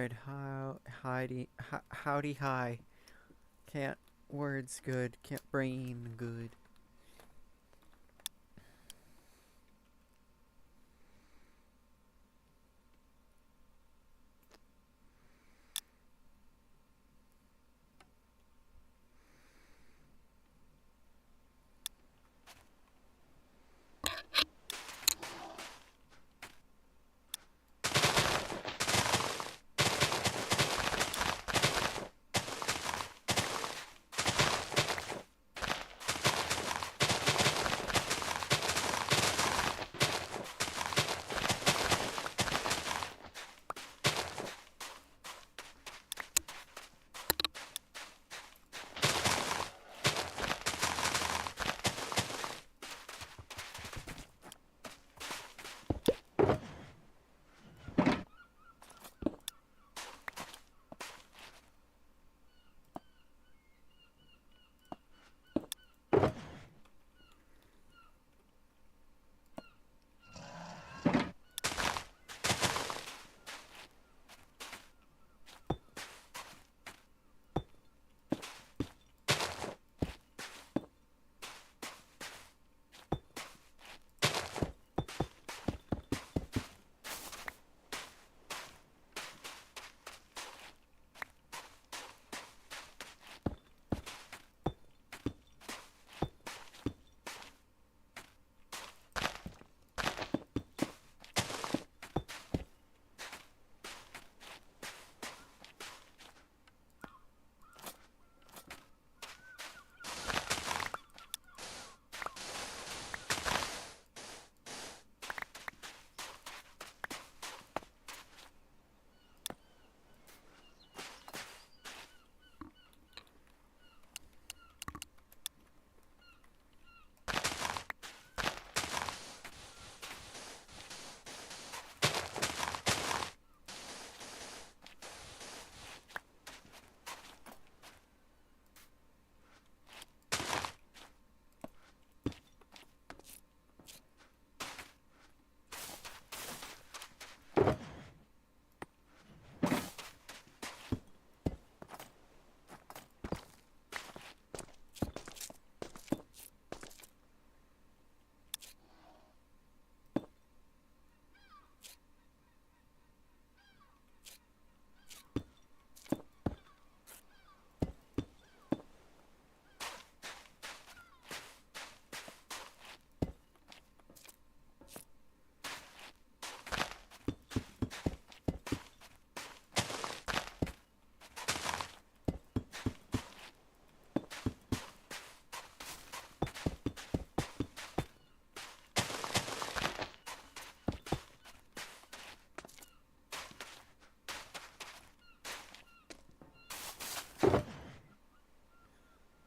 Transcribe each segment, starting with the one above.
good. Howdy hi. Can't words good. Can't brain good.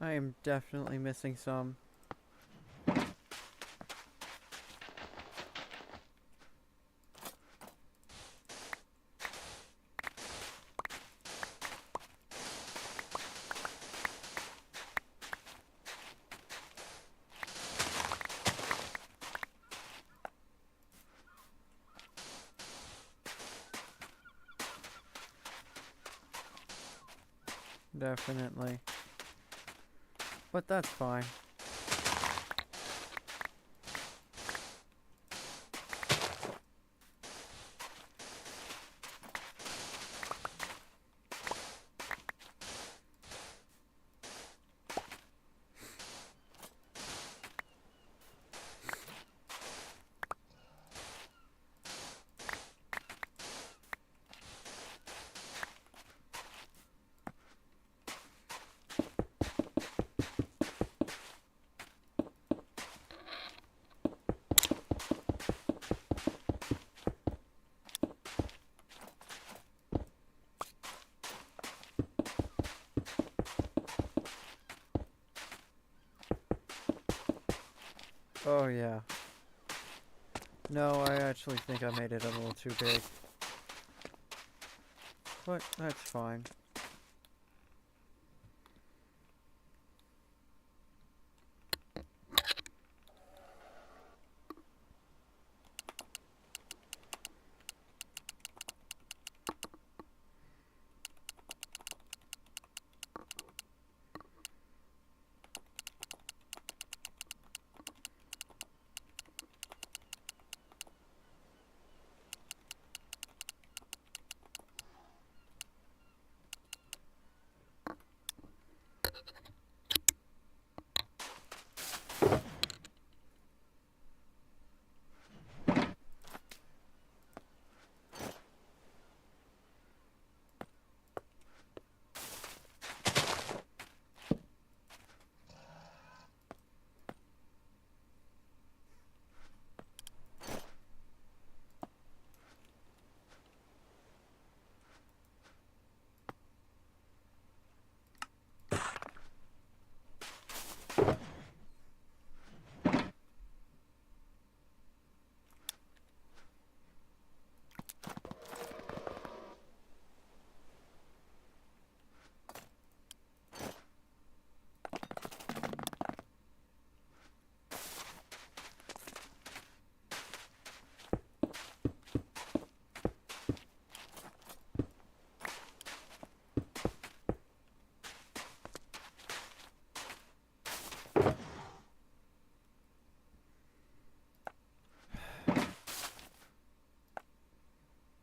I am definitely missing some. Definitely. But that's fine. Oh yeah. No, I actually think I made it a little too big. But that's fine.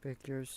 Figures.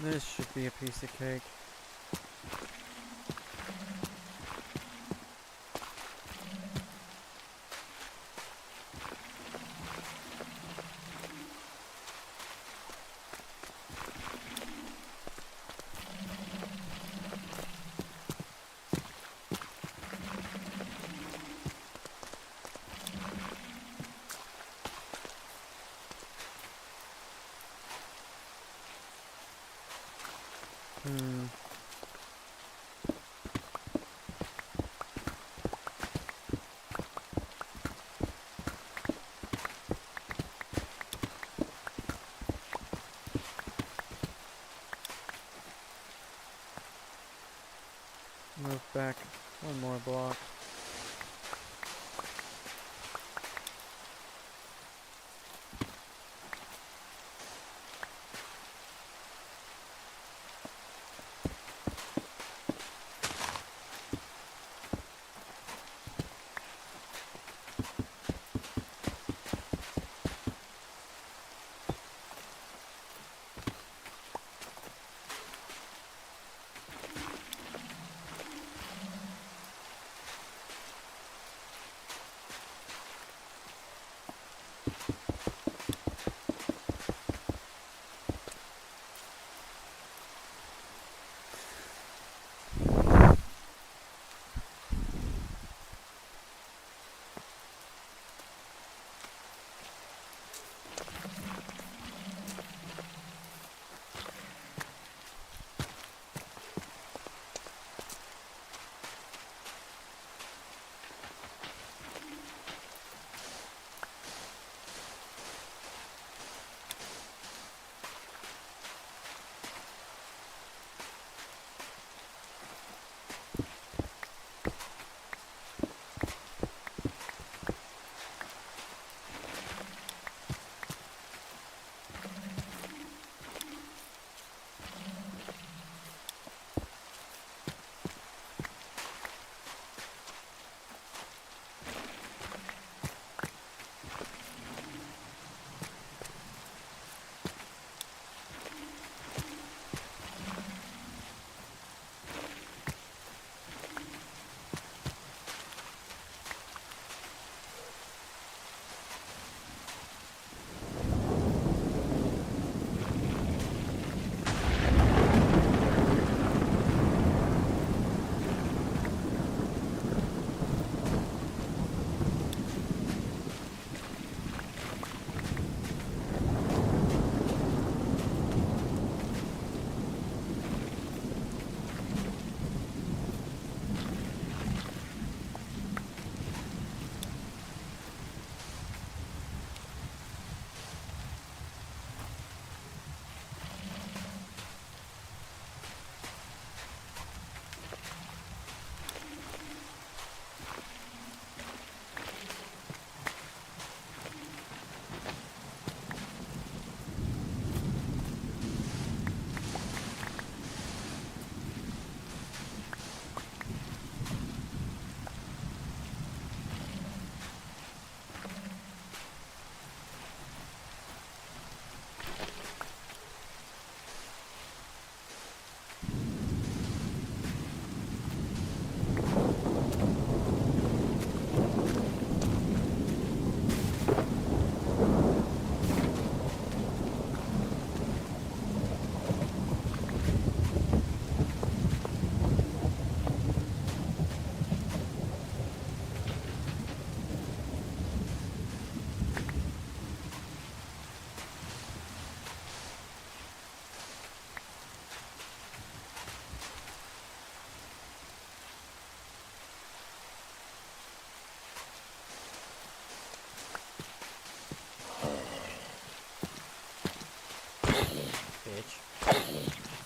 This should be a piece of cake. Move back one more block.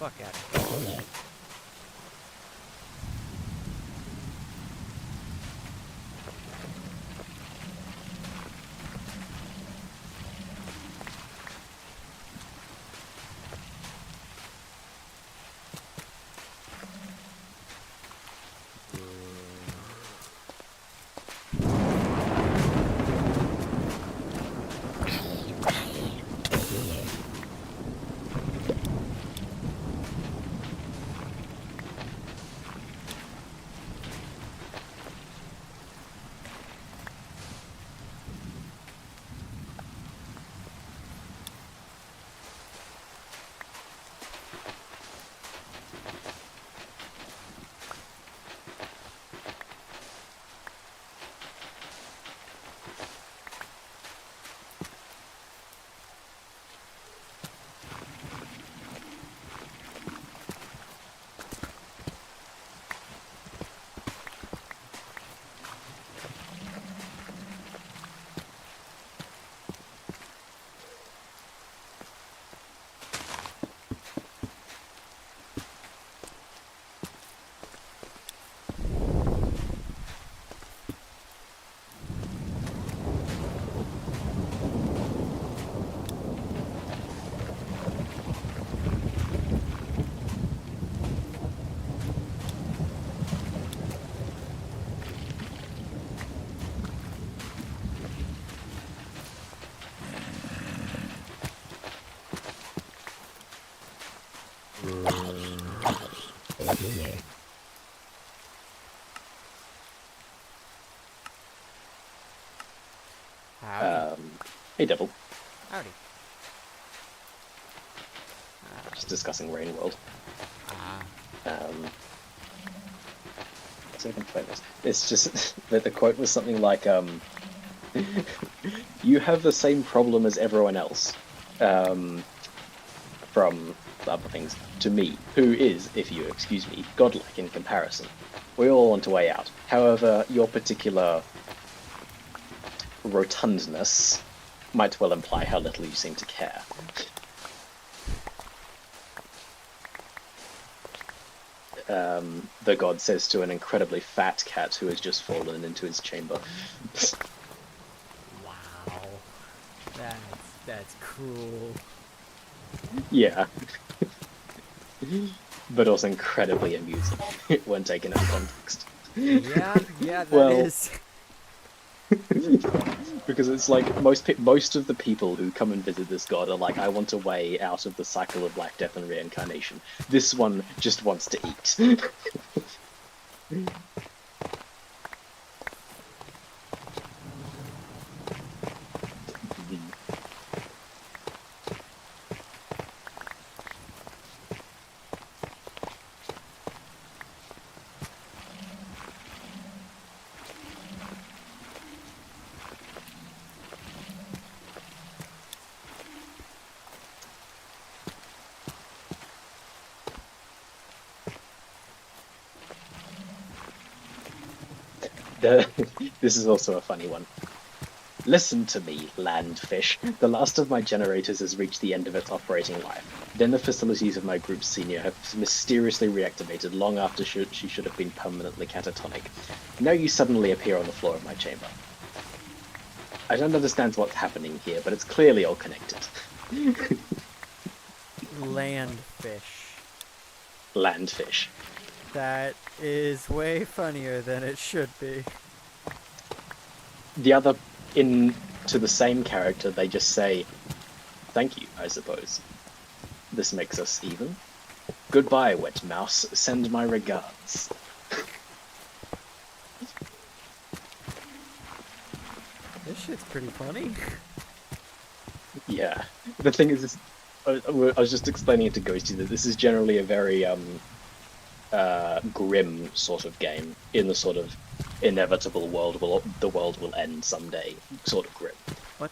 fuck out of here. Howdy. Hey, Devil. Howdy. Just discussing Rain World. So I can play this. It's just that the quote was something like, "You have the same problem as everyone else." From other things to me, who is, if you excuse me, godlike in comparison. We all want a way out. However, your particular rotundness might well imply how little you seem to care. The god says to an incredibly fat cat who has just fallen into his chamber. Wow. That's cruel. Yeah. But also incredibly amusing when taken out of context. Yeah, that Well, is. Because it's like most of the people who come and visit this god are like, I want a way out of the cycle of Black Death and reincarnation. This one just wants to eat. This is also a funny one. Listen to me, landfish. The last of my generators has reached the end of its operating life. Then the facilities of my group's senior have mysteriously reactivated long after she should have been permanently catatonic. Now you suddenly appear on the floor of my chamber. I don't understand what's happening here, but it's clearly all connected. Landfish. Landfish. That is way funnier than it should be. The other, to the same character, they just say, thank you, I suppose. This makes us even. Goodbye, wet mouse. Send my regards. This shit's pretty funny. Yeah. The thing is, I was just explaining it to Ghosty that this is generally a very grim sort of game, in the sort of inevitable the world will end someday sort of grim.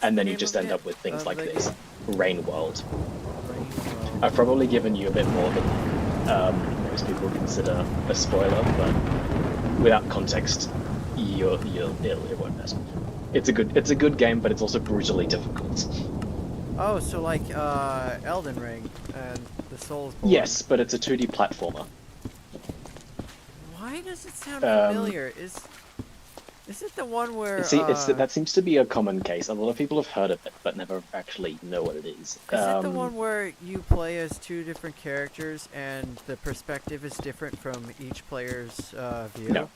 And then you just end up with things like this. Rain World. I've probably given you a bit more than most people consider a spoiler, but without context, it won't matter. It's a good game, but it's also brutally difficult. Oh, so like Elden Ring and the Soulsborne. Yes, but it's a 2D platformer. Why does it sound Um, familiar? Is it the one where See, that seems to be a common case. A lot of people have heard of it, but never actually know what it is. is it the one where you play as two different characters and the perspective is different from each player's No, view?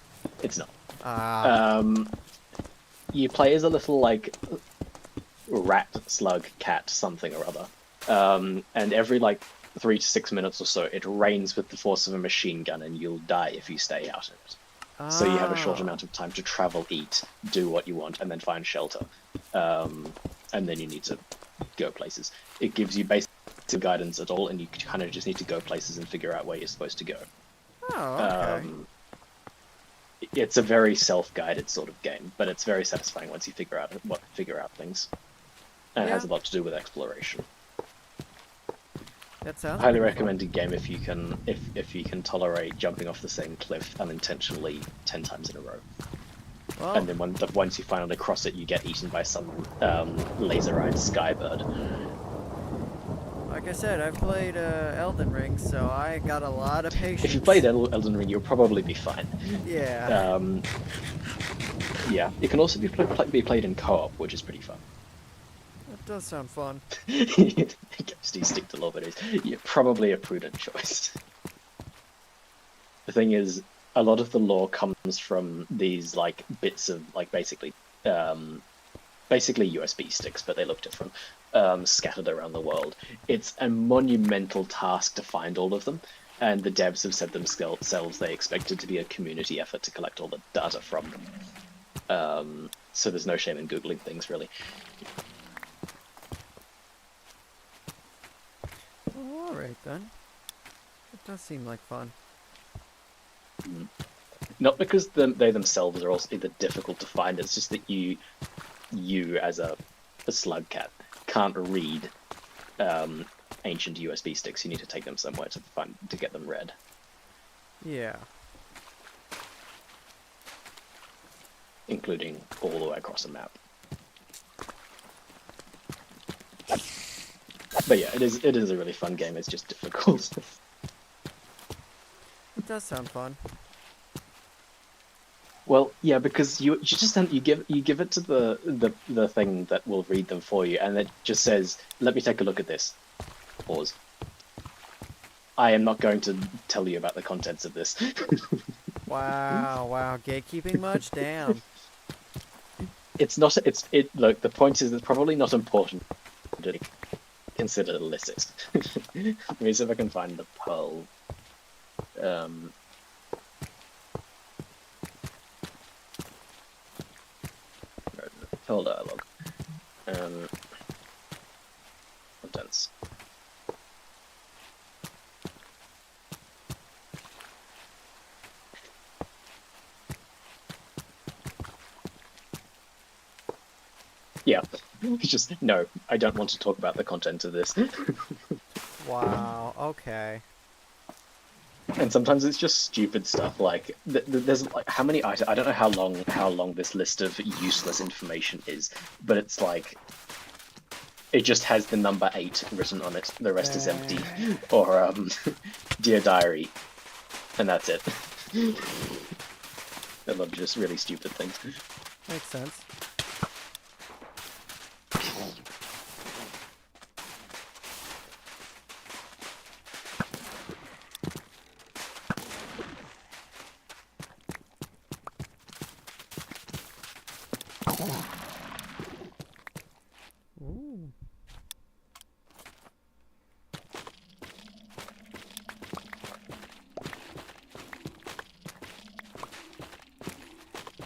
it's not. Ah, Um, you play as a little like rat, slug, cat, something or other. And every like 3 to 6 minutes or so, it rains with the force of a machine gun, and you'll die if you stay out of it. So you have a short oh, amount of time to travel, eat, do what you want, and then find shelter. Um, and then you need to go places. It gives you basic guidance at all, and you kind of just need to go places and figure out where you're supposed to go. oh, okay. Um, it's a very self-guided sort of game, but it's very satisfying once you figure out things, and it has Yeah, a lot to do with exploration. that sounds Highly pretty fun. recommended game if you can tolerate jumping off the same cliff unintentionally 10 times in a row. Well, And then once you finally cross it, you get eaten by some laser-eyed skybird. like I said, I've played Elden Ring, so I got a lot of If you patience. played Elden Ring, you'll probably be fine. Yeah, Um, yeah, it can also be played in co-op, which is pretty fun. that does sound fun. Ghosty stick to love it is probably a prudent choice. The thing is, a lot of the lore comes from these like bits of like basically USB sticks, but they look different, scattered around the world. It's a monumental task to find all of them, and the devs have said themselves they expect it to be a community effort to collect all the data from them. So there's no shame in Googling things, really. Well, alright then. It does seem like fun. Not because they themselves are also either difficult to find, it's just that you as a slug cat can't read ancient USB sticks. You need to take them somewhere to get them read. Yeah. Including all the way across a map. But yeah, it is a really fun game. It's just difficult. It does sound fun. Well, yeah, because you just you give it to the thing that will read them for you, and it just says, "Let me take a look at this." Pause. I am not going to tell you about the contents of this. Wow, wow. Gatekeeping much? Damn. It's not. Look, the point is, it's probably not important to consider illicit. Let me see if I can find the poll. Poll dialogue. Contents. Yeah, just no. I don't want to talk about the content of this. Wow, okay. And sometimes it's just stupid stuff. Like there's like how many items? I don't know how long this list of useless information is, but it's like it just has the number 8 written on it. The rest is empty, or dear diary, and that's it. I love just really stupid things. Makes sense. Ooh.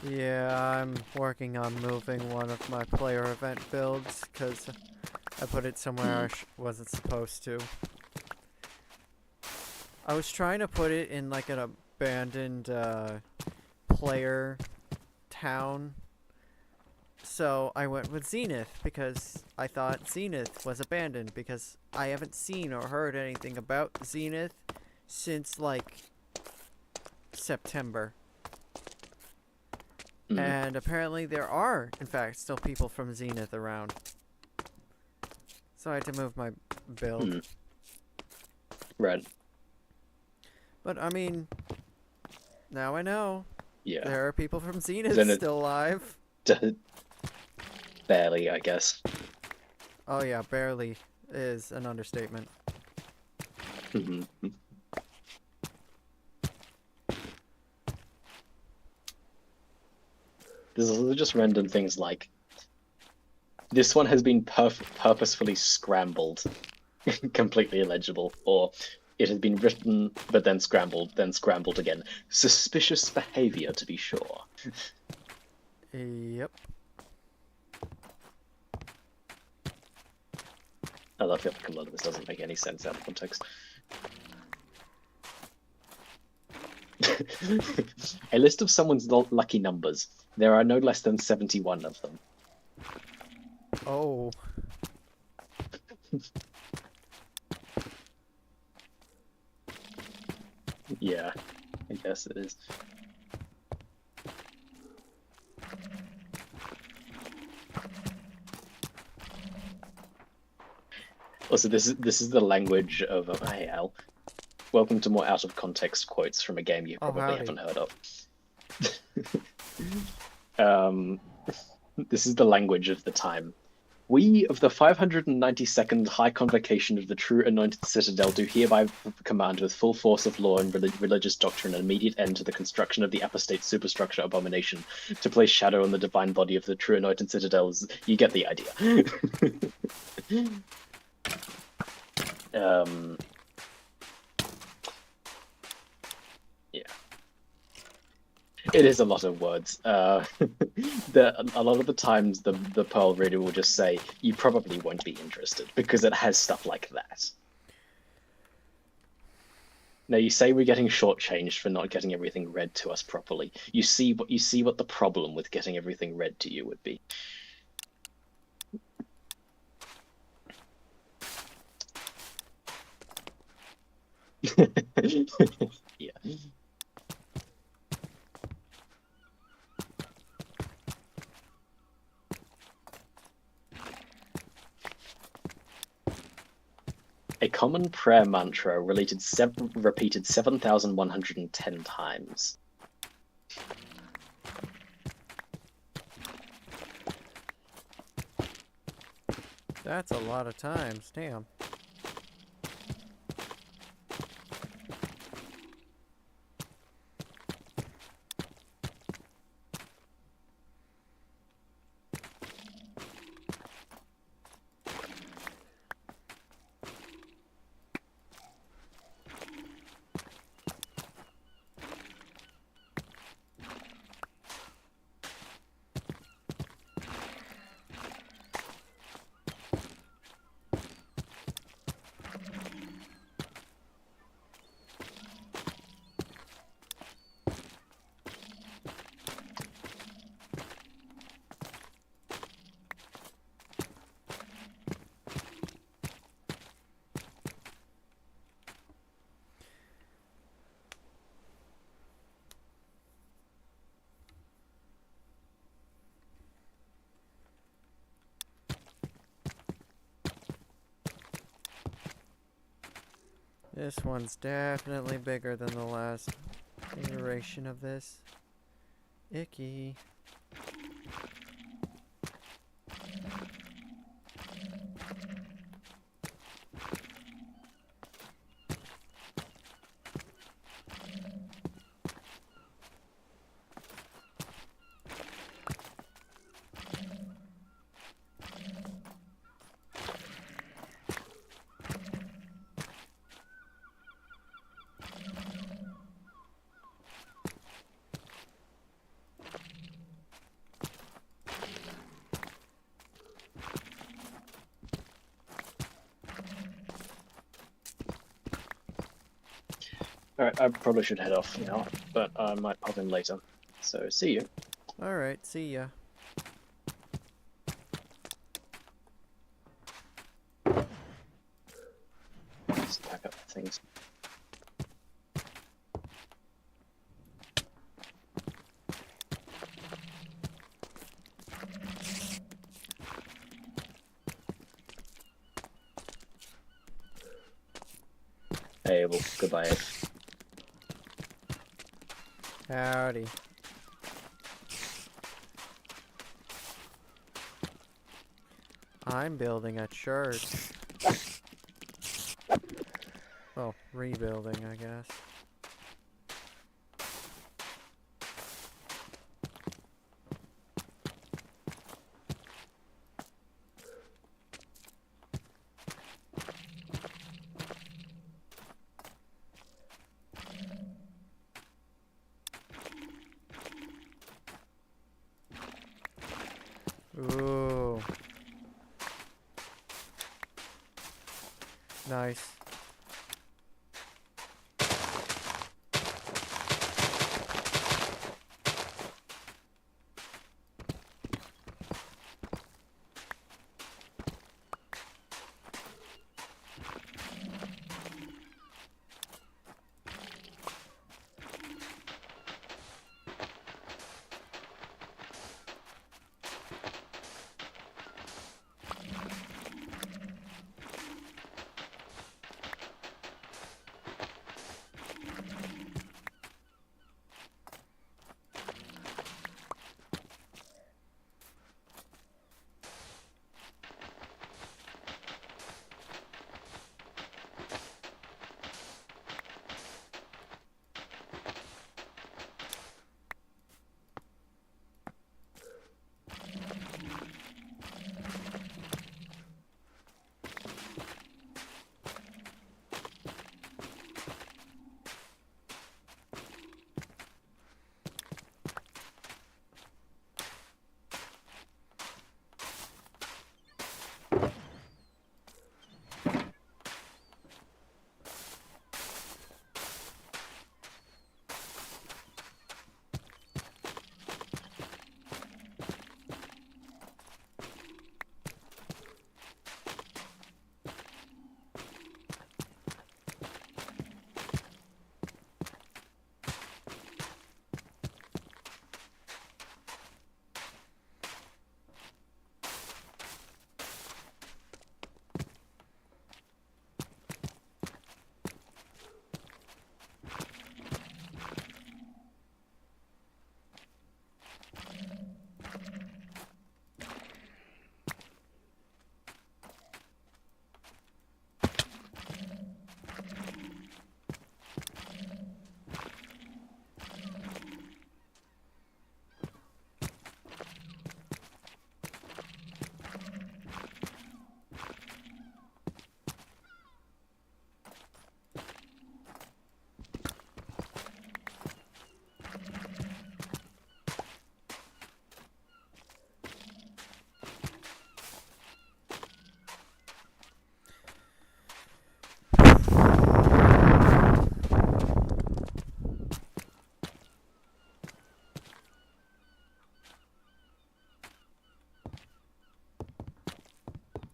Yeah, I'm working on moving one of my player event builds because I put it somewhere I wasn't supposed to. I was trying to put it in like an abandoned player town. So I went with Zenith because I thought Zenith was abandoned because I haven't seen or heard anything about Zenith since like September. Mm. And apparently there are, in fact, still people from Zenith around. So I had to move my build. Hmm. Right. But I mean, now I know. Yeah. There are people from Zenith Then it still alive. barely, I guess. Oh yeah, barely is an understatement. Mhm. There's also just random things like this one has been purposefully scrambled, completely illegible, or it has been written but then scrambled again. Suspicious behavior, to be sure. Yep. I love that a lot of this doesn't make any sense out of context. A list of someone's lucky numbers. There are no less than 71 of them. Oh. Yeah, I guess it is. Also, this is the language of hey Al. Welcome to more out of context quotes from a game you probably howdy. haven't heard of. This is the language of the time. We of the 592nd High Convocation of the True Anointed Citadel do hereby command with full force of law and religious doctrine an immediate end to the construction of the apostate superstructure abomination to place shadow on the divine body of the True Anointed Citadels. You get the idea. Yeah. It is a lot of words. A lot of the times the Pearl reader will just say, you probably won't be interested, because it has stuff like that. Now you say we're getting shortchanged for not getting everything read to us properly. You see what the problem with getting everything read to you would be. Yeah. A common prayer mantra repeated 7,110 times. That's a lot of times. Damn. This one's definitely bigger than the last iteration of this. Icky. Alright, I probably should head off now, but I might pop in later. So, see you. Alright, see ya. Just pack up things. Hey, well, goodbye. Howdy. I'm building a church. Well, rebuilding, I guess. Ooh. Nice.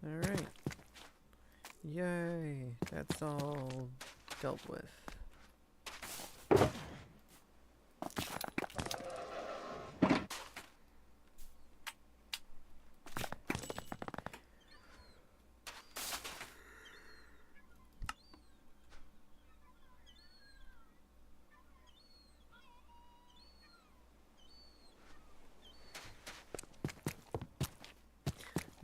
Alright. Yay. That's all dealt with.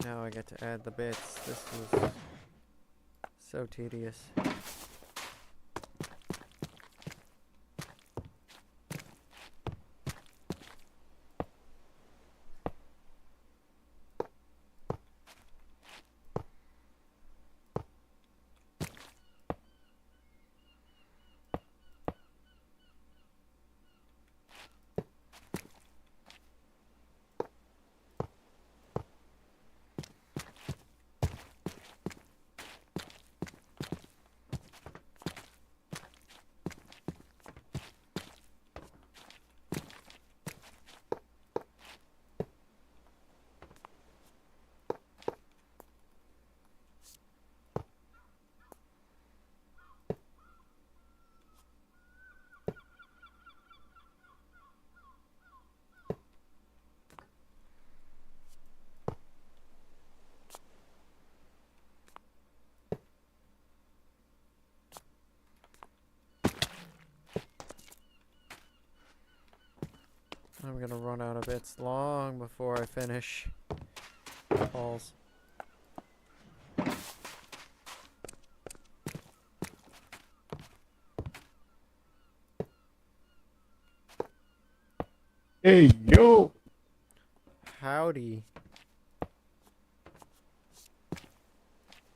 Now I get to add the bits. This was so tedious. I'm gonna run out of bits long before I finish Paul's. Hey, yo! Howdy.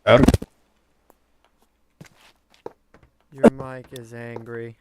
Howdy. Your mic is angry.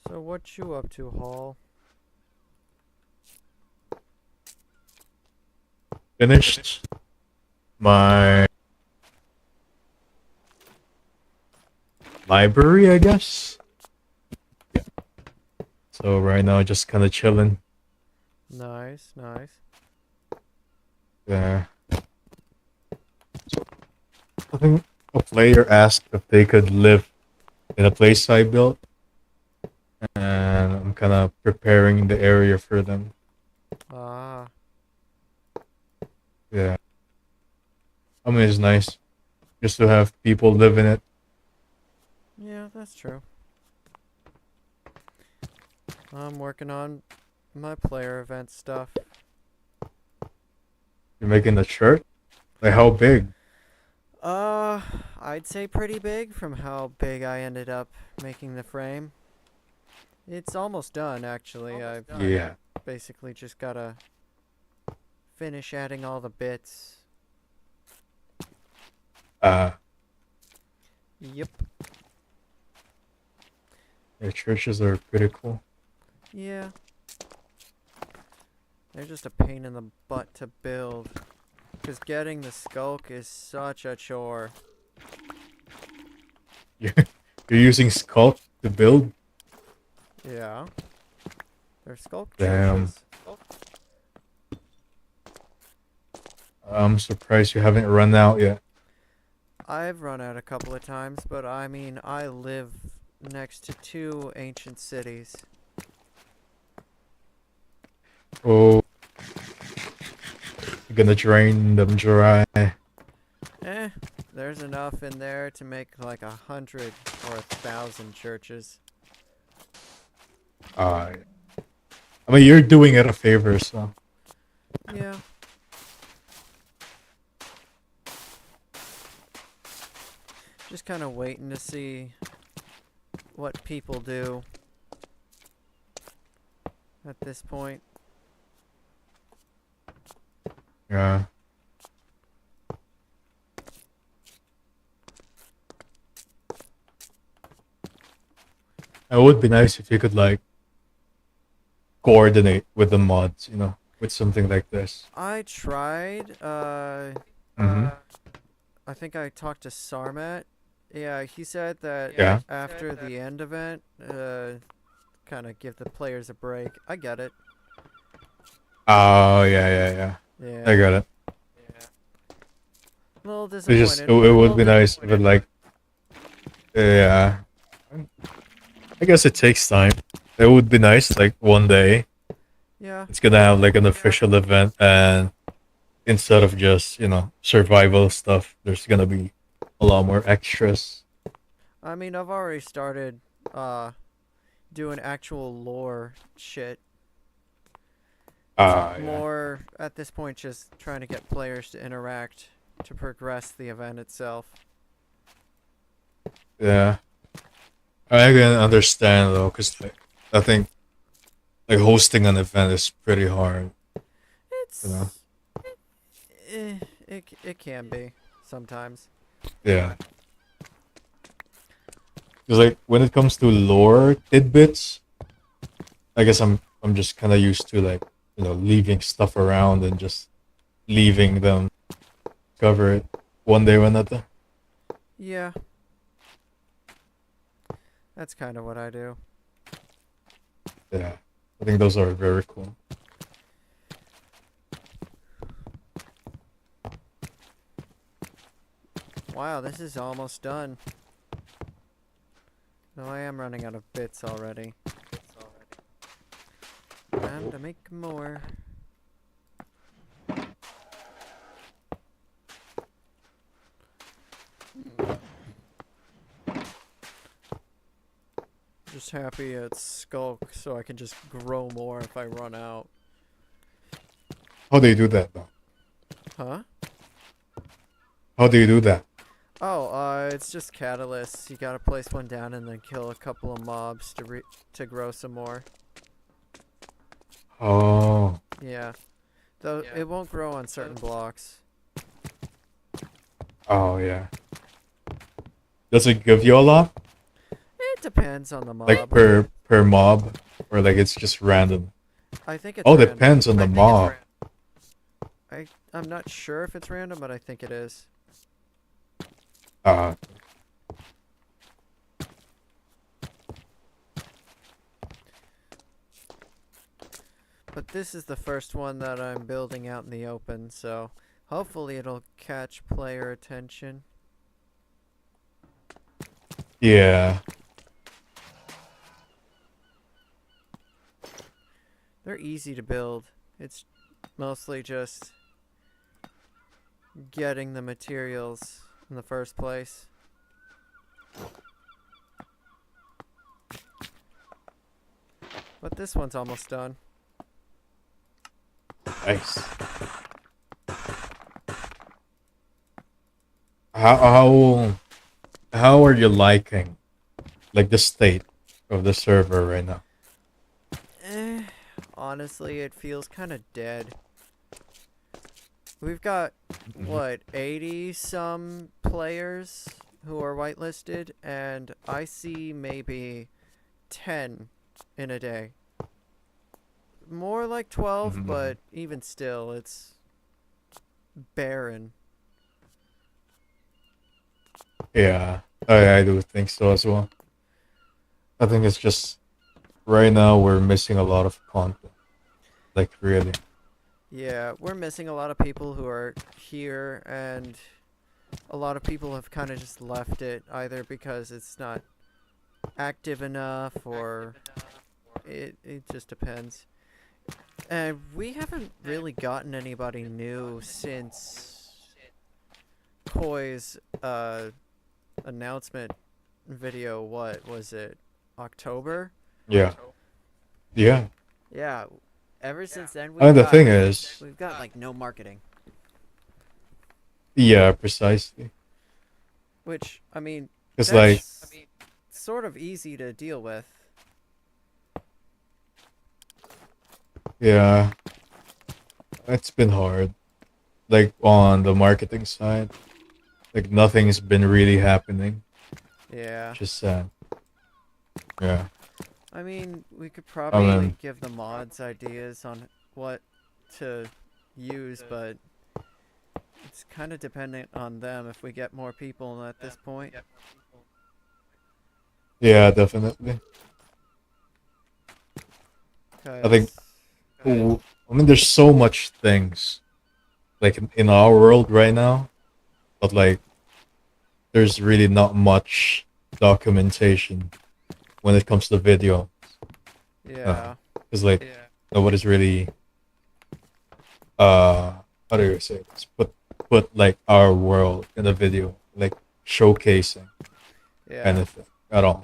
So what you up to, Hall? Finished my library, I guess. Yeah. So right now, just kind of chilling. Nice, nice. Yeah. So I think a player asked if they could live in a place I built, and I'm kind of preparing the area for them. Ah, Yeah. I mean, it's nice just to have people live in it. yeah, that's true. I'm working on my player event stuff. You're making a shirt? Like how big? I'd say pretty big from how big I ended up making the frame. It's almost done, actually. I've Yeah. basically just gotta finish adding all the bits. Uh, Yep. yeah, churches are pretty cool. Yeah. They're just a pain in the butt to build. Because getting the skulk is such a chore. You're, you're using Sculpt to build? Yeah. They're skulk Damn. churches. I'm surprised you haven't run out yet. I've run out a couple of times, but I mean, I live next to two ancient cities. Oh, you're gonna drain them dry. Eh, there's enough in there to make like 100 or 1,000 churches. I mean, you're doing it a favor, so. Yeah. Just kind of waiting to see what people do at this point. Yeah. It would be nice if you could, like, coordinate with the mods, with something like this. I tried, Mm-hmm. I think I talked to Sarmat. Yeah, he said that Yeah. after the end event, kind of give the players a break. I get it. Oh, yeah. I Yeah. got it. A little It's just, disappointed. it would be nice if it, like, yeah. I guess it takes time. It would be nice, like, one day. Yeah. It's gonna have, like, an official event, and instead of just, survival stuff, there's gonna be a lot more extras. I mean, I've already started, doing actual lore shit. Yeah. More, at this point, just trying to get players to interact to progress the event itself. Yeah. I can understand though, because like, I think like hosting an event is pretty hard. You know? It's it can be sometimes. Yeah. Because like when it comes to lore tidbits, I guess I'm just kind of used to like leaving stuff around and just leaving them cover it one day or another. Yeah, that's kind of what I do. Yeah, I think those are very cool. Wow, this is almost done. No, I am running out of bits already. Time to make more. Just happy it's Skulk so I can just grow more if I run out. How do you do that though? Huh? How do you do that? Oh, it's just catalysts. You gotta place one down and then kill a couple of mobs to grow some more. Oh, Yeah. Though it won't grow on certain blocks. oh yeah. Does it give you a lot? It depends on the mob. Like per mob, or like it's just random? I think it's Oh, random. depends on the mob. I'm not sure if it's random, but I think it is. Uh, But this is the first one that I'm building out in the open, so hopefully it'll catch player attention. yeah. They're easy to build. It's mostly just getting the materials in the first place. But this one's almost done. Nice. How are you liking like the state of the server right now? Honestly, it feels kind of dead. We've got, what, 80 some players who are whitelisted, and I see maybe 10 in a day. More like 12, Mhm. but even still, it's barren. Yeah, I do think so as well. I think it's just right now we're missing a lot of content. Like really. Yeah, we're missing a lot of people who are here, and a lot of people have kind of just left it, either because it's not active enough, or it just depends. And we haven't really gotten anybody new since Koi's announcement video. What was it? October? Yeah. Yeah. Yeah. Ever since then, And the thing is, we've got like no marketing. yeah, precisely. Which, I mean, It's like, that's sort of easy to deal with. yeah, it's been hard. Like on the marketing side, like nothing's been really happening. Yeah. Just sad. Yeah. I mean, we could I probably mean, give the mods ideas on what to use, but it's kind of dependent on them if we get more people at this point. yeah, definitely. I think, 'Cause I mean, there's so much things like in our world right now, but like there's really not much documentation when it comes to video. yeah. Because like nobody's really how do you say this? Put like our world in a video, like showcasing Yeah. anything at all.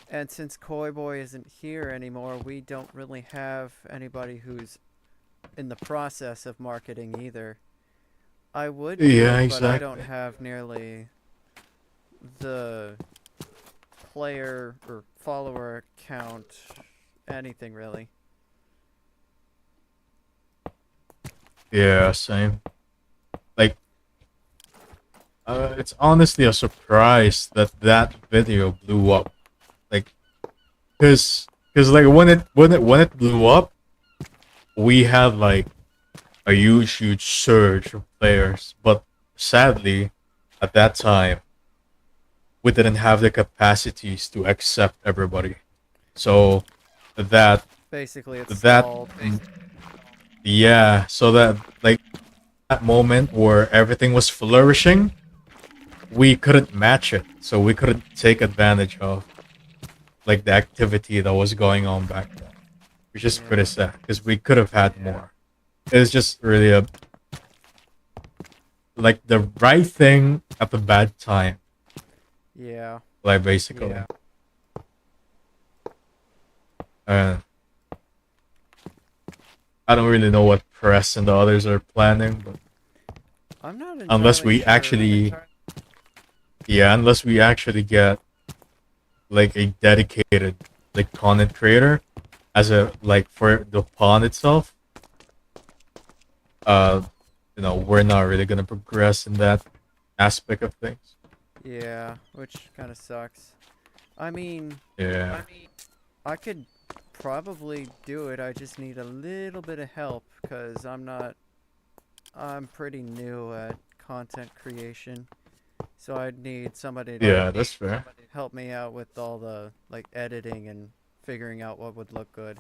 And since Koi Boy isn't here anymore, we don't really have anybody who's in the process of marketing either. I would do Yeah, it, but I don't exactly. have nearly the player or follower count, anything really. Yeah, same. Like, it's honestly a surprise that that video blew up. Like, cause like when it blew up, we had like a huge surge of players. But sadly, at that time, we didn't have the capacities to accept everybody. So that Basically, it's that stalled. yeah, so that like that moment where everything was flourishing, we couldn't match it. So we couldn't take advantage of like the activity that was going on back then. Which is pretty Yeah. sad because we could have had more. It was just really a like the right thing at the bad time. Yeah. Like basically. Yeah. Uh, I don't really know what press and the others are planning, but I'm not entirely unless we sure. actually, yeah, unless we actually get like a dedicated like content creator as a like for the pawn itself, uh, we're not really gonna progress in that aspect of things. Yeah, which kind of sucks. I mean, Yeah, I could probably do it. I just need a little bit of help because I'm pretty new at content creation. So I'd need somebody to yeah, that's fair. help me out with all the like editing and figuring out what would look good.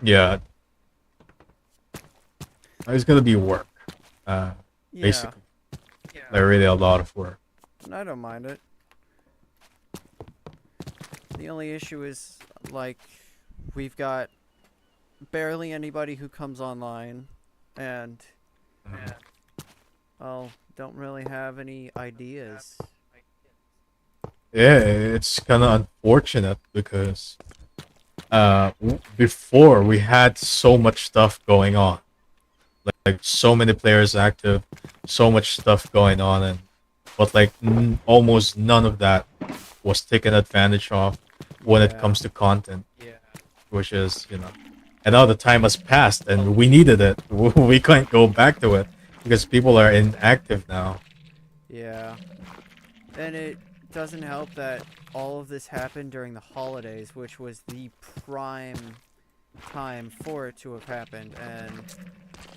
Yeah, it's gonna be work. Uh, Yeah, basically, like really a lot of work. and I don't mind it. The only issue is like we've got barely anybody who comes online, and well, don't really have any ideas. Yeah, it's kind of unfortunate because before we had so much stuff going on, like so many players active, so much stuff going on, and but like almost none of that was taken advantage of when it Yeah, comes to content, which is and now the time has passed and we needed it. We can't go back to it because people are inactive now. yeah. And it doesn't help that all of this happened during the holidays, which was the prime time for it to have happened. And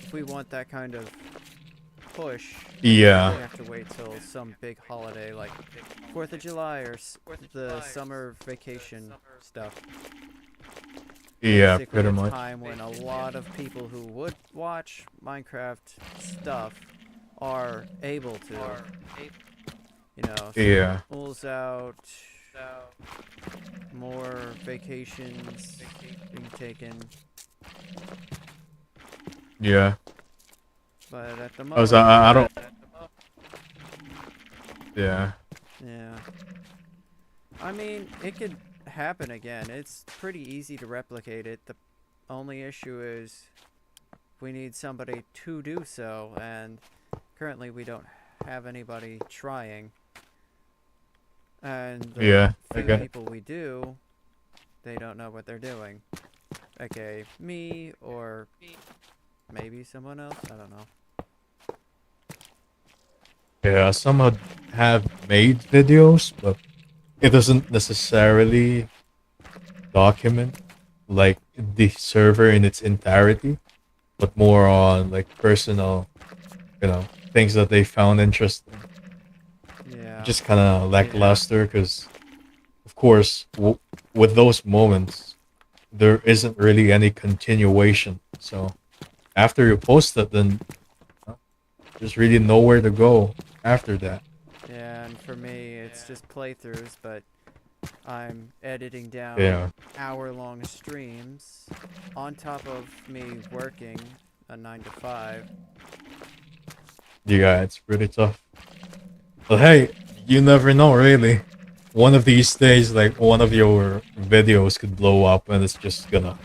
if we want that kind of push, we Yeah, have to wait till some big holiday like 4th of July or the summer vacation stuff. yeah, Basically, pretty a much. time when a lot of people who would watch Minecraft stuff are able to. Yeah, School's out, more vacations being taken, yeah. but at the I was, moment, I don't. Yeah, yeah. I mean, it could happen again. It's pretty easy to replicate it. The only issue is we need somebody to do so, and currently we don't have anybody trying. And the yeah. I few get it. people we do, they don't know what they're doing. Okay, me or maybe someone else? I don't know. Yeah, some have made videos, but it doesn't necessarily document like the server in its entirety, but more on like personal, things that they found interesting. Yeah. Just kind of lackluster because, of course, with those moments, there isn't really any continuation. So after you post it, then there's really nowhere to go after that. Yeah, and for me, it's just playthroughs, but I'm editing down Yeah, hour-long streams on top of me working a 9 to 5. yeah, it's pretty tough. But hey, you never know, really. One of these days, like one of your videos could blow up, and it's just gonna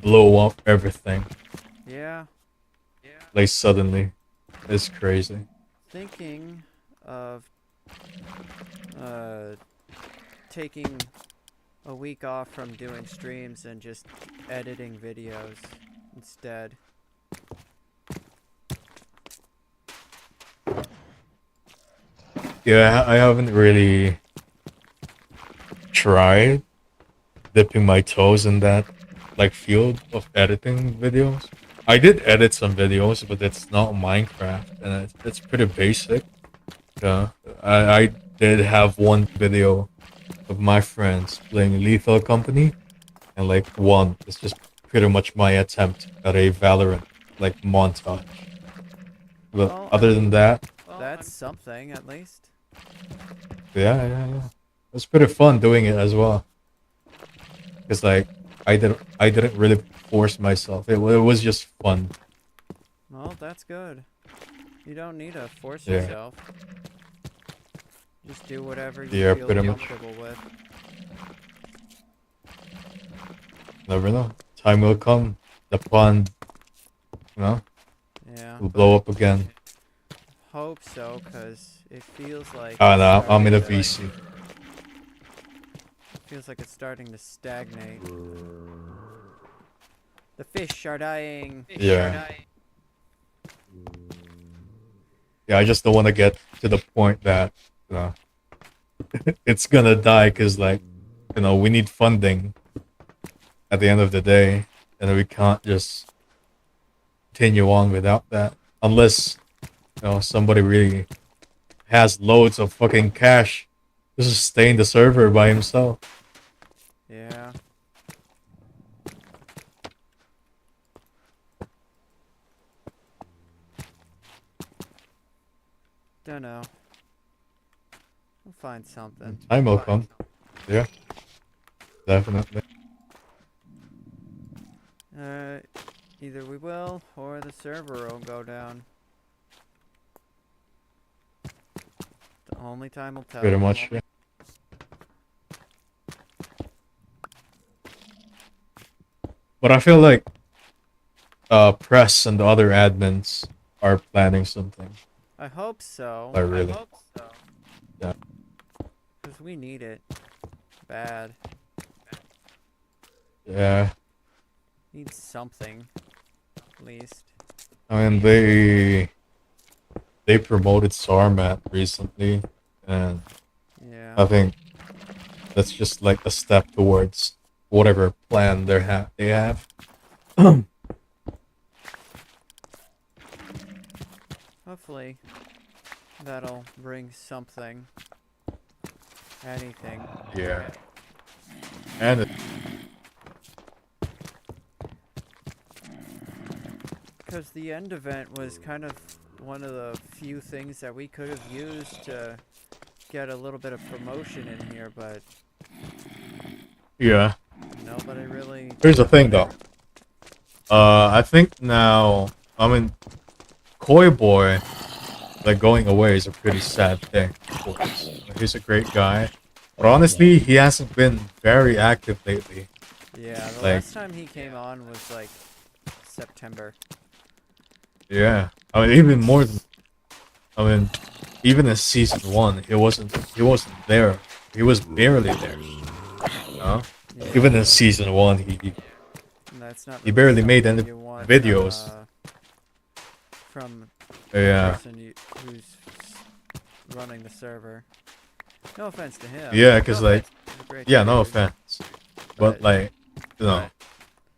blow up everything, Yeah, like suddenly. It's crazy. thinking of uh taking a week off from doing streams and just editing videos instead. Yeah, I haven't really tried dipping my toes in that like field of editing videos. I did edit some videos, but it's not Minecraft, and it's pretty basic. Yeah, I did have one video of my friends playing Lethal Company, and like one, it's just pretty much my attempt at a Valorant like montage. But Well, I other than mean, that, that's something at least. yeah. It's pretty fun doing it as well. Cause like I didn't really force myself. It was just fun. Well, that's good. You don't need to force Yeah. yourself. Just do whatever you Yeah, feel pretty much. comfortable with. Never know. Time will come. The pond, Yeah, will but blow up again. hope so, cause it feels like Oh it's no, I'm in a starting to, VC. feels like it's starting to stagnate. The fish are dying. Yeah. Yeah, I just don't want to get to the point that, you know, it's gonna die because, like, we need funding at the end of the day, and we can't just continue on without that. Unless, somebody really has loads of fucking cash to sustain the server by himself. Yeah. Dunno. We'll find something. Time will come. Yeah, definitely. Either we will, or the server will go down. The only time will tell. Pretty much, yeah. But I feel like press and the other admins are planning something. I hope so. I really. I hope so. Yeah. Because we need it. Bad. Yeah. Need something. At least. I mean, they promoted Sarmat recently, and Yeah. I think that's just like a step towards whatever plan they have. Hopefully, that'll bring something. Anything. Yeah. And Because the end event was kind of one of the few things that we could have used to get a little bit of promotion in here, but yeah. nobody really... Here's the thing, though. I think now, I mean, Koi Boy, like, going away is a pretty sad thing, of course. He's a great guy. But honestly, he hasn't been very active lately. Yeah, the Like- last time he came on was, like, September. Yeah. I mean, even more than... I mean, even in Season 1, he wasn't there. He was barely there. You know? Yeah, Even in Season 1, he and that's not he barely really made something any you want videos. From Yeah. the person who's running the server. No offense to him. Yeah, because, like... He's a great Yeah, no dude, offense. But, like, but-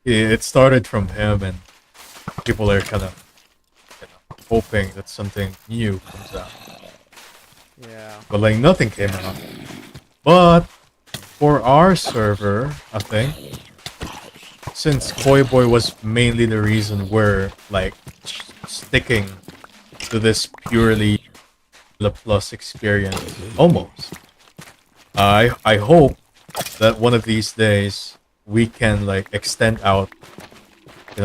it started from him, and people are kind of hoping that something new comes out. Yeah. But, like, nothing came out. But, for our server, I think, since Koi Boy was mainly the reason we're, like, sticking to this purely the plus experience, almost. I hope that one of these days we can like extend out,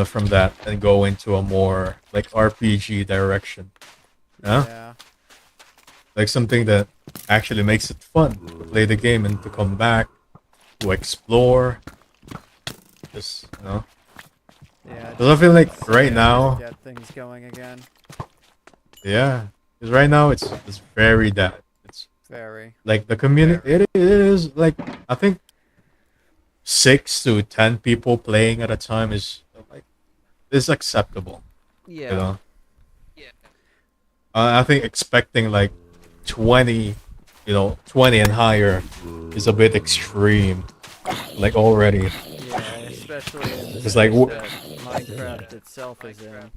from that and go into a more like RPG direction. Yeah, Yeah. like something that actually makes it fun to play the game and to come back to explore. Just Yeah. Because I feel like just right to now, get things going again. yeah, because right now it's very dead. It's Very. Like the community, it is like I think 6 to 10 people playing at a time is acceptable. You Yeah. know, I think expecting like 20, 20 and higher is a bit extreme. Like already, Yeah, especially in the it's like stage that Minecraft itself is in.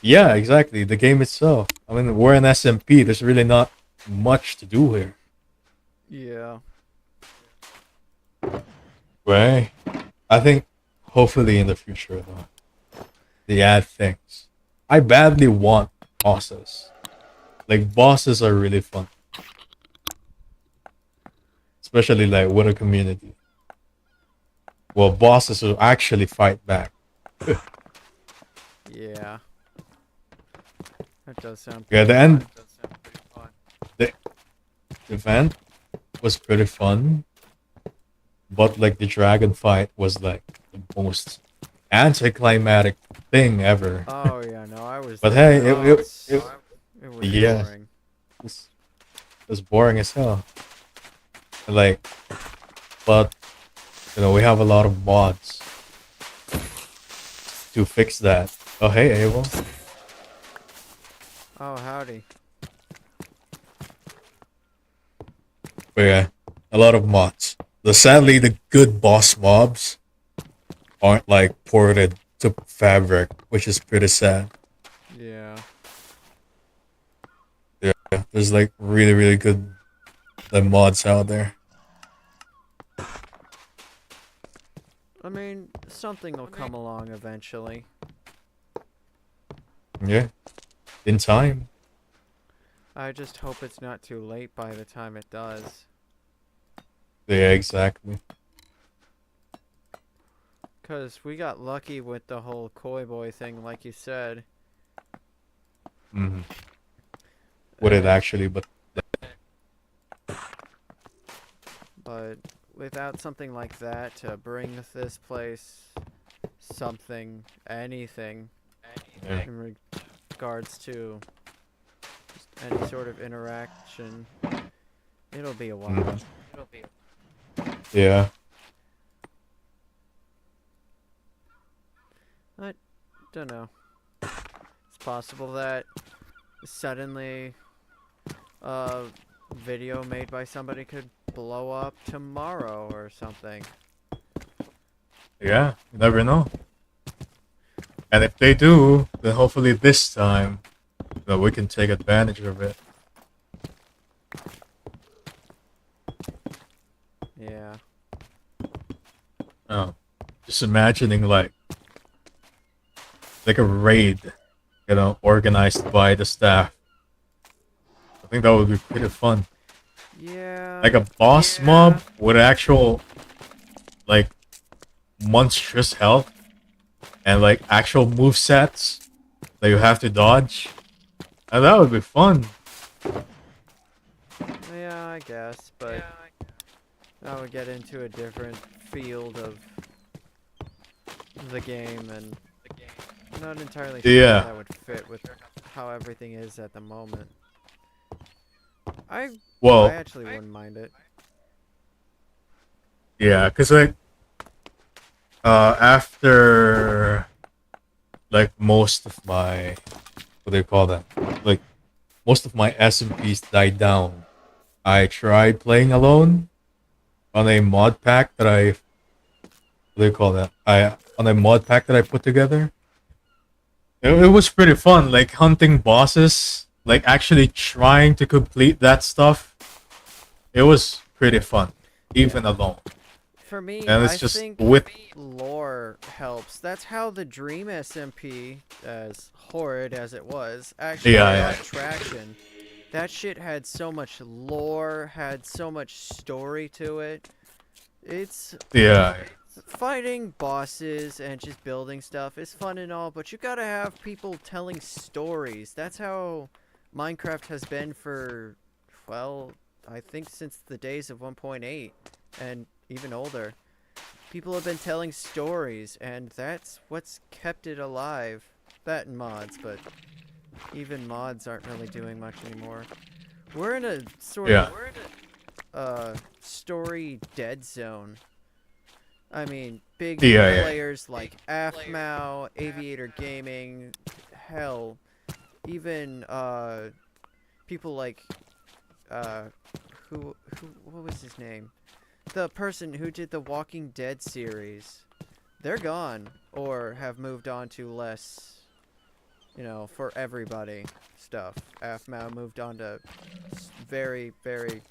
yeah, exactly. The game itself. I mean, we're an SMP. There's really not much to do here, Yeah. right? I think hopefully in the future though, they add things. I badly want bosses. Like bosses are really fun, especially like with a community. Well, bosses will actually fight back. Yeah. That does sound Yeah, pretty the fun. end the event was pretty fun, but like the dragon fight was like the most anticlimactic thing ever. Oh yeah, no, I was But there. hey, It was yeah, boring. it was boring as hell. Like, but we have a lot of mods to fix that. Oh hey, Abel. Oh howdy. But yeah, a lot of mods. Sadly, the good boss mobs aren't like ported to Fabric, which is pretty sad. Yeah. Yeah, there's like really, really good like mods out there. I mean, something will come along eventually. Yeah, in time. I just hope it's not too late by the time it does. Yeah, exactly. Cause we got lucky with the whole koi boy thing, like you said. Hmm. Would it And, actually? But but without something like that to bring this place something, anything, yeah. in regards to just any sort of interaction, it'll be a while. Mhm. Yeah. I don't know. It's possible that suddenly a video made by somebody could blow up tomorrow or something. Yeah, you never know. And if they do, then hopefully this time, we can take advantage of it. Yeah. Oh, just imagining like a raid, organized by the staff. I think that would be pretty fun. Yeah. Like a boss mob with actual like monstrous health and like actual move sets that you have to dodge. And that would be fun. Yeah, I guess, but that would get into a different field of the game, and I'm not entirely sure how Yeah. that would fit with how everything is at the moment. I Well, actually wouldn't mind it. yeah, cause like after like most of my what do you call that? Like most of my SMPs died down. I tried playing alone on a mod pack that what do you call that? I on a mod pack that I put together. It was pretty fun, like hunting bosses, like actually trying to complete that stuff. It was pretty fun, even Yeah. alone. For me, And I it's just think with lore helps. That's how the Dream SMP, as horrid as it was, actually yeah, got traction. That shit had so much lore, had so much story to it. It's yeah, fighting bosses and just building stuff is fun and all, but you gotta have people telling stories. That's how Minecraft has been for, well, I think since the days of 1.8 and even older. People have been telling stories, and that's what's kept it alive. That and mods, but even mods aren't really doing much anymore. We're in a sort Yeah. of story dead zone. I mean, big Yeah, yeah. players like AFMAO, Aviator Gaming, hell, even people like who what was his name? The person who did the Walking Dead series. They're gone or have moved on to less, for everybody stuff. AFMAO moved on to very, very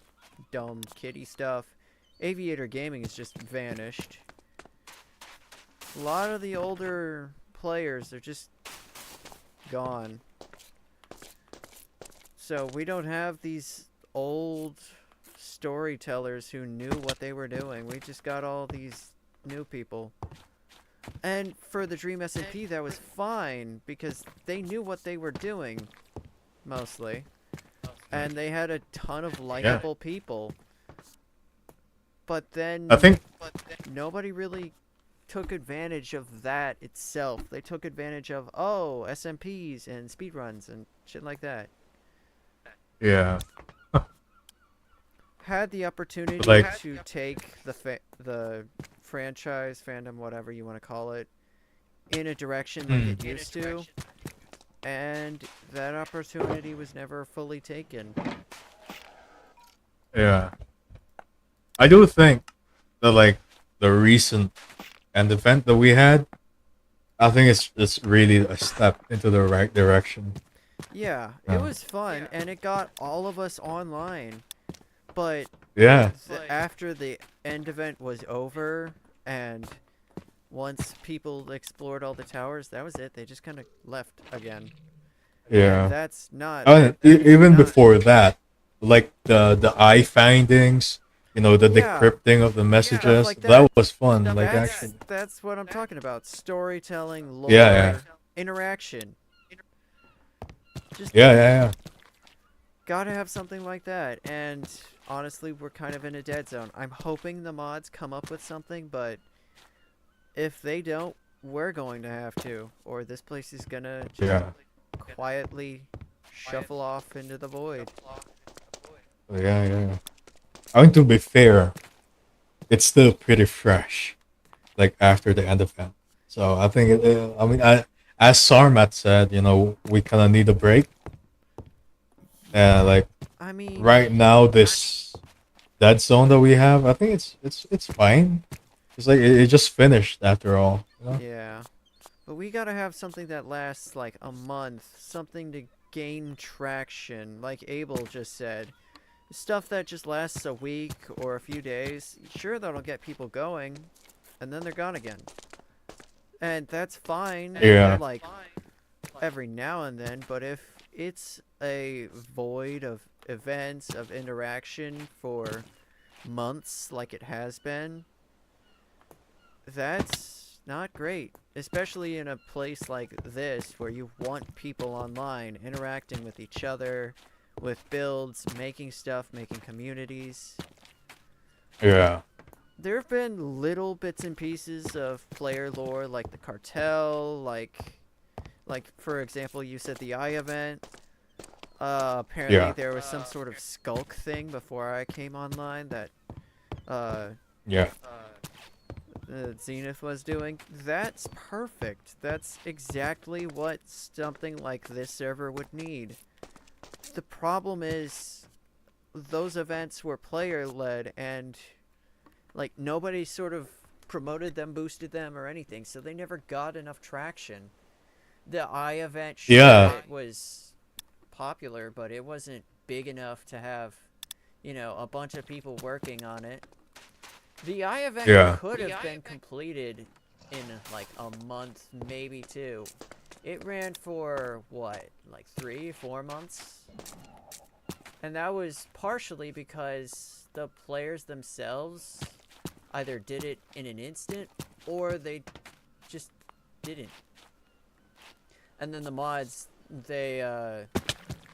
dumb kitty stuff. Aviator Gaming has just vanished. A lot of the older players are just gone. So we don't have these old storytellers who knew what they were doing. We just got all these new people. And for the Dream SMP, that was fine because they knew what they were doing, mostly. And they had a ton of likable people. But then I think nobody really took advantage of that itself. They took advantage of, oh, SMPs and speedruns and shit like that. yeah. Had the opportunity Like- to take the franchise, fandom, whatever you want to call it, in a direction like it used to, and that opportunity was never fully taken. Yeah. I do think that like the recent end event that we had, I think it's really a step into the right direction. Yeah, Yeah. it was fun, and it got all of us online, but Yeah. after the end event was over, and once people explored all the towers, that was it. They just kind of left again. Yeah. And that's not. Even before that, like the eye findings, the Yeah. decrypting of the messages, like that. that. was fun. Like actually, That's what I'm talking about. Storytelling, lore, Yeah. interaction. Just yeah. gotta have something like that. And honestly, we're kind of in a dead zone. I'm hoping the mods come up with something, but if they don't, we're going to have to, or this place is gonna just Yeah. quietly shuffle off into the void. Yeah. I mean, to be fair, it's still pretty fresh, like after the end event. So I think, as Sarmat said, we kind of need a break. And like I mean, right now, this dead zone that we have, I think it's fine. It's like it just finished after all. yeah. But we gotta have something that lasts like a month, something to gain traction, like Abel just said. Stuff that just lasts a week or a few days, sure, that'll get people going, and then they're gone again. And that's fine, Yeah. like, every now and then, but if it's a void of events, of interaction for months, like it has been, that's not great. Especially in a place like this, where you want people online, interacting with each other, with builds, making stuff, making communities. Yeah. There have been little bits and pieces of player lore, like the cartel, like for example, you said the Eye event. Apparently Yeah. there was some sort of skulk thing before I came online that Yeah. Zenith was doing. That's perfect. That's exactly what something like this server would need. The problem is those events were player led, and like nobody sort of promoted them, boosted them, or anything, so they never got enough traction. The Eye event, sure, Yeah. it was popular, but it wasn't big enough to have, a bunch of people working on it. The Eye event Yeah. could have been completed in like a month, maybe two. It ran for what, like 3-4 months? And that was partially because the players themselves either did it in an instant or they just didn't. And then the mods, they,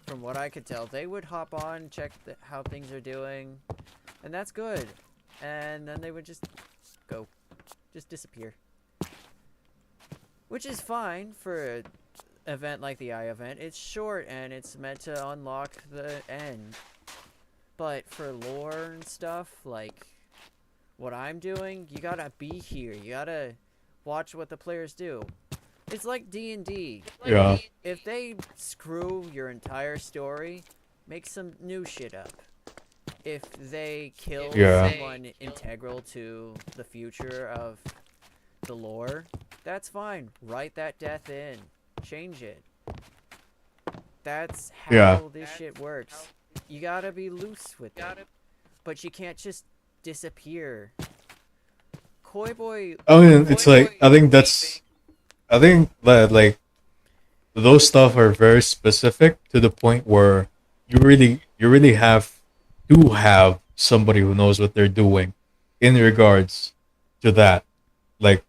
from what I could tell, they would hop on, check how things are doing, and that's good. And then they would just disappear. Which is fine for an event like the Eye event. It's short and it's meant to unlock the end. But for lore and stuff, like what I'm doing, you gotta be here. You gotta watch what the players do. It's like D&D. Yeah. If they screw your entire story, make some new shit up. If they kill Yeah. someone integral to the future of the lore, that's fine. Write that death in. Change it. That's how Yeah. this shit works. You gotta be loose with it. But you can't just disappear. Koi Boy... I mean, it's like I think that like those stuff are very specific to the point where you really have somebody who knows what they're doing in regards to that. Like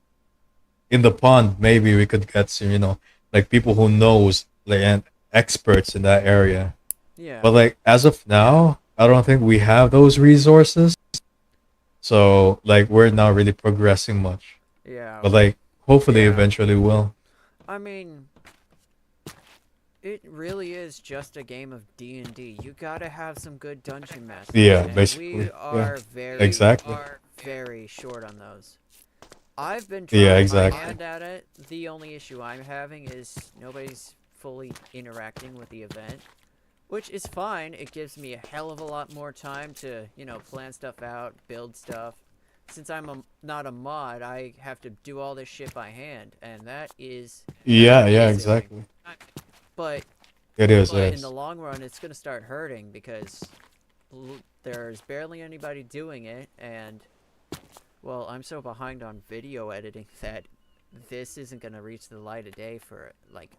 in the pond, maybe we could get some, like people who knows like and experts in that area. Yeah. But like as of now, I don't think we have those resources. So like we're not really progressing much. Yeah. But like hopefully Yeah. eventually will. I mean, it really is just a game of D&D. You gotta have some good dungeon masters. Yeah, and basically. We Yeah. are very, Exactly. very short on those. I've been Yeah, trying exactly. my hand at it. The only issue I'm having is nobody's fully interacting with the event. Which is fine. It gives me a hell of a lot more time to, plan stuff out, build stuff. Since I'm not a mod, I have to do all this shit by hand, and that is Yeah, amazing. exactly. But It is, in yes. the long run, it's gonna start hurting because there's barely anybody doing it, and well, I'm so behind on video editing that this isn't gonna reach the light of day for like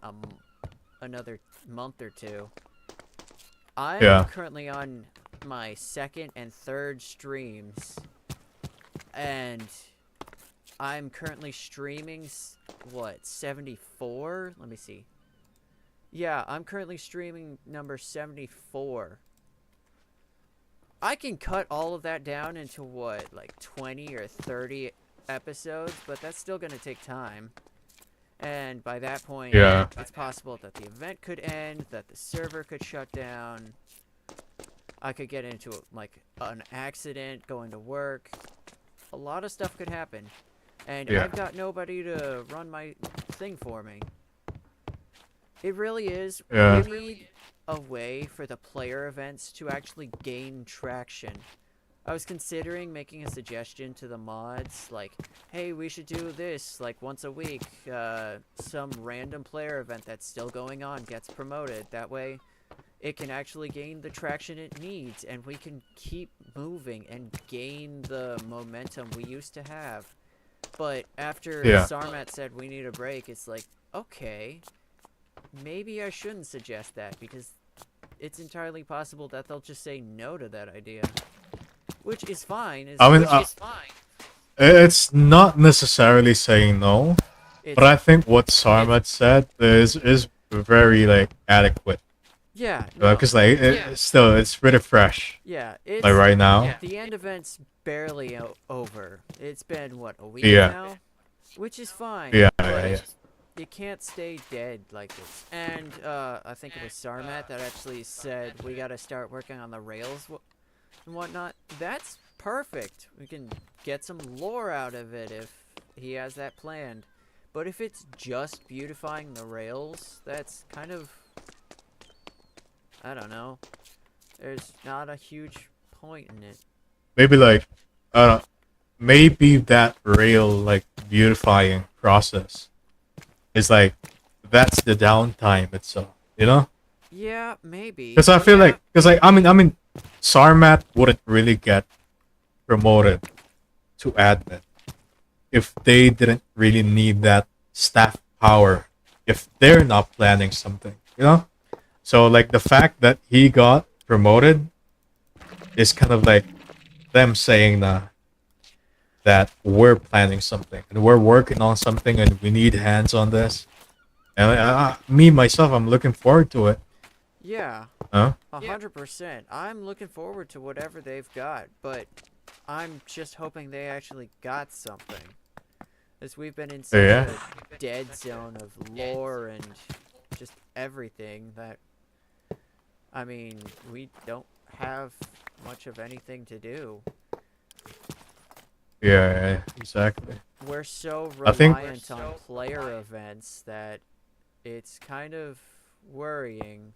another month or two. I'm Yeah. currently on my second and third streams, and I'm currently streaming, 74? Let me see. Yeah, I'm currently streaming number 74. I can cut all of that down into, like 20 or 30 episodes, but that's still going to take time. And by that point, Yeah. it's possible that the event could end, that the server could shut down. I could get into, like, an accident going to work. A lot of stuff could happen. And Yeah. I've got nobody to run my thing for me. It really is. Yeah. We need a way for the player events to actually gain traction. I was considering making a suggestion to the mods, like, hey, we should do this, like, once a week. Some random player event that's still going on gets promoted. That way, it can actually gain the traction it needs, and we can keep moving and gain the momentum we used to have. But after Yeah. Sarmat said we need a break, it's like, okay, maybe I shouldn't suggest that, because it's entirely possible that they'll just say no to that idea. Which is fine. It's not necessarily saying no, but I think what Sarmat said is very like adequate. Yeah, no, Because like still it's pretty fresh. yeah, it's Like right now. the end event's barely over. It's been what, a week Yeah. now, which is fine. Yeah, but yeah, yeah. it can't stay dead like this. And I think it was Sarmat that actually said we gotta start working on the rails and whatnot. That's perfect. We can get some lore out of it if he has that planned. But if it's just beautifying the rails, that's kind of, I don't know. There's not a huge point in it. Maybe like maybe that rail like beautifying process is like that's the downtime itself, you know? Yeah, maybe. Because I feel like I mean Sarmat wouldn't really get promoted to admin if they didn't really need that staff power if they're not planning something, you know? So like the fact that he got promoted is kind of like them saying that we're planning something and we're working on something and we need hands on this. And me myself, I'm looking forward to it. Yeah, Huh? 100%. I'm looking forward to whatever they've got, but I'm just hoping they actually got something. As we've been in such Yeah. a dead zone of lore and just everything that I mean, we don't have much of anything to do. Yeah, exactly. We're so I think reliant on player events that it's kind of worrying,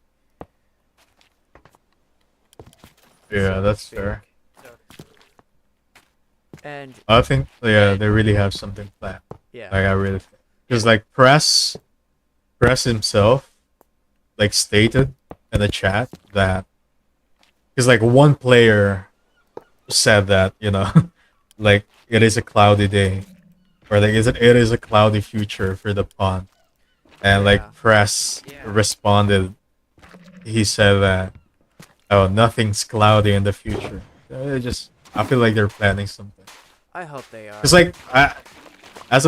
yeah, so to that's fair. speak. And I think yeah, they really have something planned. yeah, Like I really think. Because like press himself like stated in the chat that because like one player said that, you know, like it is a cloudy day or like it is a cloudy future for the pond. And like yeah, press responded, he said that oh nothing's cloudy in the future. I feel like they're planning something. I hope they It's are. like as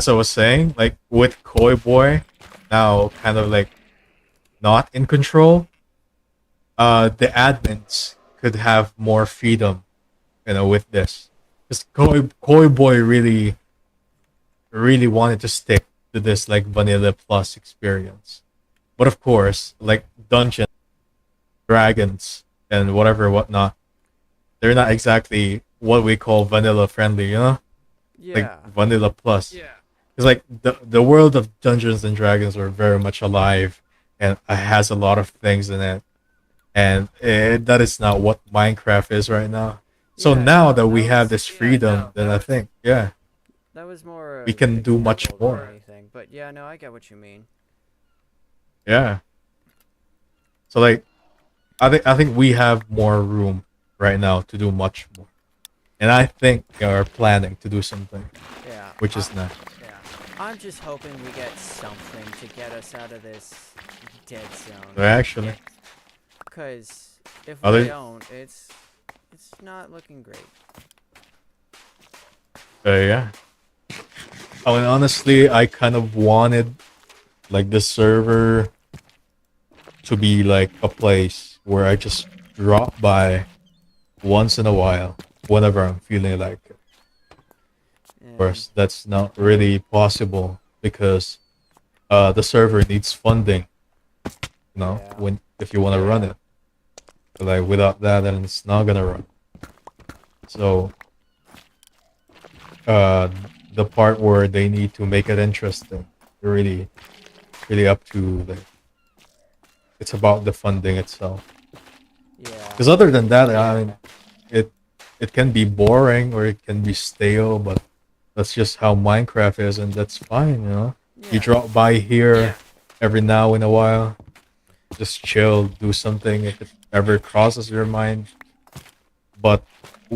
I was saying, like with Koi Boy now kind of like not in control, the admins could have more freedom, you know, with this. Because Koi Boy really wanted to stick to this like vanilla plus experience. But of course, like Dungeon, Dragons, and whatnot, they're not exactly what we call vanilla friendly, you know? Like Yeah, vanilla plus. It's like the world of Dungeons and Dragons are very much alive and it has a lot of things in it. And that is not what Minecraft is right now. So yeah, now no, that we have this freedom, then I think, yeah, that was more we can do much example than more. anything. But yeah, no, I get what you mean. Yeah. So like I think we have more room right now to do much more. And I think we are planning to do something, Yeah, which is nice. I'm just hoping we get something to get us out of this dead zone. Actually, Cause if we other don't, it's not looking great. yeah. Oh, and honestly, I kind of wanted like the server to be like a place where I just drop by once in a while whenever I'm feeling like it. Of And course, that's not really possible because the server needs funding, you know, yeah, when if you want to run it. But, like without that, then it's not gonna run. So uh, the part where they need to make it interesting, really, really up to like it's about the funding itself. yeah, Because other than that, I mean, it it can be boring or it can be stale, but that's just how Minecraft is, and that's fine, you know. You yeah, drop by here every now and a while, just chill, do something if it ever crosses your mind. But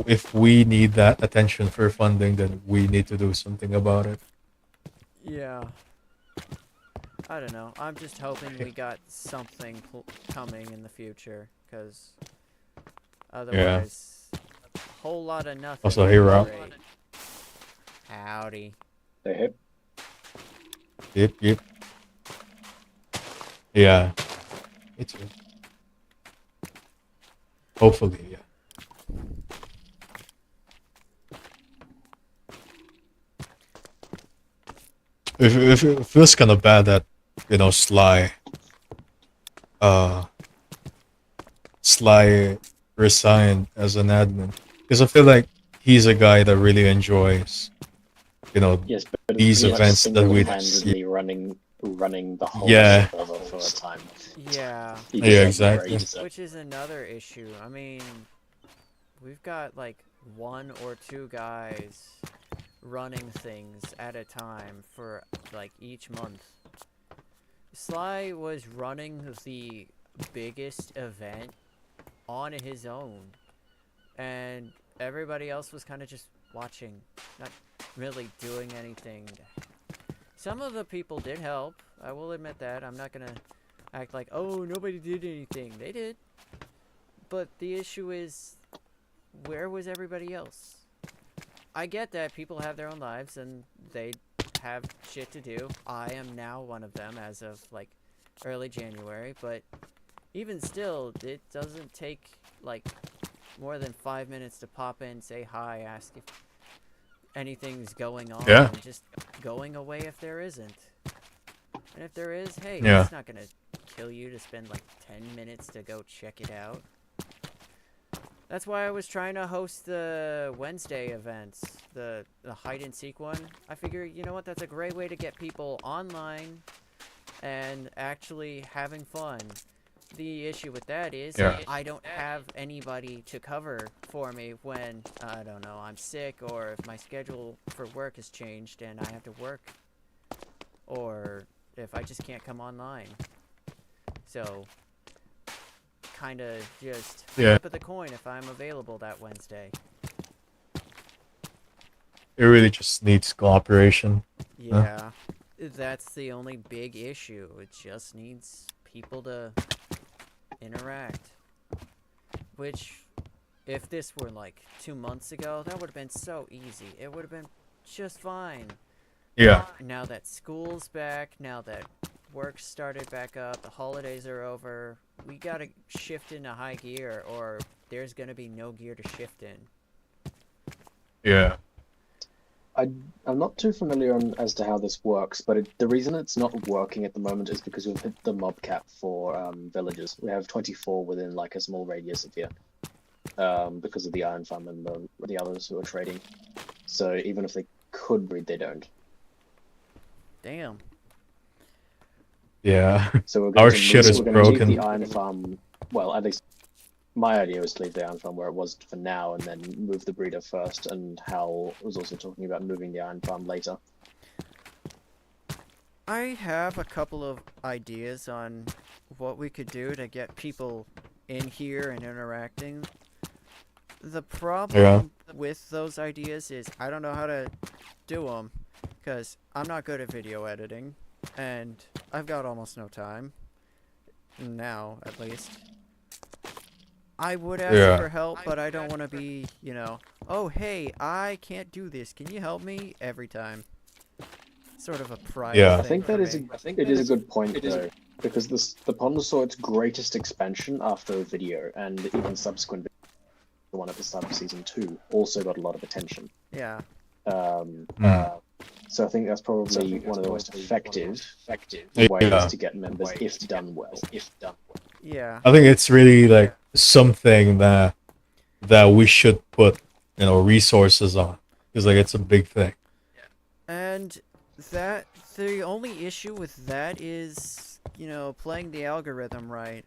if we need that attention for funding, then we need to do something about it. yeah. I don't know. I'm just hoping we got something coming in the future, cause Yeah. otherwise, whole lot of nothing Also, would hey, be Rob. great. Howdy. They hit. Yep, yep. Yeah. It's hopefully, yeah. It feels kind of bad that you know uh, Sly resigned as an admin because I feel like he's a guy that really enjoys you know Yes, but these he was like events that we single-handedly running the whole yeah server for a time. Yeah, He yeah deserved a exactly raise. which is another issue. I mean, we've got like one or two guys running things at a time for like each month. Sly was running the biggest event on his own, and everybody else was kind of just watching, not really doing anything. Some of the people did help, I will admit that. I'm not gonna act like, oh, nobody did anything. They did. But the issue is, where was everybody else? I get that people have their own lives and they have shit to do. I am now one of them as of like early January, but even still, it doesn't take like more than 5 minutes to pop in, say hi, ask if anything's going on, yeah and just going away if there isn't. And if there is, hey, yeah it's not gonna kill you to spend like 10 minutes to go check it out. That's why I was trying to host the Wednesday events, the hide and seek one. I figure, you know what, that's a great way to get people online and actually having fun. The issue with that is Yeah. I don't have anybody to cover for me when, I don't know, I'm sick, or if my schedule for work has changed and I have to work, or if I just can't come online. So, kind of just Yeah. flip of the coin if I'm available that Wednesday. It really just needs cooperation. Yeah, that's the only big issue. It just needs people to interact. Which, if this were like 2 months ago, that would have been so easy. It would have been just fine. Yeah. Now that school's back, now that work started back up, the holidays are over, we gotta shift into high gear, or there's gonna be no gear to shift in. Yeah. I'm not too familiar as to how this works, but the reason it's not working at the moment is because we've hit the mob cap for villages. We have 24 within like a small radius of here, because of the iron farm and the others who are trading. So even if they could breed, they don't. Damn. Yeah. So we're Our going to shit is we're going to leave broken. the iron farm. Well, at least my idea was to leave the iron farm where it was for now, and then move the breeder first. And Hal was also talking about moving the iron farm later. I have a couple of ideas on what we could do to get people in here and interacting. The problem with those ideas is I don't know how to do them, because I'm not good at video editing, and I've got almost no time. Now, at least. I would ask for help, but I don't want to be, you know, oh, hey, I can't do this. Can you help me? Every time. Sort of a pride Yeah. I thing think for that is me. it is a good point though, because the pond saw its greatest expansion after a video, and even subsequent the one at the start of season 2 also got a lot of attention. Yeah. So I think that's probably one of the most effective Yeah. ways to get members if done well. Yeah. I think it's really like something that we should put, resources on, because like it's a big thing. And that, the only issue with that is, you know, playing the algorithm right.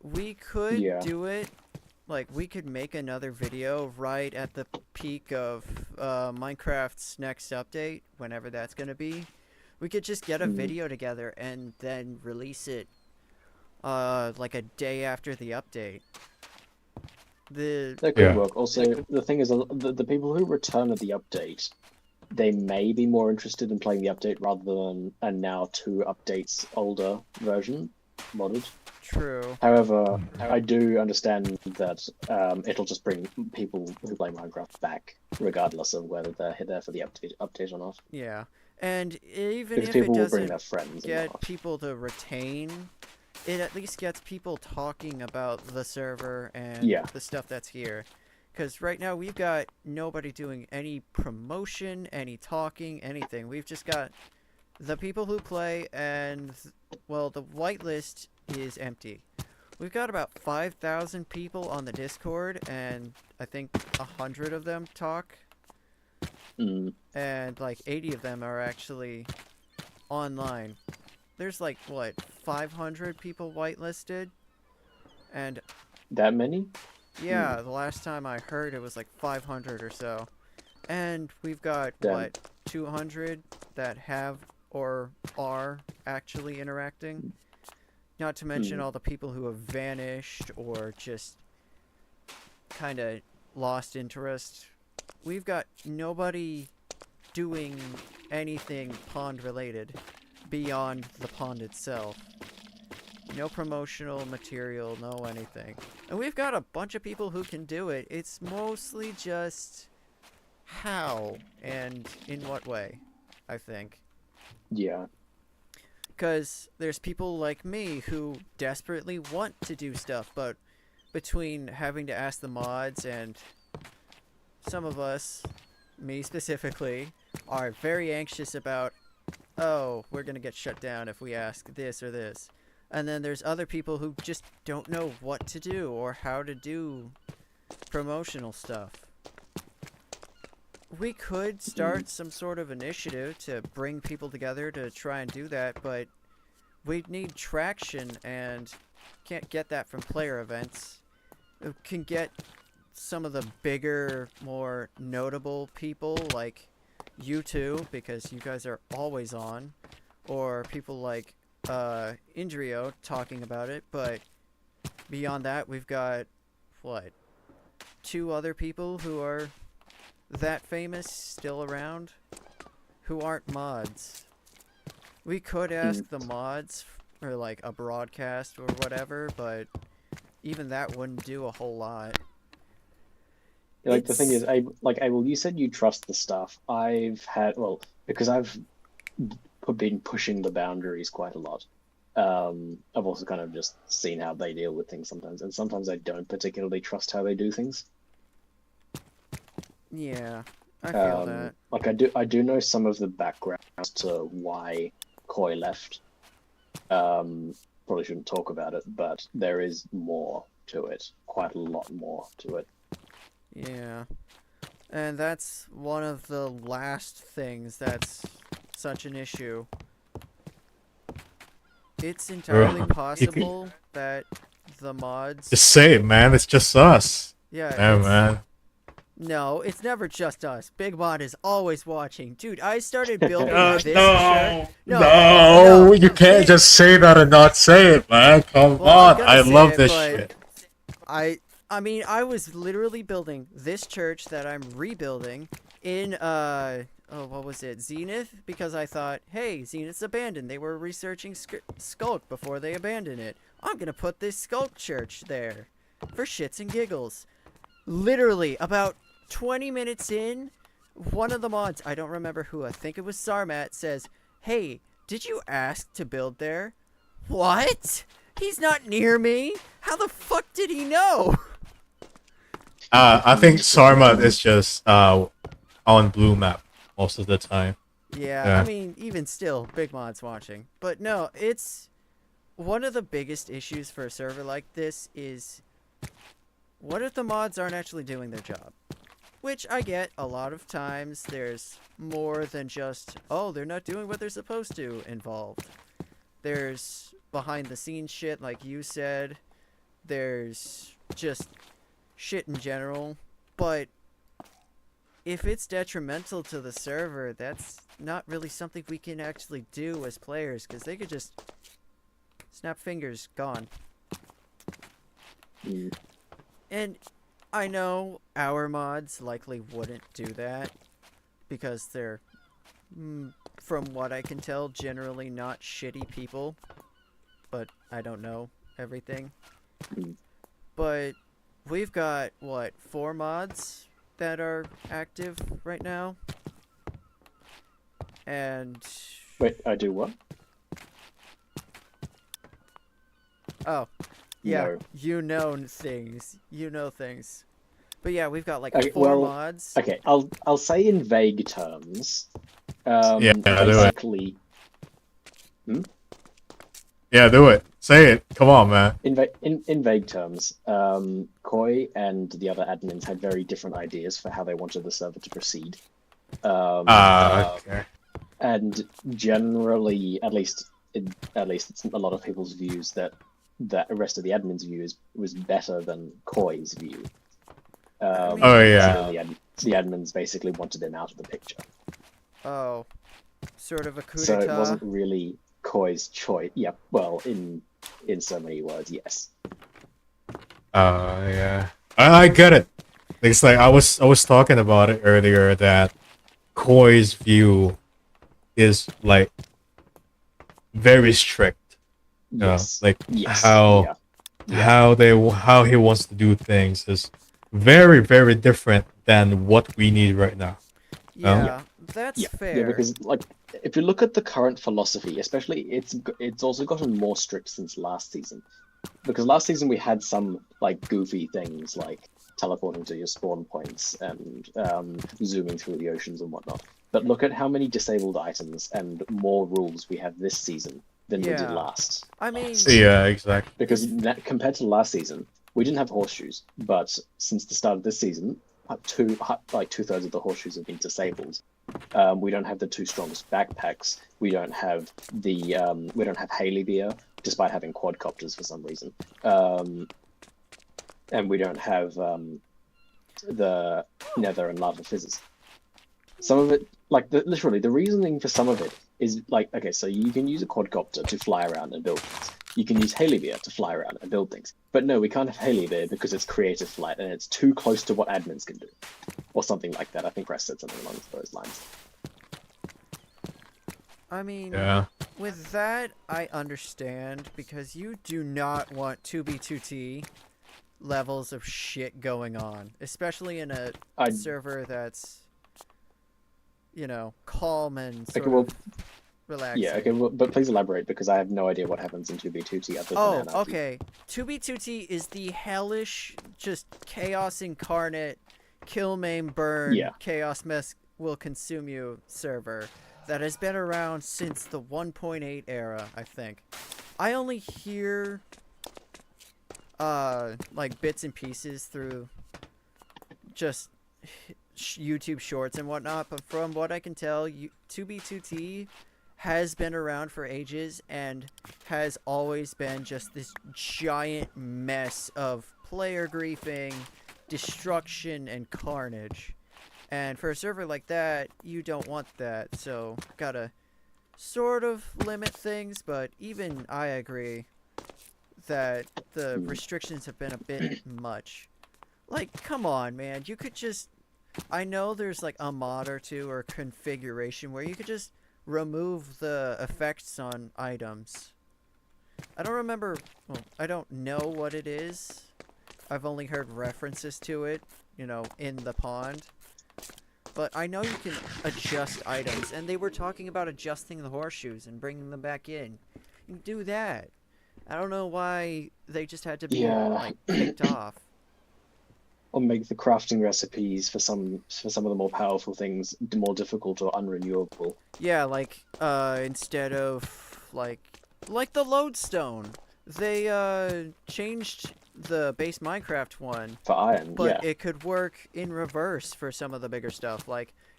We could do it, like, we could make another video right at the peak of Minecraft's next update, whenever that's gonna be. We could just get a video together and then release it, like a day after the update. That could work. Also, the thing is, the people who return at the update, they may be more interested in playing the update rather than a now 2 updates older version, modded. True. However, I do understand that it'll just bring people who play Minecraft back, regardless of whether they're there for the update or not. Yeah, and even Because if people it will bring their doesn't friends. get people to retain, it at least gets people talking about the server and the stuff that's here. Because right now we've got nobody doing any promotion, any talking, anything. We've just got the people who play, and, well, the whitelist is empty. We've got about 5,000 people on the Discord, and I think 100 of them talk. And like 80 of them are actually online. There's like, what, 500 people whitelisted? And that many? Yeah, the last time I heard it was like 500 or so. And we've got, what, 200 that have or are actually interacting? Not to mention all the people who have vanished or just kind of lost interest. We've got nobody doing anything pond related beyond the pond itself. No promotional material, no anything. And we've got a bunch of people who can do it. It's mostly just how and in what way, I think. Yeah. Because there's people like me who desperately want to do stuff, but between having to ask the mods and some of us, me specifically, are very anxious about, oh, we're going to get shut down if we ask this or this. And then there's other people who just don't know what to do or how to do promotional stuff. We could start some sort of initiative to bring people together to try and do that, but we'd need traction and can't get that from player events. We can get some of the bigger, more notable people like you two, because you guys are always on, or people like Indrio talking about it, but beyond that we've got what, 2 other people who are that famous still around who aren't mods. We could ask the mods for like a broadcast or whatever, but even that wouldn't do a whole lot. Like the thing is, Abel, you said you trust the staff. Because I've been pushing the boundaries quite a lot. I've also kind of just seen how they deal with things sometimes, and sometimes I don't particularly trust how they do things. Yeah, I feel that. Like I do know some of the background as to why Koi left. Probably shouldn't talk about it, but there is more to it. Quite a lot more to it. Yeah. And that's one of the last things that's such an issue. It's entirely possible that the mods... Just say it, man. It's just us. Yeah, Man. No, it's never just us. Big Mod is always watching. Dude, I started building this shirt. No, you can't just say that and not say it, man. Come on. I love this shit. I mean, I was literally building this church that I'm rebuilding in, what was it, Zenith? Because I thought, hey, Zenith's abandoned. They were researching Skulk before they abandoned it. I'm gonna put this Skulk church there for shits and giggles. Literally, about 20 minutes in, one of the mods, I don't remember who, I think it was Sarmat, says, hey, did you ask to build there? What? He's not near me? How the fuck did he know? I think Sarmat is just on blue map most of the time. Yeah, I mean, even still, Big Mod's watching. But no, it's... One of the biggest issues for a server like this is... What if the mods aren't actually doing their job? Which I get, a lot of times there's more than just, oh, they're not doing what they're supposed to involved. There's behind the scenes shit, like you said. There's just shit in general. But if it's detrimental to the server, that's not really something we can actually do as players, because they could just snap fingers, gone. And I know our mods likely wouldn't do that, because they're, from what I can tell, generally not shitty people. But I don't know everything. But we've got, what, 4 mods that are active right now? And... Wait, I do what? Oh. Yeah, No. you know things. You know things. But yeah, we've got like Okay, 4 mods. Okay, I'll say in vague terms. Yeah, basically, Yeah, do it. Say it. Come on, man. in vague terms, Koi and the other admins had very different ideas for how they wanted the server to proceed. Okay. And generally, at least it's a lot of people's views that the rest of the admins' view was better than Koi's view. Oh, yeah. The admins basically wanted him out of the picture. Oh. Sort of a coup So d'etat. it wasn't really Koi's choice. Yeah, well, in so many words, yes. Yeah. I get it. It's like I was talking about it earlier that Koi's view is like very strict. Yes. Like Yes. how how he wants to do things is very, very different than what we need right now. Yeah, that's fair. Yeah, because like if you look at the current philosophy, especially it's also gotten more strict since last season. Because last season we had some like goofy things like teleporting to your spawn points and zooming through the oceans and whatnot. But look at how many disabled items and more rules we have this season than we did Yeah. last. I mean, Yeah, exactly. Because compared to last season, we didn't have horseshoes, but since the start of this season, two-thirds of the horseshoes have been disabled. We don't have the two strongest backpacks. We don't have Haley beer, despite having quadcopters for some reason. And we don't have the nether and lava fizzes. Some of it, literally, the reasoning for some of it is okay, so you can use a quadcopter to fly around and build things. You can use Haley beer to fly around and build things. But no, we can't have Haley beer because it's creative flight and it's too close to what admins can do. Or something like that. I think Rest said something along those lines. I mean, Yeah. with that, I understand because you do not want 2B2T levels of shit going on, especially in a server that's, calm and sort of relaxing. Yeah, okay, well, but please elaborate because I have no idea what happens in 2B2T other than anarchy. Okay. 2B2T is the hellish, just chaos incarnate, kill, maim, burn, chaos mess will consume you server that has been around since the 1.8 era, I think. I only hear bits and pieces through just YouTube shorts and whatnot, but from what I can tell, 2B2T has been around for ages and has always been just this giant mess of player griefing, destruction, and carnage. And for a server like that, you don't want that, so gotta sort of limit things, but even I agree that the restrictions have been a bit much. Come on, man, you could just... I know there's a mod or two or configuration where you could just remove the effects on items. I don't remember... Well, I don't know what it is. I've only heard references to it, in the pond. But I know you can adjust items, and they were talking about adjusting the horseshoes and bringing them back in. You can do that. I don't know why they just had to be, kicked off. Or make the crafting recipes for some of the more powerful things more difficult or unrenewable. Yeah, instead of, like the lodestone. They, changed the base Minecraft one. For iron, but it could work in reverse for some of the bigger stuff.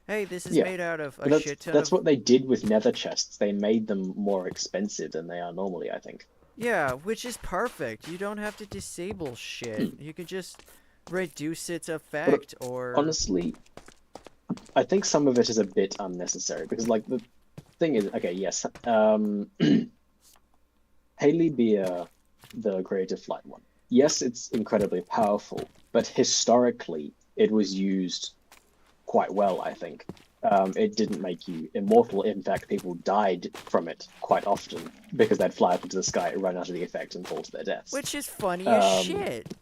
Hey, this is made out of a shit ton That's what they did with nether chests. They made them more expensive than they are normally, I think. Yeah, which is perfect. You don't have to disable shit. You can just reduce its effect, or... Honestly, I think some of it is a bit unnecessary, because, the thing is... Okay, yes. Haley beer, the creative flight one. Yes, it's incredibly powerful, but historically, it was used quite well, I think. It didn't make you immortal. In fact, people died from it quite often because they'd fly up into the sky, run out of the effect, and fall to their deaths. Which is funny as shit.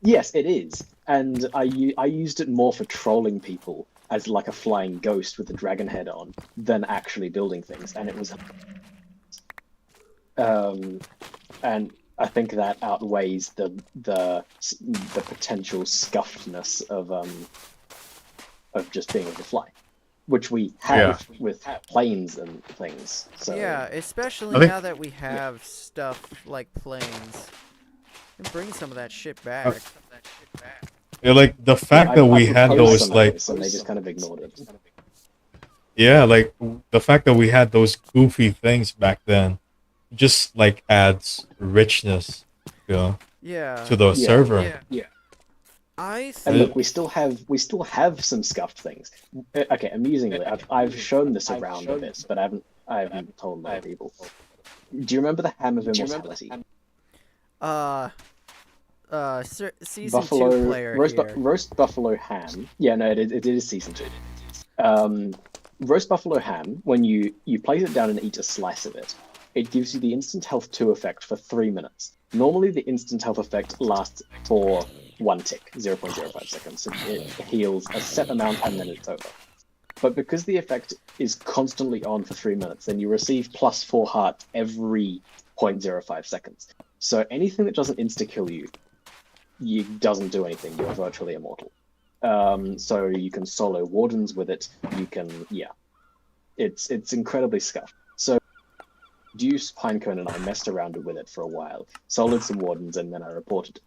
Yes, it is. And I used it more for trolling people as a flying ghost with a dragon head on than actually building things. And it was... and I think that outweighs the potential scuffedness of just being able to fly, which we have with planes and things. So yeah, especially now that we have stuff like planes, bring some of that shit back. Yeah, the fact that we had those and they just kind of ignored it. Yeah, the fact that we had those goofy things back then just adds richness, to the server. Yeah. I think... And look, we still have some scuffed things. Okay, amusingly, I've shown this around a bit, but I haven't told other people. Do you remember the Ham of Immortality? Season 2 player roast buffalo ham. Yeah, no, it is season 2. Roast buffalo ham, when you place it down and eat a slice of it, it gives you the instant health 2 effect for 3 minutes. Normally, the instant health effect lasts for 1 tick, 0.05 seconds. It heals a set amount and then it's over. But because the effect is constantly on for 3 minutes, then you receive +4 heart every 0.05 seconds. So anything that doesn't insta-kill you doesn't do anything. You're virtually immortal. So you can solo wardens with it. You can, it's incredibly scuffed. So Deuce, Pinecone, and I messed around with it for a while, sold some wardens, and then I reported it.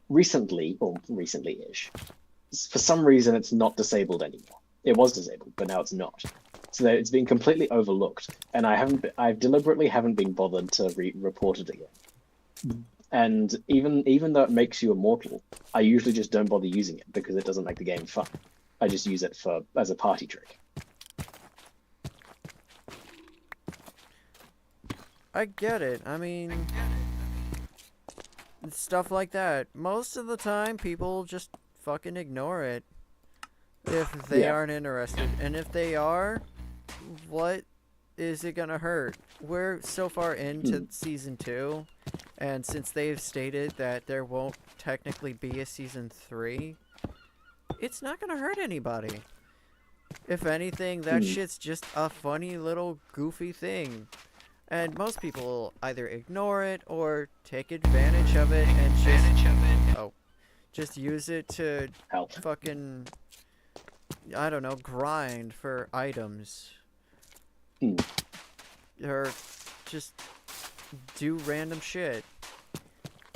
Recently, or recently-ish, for some reason it's not disabled anymore. It was disabled, but now it's not. So it's been completely overlooked, and I deliberately haven't been bothered to report it again. And even though it makes you immortal, I usually just don't bother using it because it doesn't make the game fun. I just use it as a party trick. I get it. I mean, stuff like that. Most of the time, people just fucking ignore it if they aren't interested. And if they are, what is it gonna hurt? We're so far into season 2, and since they've stated that there won't technically be a season 3, it's not gonna hurt anybody. If anything, that shit's just a funny little goofy thing. And most people either ignore it or take advantage of it and just use it to Help. fucking, I don't know, grind for items. Or just do random shit.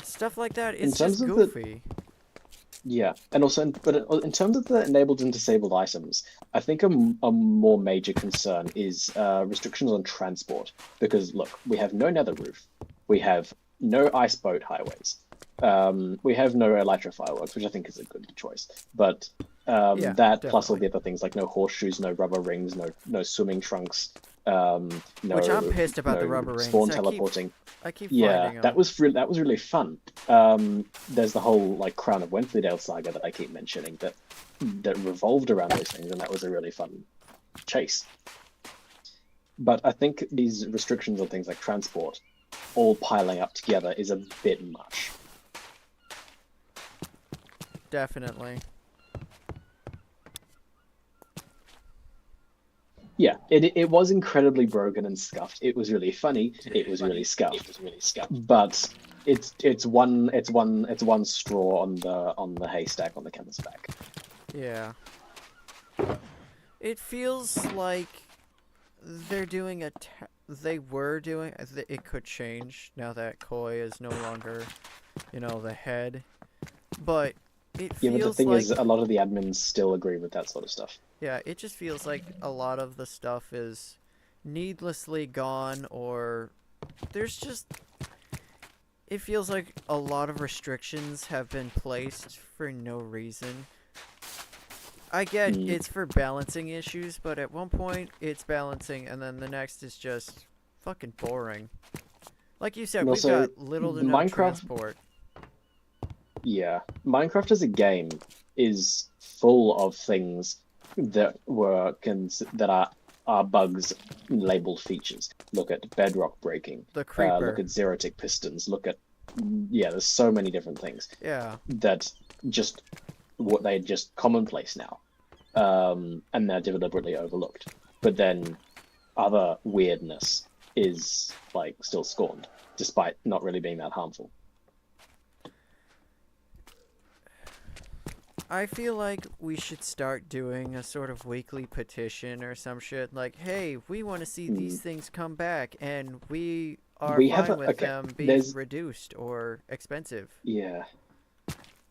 Stuff like that, it's just goofy. Yeah, and also, but in terms of the enabled and disabled items, I think a more major concern is restrictions on transport. Because look, we have no nether roof, we have no ice boat highways, we have no elytra fireworks, which I think is a good choice. But Yeah, that plus all the other things like no horseshoes, no rubber rings, no swimming trunks, no. Which I'm pissed about no the rubber rings. spawn teleporting. I keep Yeah, finding them. that was really fun. There's the whole like Crown of Wensleydale saga that I keep mentioning that revolved around those things, and that was a really fun chase. But I think these restrictions on things like transport, all piling up together, is a bit much. Definitely. Yeah, it was incredibly broken and scuffed. It was really funny. It was really scuffed. But it's one straw on the haystack on the camel's back. Yeah. It feels like they're doing they were doing. It could change now that Koi is no longer, the head. But it feels but the thing like, is, a lot of the admins still agree with that sort of stuff. yeah, it just feels like a lot of the stuff is needlessly gone, or there's just. It feels like a lot of restrictions have been placed for no reason. I get it's for balancing issues, but at one point it's balancing, and then the next is just fucking boring. Like you said, we've got little to no transport. Yeah, Minecraft as a game is full of things that are bugs labeled features. Look at bedrock breaking. The creeper. Look at zero-tick pistons. Look at there's so many different things. Yeah. That they're just commonplace now, and they're deliberately overlooked. But then other weirdness is like still scorned, despite not really being that harmful. I feel like we should start doing a sort of weekly petition or some shit. Like, hey, we want to see these things come back, and we are fine with them being reduced or expensive. Yeah.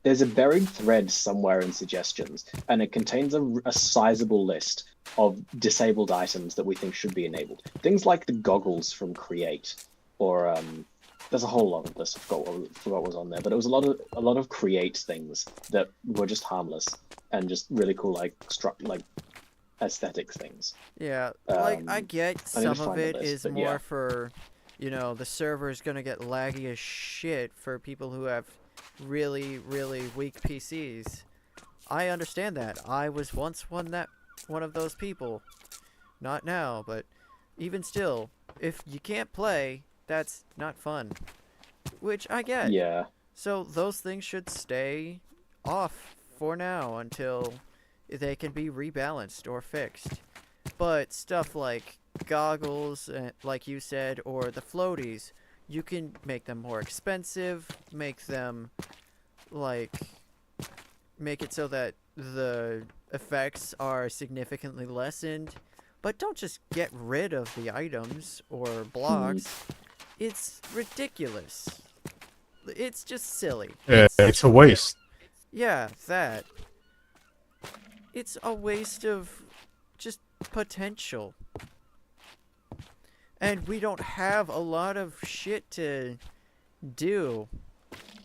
There's a buried thread somewhere in suggestions, and it contains a sizable list of disabled items that we think should be enabled. Things like the goggles from Create, or there's a whole lot of this. I forgot what was on there, but it was a lot of Create things that were just harmless and just really cool, like aesthetic things. Yeah, like I get some of it is more for, the server is gonna get laggy as shit for people who have really, really weak PCs. I understand that. I was once one of those people. Not now, but even still, if you can't play, that's not fun. Which I get. Yeah. So those things should stay off for now until they can be rebalanced or fixed. But stuff like goggles, like you said, or the floaties, you can make them more expensive, make them, make it so that the effects are significantly lessened, but don't just get rid of the items or blocks. It's ridiculous. It's just silly. It's a waste. Yeah, that. It's a waste of just potential. And we don't have a lot of shit to do.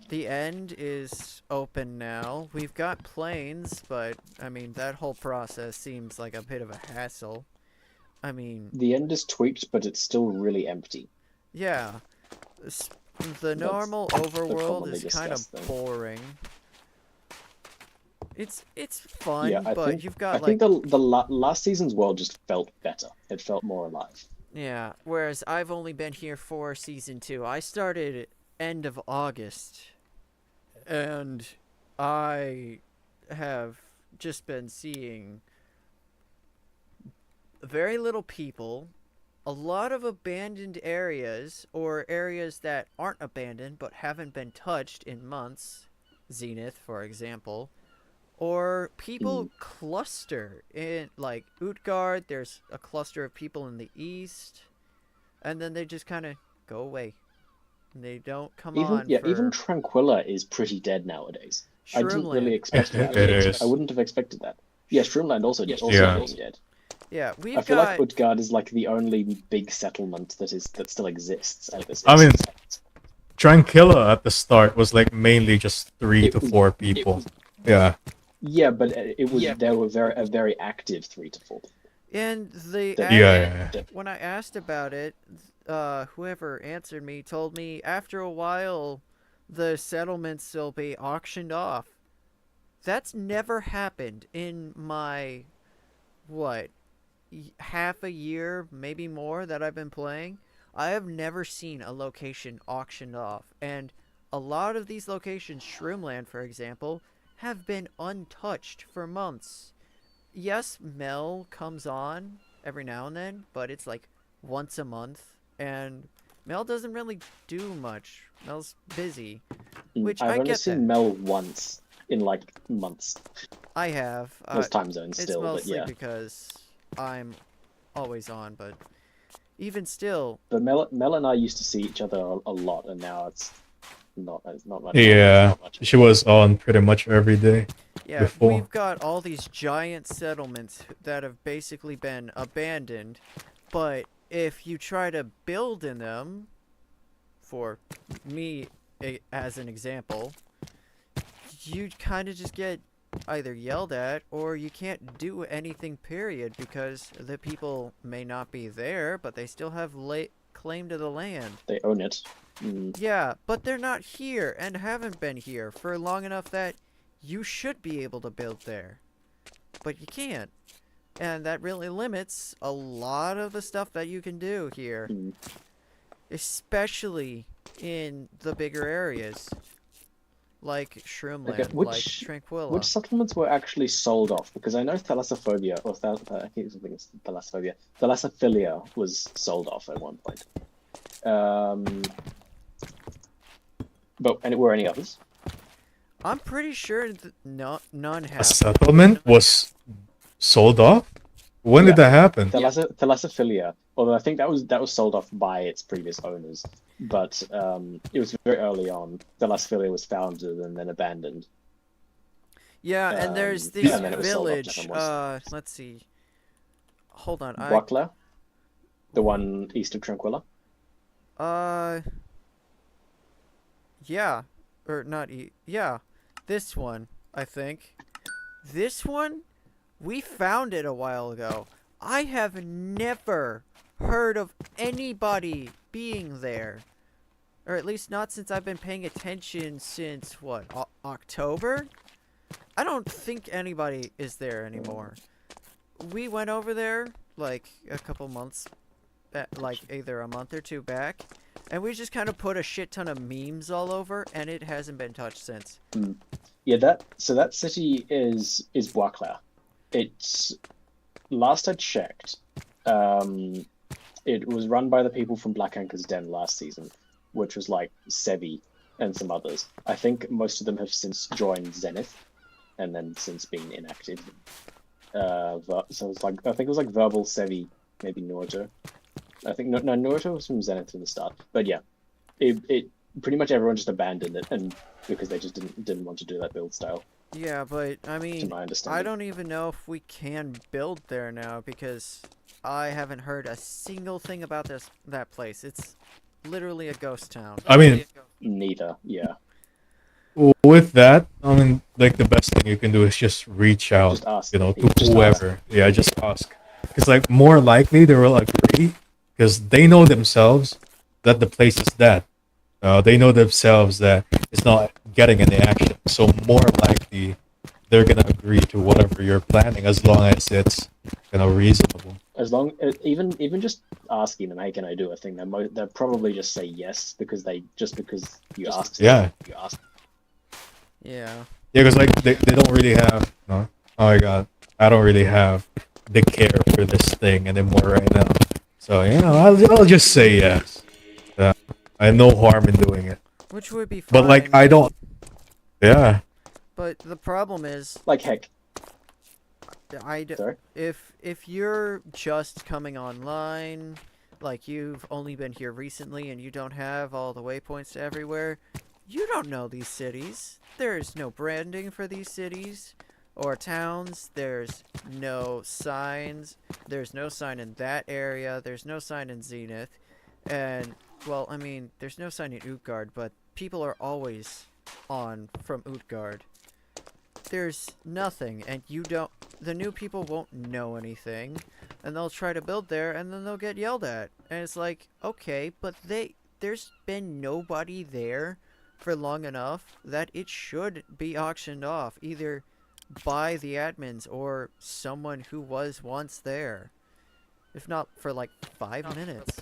The end is open now. We've got planes, but I mean, that whole process seems like a bit of a hassle. I mean, The end is tweaked, but it's still really empty. yeah. The normal overworld commonly is kind of discussed thing. boring. It's fun, Yeah, I but think you've I got think like the last season's world just felt better. It felt more alive. yeah. Whereas I've only been here for season 2. I started end of August, and I have just been seeing very little people, a lot of abandoned areas, or areas that aren't abandoned but haven't been touched in months. Zenith, for example. Or people cluster in, like, Utgard, there's a cluster of people in the east, and then they just kind of go away. And they don't come on for... Even Tranquilla is pretty dead nowadays. I didn't really Shroomland. expect that. It is. I wouldn't have expected that. Yeah, Shroomland also Yeah. really dead. Yeah, I we've feel like got... Utgard is like the only big settlement that still exists at this. I mean, Tranquilla at the start was like mainly just 3 to 4 people. Yeah. Yeah, but it was they were a very active 3 to 4. And the... Yeah. When I asked about it, whoever answered me told me after a while the settlements will be auctioned off. That's never happened in my, what, half a year, maybe more that I've been playing. I have never seen a location auctioned off. And a lot of these locations, Shroomland for example, have been untouched for months. Yes, Mel comes on every now and then, but it's like once a month, and Mel doesn't really do much. Mel's busy, which I've I only get seen that. Mel once in like months. I have. Those time zones It's still, but mostly yeah. because I'm always on, but even still, But Mel and I used to see each other a lot, and now it's not much. Yeah. Not much. She was on pretty much every day. yeah, Before. we've got all these giant settlements that have basically been abandoned, but if you try to build in them, for me as an example, you kind of just get either yelled at or you can't do anything, period, because the people may not be there, but they still have claim to the land. They own it. Yeah, but they're not here and haven't been here for long enough that you should be able to build there. But you can't. And that really limits a lot of the stuff that you can do here. Especially in the bigger areas. Like Shroomland, Okay, like Tranquilla. Which settlements were actually sold off? Because I know Thalassophobia, or I keep thinking it's Thalassophobia. Thalassophilia was sold off at one point. But were any others? I'm pretty sure none A have. settlement was sold off? When did that happen? Thalassophilia, although I think that was sold off by its previous owners. But it was very early on. Thalassophilia was founded and then abandoned. Yeah, and there's this and then it was sold off to village. someone. Let's see. Hold on. Boakler, the one east of Tranquilla. Yeah, or not. Yeah, this one. I think. This one, we found it a while ago. I have never heard of anybody being there. Or at least not since I've been paying attention since, what, October? I don't think anybody is there anymore. We went over there, like, a couple months, like, either a month or two back, and we just kind of put a shit ton of memes all over, and it hasn't been touched since. Yeah, that city is Boakler. It's, last I checked, it was run by the people from Black Anchor's Den last season, which was like Sevi and some others. I think most of them have since joined Zenith, and then since been inactive. So it's like, I think it was like Verbal, Sevi, maybe Naruto. I think no, Naruto was from Zenith from the start. But yeah, it pretty much everyone just abandoned it, and because they just didn't want to do that build style, Yeah, but I to mean, my I understanding. don't even know if we can build there now because I haven't heard a single thing about that place. It's literally a ghost town. I mean, Neither, yeah. with that, I mean, like the best thing you can do is just reach out, Just ask you know, people. to Just ask. whoever. Yeah, just ask. Because like more likely they will agree because they know themselves that the place is dead. They know themselves that it's not getting any action. So more likely they're gonna agree to whatever you're planning as long as it's reasonable. As long, even just asking them, hey, can I do a thing? They'll probably just say yes because you asked them. Yeah, You asked. Yeah. yeah, because like they don't really have. Oh my god, I don't really have the care for this thing anymore right now. So I'll just say yes. I have no harm in doing it. Which would be But like fine. I don't. Yeah. But the problem is, Like heck, sorry. if you're just coming online, like you've only been here recently and you don't have all the waypoints to everywhere, you don't know these cities. There's no branding for these cities or towns. There's no signs. There's no sign in that area. There's no sign in Zenith. And, well, I mean, there's no sign in Utgard, but people are always on from Utgard. There's nothing, and the new people won't know anything, and they'll try to build there, and then they'll get yelled at. And it's like, okay, but there's been nobody there for long enough that it should be auctioned off, either by the admins or someone who was once there. If not for like 5 minutes.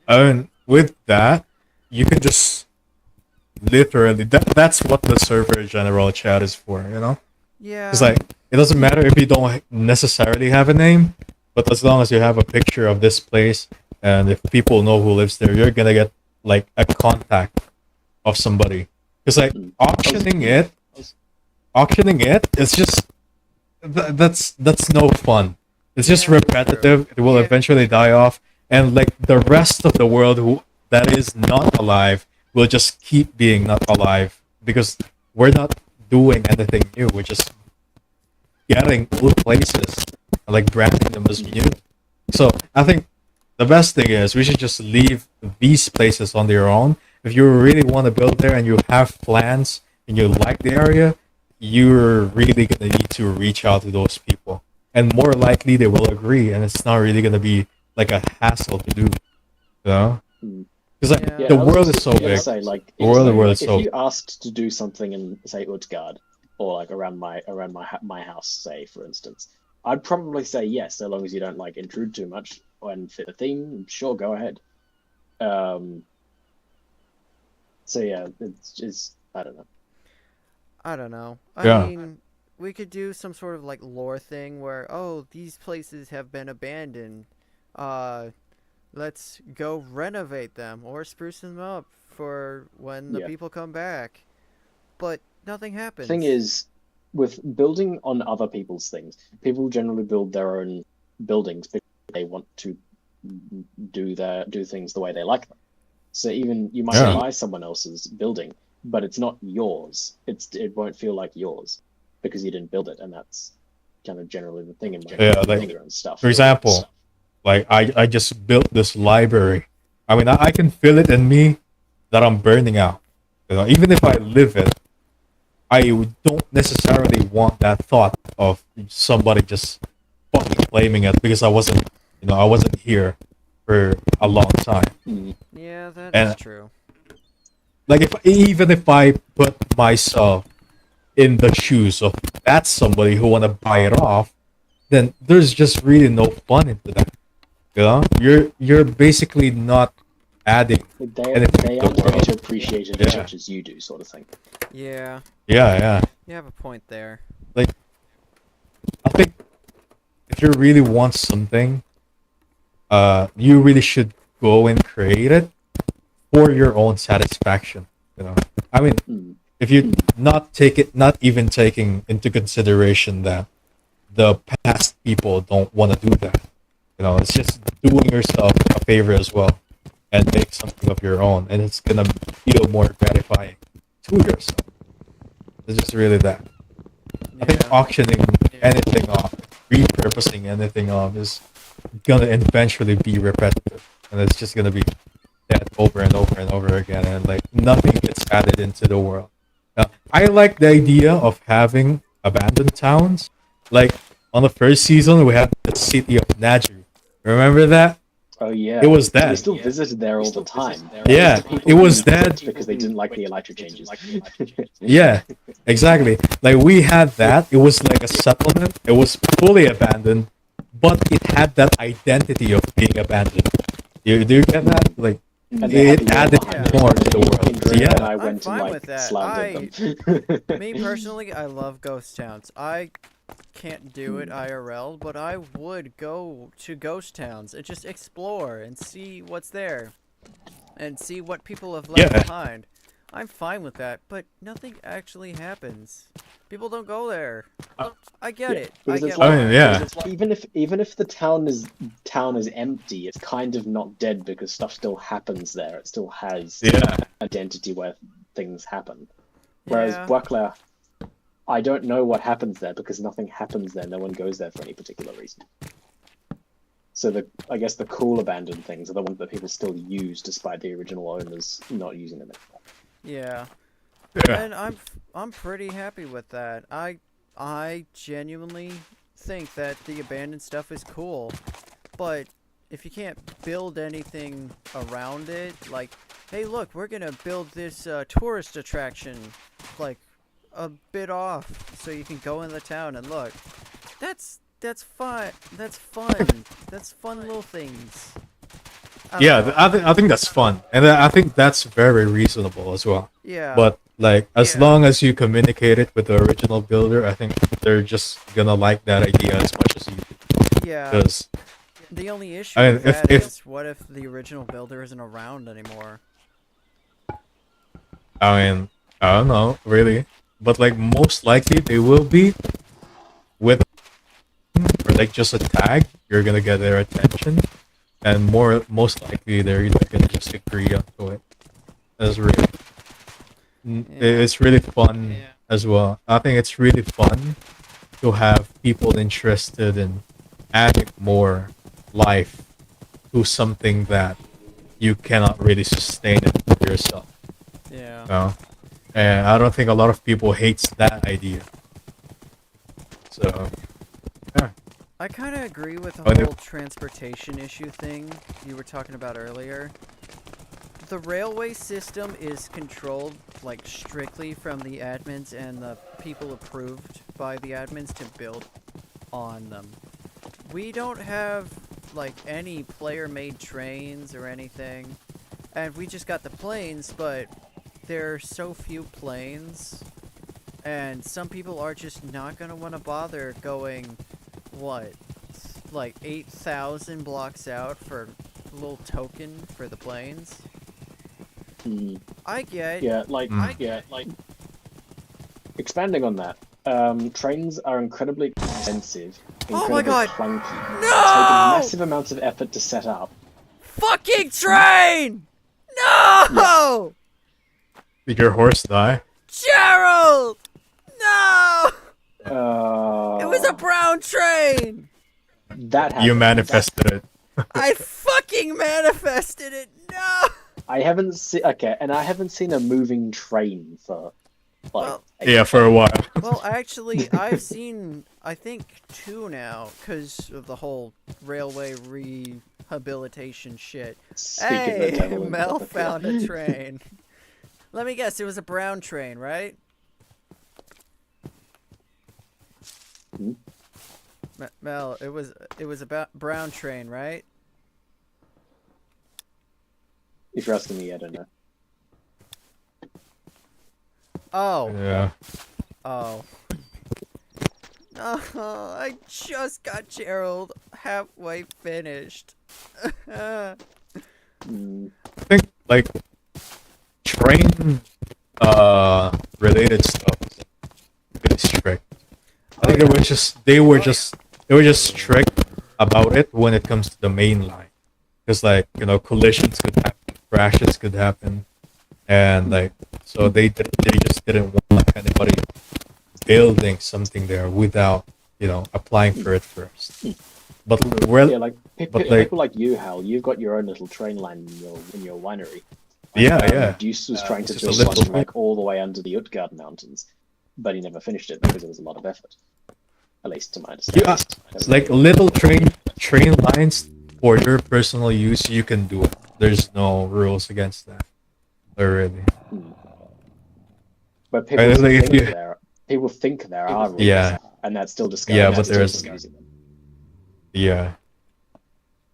I mean, with that, you can just literally that's what the server general chat is for, you know? Yeah. It's like it doesn't matter if you don't necessarily have a name, but as long as you have a picture of this place and if people know who lives there, you're gonna get like a contact of somebody. Because like auctioning it is just that's no fun. It's just Yeah, repetitive. It will eventually die off, and like the rest of the world who that is not alive will just keep being not alive because we're not doing anything new. We're just getting old places and like branding them as new. So I think the best thing is we should just leave these places on their own. If you really want to build there and you have plans and you like the area, you're really gonna need to reach out to those people. And more likely they will agree and it's not really gonna be like a hassle to do. You know? Because like Yeah. the I was world just is so gonna big. say, like, The world like, is if so you asked to do something in, say, Utgard, or like around my house, say, for instance, I'd probably say yes, so long as you don't like intrude too much and fit the theme. Sure, go ahead. So yeah, it's just I don't know. I don't know. I Yeah. mean, we could do some sort of like lore thing where, oh, these places have been abandoned. Let's go renovate them or spruce them up for when the Yeah. people come back. But nothing happens. Thing is, with building on other people's things, people generally build their own buildings because they want to do things the way they like them. So even you might Yeah. buy someone else's building, but it's not yours. It won't feel like yours because you didn't build it, and that's kind of generally the thing in my Yeah, like, your own stuff. For example, like I just built this library. I mean, I can feel it in me that I'm burning out. You know, even if I live it, I don't necessarily want that thought of somebody just fucking claiming it because I wasn't here for a long time. Yeah, that's And- true. Like even if I put myself in the shoes of that somebody who want to buy it off, then there's just really no fun into that. You know, you're basically not adding. They anything they to aren't the going world. to appreciate it as Yeah. much as you do, sort of thing. Yeah, Yeah. you have a point there. I think if you really want something, you really should go and create it for your own satisfaction. You know, I mean, if you not even taking into consideration that the past people don't want to do that. You know, it's just doing yourself a favor as well, and make something of your own, and it's gonna feel more gratifying to yourself. It's just really that. I think Yeah. auctioning anything off, repurposing anything off is gonna eventually be repetitive, and it's just gonna be that over and over and over again, and like nothing gets added into the world. Now, I like the idea of having abandoned towns. Like on the first season, we had the city of Najri. Remember that? Oh yeah. It was We that. still visited there all the time. Yeah, The people it was who quit that. because they didn't like the elytra changes. Yeah, exactly. Like we had that. It was like a settlement. It was fully abandoned, but it had that identity of being abandoned. Do you get that? Like And they had it the added wall behind more it. to the world. Indra Yeah. and I I'm went and fine with like that. slandered them. Me personally, I love ghost towns. I can't do it IRL, but I would go to ghost towns and just explore and see what's there and see what people have left Yeah. behind. I'm fine with that, but nothing actually happens. People don't go there. I get it. I Because get it's I like, mean, yeah. because it's like, even if the town is empty, it's kind of not dead because stuff still happens there. It still has Yeah. identity where things happen. Whereas Yeah. Buckler, I don't know what happens there because nothing happens there. No one goes there for any particular reason. So I guess the cool abandoned things are the ones that people still use despite the original owners not using them anymore. Yeah. Yeah. And I'm pretty happy with that. I genuinely think that the abandoned stuff is cool, but if you can't build anything around it, like, hey, look, we're gonna build this tourist attraction, like, a bit off, so you can go in the town and look. That's fun. That's fun. That's fun little things. I don't Yeah, know. I think that's fun, and I think that's very reasonable as well. Yeah. But like, as Yeah. long as you communicate it with the original builder, I think they're just gonna like that idea as much as you do. yeah. Because The only issue I mean, with if- that if- is, what if the original builder isn't around anymore? I mean, I don't know really, but like most likely they will be with, or like just a tag. You're gonna get their attention, and most likely they're either gonna just agree onto it. That's really, it's really fun as well. I think it's really fun to have people interested in adding more life to something that you cannot really sustain it for yourself. Yeah. No. And I don't think a lot of people hates that idea. So yeah. I kind of agree with the Oh, no. whole transportation issue thing you were talking about earlier. The railway system is controlled, like, strictly from the admins and the people approved by the admins to build on them. We don't have, like, any player-made trains or anything. And we just got the planes, but there are so few planes. And some people are just not going to want to bother going, what, like 8,000 blocks out for a little token for the planes? Hmm. I get. Yeah, like expanding on that. Trains are incredibly expensive, Oh my incredibly God. clunky. No! Take massive amounts of effort to set up. Fucking train! No! Did your horse die? Gerald! No! It was a Uh, brown train! that happens. You manifested it. I fucking manifested it! No! I haven't seen. Okay, and I haven't seen a moving train for like. Well- Yeah, for a while. Well, actually, I've seen, I think, 2 now, because of the whole railway rehabilitation shit. Speak of Hey, the devil Mel himself, found yeah. a train. Let me guess, it was a brown train, right? Hmm? Mel, it was a brown train, right? If you're asking me, I don't know. Oh. Yeah. Oh. No, I just got Gerald halfway finished. Mm, I think like train related stuff is really strict. I think it was just they were just strict about it when it comes to the main line, because like collisions could happen, crashes could happen, and like so they just didn't want like anybody building something there without applying for it first. But Yeah, like but like people like you, Hal, you've got your own little train line in your winery. yeah. Deuce was trying to It's just a build little one thing. like all the way under the Utgard Mountains, but he never finished it because it was a lot of effort. At least to my Yeah, understanding. like little train lines for your personal use, you can do it. There's no rules against that. Already. But I don't think if you people think there are rules, yeah and that still yeah, discourages but them there's from using them. yeah,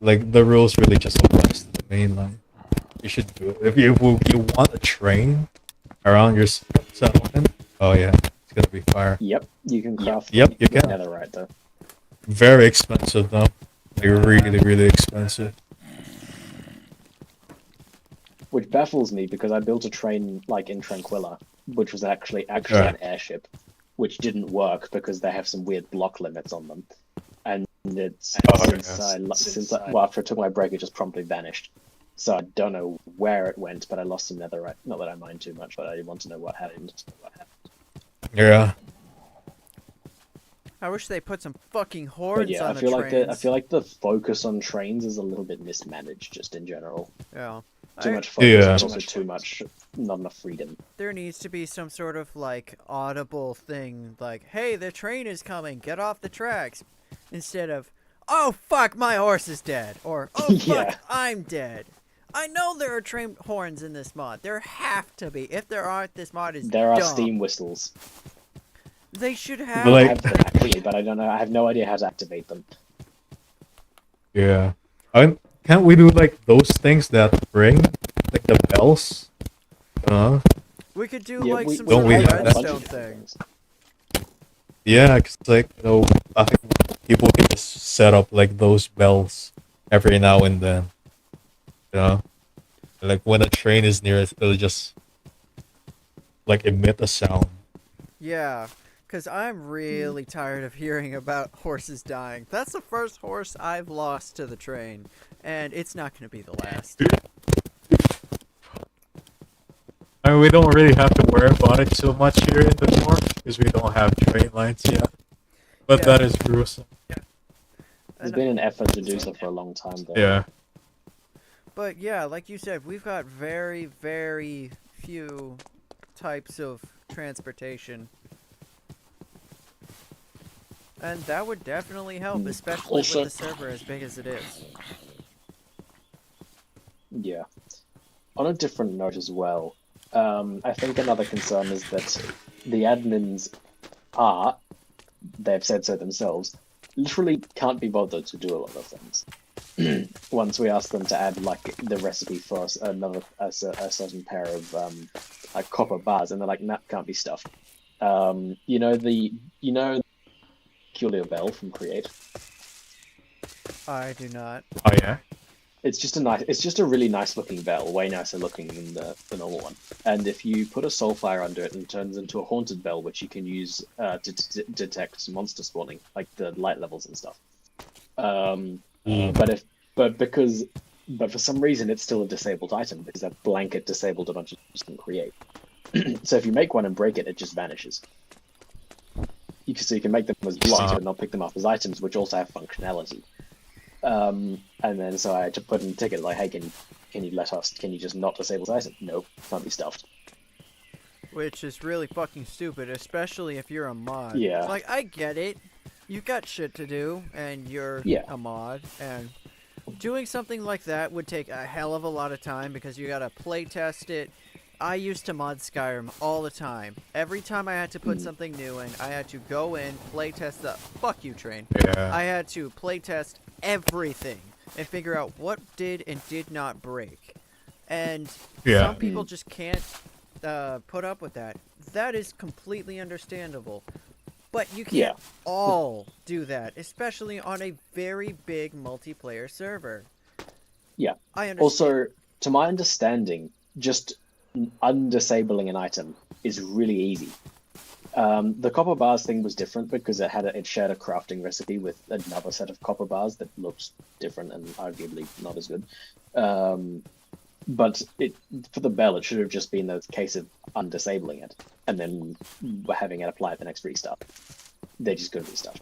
like the rules really just applies to the main line. You should do it if you want a train around your settlement. Oh yeah, it's gonna be fire. Yep, you can craft Yep, them you with can. netherite though. Very expensive though. Like really expensive. Which baffles me because I built a train like in Tranquilla, which was actually Right. an airship, which didn't work because they have some weird block limits on them. And it's well, after I took my break, it just promptly vanished. So I don't know where it went, but I lost some netherite. Not that I mind too much, but I want to know what happened. Yeah. I wish they put some fucking But horns yeah, on I feel the like trains. I feel like the focus on trains is a little bit mismanaged, just in general. Yeah. Too I- much focus, Yeah. but also too much, not enough freedom. There needs to be some sort of like audible thing, like, "Hey, the train is coming. Get off the tracks," instead of, "Oh fuck, my horse is dead," or "Oh fuck, Yeah. I'm dead." I know there are train horns in this mod. There have to be. If there aren't, this mod is There are dumb. steam whistles. They should I have. But, like- have them actually, but I don't know. I have no idea how to activate them. Yeah. Can't we do like those things that ring, like the bells? We could do Yeah, like some don't sort we of have that? redstone thing. Yeah, cause like I think people can just set up like those bells every now and then. Like when a train is near, it'll just like emit a sound. Yeah, because I'm really tired of hearing about horses dying. That's the first horse I've lost to the train, and it's not going to be the last. I mean, we don't really have to worry about it so much here in the north because we don't have train lines yet. But Yeah. that is gruesome. There's And- been an effort to do so for a long time, though. Yeah. But yeah, like you said, we've got very, very few types of transportation. And that would definitely help, especially Also- with the server as big as it is. Yeah. On a different note as well, I think another concern is that the admins are, they've said so themselves, literally can't be bothered to do a lot of things. Once we ask them to add like the recipe for a certain pair of like copper bars, and they're like, "Nah, can't be stuffed." You know Peculiar Bell from Create. I do not. Oh yeah. It's just a really nice looking bell, way nicer looking than the normal one. And if you put a soul fire under it, it turns into a haunted bell, which you can use to detect monster spawning, like the light levels and stuff. But for some reason it's still a disabled item because that blanket disabled a bunch of things can create. So if you make one and break it, it just vanishes. So you can make them as blocks but not pick them up as items, which also have functionality. And then so I had to put in a ticket like, "Hey, can you just not disable this item?" Nope, can't be stuffed. Which is really fucking stupid, especially if you're a mod. Yeah. Like, I get it. You've got shit to do, and you're Yeah. a mod, and doing something like that would take a hell of a lot of time because you gotta play test it. I used to mod Skyrim all the time. Every time I had to put something new in, I had to go in, play test the fuck you train. Yeah. I had to play test everything and figure out what did and did not break. And Yeah. some people just can't put up with that. That is completely understandable. But you can't Yeah. all do that, especially on a very big multiplayer server. Yeah. I understand. Also, to my understanding, just undisabling an item is really easy. The copper bars thing was different because it shared a crafting recipe with another set of copper bars that looked different and arguably not as good. But for the bell, it should have just been a case of undisabling it and then having it apply at the next restart. They just couldn't restart.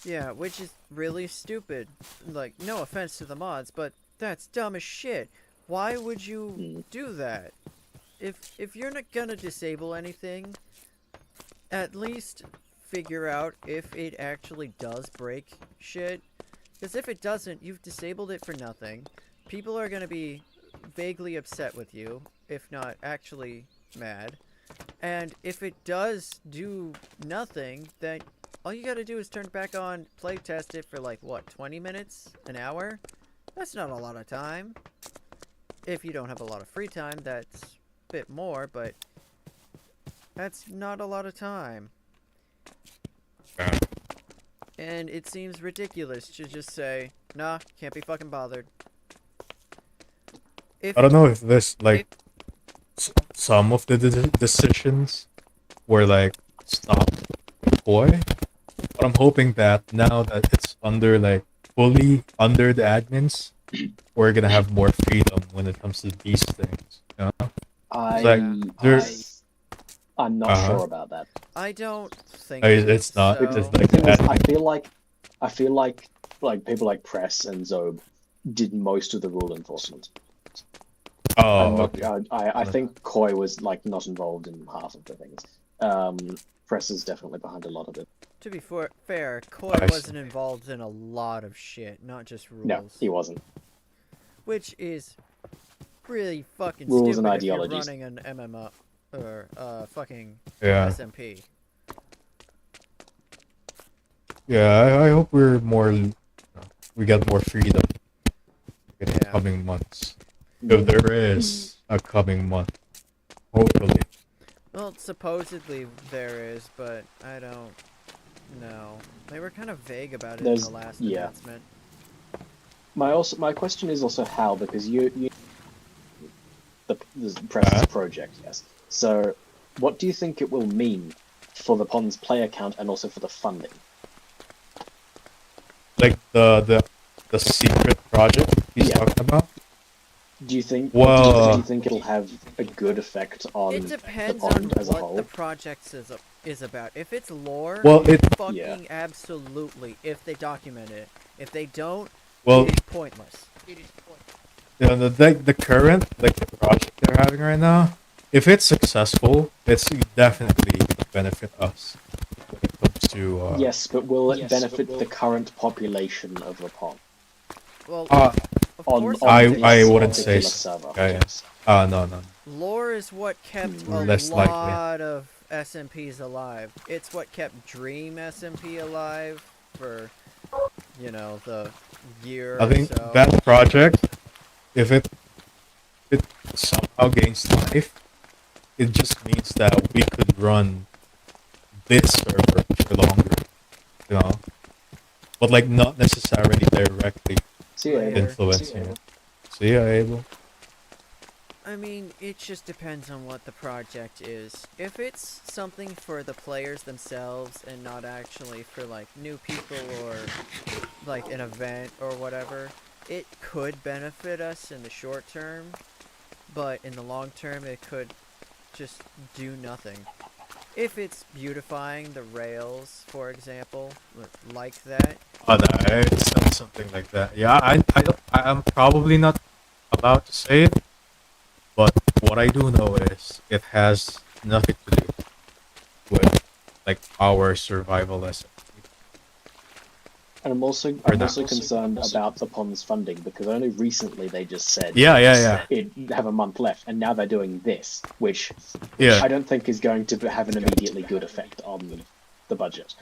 Yeah, which is really stupid. Like, no offense to the mods, but that's dumb as shit. Why would you do that? If you're not gonna disable anything, at least figure out if it actually does break shit. Because if it doesn't, you've disabled it for nothing. People are gonna be vaguely upset with you, if not actually mad. And if it does do nothing, then all you gotta do is turn it back on, play test it for like, what, 20 minutes? An hour? That's not a lot of time. If you don't have a lot of free time, that's a bit more, but that's not a lot of time. And it seems ridiculous to just say, nah, can't be fucking bothered. I don't know if this like some of the decisions were like stopped before, but I'm hoping that now that it's under like fully under the admins, we're gonna have more freedom when it comes to these things. You know? I'm not sure about that. I don't think it's not. so. It's just like I feel like people like Press and Zob did most of the rule enforcement. I think Koi was like not involved in half of the things. Press is definitely behind a lot of it. To be fair, Koi wasn't involved in a lot of shit, not just rules. No, he wasn't. Which is really fucking rules stupid and if you're ideologies. running an MMO or fucking SMP. Yeah, I hope we get more freedom in the coming months. If there is a coming month, hopefully. Well, supposedly there is, but I don't know. They were kind of vague about it in the last announcement. My question is also how, because the Press's project, yes. So, what do you think it will mean for the Pond's player count and also for the funding? Like the secret project he's talking about? Do you think? Do you think it'll have a good effect on it depends the Pond on as a whole? what the project is about. If it's lore, absolutely. If they document it, if they don't, it is pointless. Yeah, the current the project they're having right now, if it's successful, it's definitely gonna benefit us when it comes to. Yes, but will it benefit the current population of the Pond? Well, I wouldn't say so. No. Lore is what kept a Less lot of SMPs alive. It's what kept Dream SMP alive for, the year I think or so. that project, if it somehow gains life, it just means that we could run this server for longer, but like not necessarily directly influencing it. See ya, Abel. I mean, it just depends on what the project is. If it's something for the players themselves and not actually for like new people or like an event or whatever, it could benefit us in the short term, but in the long term it could just do nothing. If it's beautifying the rails, for example, like that. Oh no, it's not something like that. Yeah, I'm probably not allowed to say it, but what I do know is it has nothing to do with like our survival as And I'm also concerned about the Pond's funding because only recently they just said it'd have a month left, and now they're doing this, which I don't think is going to have an immediately good effect on the budget.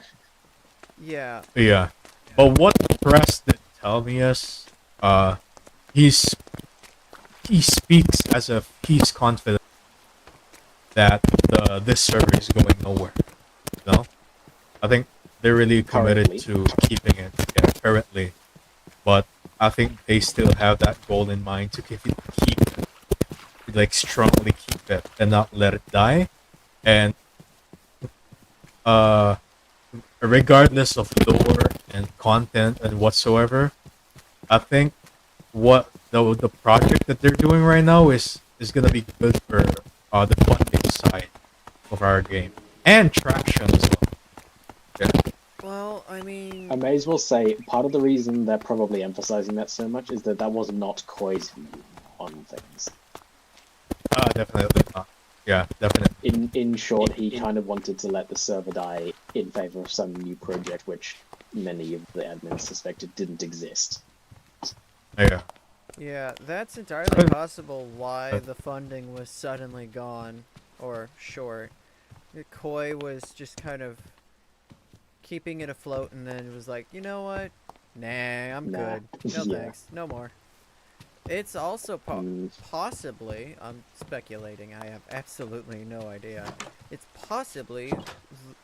Yeah. Yeah. But what the press did tell me is, he speaks as if he's confident that this server is going nowhere. I think they're really committed to keeping it currently, but I think they still have that goal in mind to strongly keep it and not let it die. And uh, regardless of lore and content and whatsoever, I think what the project that they're doing right now is gonna be good for the funding side of our game and traction as well. Yeah, Well, I mean, I may as well say part of the reason they're probably emphasizing that so much is that that was not Koi's view on things. definitely not. Yeah, definitely. In short, he kind of wanted to let the server die in favor of some new project, which many of the admins suspected didn't exist. Yeah. yeah, that's entirely possible why the funding was suddenly gone or short. Koi was just kind of keeping it afloat and then it was like, you know what? Nah, I'm Nah. good. No Yeah. thanks. No more. It's also Mm. possibly, I'm speculating, I have absolutely no idea. It's possibly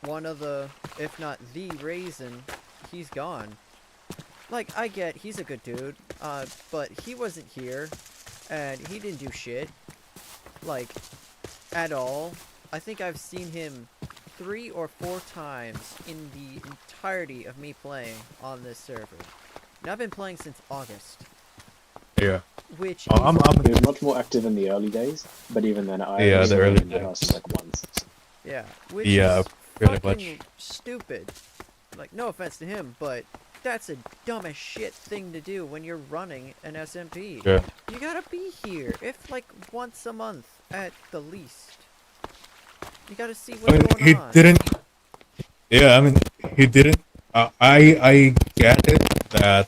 one of the, if not the reason he's gone. Like, I get he's a good dude, but he wasn't here, and he didn't do shit. Like, at all. I think I've seen him 3 or 4 times in the entirety of me playing on this server. And I've been playing since August, Yeah. which Oh, is He was much more active in the early days, but even then, I Yeah, only the saw early him in person days. like once. yeah, which Yeah, is pretty fucking much. stupid. Like, no offense to him, but that's a dumb as shit thing to do when you're running an SMP. Yeah. You gotta be here, if like once a month at the least. You gotta see I what's mean, going he on. didn't. Yeah, I mean, he didn't. I get it that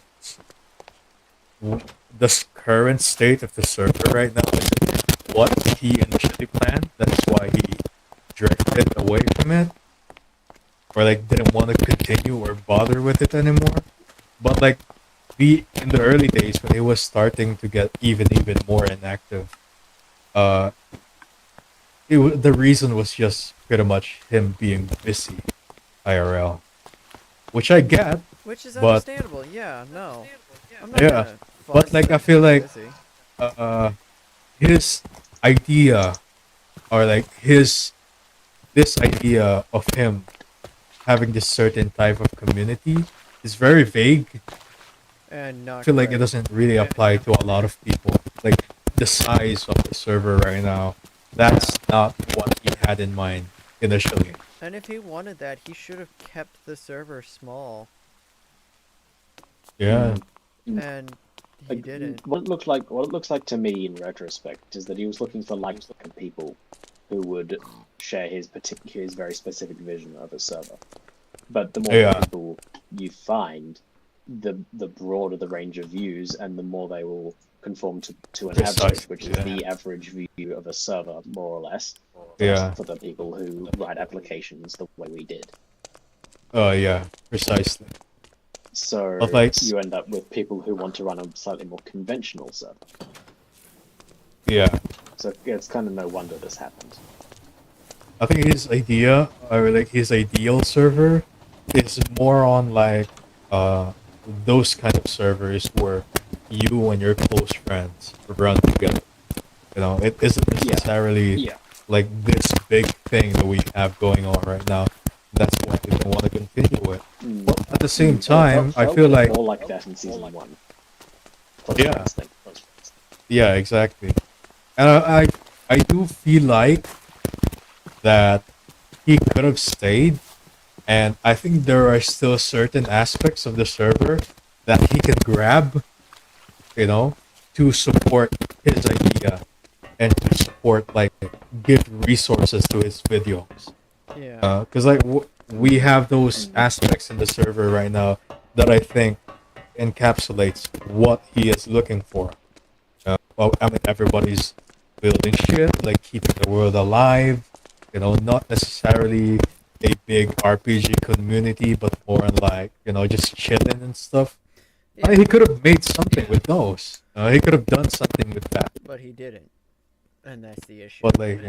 the current state of the server right now isn't what he initially planned. That's why he drifted away from it, or like didn't want to continue or bother with it anymore. But like in the early days when it was starting to get even more inactive, uh, the reason was just pretty much him being busy IRL, which I get, Which is but understandable, yeah, no. I'm not yeah, gonna but fuss like I that feel he's like busy. uh his idea or like his this idea of him having this certain type of community is very vague. And I not feel like it great. doesn't really apply to a lot of people. Like the size of the server right now, that's not what he had in mind initially. And if he wanted that, he should have kept the server small. Yeah, And he Like, didn't. what it looks like to me in retrospect is that he was looking for like-minded people who would share his very specific vision of a server. But the more yeah, people you find, the broader the range of views, and the more they will conform to an average, which precisely. is Yeah, the average view of a server, more or less, yeah. for the people who write applications the way we did. Oh, yeah, precisely. But So like, you end up with people who want to run a slightly more conventional server. yeah, So it's kind of no wonder this happened. I think his idea or like his ideal server is more on like uh those kind of servers where you and your close friends run together. You know, it isn't necessarily like this big thing that we have going on right now. That's what we don't want to continue with. But at the same Well, it time, I felt feel like more like that in season one. Close yeah, friends thing. yeah, exactly. And I do feel like that he could have stayed, and I think there are still certain aspects of the server that he can grab, you know, to support his idea and to support like give resources to his videos. Yeah. Because like we have those aspects in the server right now that I think encapsulates what he is looking for. Well, I mean, everybody's building shit, like keeping the world alive. You know, not necessarily a big RPG community, but more like just chilling and stuff. I mean, Yeah. he could have made something with those. He could have done something with that, But he didn't. And that's the issue. but like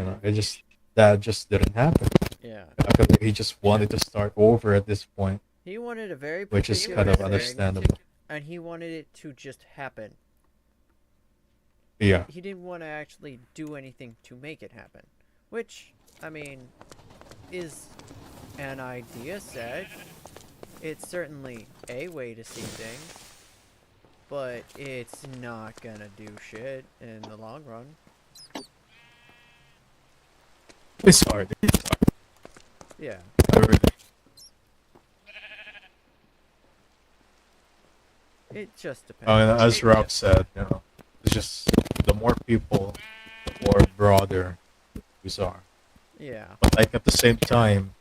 that just didn't happen. Yeah. I feel like he just wanted to start over at this point, He wanted a very which is particular kind of thing, understandable. and he wanted it to just happen. Yeah, He didn't want to actually do anything to make it happen. Which, I mean, is an idea set. It's certainly a way to see things, but it's not gonna do shit in the long run. It's hard. Yeah. I really- It just depends. and as Rob said, it's just the more people, the more broader the views are. Yeah. But like at the same time,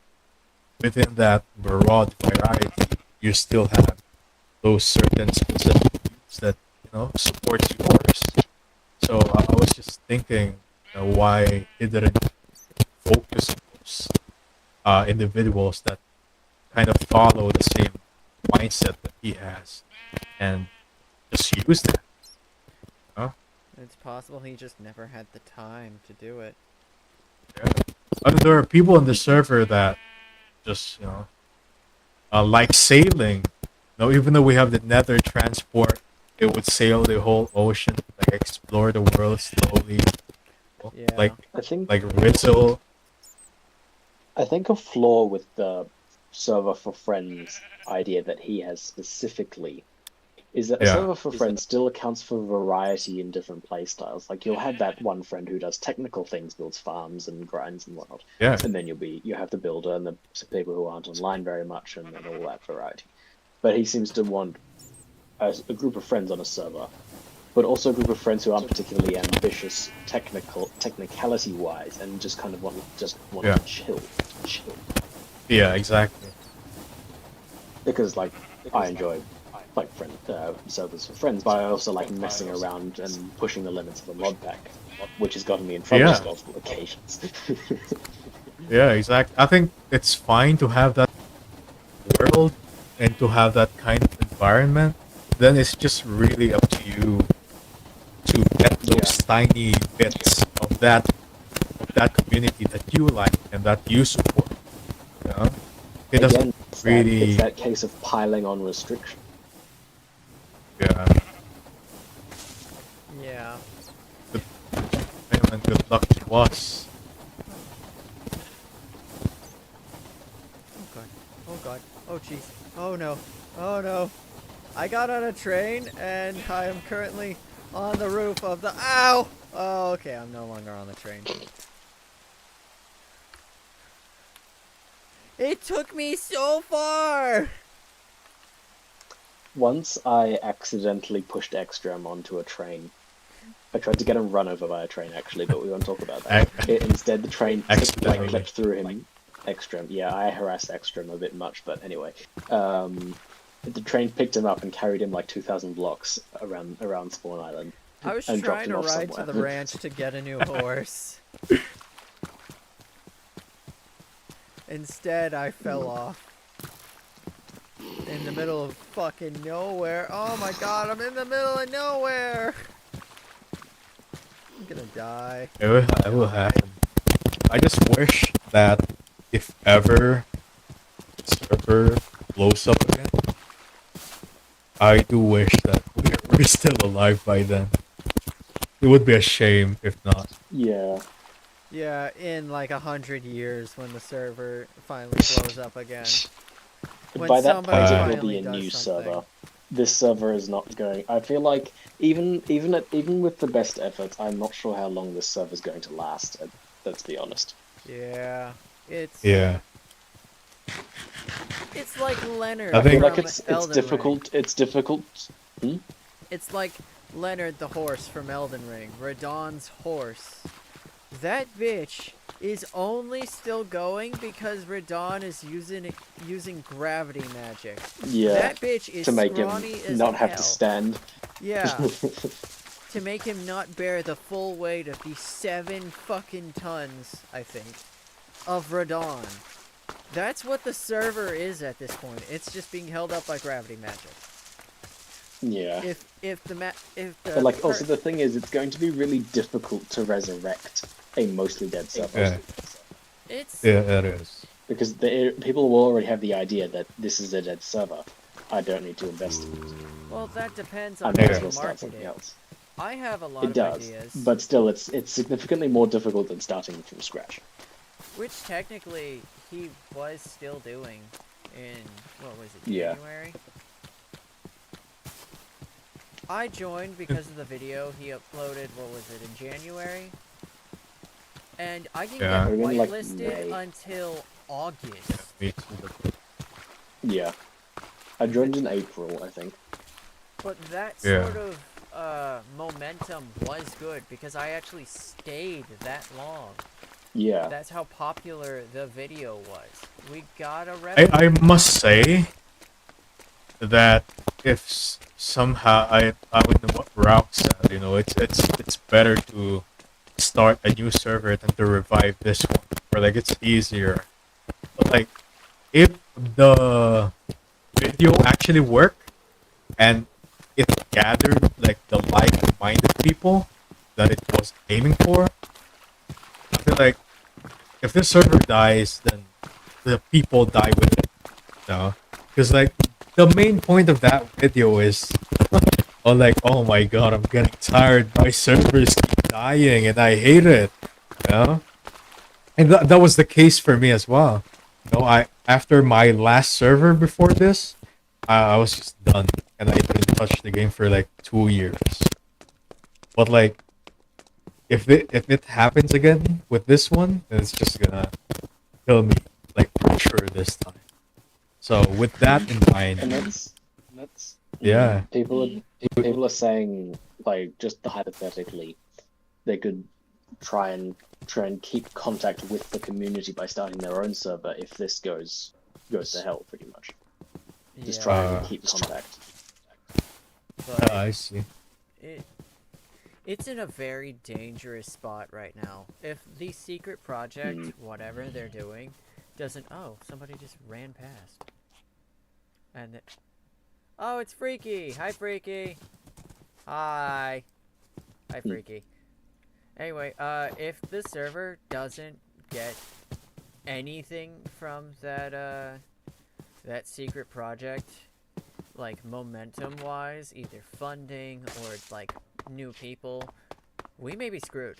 within that broad variety, you still have those certain specific views that supports yours. So I was just thinking, why he didn't focus on those individuals that kind of follow the same mindset that he has, and just use that. Huh? It's possible he just never had the time to do it. Yeah. And there are people on the server that just like sailing. Even though we have the nether transport, it would sail the whole ocean, like explore the world slowly. Yeah. Like I think Rizzo. I think a flaw with the server for friends idea that he has specifically is that a Yeah. server for friends still accounts for variety in different playstyles. Like you'll have that one friend who does technical things, builds farms and grinds and whatnot. Yeah. And then you have the builder and the people who aren't online very much and all that variety. But he seems to want a group of friends on a server, but also a group of friends who aren't particularly ambitious technicality wise and just kind of want Yeah. to chill. Yeah, exactly. Because I enjoy servers for friends, but I also like messing around and pushing the limits of a mod pack, which has gotten me in trouble on multiple occasions. Yeah, exactly. I think it's fine to have that world and to have that kind of environment. Then it's just really up to you to get those tiny bits of that community that you like and that you support. It doesn't really. It's that case of piling on restriction. Yeah. Yeah. And good luck to us. Oh god. Oh god. Oh jeez. Oh no. Oh no. I got on a train and I am currently on the roof of the. Ow! Oh, okay. I'm no longer on the train. It took me so far! Once I accidentally pushed Ekstrom onto a train. I tried to get him run over by a train, actually, but we won't talk about that. Instead, the train clipped through him. Ekstrom. Yeah, I harassed Ekstrom a bit much, but anyway. The train picked him up and carried him like 2,000 blocks around Spawn Island. I was and dropped trying him to off ride somewhere. to the ranch to get a new horse. Instead, I fell off. In the middle of fucking nowhere. Oh my god, I'm in the middle of nowhere! I'm gonna die. It will happen. I just wish that if ever the server blows up again, I do wish that we're still alive by then. It would be a shame if not. Yeah. Yeah, in like 100 years when the server finally blows up again. When By that point, it will finally be a does new something. server. This server is not going. I feel like even with the best efforts, I'm not sure how long this server is going to last. Let's be honest. Yeah, it's like Leonard. I I feel think- like from it's Elden difficult. Ring. It's difficult. It's like Leonard the horse from Elden Ring, Radahn's horse. That bitch is only still going because Radahn is using gravity magic. Yeah. That bitch is To make him scrawny as not have hell. to stand. Yeah. To make him not bear the full weight of the 7 fucking tons, I think, of Radahn. That's what the server is at this point. It's just being held up by gravity magic. Yeah. But But also the thing is, it's going to be really difficult to resurrect a mostly dead server. Yeah. It's Yeah, it is. Because people will already have the idea that this is a dead server. I don't need to investigate. well, that depends I on may how as you well start market something it. else. I have a lot It of does, ideas, but still, it's significantly more difficult than starting from scratch. which technically he was still doing in, what was it, Yeah. January? I joined because of the video he uploaded, what was it, in January? And I can Yeah. get Would've been, like, whitelisted May. until August. Me too. Yeah. I joined in April, I think. But that Yeah. sort of momentum was good because I actually stayed that long. Yeah. That's how popular the video was. We got a I revenue. must say that if somehow I would know what Rock said, you know, it's better to start a new server than to revive this one, or like it's easier. But like if the video actually worked and it gathered like the like-minded people that it was aiming for, I feel like if this server dies, then the people die with it. No, because like the main point of that video is, oh like, oh my god, I'm getting tired. My servers keep dying, and I hate it. You know, and that was the case for me as well. You know, I after my last server before this, I was just done, and I didn't touch the game for like 2 years. But like, if it happens again with this one, then it's just gonna kill me, like for sure this time. So with that in mind, And that's yeah, people are saying, like, just hypothetically, they could try and keep contact with the community by starting their own server if this goes to hell, pretty much. Just try and keep contact. But I see. it's in a very dangerous spot right now. If the secret project, whatever they're doing, doesn't... Oh, somebody just ran past. And... Oh, it's Freaky! Hi, Freaky! Hi! Hi, Freaky. Anyway, if the server doesn't get anything from that secret project, like momentum-wise, either funding or like new people, we may be screwed.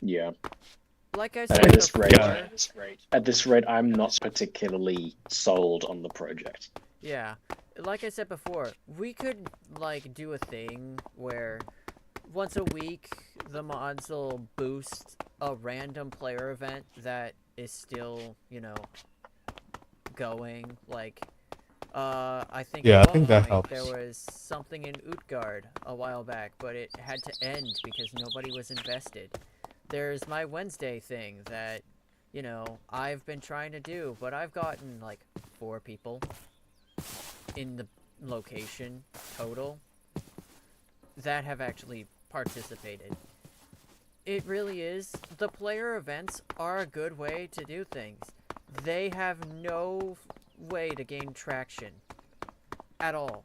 Yeah. Like I And said before, at this rate, I'm not particularly sold on the project. yeah, like I said before, we could like do a thing where once a week the mods will boost a random player event that is still, you know, going. Like, I think Yeah, I at one think that point helps. there was something in Utgard a while back, but it had to end because nobody was invested. There's my Wednesday thing that, you know, I've been trying to do, but I've gotten like 4 people in the location total that have actually participated. It really is. The player events are a good way to do things. They have no way to gain traction at all.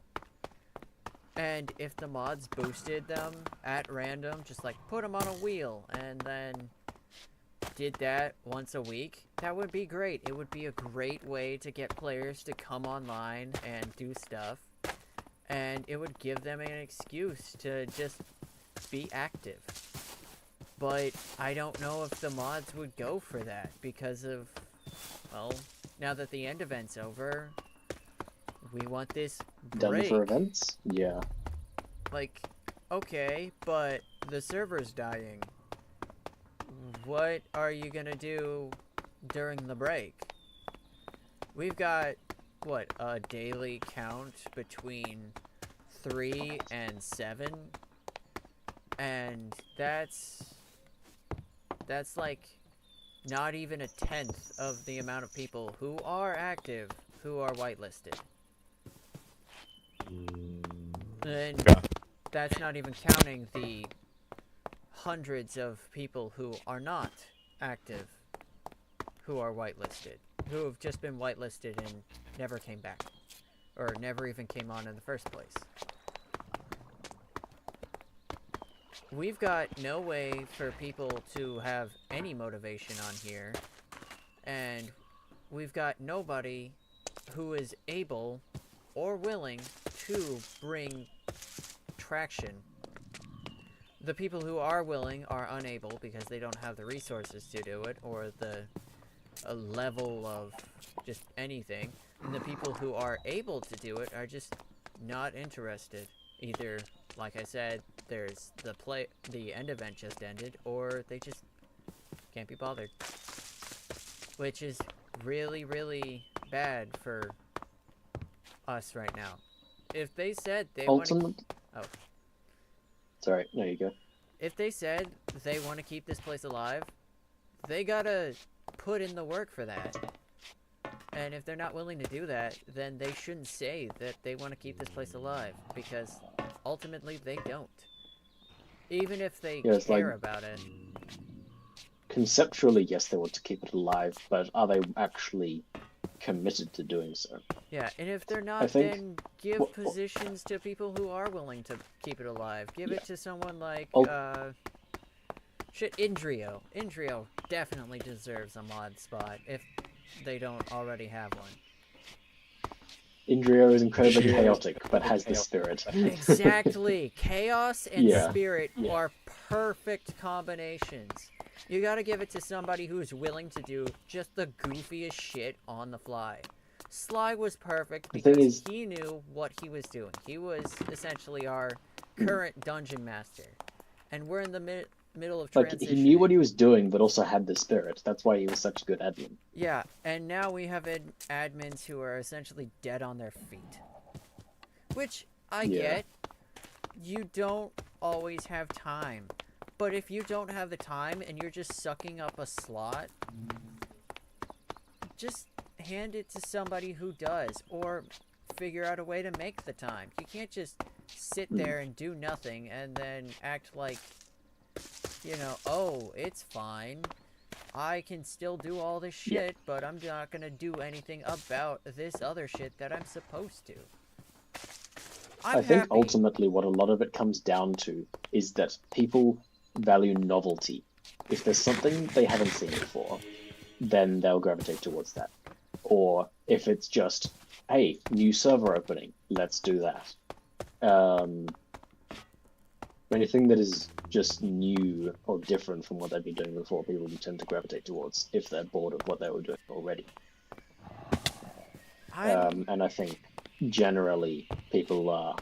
And if the mods boosted them at random, just like put them on a wheel and then did that once a week, that would be great. It would be a great way to get players to come online and do stuff. And it would give them an excuse to just be active. But I don't know if the mods would go for that because of, well, now that the end event's over, we want this Done break. for events? Yeah. Like, okay, but the server's dying. What are you gonna do during the break? We've got, what, a daily count between 3 and 7? And that's like not even a tenth of the amount of people who are active who are whitelisted. And Yeah. that's not even counting the hundreds of people who are not active who are whitelisted, who have just been whitelisted and never came back, or never even came on in the first place. We've got no way for people to have any motivation on here, and we've got nobody who is able or willing to bring traction. The people who are willing are unable because they don't have the resources to do it, or the a level of just anything, and the people who are able to do it are just not interested. Either, like I said, there's the end event just ended, or they just can't be bothered. Which is really, really bad for us right now. If they said they want to... Oh. Sorry, there you go. If they said they want to keep this place alive, they gotta put in the work for that. And if they're not willing to do that, then they shouldn't say that they want to keep this place alive, because ultimately they don't. Even if they care about it. Conceptually, yes, they want to keep it alive, but are they actually committed to doing so? Yeah, and if they're not, then give positions to people who are willing to keep it alive. Give it to someone like, Indrio. Indrio definitely deserves a mod spot if they don't already have one. Indrio is incredibly chaotic, but has the spirit. Exactly! Chaos and spirit are perfect combinations. You gotta give it to somebody who's willing to do just the goofiest shit on the fly. Sly was perfect because he knew what he was doing. He was essentially our current dungeon master. And we're in the middle of transitioning. Like, he knew what he was doing, but also had the spirit. That's why he was such a good admin. Yeah, and now we have admins who are essentially dead on their feet. Which, I get. You don't always have time. But if you don't have the time and you're just sucking up a slot, just hand it to somebody who does, or figure out a way to make the time. You can't just sit there and do nothing and then act like, you know, oh, it's fine. I can still do all this shit, but I'm not gonna do anything about this other shit that I'm supposed to. I think ultimately what a lot of it comes down to is that people value novelty. If there's something they haven't seen before, then they'll gravitate towards that. Or if it's just, hey, new server opening, let's do that. Anything that is just new or different from what they've been doing before, people tend to gravitate towards if they're bored of what they were doing already. And I think generally people are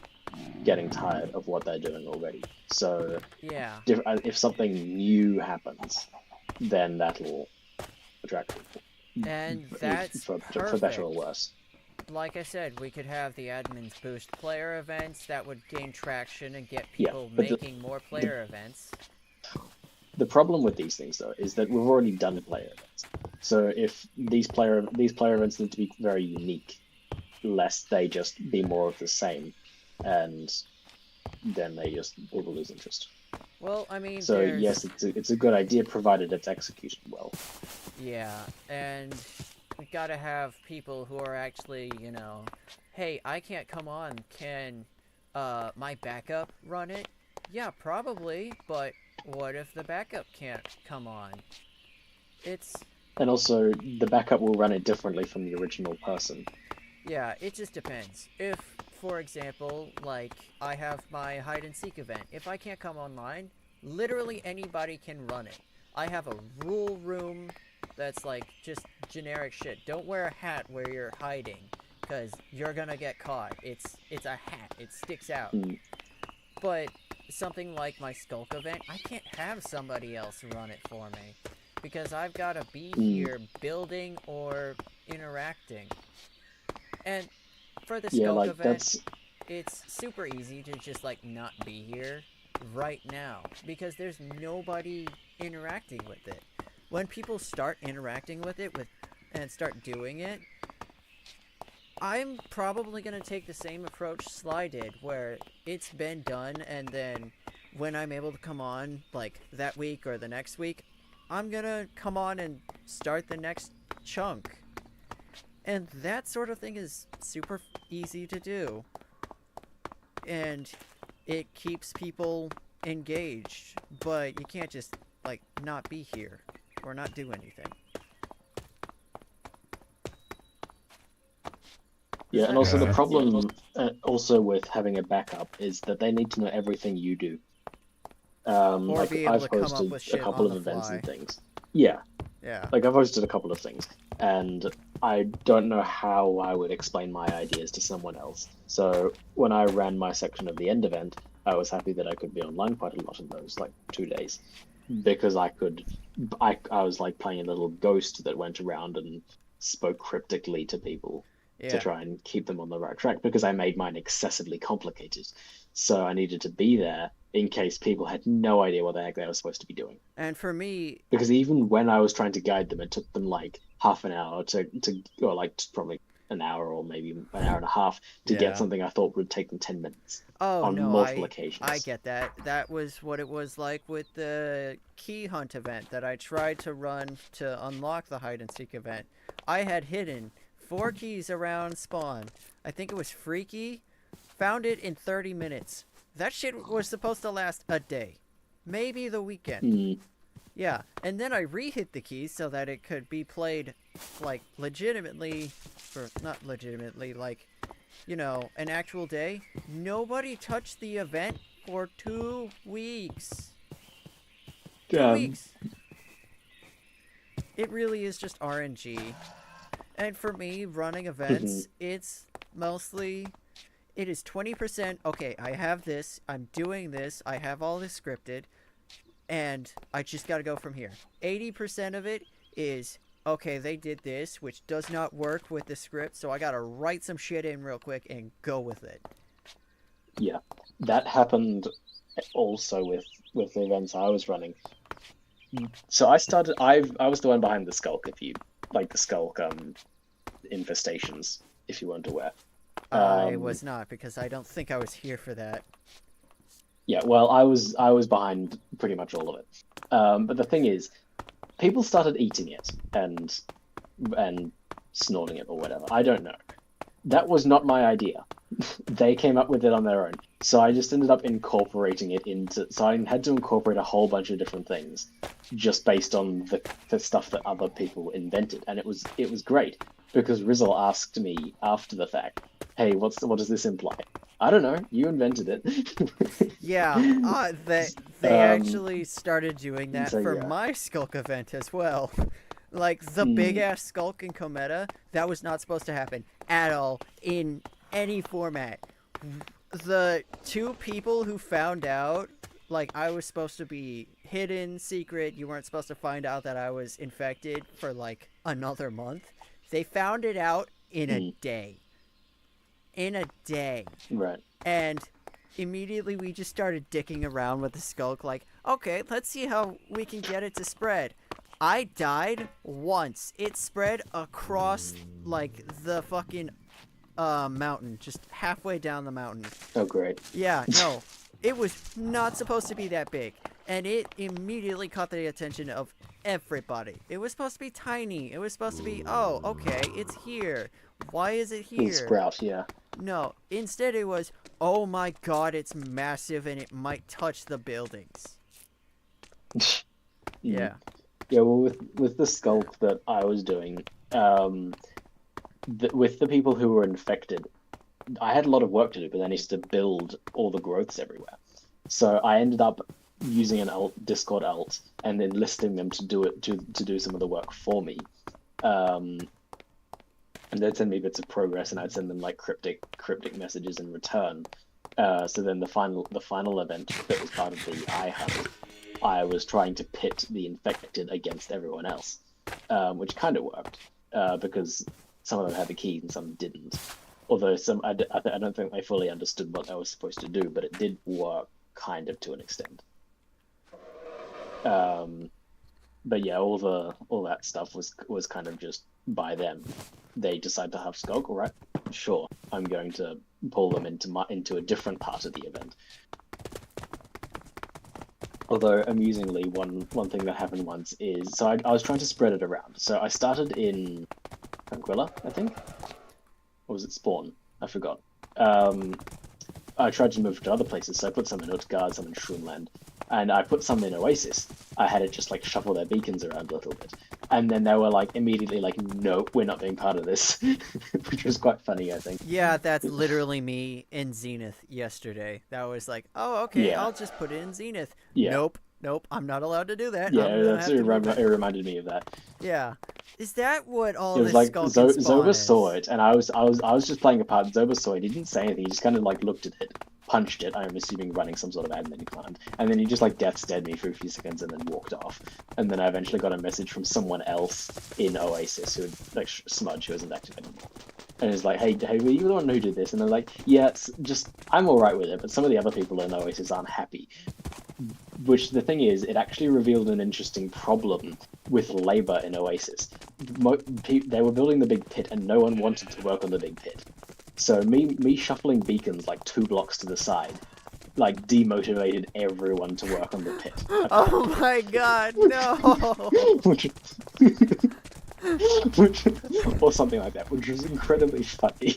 getting tired of what they're doing already. So if something new happens, then that'll attract people. And that's for perfect. better or worse. Like I said, we could have the admins boost player events that would gain traction and get people making more player events. The problem with these things, though, is that we've already done player events. So if these player events need to be very unique, lest they just be more of the same, and then people lose interest. Well, I mean, so yes, it's a good idea provided it's executed well. Yeah, and we gotta have people who are actually, you know, hey, I can't come on. Can my backup run it? Yeah, probably, but what if the backup can't come on? And also, the backup will run it differently from the original person. Yeah, it just depends. If, for example, like, I have my hide-and-seek event. If I can't come online, literally anybody can run it. I have a rule room that's, like, just generic shit. Don't wear a hat where you're hiding, because you're gonna get caught. It's a hat. It sticks out. But something like my Skulk event, I can't have somebody else run it for me, because I've gotta be here building or interacting. And for the Skulk event, it's super easy to just, like, not be here right now, because there's nobody interacting with it. When people start interacting with it and start doing it, I'm probably going to take the same approach Sly did, where it's been done, and then when I'm able to come on, like, that week or the next week, I'm going to come on and start the next chunk. And that sort of thing is super easy to do. And it keeps people engaged, but you can't just, like, not be here or not do anything. Yeah, and also the problem also with having a backup is that they need to know everything you do. Or be able I've to come up hosted with shit a couple on of the events fly. and things. Yeah, Yeah. Like, I've hosted a couple of things, and I don't know how I would explain my ideas to someone else. So when I ran my section of the end event, I was happy that I could be online quite a lot in those, like, 2 days, because I was like playing a little ghost that went around and spoke cryptically to people to Yeah. try and keep them on the right track, because I made mine excessively complicated. So I needed to be there in case people had no idea what the heck they were supposed to be doing. And for me, Because even when I was trying to guide them, it took them like half an hour or like probably an hour or maybe an hour and a half to get yeah. something I thought would take them 10 minutes Oh on no, multiple I occasions. get that. That was what it was like with the key hunt event that I tried to run to unlock the hide and seek event. I had hidden 4 keys around spawn. I think it was Freaky. Found it in 30 minutes. That shit was supposed to last a day. Maybe the weekend. Mm, Yeah, and then I re-hit the keys so that it could be played, like, legitimately, or not legitimately, like, you know, an actual day. Nobody touched the event for 2 weeks. Two um, weeks. It really is just RNG. And for me, running mhm. events, it's mostly, it is 20%, okay, I have this, I'm doing this, I have all this scripted, and I just gotta go from here. 80% of it is, okay, they did this, which does not work with the script, so I gotta write some shit in real quick and go with it. Yeah, that happened also with the events I was running. So I was the one behind the skulk, if you like the skulk infestations, if you weren't aware. I Um, was not, because I don't think I was here for that. yeah, well, I was behind pretty much all of it. But the thing is, people started eating it and snorting it or whatever. I don't know. That was not my idea. They came up with it on their own. So I just ended up incorporating it into. So I had to incorporate a whole bunch of different things just based on the stuff that other people invented, and it was great because Rizzle asked me after the fact, "Hey, what does this imply?" I don't know. You invented it. Yeah, they um. actually started doing that So for yeah. my skulk event as well. Like, the big Mm, ass skulk in Cometa, that was not supposed to happen at all in any format. The 2 people who found out, like, I was supposed to be hidden, secret, you weren't supposed to find out that I was infected for like another month, they found it out in a mm, day. In a day. right. And immediately we just started dicking around with the skulk, like, okay, let's see how we can get it to spread. I died once. It spread across, like, the fucking mountain, just halfway down the mountain. Oh, great. Yeah, no, it was not supposed to be that big, and it immediately caught the attention of everybody. It was supposed to be tiny. It was supposed to be, oh, okay, it's here. Why is it Little here? sprout, yeah. No, instead it was, oh my god, it's massive and it might touch the buildings. Mm. Yeah. Yeah, well, with the skulk that I was doing, with the people who were infected, I had a lot of work to do, but I needed to build all the growths everywhere. So I ended up using an Discord alt, and enlisting them to do it to do some of the work for me. Um, and they'd send me bits of progress, and I'd send them like cryptic messages in return. So then the final event that was part of the eye hunt, I was trying to pit the infected against everyone else, which kind of worked because some of them had the keys and some didn't. Although I don't think they fully understood what they were supposed to do, but it did work kind of to an extent. Um, but yeah, all that stuff was kind of just by them. They decide to have Skulk, all right? Sure, I'm going to pull them into a different part of the event. Although amusingly, one thing that happened once is I was trying to spread it around. So I started in Tranquilla, I think, or was it Spawn? I forgot. Um, I tried to move to other places, so I put some in Utgard, some in Shroomland, and I put some in Oasis. I had it just like shuffle their beacons around a little bit, and then they were like immediately like, "No, we're not being part of this," which was quite funny, I think. Yeah, that's literally me in Zenith yesterday. That was like, oh, okay, Yeah, I'll just put it in Zenith. yeah, Nope. Nope, I'm not allowed to do that. Yeah, I'm gonna that's have to move it it. reminded me of that. Yeah. Is that what all It was this like skulk and spawn Zoba is? saw it, and I was just playing a part. Zoba saw it. He didn't say anything. He just kind of like looked at it, punched it. I'm assuming running some sort of admin command, and then he just like death stared me for a few seconds and then walked off. And then I eventually got a message from someone else in Oasis who had, like Smudge, who isn't active anymore. And it's like, hey, were you the one who did this? And they're like, yeah, it's just I'm all right with it, but some of the other people in Oasis aren't happy. Which the thing is, it actually revealed an interesting problem with labor in Oasis. They were building the big pit, and no one wanted to work on the big pit. So me shuffling beacons like 2 blocks to the side, like demotivated everyone to work on the pit. Oh my god, no! which, which, or something like that, which was incredibly funny.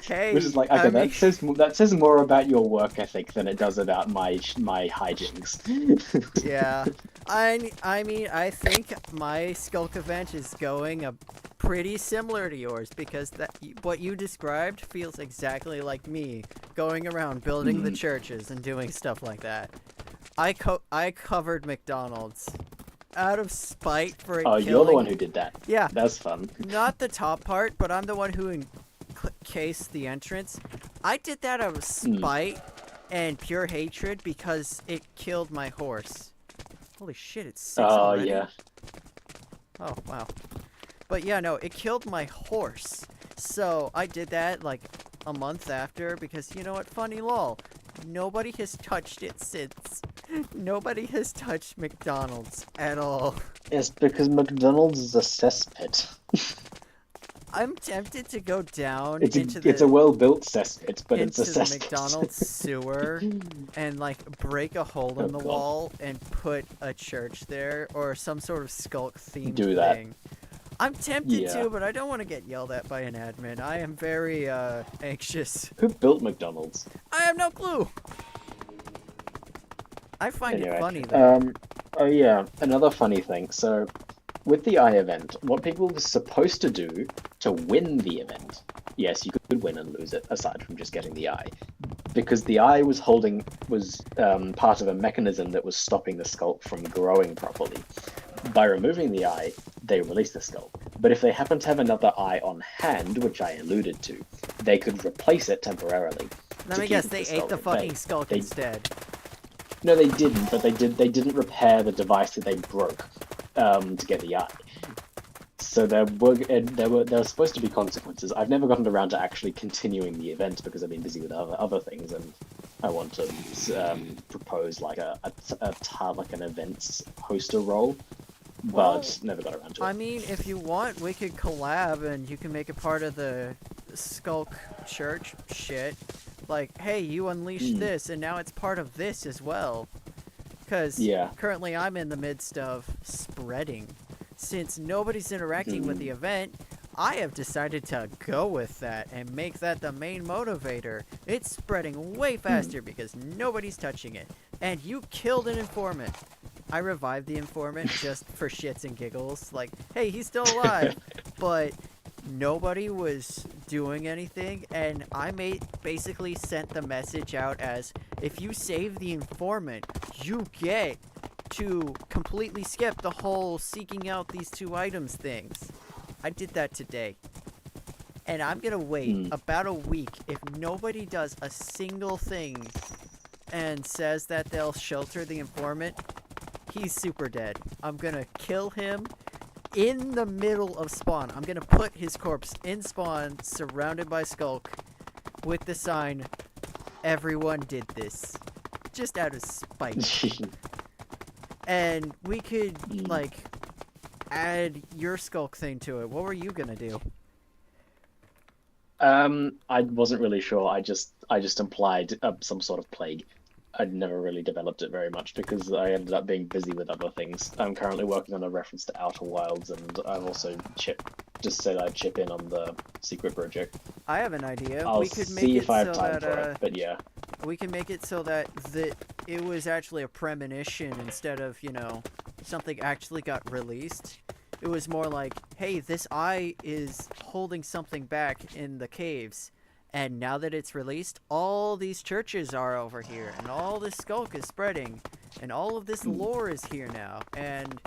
Hey, Which is like, I okay, mean, that says more about your work ethic than it does about my hijinks. yeah. I mean, I think my skulk event is going a pretty similar to yours because what you described feels exactly like me going around building the churches and doing stuff like that. I covered McDonald's out of spite for it Oh, killing. you're the one who did that. Yeah. That's fun. Not the top part, but I'm the one who encased the entrance. I did that out of spite and pure hatred because it killed my horse. Holy shit, it's 6 Oh, already? yeah. Oh, wow. But yeah, no, it killed my horse. So I did that like a month after because, you know what, funny lol. Nobody has touched it since. Nobody has touched McDonald's at all. It's because McDonald's is a cesspit. I'm tempted to go down It's into a well-built cesspit, but it's a into the cesspit. McDonald's sewer and like break a hole in the God. wall and put a church there or some sort of skulk themed Do that. thing. I'm tempted Yeah. to, but I don't want to get yelled at by an admin. I am very anxious. Who built McDonald's? I have no clue. I find Anyway, it funny though. oh yeah, another funny thing. So, with the eye event, what people were supposed to do to win the event, yes, you could win and lose it, aside from just getting the eye, because the eye was part of a mechanism that was stopping the skulk from growing properly. By removing the eye, they release the skulk. But if they happen to have another eye on hand, which I alluded to, they could replace it temporarily. Let to me keep guess, the they skulk ate the at fucking bay. skulk They- instead. No, they didn't, but they didn't repair the device that they broke to get the eye. So there were supposed to be consequences. I've never gotten around to actually continuing the event because I've been busy with other things, and I want to propose like like an events hoster role, but Well, never got around to it. I mean, if you want, we could collab and you can make it part of the Skulk Church shit. Like, hey, you unleashed this, and now it's part of this as well. Because Yeah. currently I'm in the midst of spreading. Since nobody's interacting with the event, I have decided to go with that and make that the main motivator. It's spreading way faster because nobody's touching it. And you killed an informant. I revived the informant just for shits and giggles. Like, hey, he's still alive. But nobody was doing anything, and I basically sent the message out as, if you save the informant, you get to completely skip the whole seeking out these 2 items things. I did that today. And I'm gonna wait about a week. If nobody does a single thing and says that they'll shelter the informant, he's super dead. I'm gonna kill him in the middle of spawn. I'm gonna put his corpse in spawn, surrounded by skulk, with the sign, everyone did this. Just out of spite. And we could, like, add your skulk thing to it. What were you gonna do? I wasn't really sure. I just implied some sort of plague. I'd never really developed it very much because I ended up being busy with other things. I'm currently working on a reference to Outer Wilds, and I've also just said I'd chip in on the secret project. I have an idea. I'll We could make see it if I have so time that, for it, but yeah. we can make it so that it was actually a premonition instead of, you know, something actually got released. It was more like, hey, this eye is holding something back in the caves. And now that it's released, all these churches are over here, and all this skulk is spreading. and all of this lore is here now, and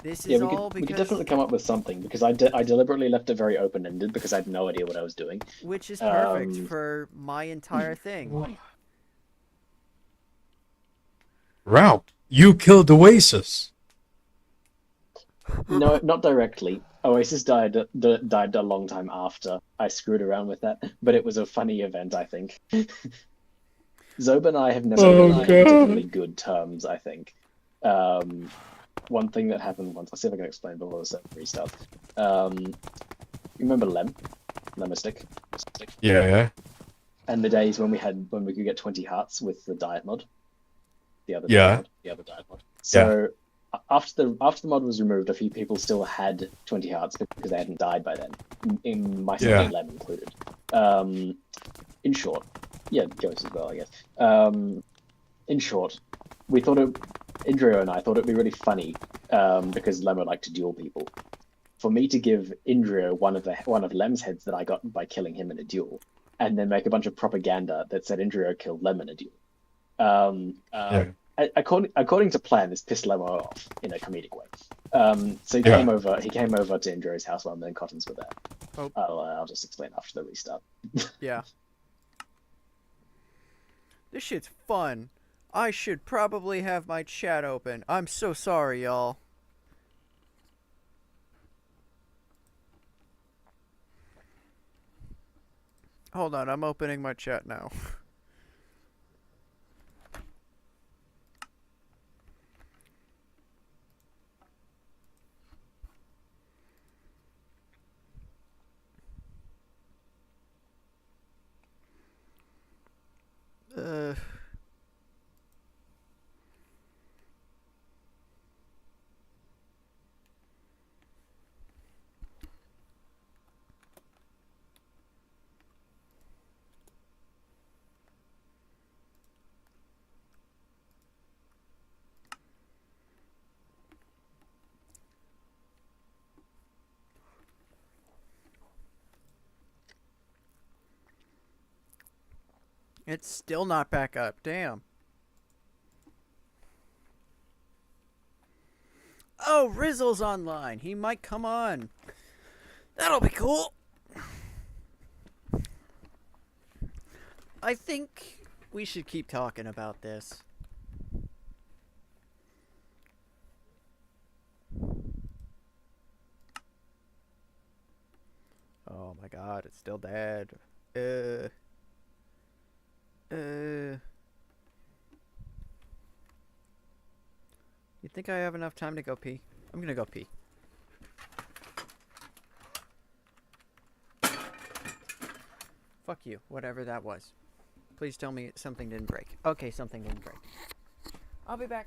this Yeah, is we all could because definitely come up with something because I deliberately left it very open ended because I had no idea what I was doing. which is perfect Um, for my entire thing. Route. You killed Oasis. No, not directly. Oasis died a long time after I screwed around with that, but it was a funny event, I think. Zob and I have never Oh, been in particularly God. good terms, I think. Um, One thing that happened once, I'll see if I can explain before the server restarts. You remember Lemmerstick? Yeah. And the days when we could get 20 hearts with the diet mod, Yeah. the other diet mod. Yeah. So after the mod was removed, a few people still had 20 hearts because they hadn't died by then, in myself Yeah. and Lem included. In short, yeah, Ghost as well, I guess. In short, we thought Indrio and I thought it'd be really funny, because Lem would like to duel people, for me to give Indrio one of Lem's heads that I got by killing him in a duel, and then make a bunch of propaganda that said Indrio killed Lem in a duel. Um, Yeah. according to plan, this pissed Lemo off in a comedic way. So he Yeah. came over. He came over to Indrio's house while me and Cottons were there. Oh. I'll just explain after the restart. Yeah. This shit's fun. I should probably have my chat open. I'm so sorry, y'all. Hold on, I'm opening my chat now. Uh... It's still not back up. Damn. Oh, Rizzle's online. He might come on. That'll be cool. I think we should keep talking about this. Oh my god, it's still dead. You think I have enough time to go pee? I'm gonna go pee. Fuck you, whatever that was. Please tell me something didn't break. Okay, something didn't break. I'll be back.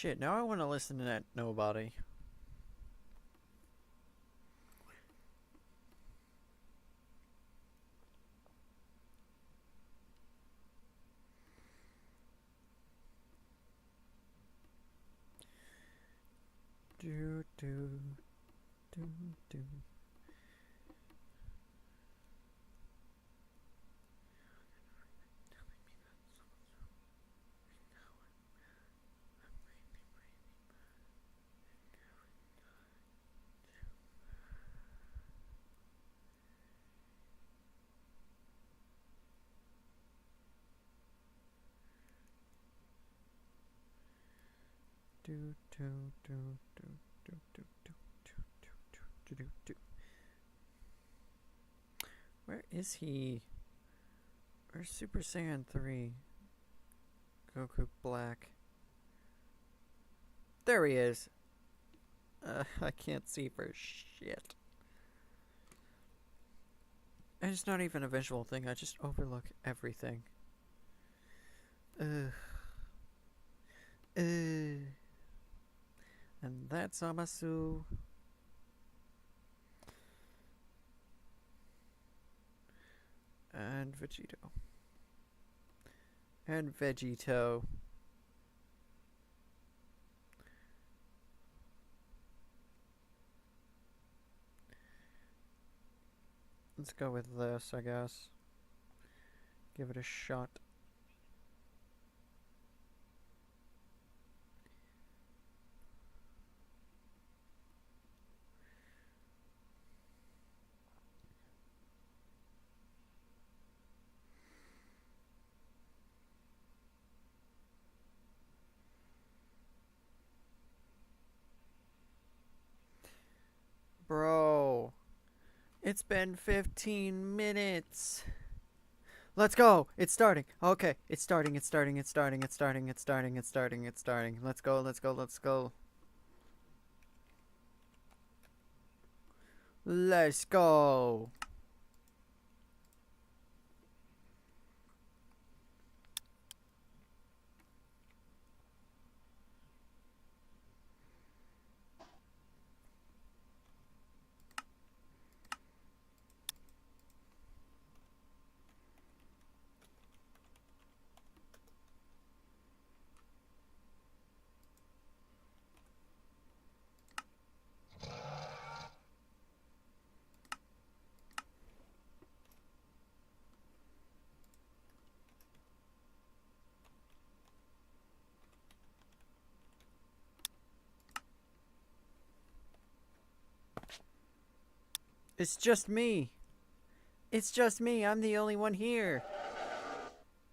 Shit, now I want to listen to that nobody. Do do do do. Do do do do do do do do do do do. Where is he? Where's Super Saiyan 3? Goku Black. There he is. I can't see for shit. And it's not even a visual thing, I just overlook everything. Ugh. Ugh. And that's Amasu. And Vegito. And Vegito. Let's go with this, I guess. Give it a shot. Bro, it's been 15 minutes. Let's go. It's starting. Okay, it's starting. It's starting. It's starting. It's starting. It's starting. It's starting. It's starting. Let's go. Let's go. Let's go. Let's go. It's just me. It's just me. I'm the only one here.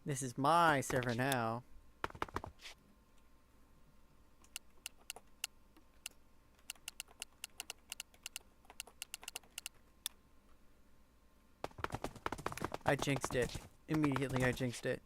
This is my server now. I jinxed it. Immediately I jinxed it.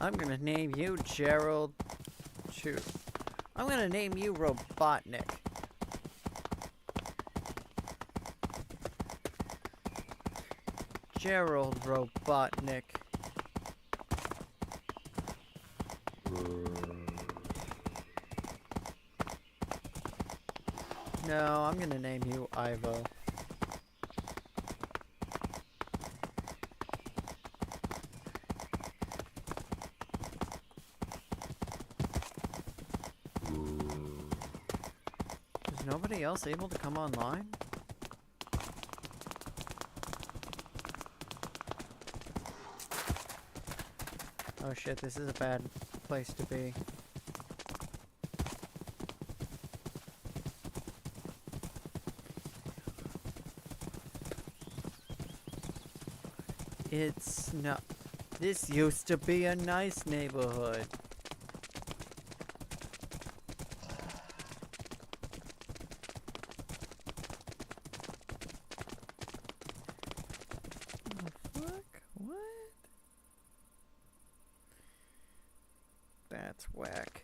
I'm gonna name you Gerald Chu. I'm gonna name you Robotnik. Gerald Robotnik. No, I'm gonna name you Ivo. Is nobody else able to come online? Oh shit, this is a bad place to be. It's not. This used to be a nice neighborhood. That's whack.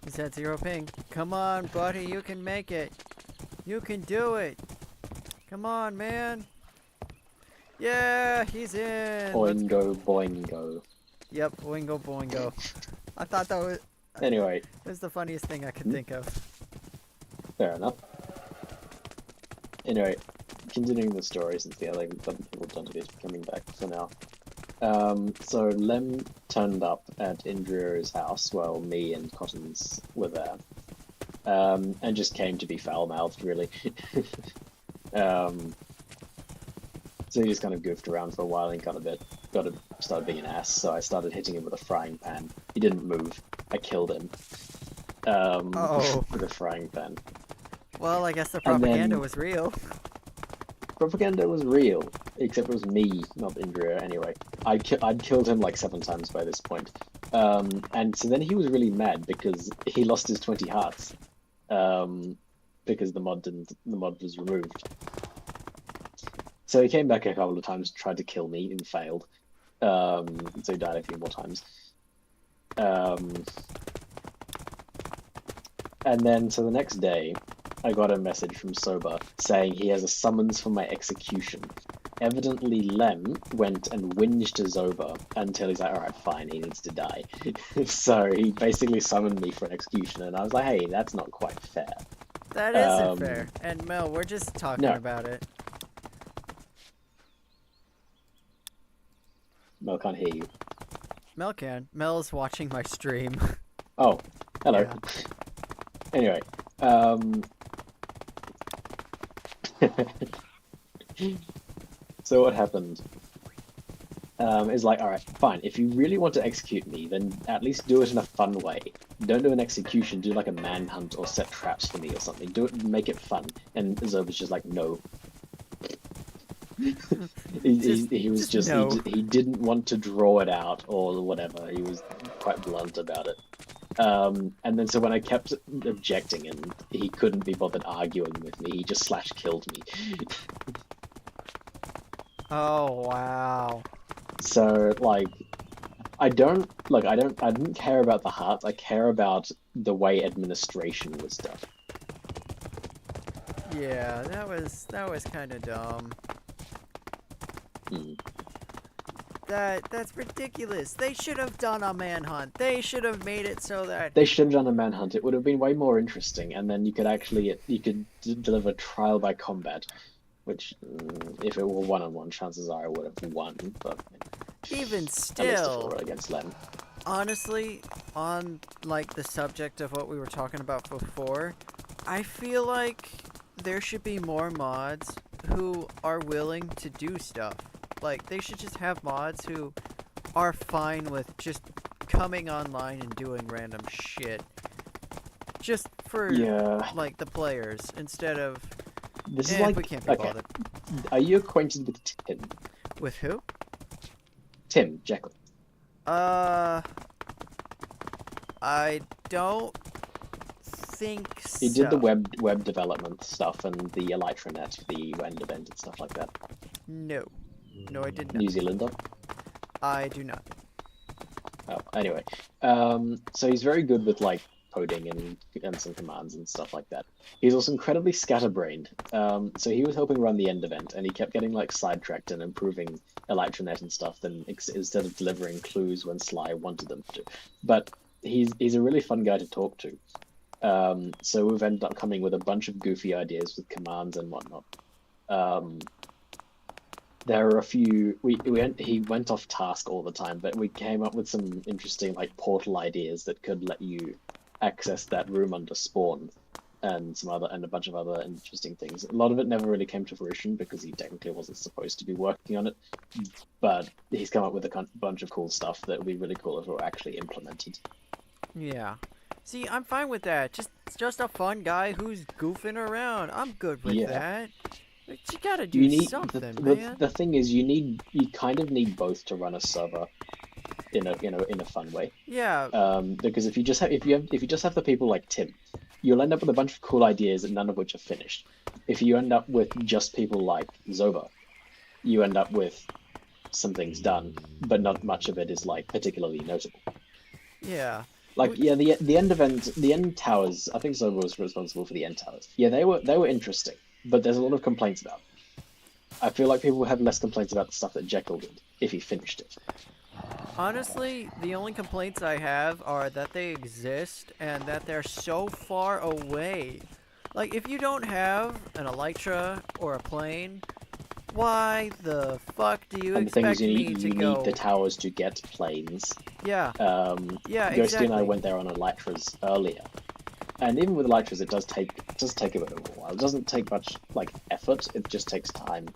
He's at 0 ping. Come on, buddy, you can make it. You can do it. Come on, man. Yeah, he's in. Let's go. Boingo, boingo. Yep, boingo, boingo. I thought that was Anyway, it was the funniest thing I could think of. fair enough. Anyway, continuing the story since the other people don't be coming back for now. So Lem turned up at Indria's house while me and Cottons were there, and just came to be foul-mouthed, really. So he just kind of goofed around for a while and started being an ass. So I started hitting him with a frying pan. He didn't move. I killed him. Uh-oh. With a frying pan. Well, I guess the And propaganda then- was real. Propaganda was real, except it was me, not Indria. Anyway, I'd killed him like 7 times by this point. And so then he was really mad because he lost his 20 hearts, because the mod was removed. So he came back a couple of times, tried to kill me, and failed. So he died a few more times. And then, so the next day, I got a message from Soba saying he has a summons for my execution. Evidently, Lem went and whinged to Zoba until he's like, alright, fine, he needs to die. So he basically summoned me for an execution, and I was like, hey, that's not quite fair. That isn't fair. And Mel, we're just talking no. about it. Mel can't hear you. Mel can. Mel's watching my stream. Oh, hello. Yeah. Anyway, so what happened is like, all right, fine. If you really want to execute me, then at least do it in a fun way. Don't do an execution. Do like a manhunt or set traps for me or something. Do it, make it fun. And Zoba's just like, no. he was just no. he didn't want to draw it out or whatever. He was quite blunt about it. And then so when I kept objecting and he couldn't be bothered arguing with me, he just /killed me. Oh, wow. So like I didn't care about the hearts, I care about the way administration was done. Yeah, that was kind of dumb. Hmm. That's ridiculous. They should have done a manhunt. They should have made it so that They should have done a manhunt. It would have been way more interesting, and then you could deliver trial by combat, which if it were one-on-one, chances are I would have won. But even at least if still, it were against Lem. honestly, on like the subject of what we were talking about before, I feel like there should be more mods who are willing to do stuff. Like, they should just have mods who are fine with just coming online and doing random shit. Just for, Yeah. like, the players, instead of, This is we like, can't be okay. bothered. Are you acquainted with Tim? With who? Tim Jekyll. I don't think so. He did the web development stuff and the Elytranet, the end event and stuff like that. No. No, I did New not. Zealander. I do not. Oh, anyway, so he's very good with like coding and some commands and stuff like that. He's also incredibly scatterbrained. So he was helping run the end event, and he kept getting like sidetracked and improving Elytranet and stuff. Then instead of delivering clues when Sly wanted them to, but he's a really fun guy to talk to. So we've ended up coming with a bunch of goofy ideas with commands and whatnot. There are a few. He went off task all the time, but we came up with some interesting like portal ideas that could let you access that room under spawn. and a bunch of other interesting things. A lot of it never really came to fruition because he technically wasn't supposed to be working on it. But he's come up with a bunch of cool stuff that would be really cool if it were actually implemented. Yeah. See, I'm fine with that. Just a fun guy who's goofing around. I'm good with Yeah. that. But you gotta do You need something, the, man. the thing is you kind of need both to run a server in a fun way. Yeah, Because if you just have the people like Tim, you'll end up with a bunch of cool ideas, none of which are finished. If you end up with just people like Zoba, you end up with some things done, but not much of it is like particularly notable. yeah. Like, Which, yeah, the end towers. I think Zoba was responsible for the end towers. Yeah, they were interesting, but there's a lot of complaints about them. I feel like people have less complaints about the stuff that Jekyll did if he finished it. honestly, the only complaints I have are that they exist and that they're so far away. Like, if you don't have an Elytra or a plane, why the fuck do you And the thing is, expect me to you go? need the towers to get planes. Yeah, yeah, Ghosty exactly. and I went there on Elytras earlier, and even with Elytras, it does take a bit of a while. It doesn't take much like effort; it just takes time.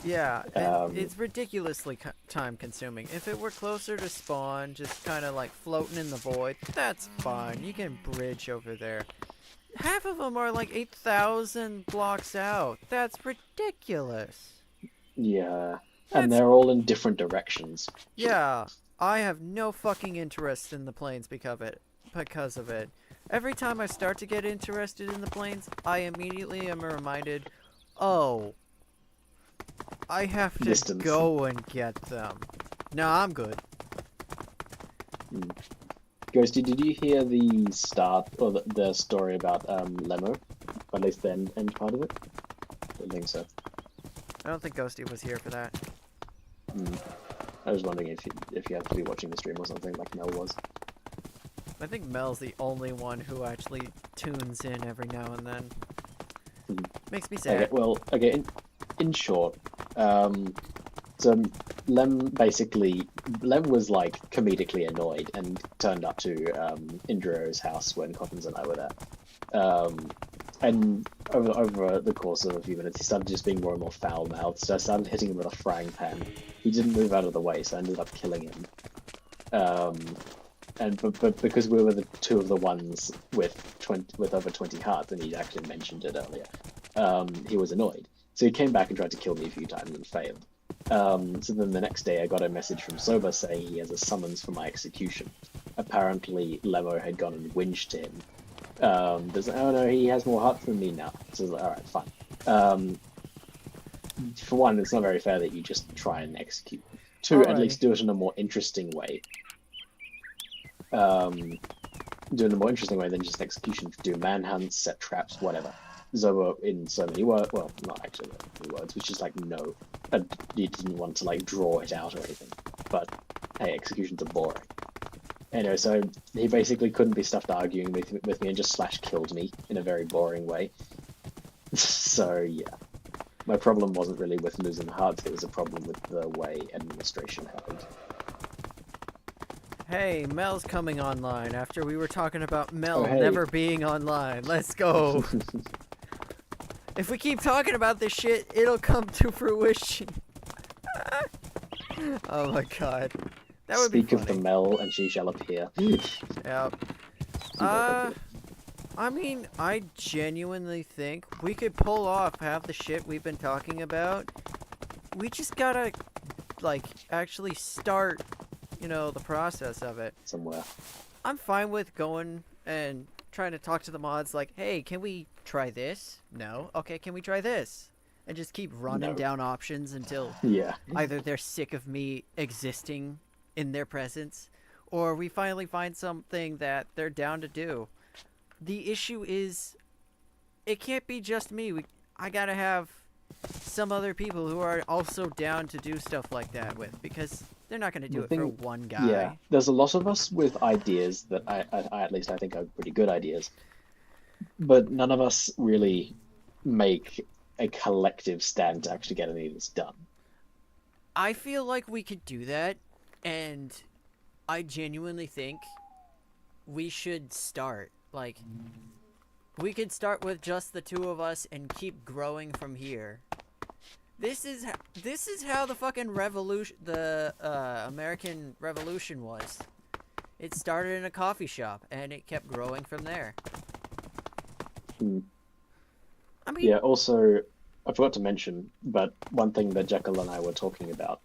Yeah, and Um, it's ridiculously time consuming. If it were closer to spawn, just kind of like floating in the void, that's fine. You can bridge over there. Half of them are like 8,000 blocks out. That's ridiculous. yeah, and That's they're all in different directions. Yeah, I have no fucking interest in the planes because of it. Every time I start to get interested in the planes, I immediately am reminded, oh, I have to Distance. go and get them. No, I'm good. Ghosty, did you hear the start or the story about Lemo? Or at least the end part of it? I don't think so. I don't think Ghosty was here for that. I was wondering if you have to be watching the stream or something like Mel was. I think Mel's the only one who actually tunes in every now and then. Makes me sad. Okay, well, okay. In short, so Lem was like comedically annoyed and turned up to Indriro's house when Cottons and I were there. And over the course of a few minutes, he started just being more and more foul-mouthed. So I started hitting him with a frying pan. He didn't move out of the way, so I ended up killing him. But because we were the two of the ones with over 20 hearts, and he'd actually mentioned it earlier, he was annoyed. So he came back and tried to kill me a few times and failed. So then the next day I got a message from Soba saying he has a summons for my execution. Apparently Lemo had gone and whinged him. There's, oh no, he has more hearts than me now. So I was like, alright, fine. For one, it's not very fair that you just try and execute. Two, at least do it in a more interesting way. Do it in a more interesting way than just execution. Do manhunts, set traps, whatever. Zobo, in so many words, well, not actually many words, was just like, no. And you didn't want to like draw it out or anything. But hey, executions are boring. Anyway, so he basically couldn't be stuffed arguing with me and just killed me in a very boring way. So yeah. My problem wasn't really with losing hearts, it was a problem with the way administration happened. Hey, Mel's coming online after we were talking about Mel Oh, hey. never being online. Let's go. If we keep talking about this shit, it'll come to fruition. Oh my god. That would Speak be of the funny. Mel and she shall appear. Yep. I mean, I genuinely think we could pull off half the shit we've been talking about. We just gotta, like, actually start, you know, the process of it. Somewhere. I'm fine with going and trying to talk to the mods like, hey, can we try this? No? Okay, can we try this? And just keep running No. down options until Yeah. either they're sick of me existing in their presence, or we finally find something that they're down to do. The issue is, it can't be just me. I gotta have some other people who are also down to do stuff like that with, because they're not gonna do The it for thing- one guy. Yeah, there's a lot of us with ideas that I at least I think are pretty good ideas, but none of us really make a collective stand to actually get any of this done. I feel like we could do that, and I genuinely think we should start. Like, We could start with just the two of us and keep growing from here. This is how the fucking revolution, the American Revolution was. It started in a coffee shop and it kept growing from there. I mean, Yeah, also, I forgot to mention, but one thing that Jekyll and I were talking about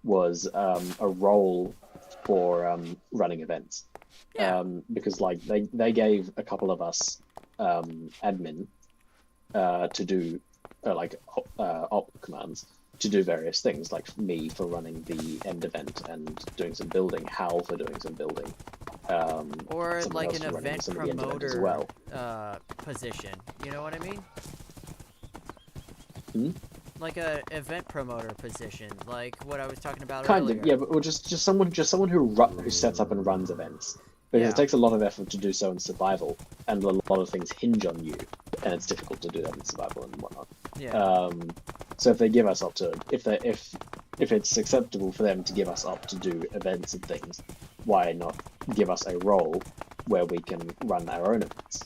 was a role for running events. yeah. Because like they gave a couple of us admin to do op commands to do various things, like me for running the end event and doing some building, Hal for doing some building. Or someone like else an for running event some of the end event as promoter well. position. You know what I mean? Hmm? Like a event promoter position, like what I was talking about Kind earlier. of, yeah, but or just someone who sets up and runs events, because Yeah. it takes a lot of effort to do so in survival, and a lot of things hinge on you, and it's difficult to do that in survival and whatnot. Yeah. So if they give us up to, if it's acceptable for them to give us up to do events and things, why not give us a role where we can run our own events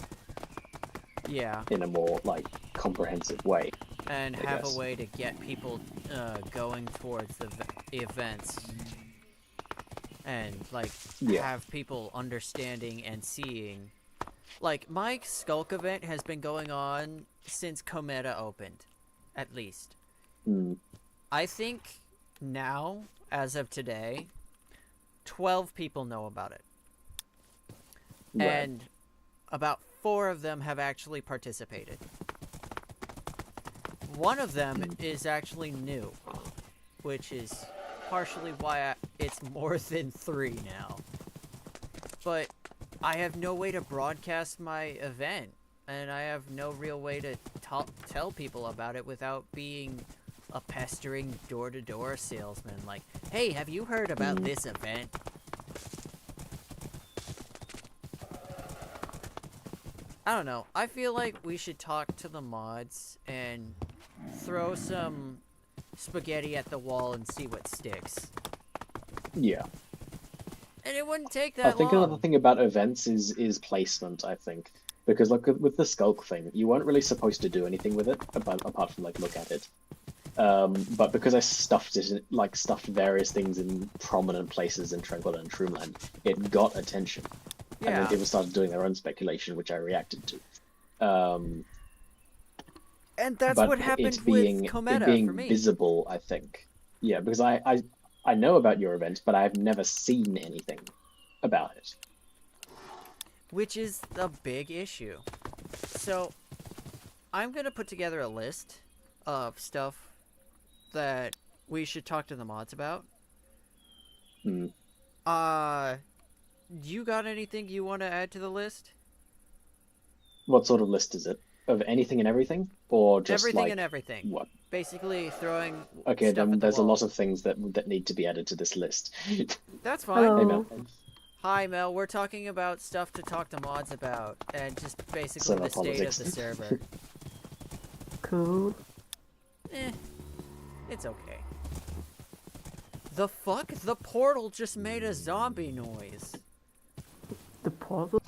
Yeah. in a more like comprehensive way? And I have guess. a way to get people going towards the events. And like Yeah. have people understanding and seeing. Like my Skulk event has been going on since Cometa opened, at least. Mm. I think now, as of today, 12 people know about it. Right. And about 4 of them have actually participated. One of them is actually new, which is partially why it's more than 3 now. But I have no way to broadcast my event, and I have no real way to tell people about it without being a pestering door-to-door salesman. Like, hey, have you heard about this event? I don't know. I feel like we should talk to the mods and throw some spaghetti at the wall and see what sticks. Yeah. And it wouldn't take I that think long. another thing about events is placement, I think. Because like with the Skulk thing, you weren't really supposed to do anything with it apart from like look at it. But because I stuffed various things in prominent places in Tranquil and Shroomland, it got attention. And Yeah. then people started doing their own speculation, which I reacted to. And that's But what it happened being with it Cometa being for me. visible, I think. Yeah, because I know about your event, but I've never seen anything about it. Which is a big issue. So, I'm gonna put together a list of stuff that we should talk to the mods about. Hmm. You got anything you want to add to the list? What sort of list is it? Of anything and everything? Or just Everything like and everything. what? Basically throwing Okay, stuff then at the there's a wall. lot of things that need to be added to this list. That's fine. Hey, Hello. Mel. Hi, Mel. We're talking about stuff to talk to mods about, and just basically Server the state politics. of the server. Cool. It's okay. The fuck? The portal just made a zombie noise. The portal?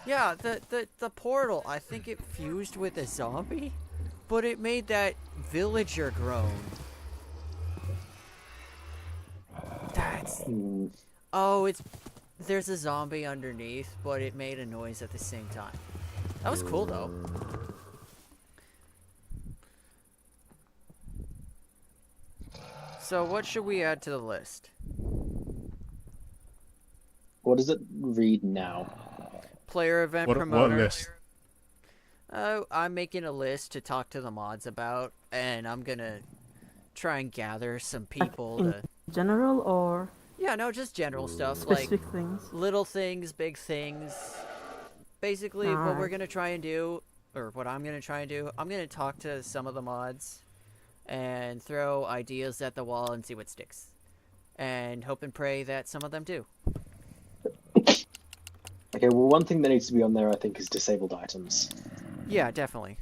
Yeah, the portal. I think it fused with a zombie, but it made that villager groan. That's... Hmm. Oh, there's a zombie underneath, but it made a noise at the same time. That was cool, though. So, what should we add to the list? What does it read now? Player event What promoter. list? I'm making a list to talk to the mods about, and I'm gonna try and gather some people in to... general or Yeah, no, just general stuff, like specific things? little things, big things. Basically, what we're Alright. gonna try and do, or what I'm gonna try and do, I'm gonna talk to some of the mods and throw ideas at the wall and see what sticks. And hope and pray that some of them do. Okay, well, one thing that needs to be on there, I think, is disabled items. Yeah, definitely.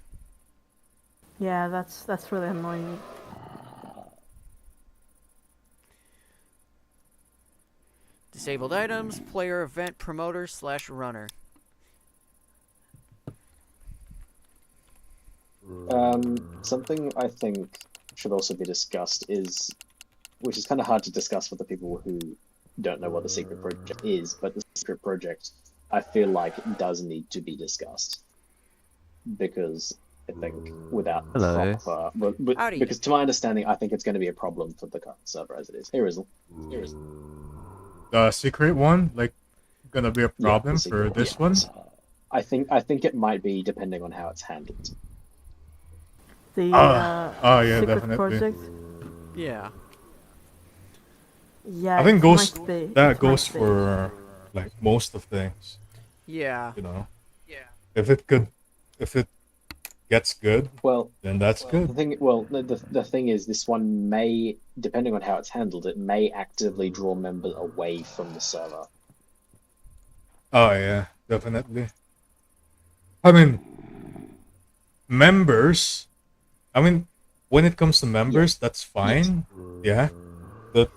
Yeah, that's really annoying. Disabled items, player event promoter / runner. Something I think should also be discussed is, which is kind of hard to discuss for the people who don't know what the secret project is, but the secret project, I feel like, does need to be discussed because I think without Hello. proper, Howdy. because to my understanding, I think it's going to be a problem for the current server as it is. Here is The secret one, like, gonna be a problem the for secret this one. I think it might be depending on how it's handled. The yeah, secret definitely. project. Yeah. Yeah, I think it goes might be. that it goes might be. for like most of things, Yeah. you know. If it gets good, Well, then that's the good. thing, the thing is, this one may, depending on how it's handled, it may actively draw members away from the server. Oh yeah, definitely. I mean, members. I mean, when it comes to members, that's fine. Yeah,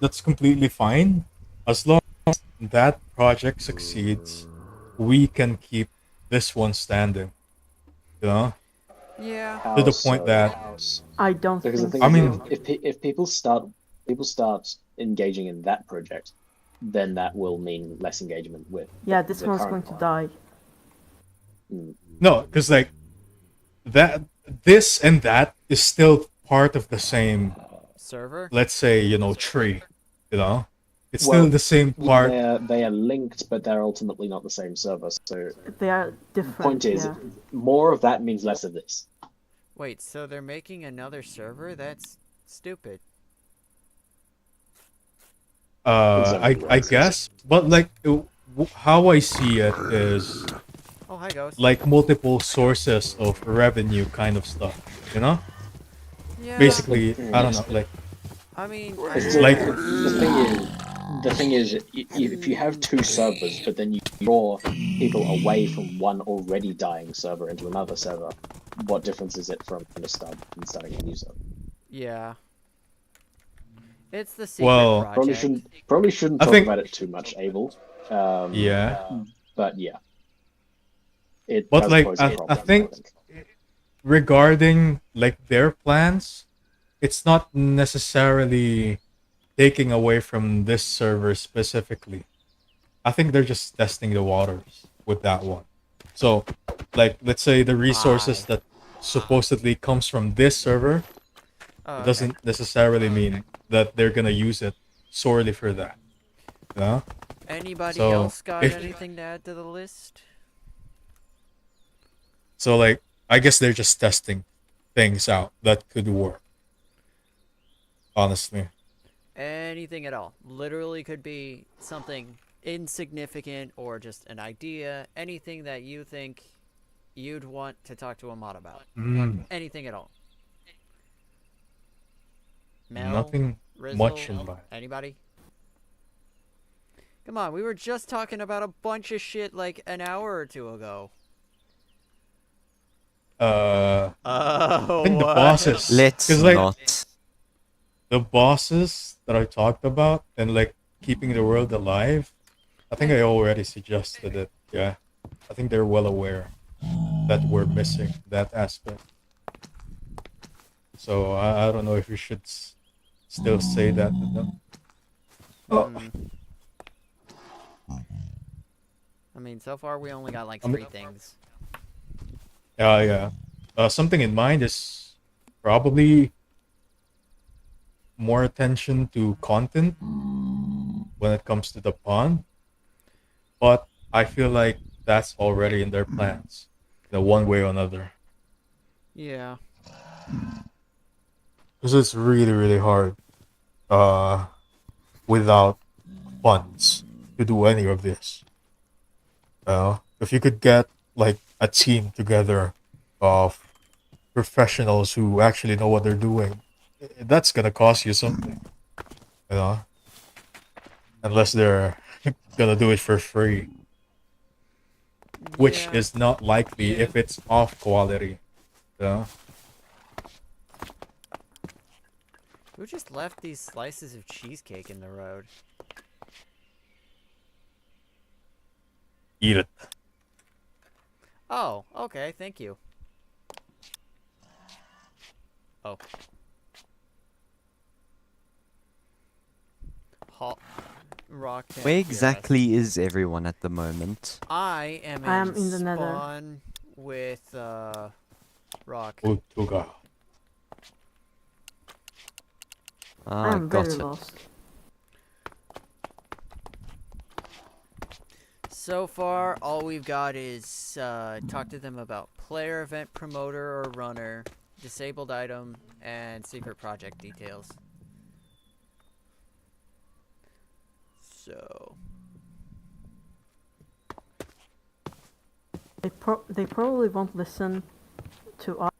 that's completely fine. As long as that project succeeds, we can keep this one standing. You know, Yeah. to How the point so? that I don't Because the think thing I is, mean, so. if people start engaging in that project, then that will mean less engagement with Yeah, this the one's current going to one. die. no, because like that, this and that is still part of the same. Server? Let's say tree. You know, it's still Well, the same part. they are linked, but they're ultimately not the same server. So They are the different. point is, Yeah. more of that means less of this. Wait, so they're making another server? That's stupid. Exactly I right. guess, but like how I see it is Oh, hi, Ghost. like multiple sources of revenue kind of stuff. You know, Yeah. Yes, but basically, I don't know, like I mean, it's still like the thing is, if you have two servers, but then you draw people away from one already dying server into another server, what difference is it from starting a new server? yeah. It's the secret well, project. Probably shouldn't I talk think about it too much, Abel. yeah, But yeah, it but does like pose a I problem, I think think. regarding like their plans, it's not necessarily taking away from this server specifically. I think they're just testing the waters with that one. So, like, let's say the resources Hi. that supposedly comes from this server, Oh, it okay. doesn't necessarily mean that they're gonna use it solely for that. You know? Anybody So else got if anything to add to the list? so, like, I guess they're just testing things out that could work. Honestly, Anything at all. Literally could be something insignificant or just an idea. Anything that you think you'd want to talk to a mod about. Anything at all. Mel? nothing much in Rizzle? mind. Anybody? Come on, we were just talking about a bunch of shit like an hour or two ago. I think the Oh, bosses, Let's because like not. the bosses that I talked about and like keeping the world alive, I think I already suggested it. Yeah. I think they're well aware that we're missing that aspect. So I don't know if we should still say that to them. Oh, I mean, so far we only got like I mean- 3 things. yeah. Something in mind is probably more attention to content when it comes to the pond. But I feel like that's already in their plans, one way or another. Yeah. Because it's really, really hard uh, without funds to do any of this. If you could get like a team together of professionals who actually know what they're doing, that's gonna cost you something, you know, unless they're gonna do it for free, which Yeah. is not likely if it's off quality. You know? Who just left these slices of cheesecake in the road? Eat it. Oh, okay, thank you. Oh. Rock. can't Where hear us. exactly is everyone at the moment? I am I am in the nether. spawn with Rock. Utuga. I Ah, am got very it. lost. So far, all we've got is talk to them about player, event promoter, or runner, disabled item, and secret project details. So, They probably won't listen to us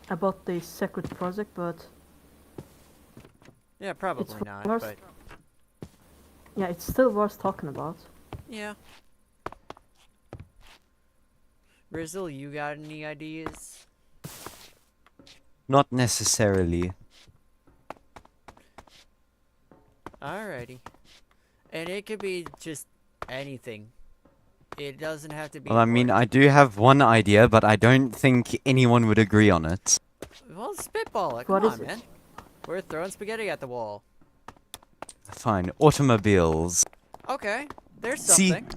about the secret project, but yeah, probably not, worth- but yeah, it's still worth talking about. yeah. Rizzle, you got any ideas? Not necessarily. Alrighty. And it could be just anything. It doesn't have to be Well, I mean, important. I do have one idea, but I don't think anyone would agree on it. Well, spitball it. What Come is on, it? man. We're throwing spaghetti at the wall. Fine, automobiles. Okay, there's See- something.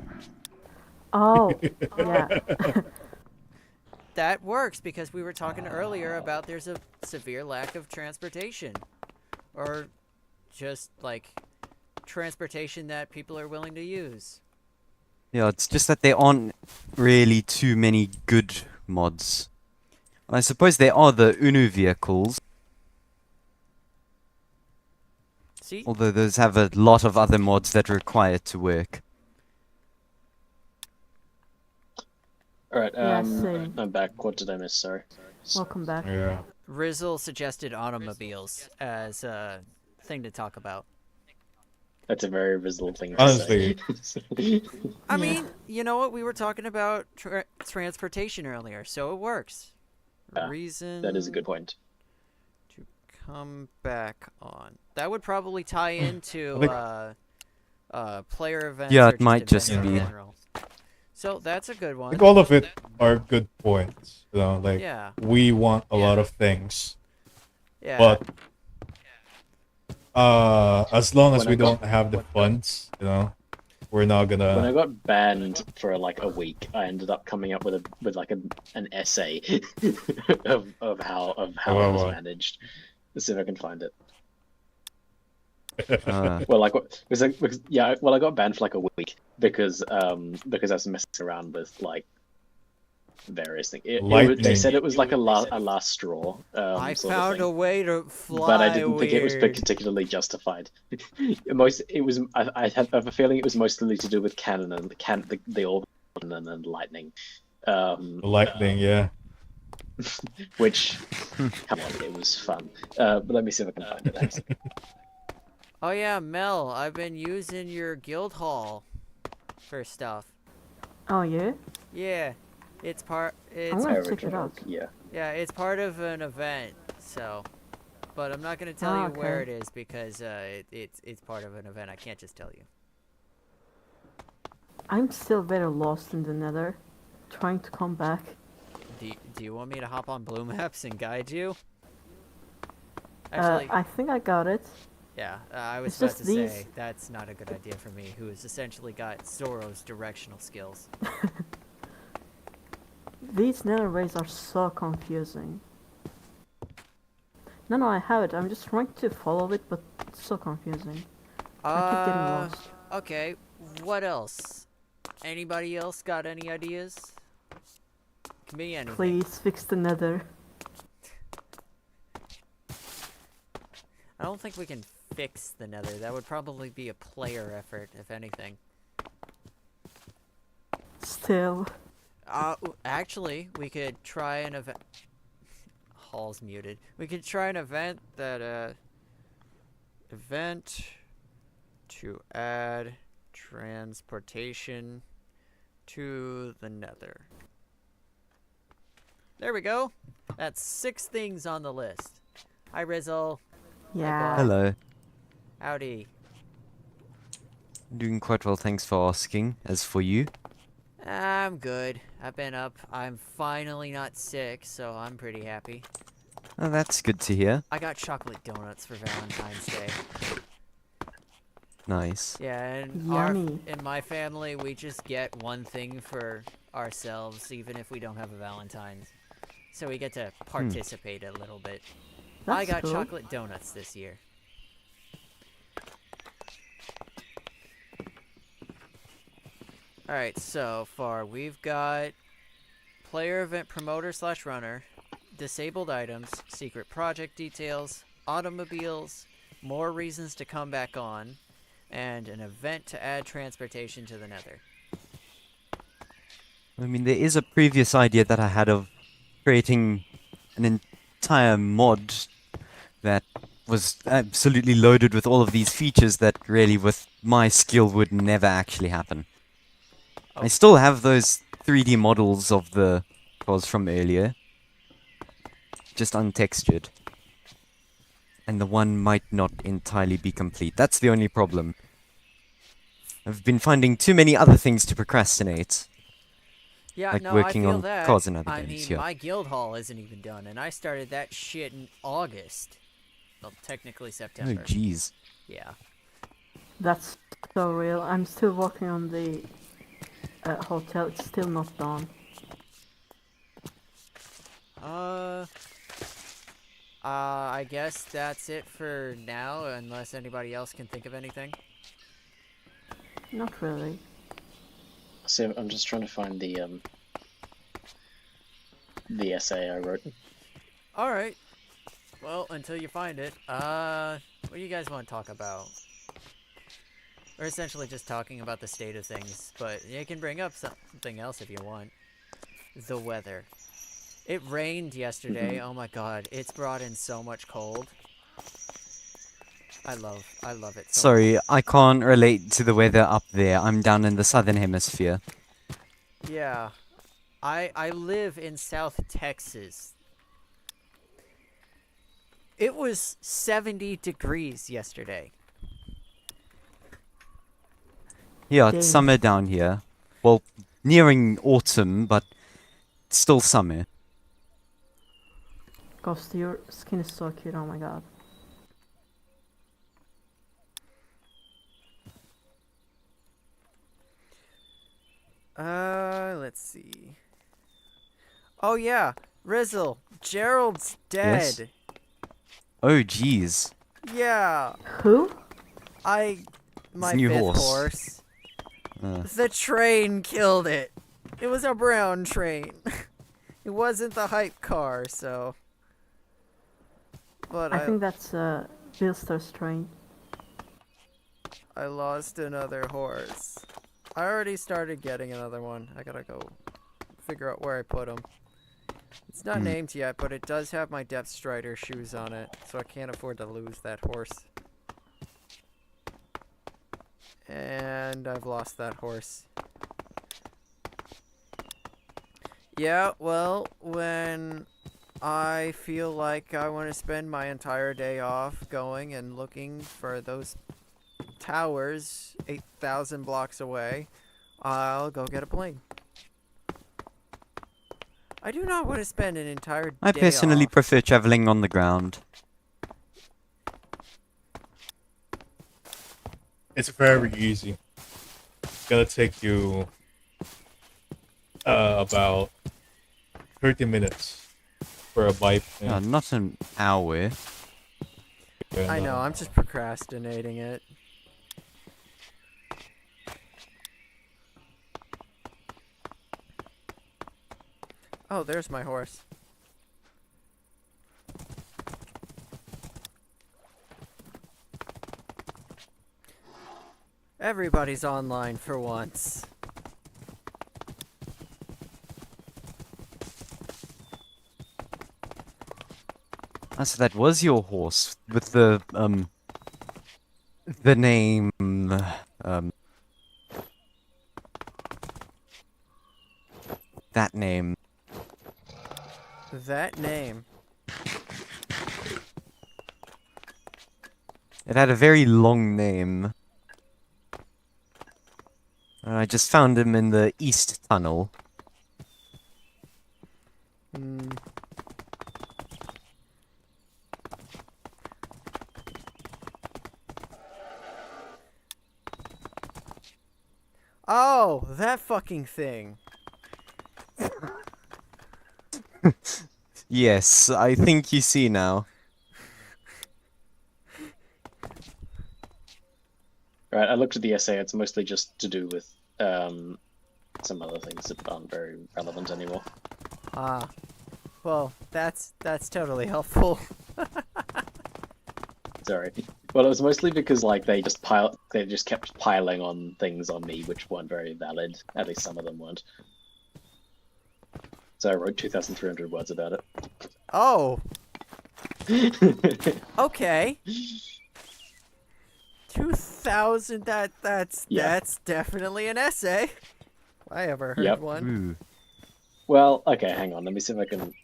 Oh, yeah. That works because we were talking earlier about there's a severe lack of transportation. Or just, like, transportation that people are willing to use. Yeah, it's just that there aren't really too many good mods. I suppose there are the UNU vehicles, See? although those have a lot of other mods that require it to work. Alright, Yeah, same. I'm back. What did I miss? Sorry. Welcome back. Yeah. Rizzle suggested automobiles as a thing to talk about. That's a very visible thing to Honestly. say. I Yeah. mean, you know what? We were talking about transportation earlier, so it works. Yeah, Reason that is a good point. to come back on. That would probably tie into I think- player events. Yeah, or it might events just in be. general. So that's a good I one. think all of it are good points. You know, like Yeah, we want a lot of things, yeah. but as long as When I we got- don't have the funds, you know, we're not When I gonna. got banned for like a week, I ended up coming up with an essay of how it was what? managed. Let's see if I can find it. Uh, Well, like, I got banned for like a week because I was messing around with like various things. They Lightning. said it was like a last straw. I sort of found thing. a way to fly. But I didn't think it was weird. particularly justified. I have a feeling it was mostly to do with cannon and the orbital cannon and lightning. The lightning, yeah. Which, come on, it was fun. But let me see if I can find it. Oh yeah, Mel, I've been using your guild hall for stuff. Oh yeah. Yeah, it's part. It's I'm gonna check it out. Yeah. yeah, it's part of an event. So, but I'm not gonna tell Ah, you where it okay. is because it's part of an event. I can't just tell you. I'm still very lost in the nether, trying to come back. Do you want me to hop on Blue Maps and guide you? Actually, I think I got it. yeah, I was it's about just to these- say that's not a good idea for me, who has essentially got Zoro's directional skills. These nether ways are so confusing. No, I have it. I'm just trying to follow it, but it's so confusing. I keep getting lost. Okay, what else? Anybody else got any ideas? Can be anything. Please fix the nether. I don't think we can fix the nether. That would probably be a player effort, if anything. Still. Actually, we could try an event. Hall's muted. We could try an event that, event to add transportation to the nether. There we go. That's 6 things on the list. Hi, Rizzle. Yeah. hello. Howdy. Doing quite well, thanks for asking. As for you? I'm good. I've been up. I'm finally not sick, so I'm pretty happy. Oh, that's good to hear. I got chocolate donuts for Valentine's Day. Nice. Yeah, and Yummy. in my family, we just get one thing for ourselves, even if we don't have a Valentine's. So we get to participate a little bit. I That's got cool. chocolate donuts this year. Alright, so far we've got player event promoter / runner, disabled items, secret project details, automobiles, more reasons to come back on, and an event to add transportation to the nether. I mean, there is a previous idea that I had of creating an entire mod that was absolutely loaded with all of these features that really, with my skill, would never actually happen. I Oh. still have those 3D models of the cars from earlier, just untextured. And the one might not entirely be complete. That's the only problem. I've been finding too many other things to procrastinate. Yeah, Like no, working I feel on that. cars and other I games, mean, yeah. my guild hall isn't even done, and I started that shit in August. Well, technically Oh, September. jeez. Yeah. That's so real. I'm still working on the hotel. It's still not done. I guess that's it for now, unless anybody else can think of anything. Not really. So I'm just trying to find the essay I wrote. Alright. Well, until you find it, what do you guys want to talk about? We're essentially just talking about the state of things, but you can bring up something else if you want. The weather. It rained yesterday. Oh my god, it's brought in so much cold. I love it so Sorry, I can't relate to the weather up there. I'm down in the southern hemisphere. much. Yeah. I live in South Texas. It was 70 degrees yesterday. Yeah, it's Dang. summer down here. Well, nearing autumn, but still summer. Ghost, your skin is so cute. Oh my god. Let's see. Oh yeah, Rizzle, Gerald's dead. Yes? Oh, jeez. Yeah, Who? my new fifth horse. horse. Uh, The train killed it. It was a brown train. It wasn't the hype car, so. But I think that's Bilster's train. I lost another horse. I already started getting another one. I gotta go figure out where I put him. It's not named yet, but it does have my Depth Strider shoes on it, so I can't afford to lose that horse. And I've lost that horse. Yeah, well, when I feel like I want to spend my entire day off going and looking for those towers 8,000 blocks away, I'll go get a plane. I do not want to spend an entire day I personally off. prefer traveling on the ground. It's very easy. It's gonna take you about 30 minutes for a bike. Not an hour. I know, I'm just procrastinating it. Oh, there's my horse. Everybody's online for once. Ah, so that was your horse with the name, that name. That name. It had a very long name. I just found him in the east tunnel. Oh, that fucking thing. Yes, I think you see now. Right, I looked at the essay. It's mostly just to do with some other things that aren't very relevant anymore. Ah. Well, that's totally helpful. Sorry. Well, it was mostly because like they just kept piling on things on me which weren't very valid. At least some of them weren't. So I wrote 2,300 words about Oh, it. okay. 2,000. That's Yeah. definitely an essay. If I ever heard Yep. one. Ooh. Well, okay, hang on. Let me see if I can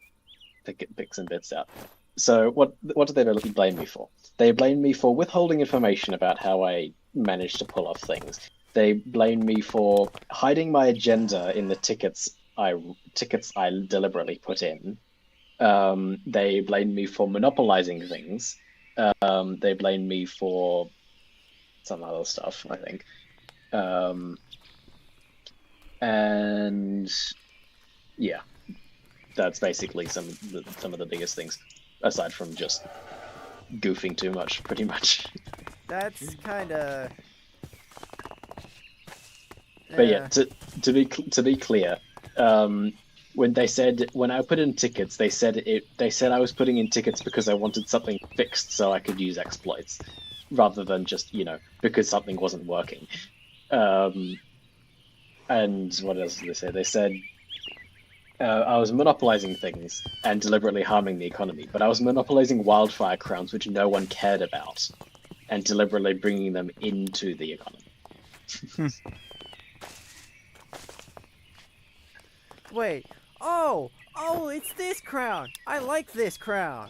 pick some bits out. So what do they blame me for? They blame me for withholding information about how I managed to pull off things. They blame me for hiding my agenda in the tickets I deliberately put in. They blame me for monopolizing things. They blame me for some other stuff, I think. And yeah, that's basically some of the biggest things, aside from just goofing too much, pretty much. That's kind of. But yeah, to be clear, when I put in tickets, they said I was putting in tickets because I wanted something fixed so I could use exploits, rather than just because something wasn't working. And what else did they say? They said I was monopolizing things and deliberately harming the economy, but I was monopolizing wildfire crowns which no one cared about, and deliberately bringing them into the economy. Wait. Oh, it's this crown. I like this crown.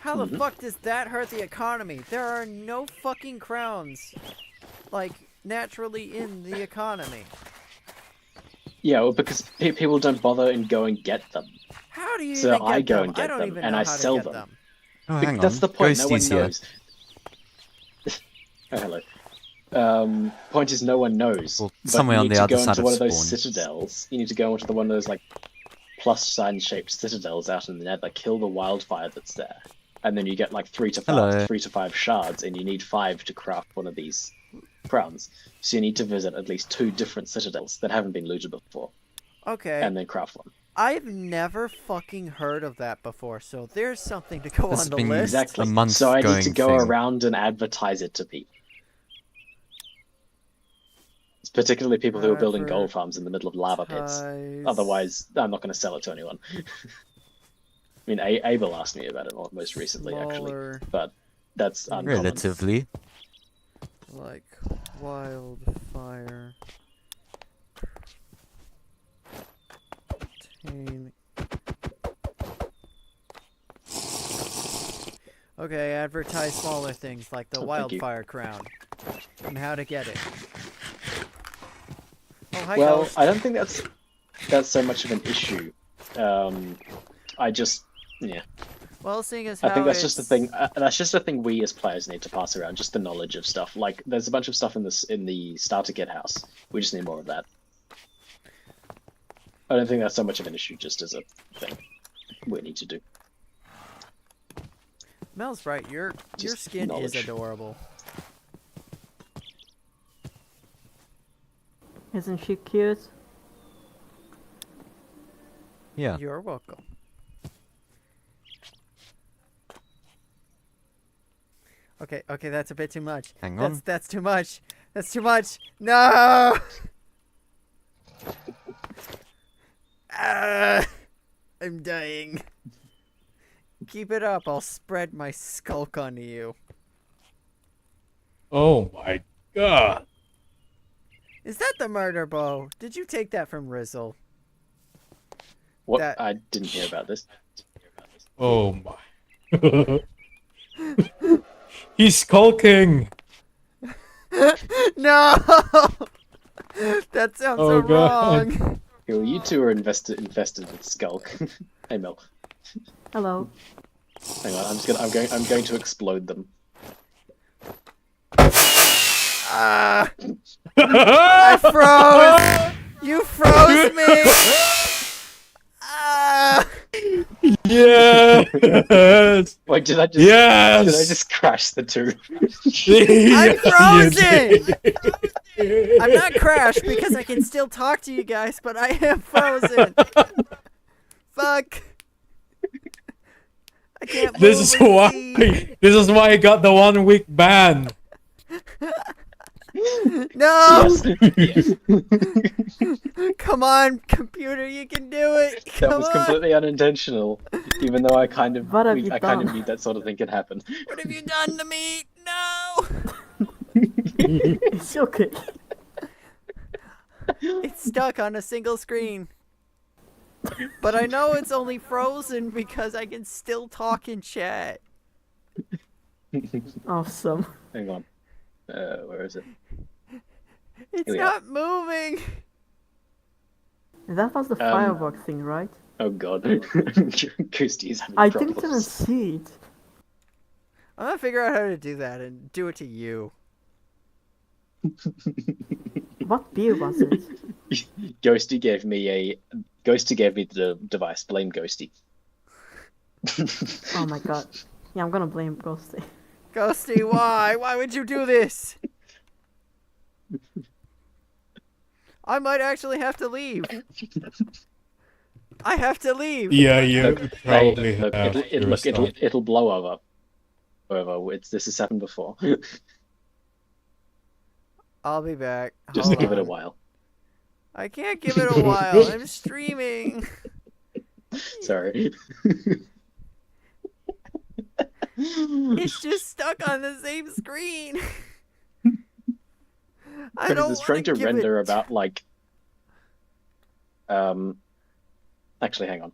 How the fuck does that hurt the economy? There are no fucking crowns, like, naturally in the economy. Yeah, well, because people don't bother and go and get them. How do you So even get I go them? and get I don't them, even and know I how to sell get them. them. Oh, hang That's on. the point. No one Ghosties here. knows. Oh, hello. Point is, no one knows. Well, But somewhere you on need the to other go side into of one of those spawn. citadels. You need to go into one of those like plus sign shaped citadels out in the nether. Kill the wildfire that's there, and then you get like 3 to 5, Hello. 3 to 5 shards, and you need 5 to craft one of these crowns. So you need to visit at least 2 different citadels that haven't been looted before, Okay. and then craft one. I've never fucking heard of that before, so there's something to go This on has the been list. Exactly. a month So I need to going go thing. around and advertise it to people. It's particularly people who are building gold farms in the middle of lava pits. Otherwise, I'm not going to sell it to anyone. I mean, Abel asked me about it most recently, actually, Smaller, but that's uncommon. Relatively. like wildfire. Obtain. Okay, advertise smaller things like the Oh, thank you. wildfire crown and how to get it. Oh, hi, Well, Ghost. I don't think that's so much of an issue. I just, yeah. Well, seeing as I how think that's just the it's- thing. That's just the thing we as players need to pass around, just the knowledge of stuff. Like, there's a bunch of stuff in the starter kit house. We just need more of that. I don't think that's so much of an issue, just as a thing we need to do. Mel's right. Your Just skin knowledge. is adorable. Isn't she cute? Yeah. You're welcome. Okay, that's a bit too much. Hang on. That's too much. That's too much. No! Ah, I'm dying. Keep it up. I'll spread my skulk onto you. Oh my god. Is that the murder bow? Did you take that from Rizzle? What? That- I didn't hear about this. Oh my. He's skulking. No! That sounds Oh, so God. wrong. Yo, you two are infested with Skulk. Hey Mel, Hello. hang on. I'm going to explode them. Ah! I froze! You froze me! Ah! Yes. Wait, did I Yes. just crash the two? I'm You frozen! did. I'm not crashed because I can still talk to you guys, but I am frozen. Fuck. I can't move This is or why. see. This is why I got the 1 week ban. No! Yes. Come on, computer, you can do it. That Come was on. completely unintentional, even though I kind of What have you I kind of done? knew that sort of thing could happen. What have you done to me? No! It's okay. It's stuck on a single screen. But I know it's only frozen because I can still talk in chat. Awesome. Hang on. Where is it? It's Here we not moving. That was the firework thing, right? Oh god. Kirsty having I problems. didn't even see it. I'm gonna figure out how to do that and do it to you. What beer was it? Ghosty gave me the device. Blame Ghosty. Oh my god. Yeah, I'm gonna blame Ghosty. Ghosty, why? Why would you do this? I might actually have to leave. I have to leave. Yeah, you Look, probably look, have. it'll blow over. However, this has happened before. I'll be back. Just Hold give it a on. while. I can't give it a while. I'm streaming. Sorry. It's just stuck on the same screen. I Because don't it's trying to wanna give render it... about like actually hang on.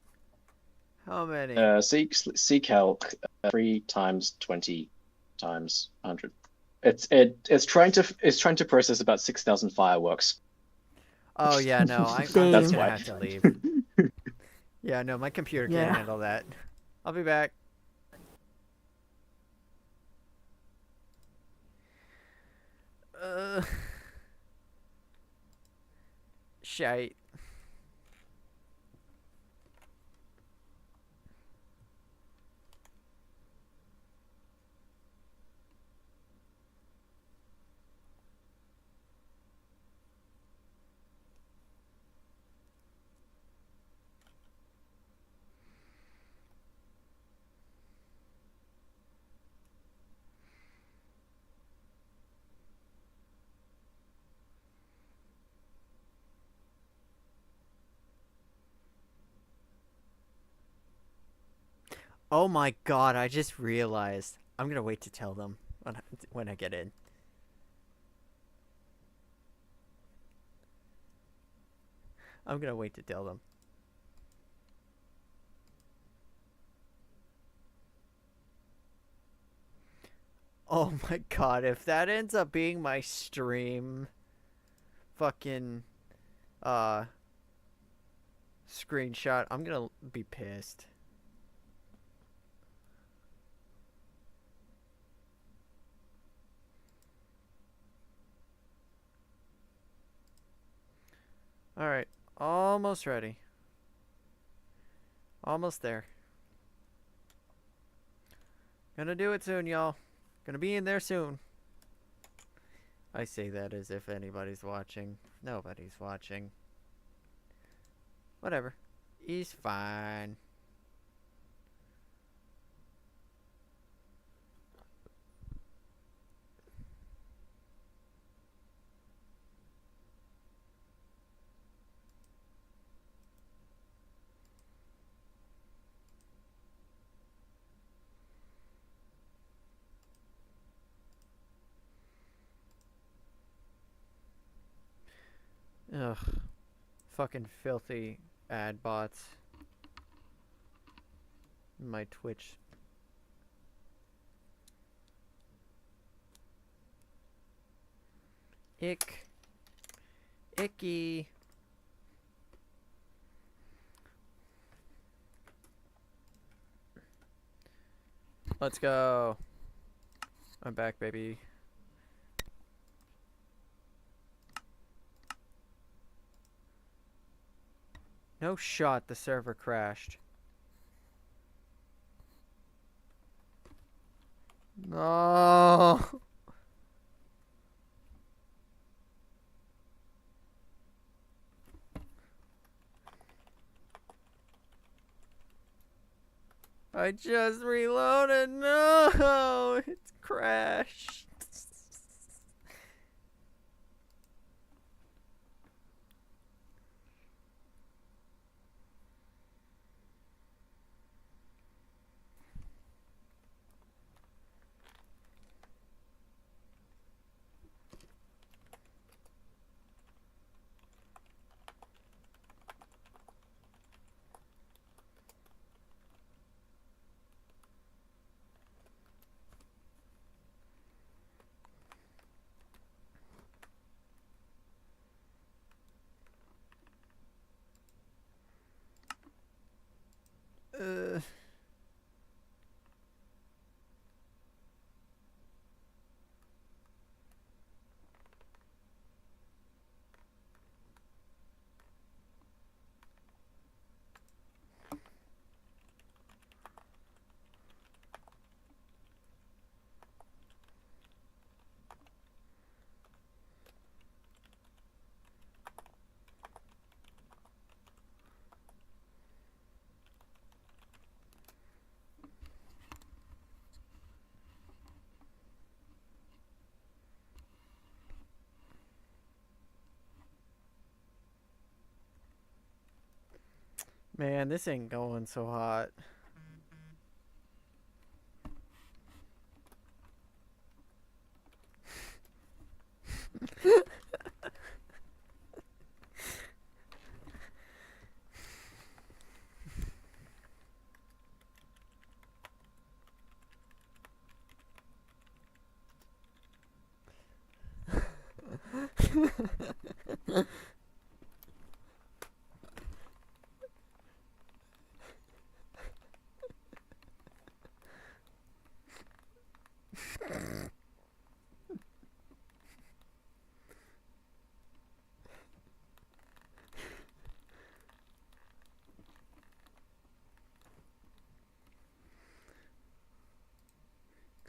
How many? Seek calc 3 times 20 times 100. It's trying to process about 6,000 fireworks. Oh yeah, no, I'm Damn. just That's gonna why. have to leave. Yeah, no, my computer Yeah. can't handle that. I'll be back. Shite. Oh my god, I just realized. I'm gonna wait to tell them when I get in. I'm gonna wait to tell them. Oh my god, if that ends up being my stream fucking screenshot, I'm gonna be pissed. Alright, almost ready. Almost there. Gonna do it soon, y'all. Gonna be in there soon. I say that as if anybody's watching. Nobody's watching. Whatever. He's fine. Ugh. Fucking filthy ad bots. My Twitch. Icky. Let's go. I'm back, baby. No shot the server crashed. No. I just reloaded. No, it's crashed. Uh. Man, this ain't going so hot.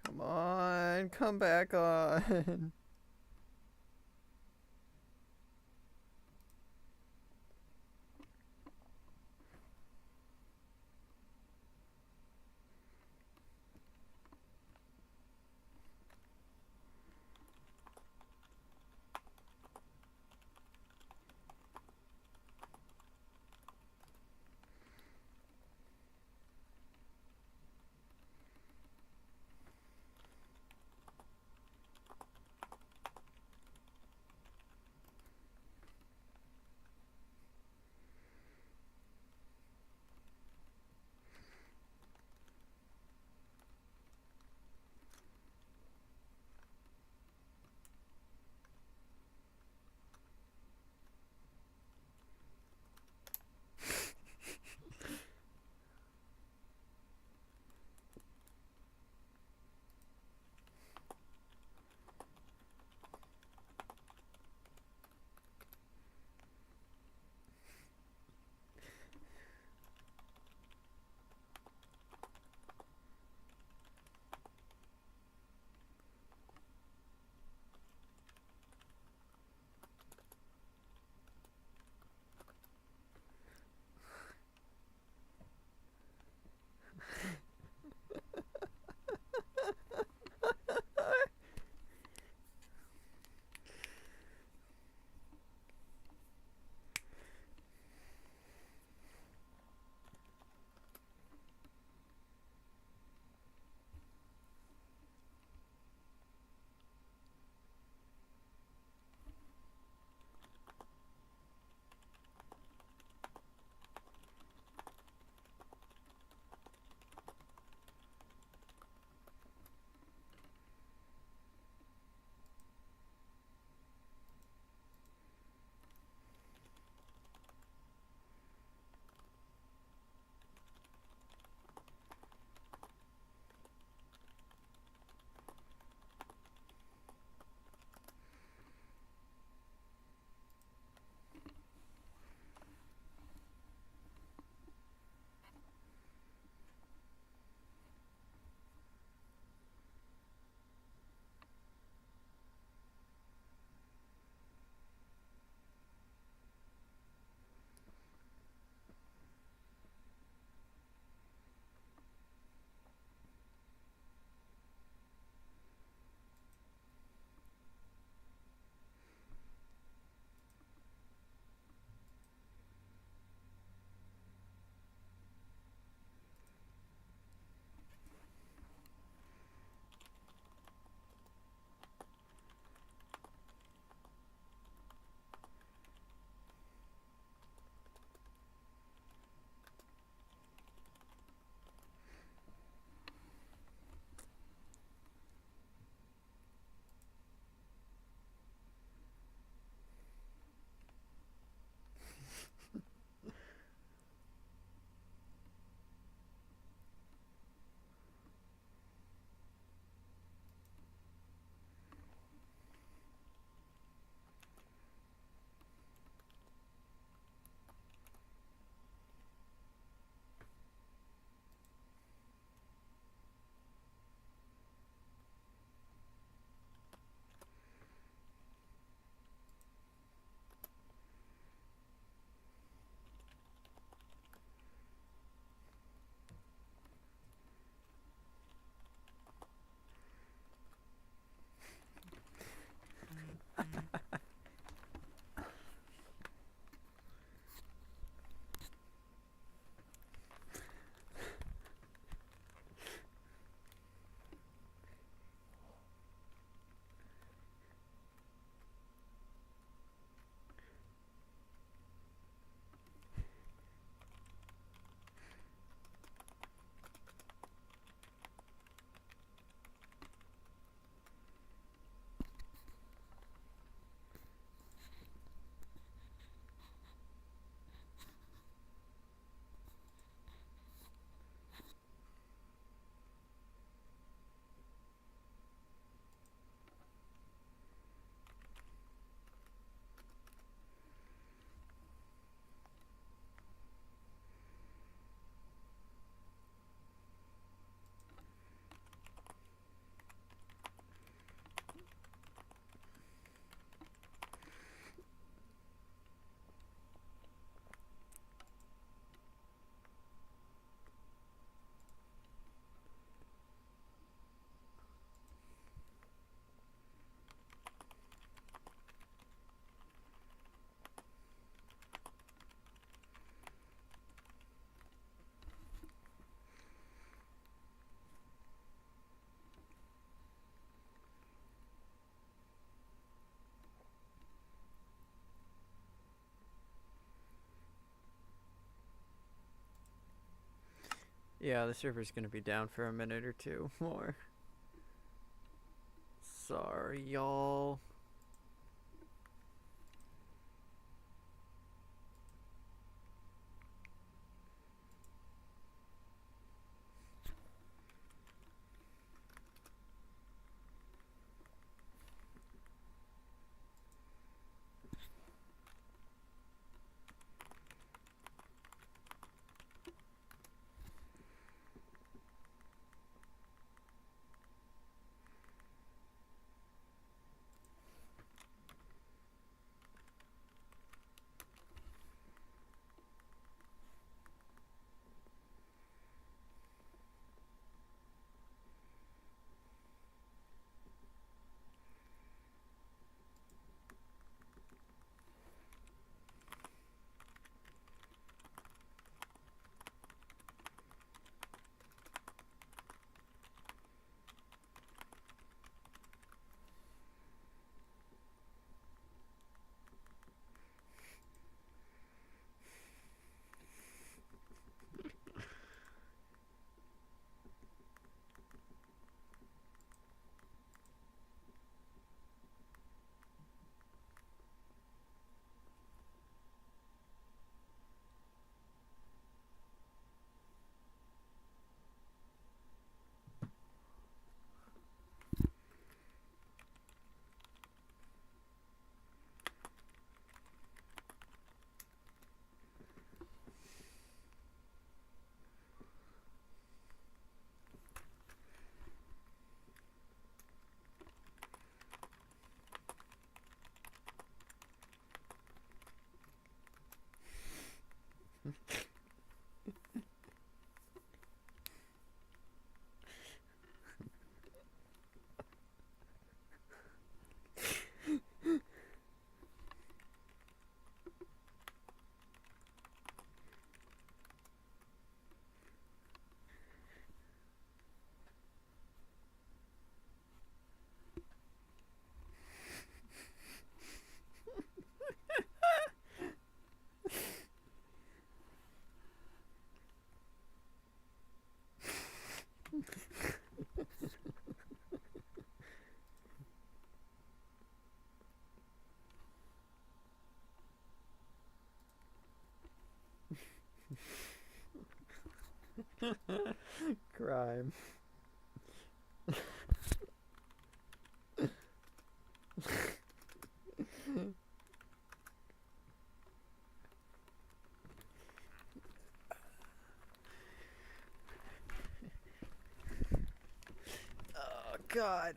Come on, come back on. Yeah, the server's gonna be down for a minute or two more. Sorry, y'all. Crime. Oh, God.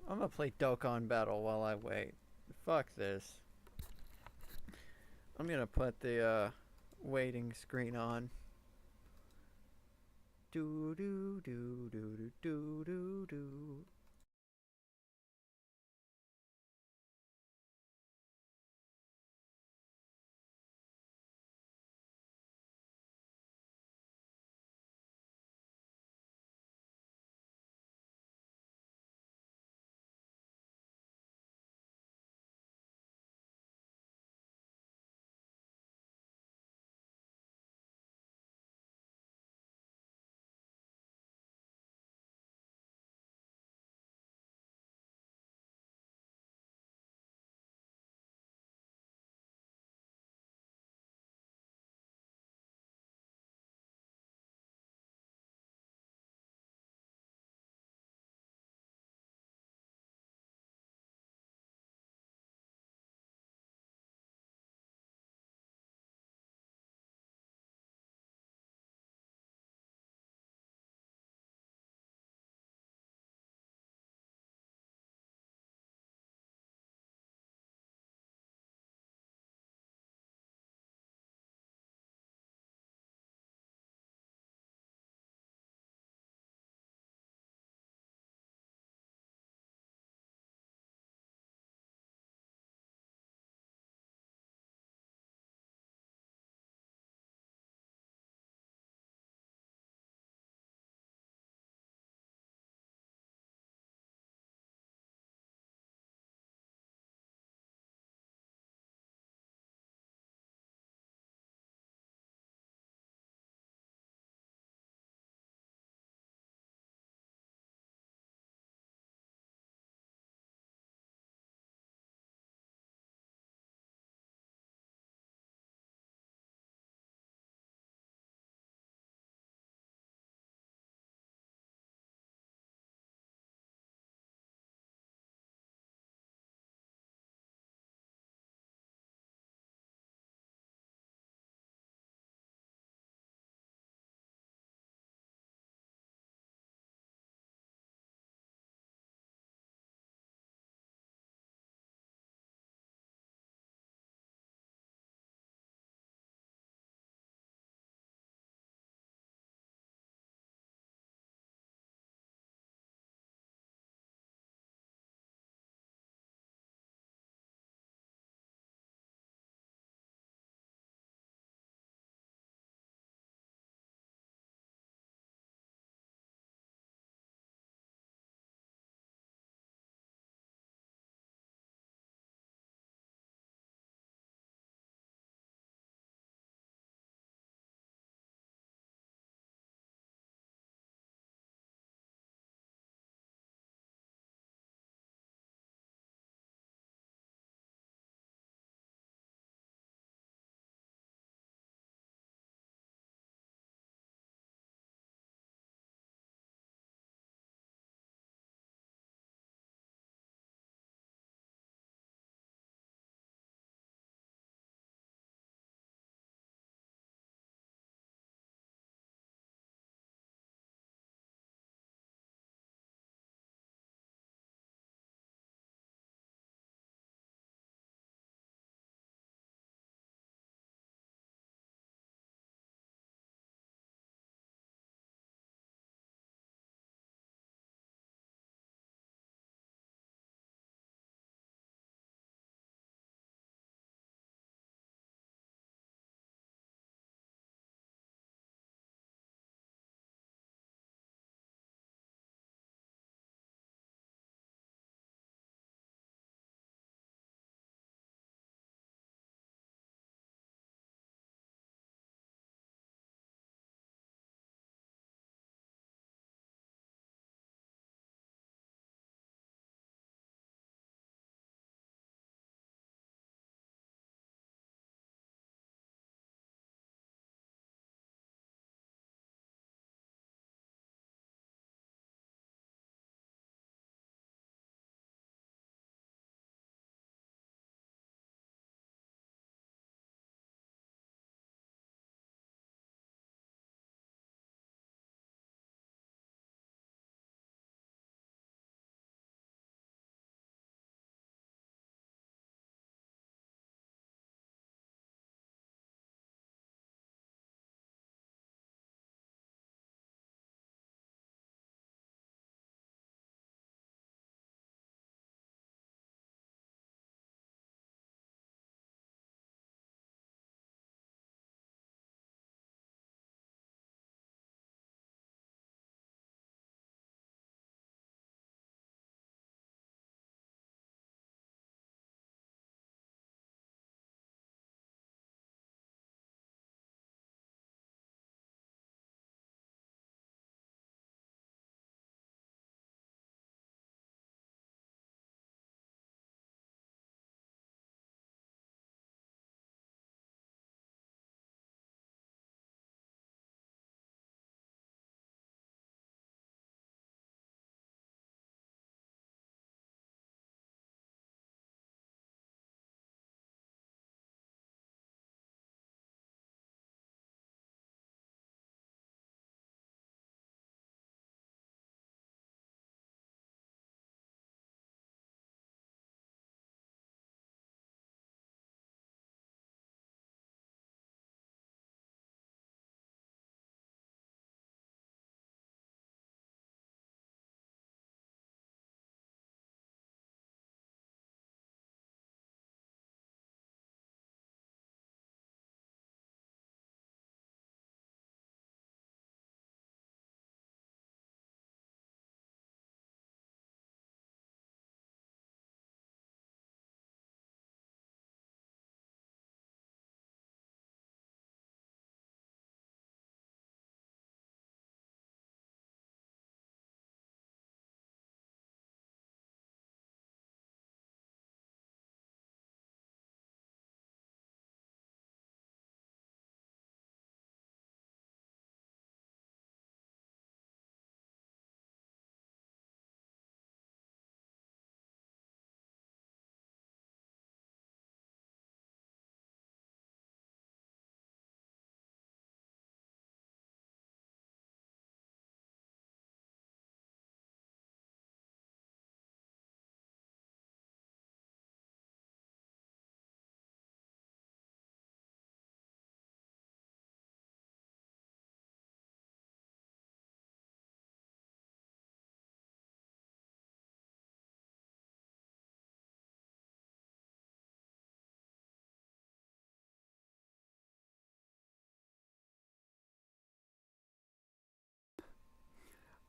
I'm gonna play Dokkan Battle while I wait. Fuck this. I'm gonna put the waiting screen on. Do do do do do do do.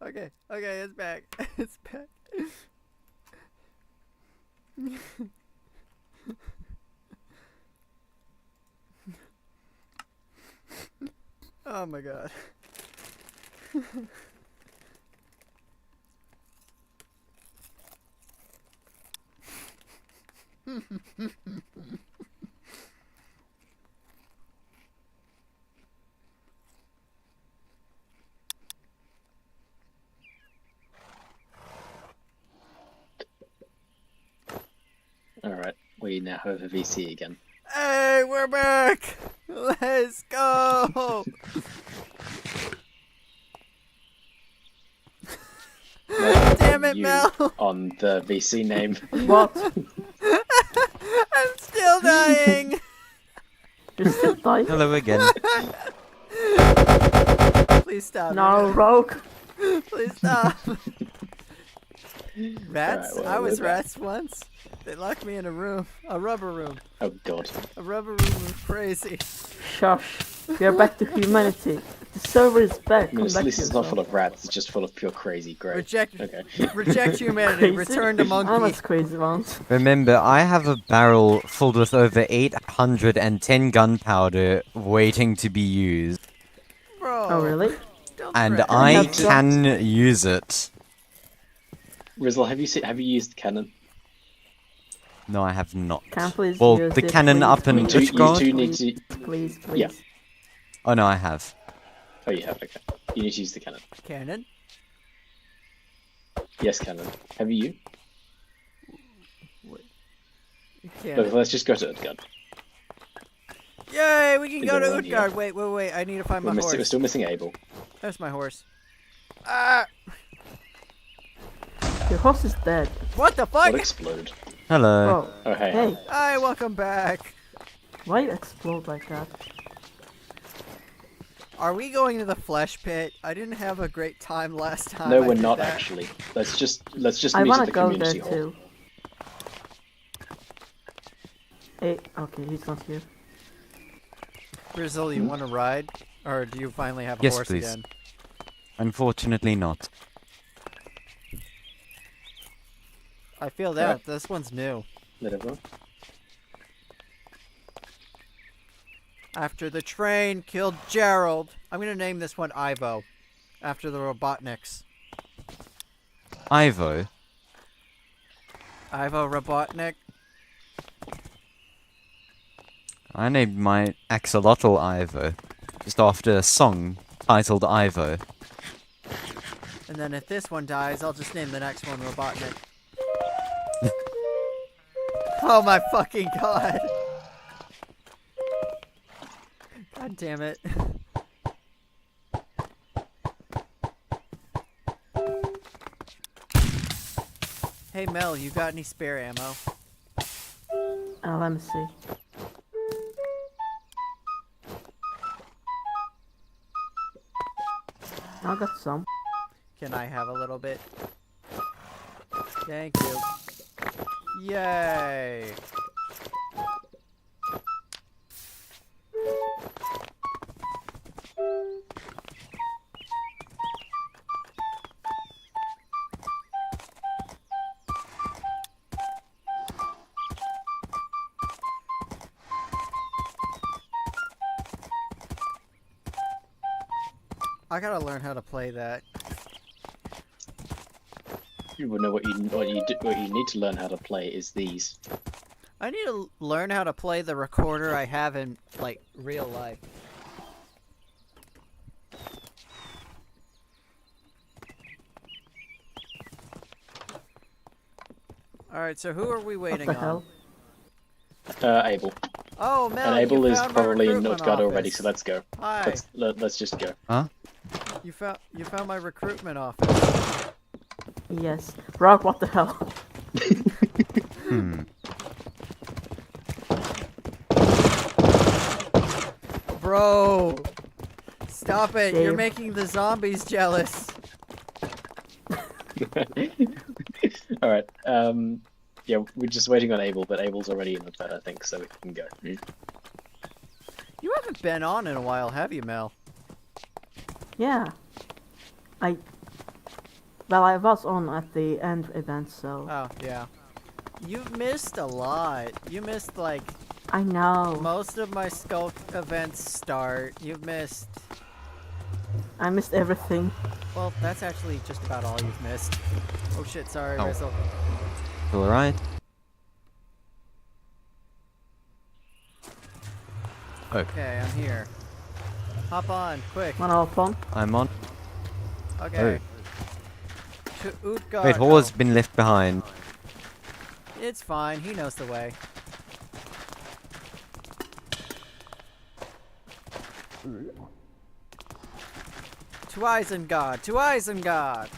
Okay, it's back. It's back. Oh my god. Alright, we now have a VC again. Hey, we're back! Let's go! Damn it, You Mel! on the VC name. What? I'm still dying! You're still dying? Hello again. Please stop. No, Rogue. Please stop. Rats? Alright, well, I was we're back. rats once. They locked me in a room. A rubber room. Oh god. A rubber room was crazy. Shush. We are back to humanity. The server is back. I mean, Come at back least to it's not full yourself. of rats, it's just full of pure crazy. Great. Reject Okay. reject humanity. Crazy? Return to I'm monkey. as crazy once. Remember, I have a barrel filled with over 810 gunpowder waiting to be used, Bro. Oh, really? Don't and threaten I me. have some. can use it. Rizzle, have you used the cannon? No, I have not. Can I please Well, use the it, cannon please, up in please, You Ishgard? two need to. Please, please. Yeah. Oh no, I have. Oh, you have, okay. You need to use the cannon. Cannon? Yes, cannon. Have you? Cannon. Look, let's just go to Utgard. Yay, we can Is go to there one here? Utgard. Wait. I need to find my We're horse. still missing Abel. There's my horse. Ah! Your horse is dead. What the What fuck? explode? Hello. Oh, Oh, hey. hey. Hi, welcome back. Why you explode like that? Are we going to the flesh pit? I didn't have a great time last time. No, I we're did not that. actually. Let's just I meet wanna at the go there community hall. too. Hey, okay, he's not here. Brazil, you want to ride? Or do you finally have a Yes, horse please. again? Unfortunately not. I feel that. This one's new. Whatever. After the train killed Gerald, I'm gonna name this one Ivo. After the Robotniks. Ivo. Ivo Robotnik. I named my axolotl Ivo, just after a song titled Ivo. And then if this one dies, I'll just name the next one Robotnik. Oh my fucking god. God damn it. Hey Mel, you got any spare ammo? Let me see. I got some. Can I have a little bit? Thank you. Yay! I gotta learn how to play that. You will know what you need to learn how to play is these. I need to learn how to play the recorder I have in, like, real life. Alright, so who are we What waiting the on? hell? Abel. Oh, Mel, And Abel you is found my probably in recruitment Utgard already, office. so let's go. Hi, Let's just go. you found my recruitment office. Yes. Rock, what the hell? Hmm. Bro! Stop it, you're Dave. making the zombies jealous. All right. Yeah, we're just waiting on Abel, but Abel's already in the bed, I think, so we can go. You haven't been on in a while, have you, Mel? Yeah. I Well, I was on at the end event, so Oh, yeah. You've missed a lot. You missed, like, I know. most of my Skulk events start. You've missed... I missed everything. Well, that's actually just about all you've missed. Oh shit, sorry, Oh. Rizzle. Alright. Okay, I'm here. Hop on, quick. Wanna hop on? I'm on. Okay. To Utgard. Wait, Hor's been left behind. It's fine, he knows the way. To Isengard! To Isengard!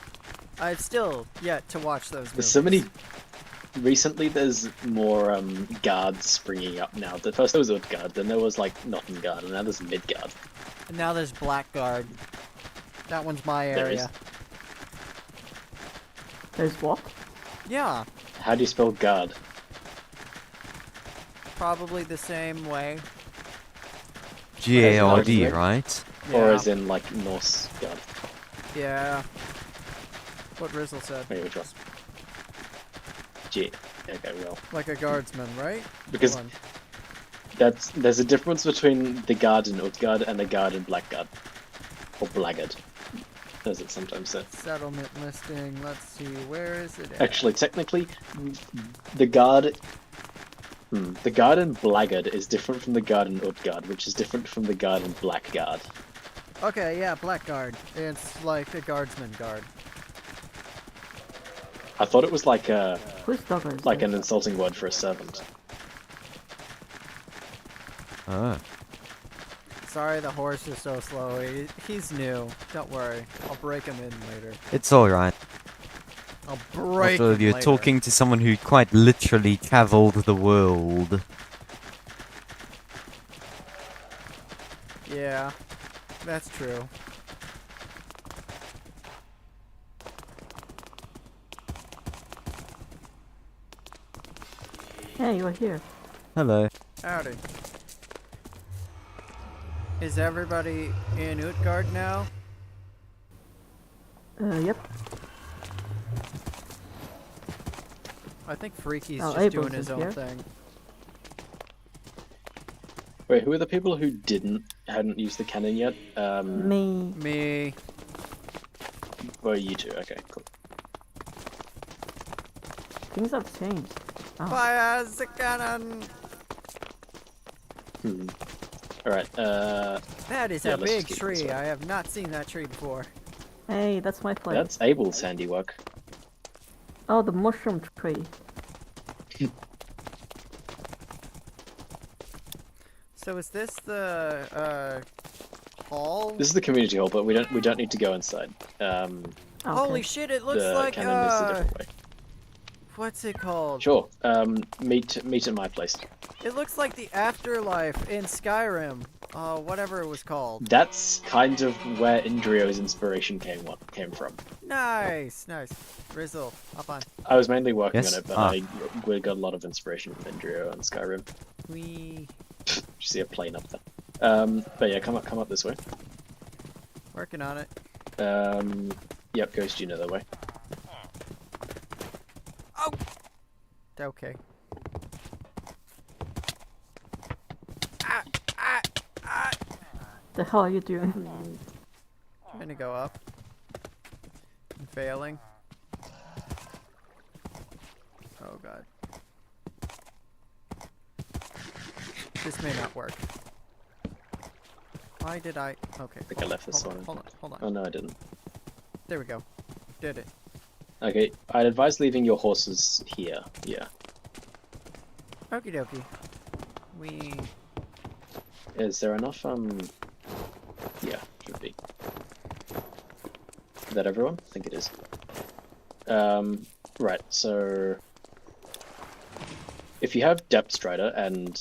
I've still yet to watch those movies. There's so many. Recently, there's more guards springing up now. The first there was Utgard, then there was like Nottengard, and now there's Midgard. And now there's Blackguard. That one's my There area. There's what? Yeah, How do you spell guard? probably the same way. G-A-R-D, Right. right? Or Yeah. as in like Norse guard? Yeah. What Rizzle said. Wait, which one? G. Okay, well, Like a guardsman, right? because Hold on. there's a difference between the guard in Utgard and the guard in Blackguard, or Blackguard, as it's sometimes said. Settlement listing. Let's see. Where is it at? Actually, technically, the guard. The guard in Blackguard is different from the guard in Utgard, which is different from the guard in Blackguard. Okay, yeah, Blackguard. It's like a guardsman guard. I thought it was like Whose dog is an this? insulting word for a servant. Oh. Sorry, the horse is so slow. He's new. Don't worry. I'll break him in later. It's alright. I'll break After all, him you're later. talking to someone who quite literally travelled the world. Yeah, that's true. Hey, you're here. Hello. Howdy. Is everybody in Utgard now? Yep. I think Freaky's Oh, just Abel's doing his in own here. thing. Wait, who are the people who hadn't used the cannon yet? Me. Me. Well, you two. Okay, cool. Things have changed. Oh. Fire the cannon! All right. That is Yeah, a let's big just keep this tree. one. I have not seen that tree before. Hey, that's my place. That's Abel's handiwork. Oh, the mushroom tree. So is this the hall? This is the community hall, but we don't need to go inside. Okay. Holy shit! It looks The like cannon is a different way. what's it called? Sure. Meet at my place. It looks like the afterlife in Skyrim. Whatever it was called. That's kind of where Indrio's inspiration came from. Nice, nice. Rizzle, hop on. I was mainly working Yes? on it, but Ah. we got a lot of inspiration from Indrio and Skyrim. We You see a plane up there. But yeah, come up this way. working on it. Yep, Ghost, you know the way. Okay. The hell are you doing? Trying to go up. I'm failing. Oh god. This may not work. Why did I? Okay. I think I left this Hold one. on, hold on, hold on. Oh no, I didn't. There we go. Did it. Okay, I'd advise leaving your horses here. Yeah. Okie dokie. We. Is there enough? Yeah, should be. Is that everyone? I think it is. Right, so if you have Depth Strider and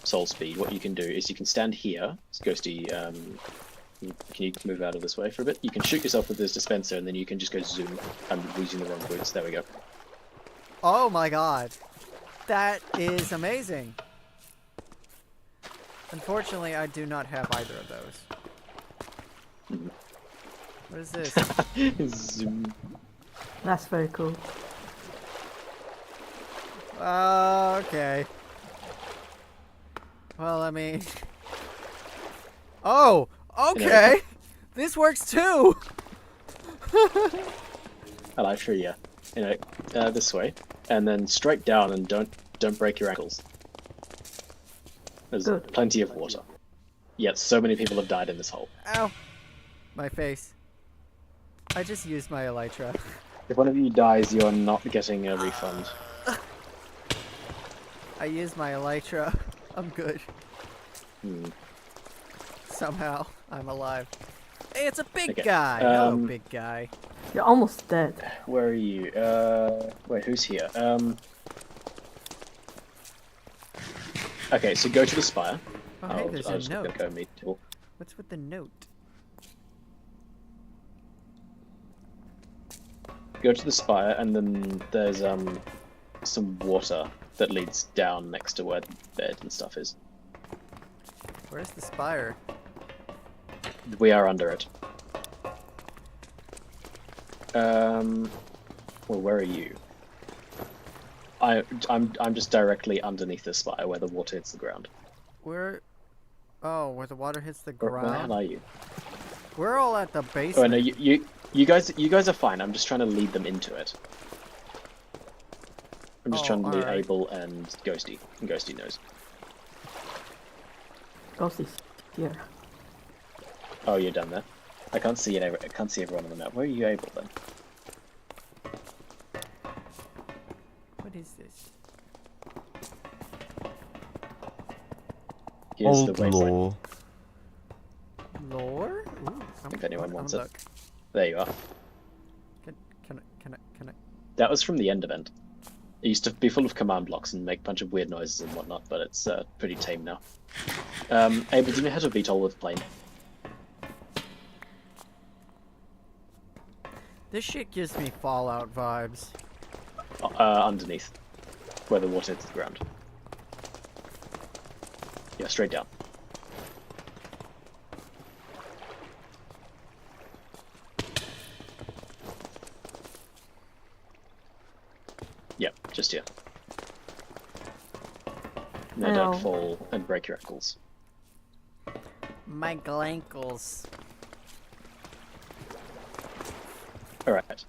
Soul Speed, what you can do is you can stand here. Ghosty, can you move out of this way for a bit? You can shoot yourself with this dispenser, and then you can just go zoom. I'm using the wrong boots. There we go. Oh my god. That is amazing. Unfortunately, I do not have either of those. What is this? Zoom. That's very cool. Okay. Well, I mean... Oh! Okay! This works too! I'll actually, yeah. This way. And then straight down and don't break your ankles. There's Good. plenty of water. Yet so many people have died in this hole. Ow! My face. I just used my elytra. If one of you dies, you're not getting a refund. I used my elytra. I'm good. Hmm. Somehow, I'm alive. Hey, it's a big Okay, guy! Hello, um, big guy. You're almost dead. Where are you? Wait, who's here? Okay, so go to the spire. Oh, hey, I'll there's just a gonna note. go meet people. What's with the note? Go to the spire, and then there's some water that leads down next to where the bed and stuff is. Where's the spire? We are under it. Well, where are you? I'm just directly underneath the spire where the water hits the ground. Where? Oh, where the water hits the Where the hell ground? are you? We're all at the Oh basement. no, you guys are fine. I'm just trying to lead them into it. I'm just Oh, trying to lead alright. Abel and Ghosty, and Ghosty knows. Ghosty's here. Oh, you're down there. I can't see it. I can't see everyone on the map. Where are you, Abel? Then What is this? here's Old the waypoint. law. Lore? Ooh, If anyone wants it. look. There you are. Can I? That was from the end event. It used to be full of command blocks and make a bunch of weird noises and whatnot, but it's pretty tame now. Abel, do you know how to VTOL with plane? This shit gives me Fallout vibes. Underneath, where the water hits the ground. Yeah, straight down. Yep, just here. No, don't Ow. fall and break your ankles. My glankles. Alright.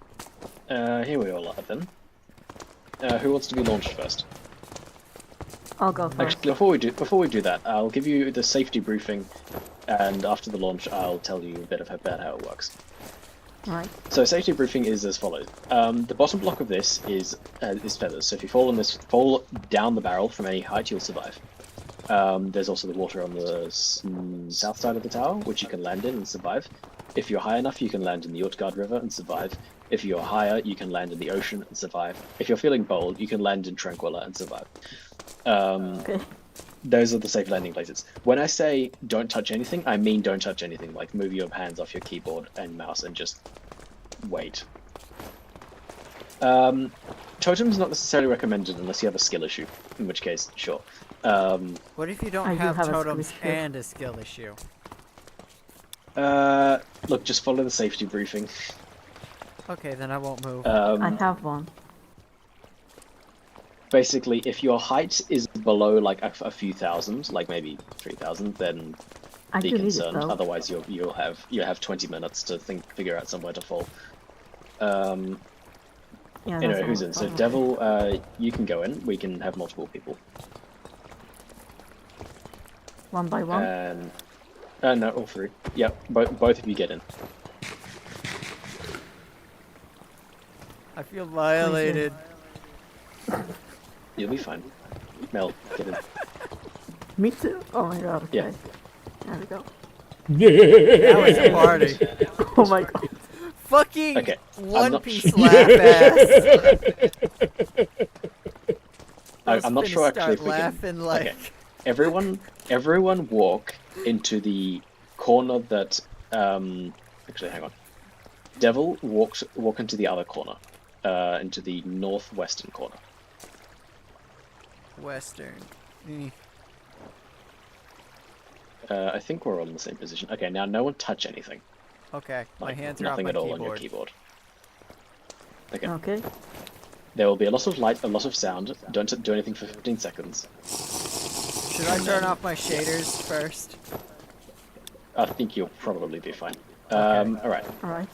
Here we all are then. Who wants to be launched first? I'll go first. Actually, before we do that, I'll give you the safety briefing, and after the launch, I'll tell you a bit about how it works. Right. So safety briefing is as follows. The bottom block of this is feathers. So if you fall down the barrel from any height, you'll survive. There's also the water on the south side of the tower, which you can land in and survive. If you're high enough, you can land in the Utgard River and survive. If you're higher, you can land in the ocean and survive. If you're feeling bold, you can land in Tranquilla and survive. Okay. Those are the safe landing places. When I say don't touch anything, I mean don't touch anything. Like move your hands off your keyboard and mouse and just wait. Totem's not necessarily recommended unless you have a skill issue, in which case, sure. What if you don't I do have have a skill totems issue. and a skill issue? Look, just follow the safety briefing. Okay, then I won't move. I have one. Basically, if your height is below like a few thousand, like maybe 3,000, then I be do need it concerned. though. Otherwise, you'll have 20 minutes to figure out somewhere to fall. Yeah, Anyway, that's who's all- in? So oh, Devil, you can go in. We can have multiple people. One by one. No, all three. Yep, both of you get in. I feel violated. You'll be fine. Mel, get in. Me too. Oh my god. Okay. Yeah. There we go. That was a party. Oh my god. Fucking Okay, One not Piece sure- laugh ass. I'm not sure actually if we can. laughing like. Okay. Everyone walk into the corner that. Actually, hang on. Devil, walk into the other corner, into the northwestern corner. Western. Mm. I think we're all in the same position. Okay, now no one touch anything. Okay, my Like, hands are off nothing my at all keyboard. on your keyboard. Okay. Okay. There will be a lot of light, a lot of sound. Don't do anything for 15 seconds. Should I And turn then- off my shaders first? I think you'll probably be fine. Okay. All right. All right.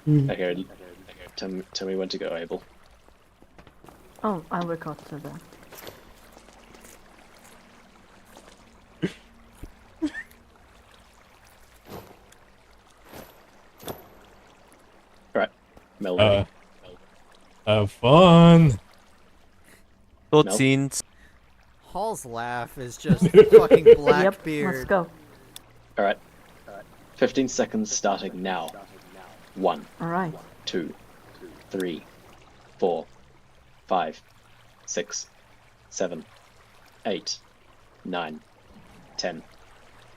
Okay. Tell me when to go, Abel. Oh, I will cut to that. All right. Mel. Have fun. Thought Mel? Oh, scenes. Hall's laugh is just fucking Yep. Blackbeard. Let's go. All right. 15 seconds starting now. 1, All right. 2, 3, 4, 5, 6, 7, 8, 9, 10,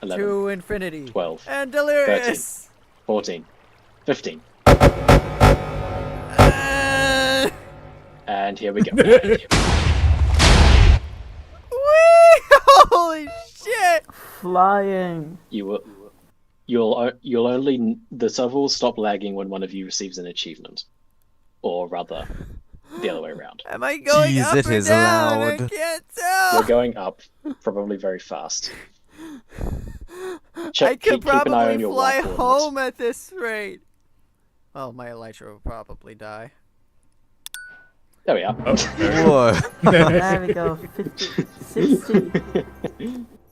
11, To infinity. 12, And delirious. 14, 15. And here we go. Whee! Holy shit! Flying. You'll only the server will stop lagging when one of you receives an achievement, or rather, the other way around. Am I going Jeez, up it or is down? I allowed. can't You're tell. going up, probably very fast. I Check, could keep an eye on probably your fly Y coordinates. home at this rate. Well, my elytra will probably die. There we are. Whoa. There we go. 50, 60.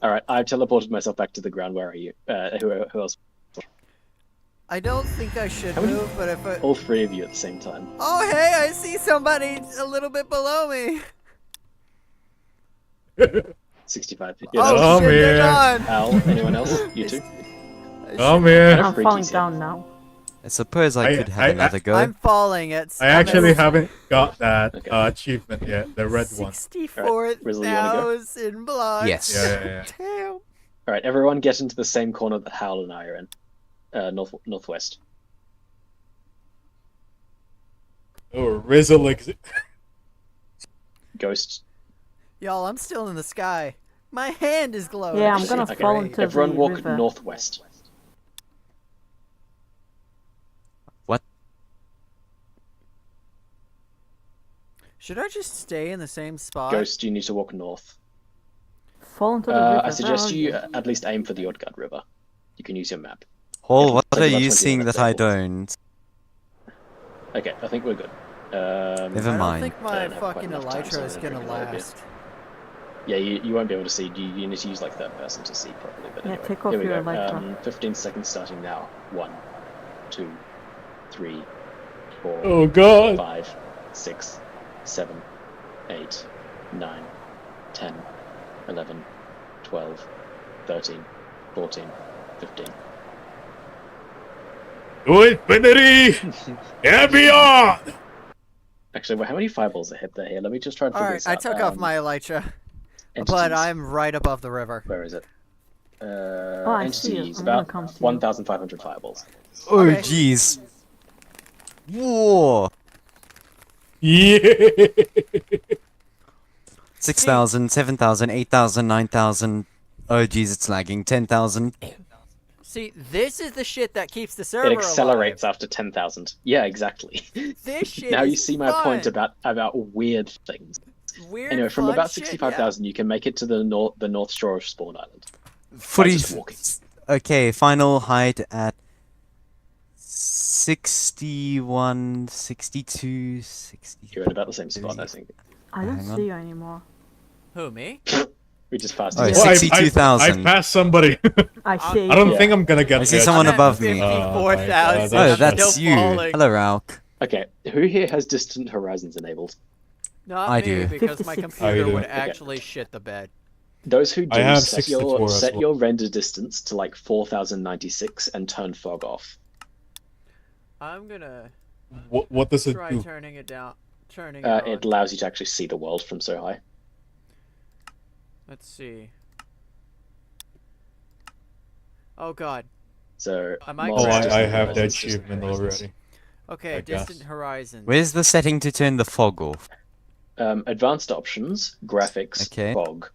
All right, I've teleported myself back to the ground. Where are you? Who else? I don't think I should How many- move, but if I... All three of you at the same time. Oh, hey, I see somebody a little bit below me. 65. Oh, Oh, shit, they're man. gone. Al, anyone else? You two? Come here. I'm freaky falling scene. down now. I suppose I could have another go. I'm falling at... I actually I'm at haven't got that Okay. achievement yet, the red one. 64,000 blocks. Yes. Yeah. Damn. All right, everyone get into the same corner that Hal and I are in. Northwest. Oh, Rizzle Ghost. Y'all, I'm still in the sky. My hand is glowing. Yeah, I'm This gonna shit's fall great. into Everyone the walk river. northwest. Should I just stay in the same spot? Ghost, you need to walk north. Fall into the river. I Where suggest are you at least aim for the Odgard River. You can use your map. Hall, what Take are about you 20 seeing minutes that I afterwards. don't? Okay, I think we're good. Never I don't mind. think I my don't have quite fucking enough time, so elytra I'm is gonna gonna drink a little bit. last. Yeah, you won't be able to see. You need to use like third person to see properly. But Yeah, anyway, take off here we your go. elytra. 15 seconds starting now. 1, 2, 3, 4, Oh god. 5, 6, 7, 8, 9, 10, 11, 12, 13, 14, 15. To infinity and beyond. Actually, well, how many fireballs are hit there here? Let me just try and figure Alright, this I out. took off my elytra, but entities. I'm right above the river. Where is it? I see it. Entities. I'm gonna About come to you. 1,500 fireballs. Oh, Okay. jeez. Whoa. Yeah. 6,000, 7,000, 8,000, 9,000. Oh, jeez, it's lagging. 10,000. See, this is the shit that keeps the server It accelerates after 10,000. Yeah, exactly. This shit Now you is see my point fun. about weird things. Weird, Anyway, from fun about shit, 65,000, you can make it to the north shore of Spawn Island. Footy. just walking. Okay, final height at 61, 62, 60. You're in about the same spot, I think. I don't Hang on. see you anymore. Yeah. Who, me? We just passed Oh, it. it's Well, I 62,000. passed somebody. I see. I don't Yeah. think I'm gonna get I see that. someone I'm at above me. 54,000. Oh, that's that's still you. falling. Hello, Rauk. Okay, who here has distant horizons enabled? Not I me, do. because my 56. I computer do. would Okay. actually shit the bed. Those who do I have set 64 your as set well. your render distance to like 4,096 and turn fog off. I'm gonna What does it try do? turning it down. Turning It it on. allows you to actually see the world from so high. Let's see. Oh god. So I might Oh, grab I it. have that Horizons, distant achievement horizons. already. Okay, I guess. distant horizon. Where's the setting to turn the fog off? Advanced options, graphics, Okay. fog.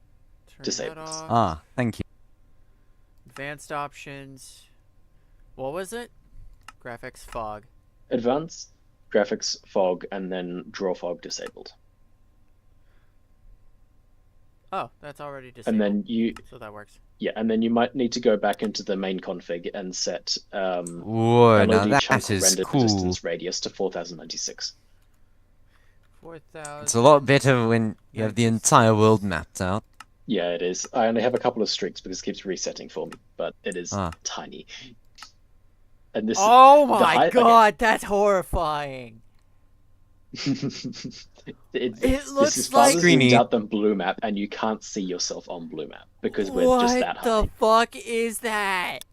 Turn disabled. that off. Ah, thank you. Advanced options. What was it? Graphics, fog. Advanced, graphics, fog, and then draw fog disabled. Oh, that's already disabled. And then you, So that works. yeah, and then you might need to go back into the main config and set Whoa, now LOD chunk that is render cool. distance radius to 4096. 4,000. It's a lot better when you have the entire world mapped out. Yeah, it is. I only have a couple of streaks because it keeps resetting for me, but it is tiny. And this. Oh the my height- god, that's horrifying. This looks is like- farther zoomed Screeny. out than blue map, and you can't see yourself on blue map because we're What just that high. the fuck is that?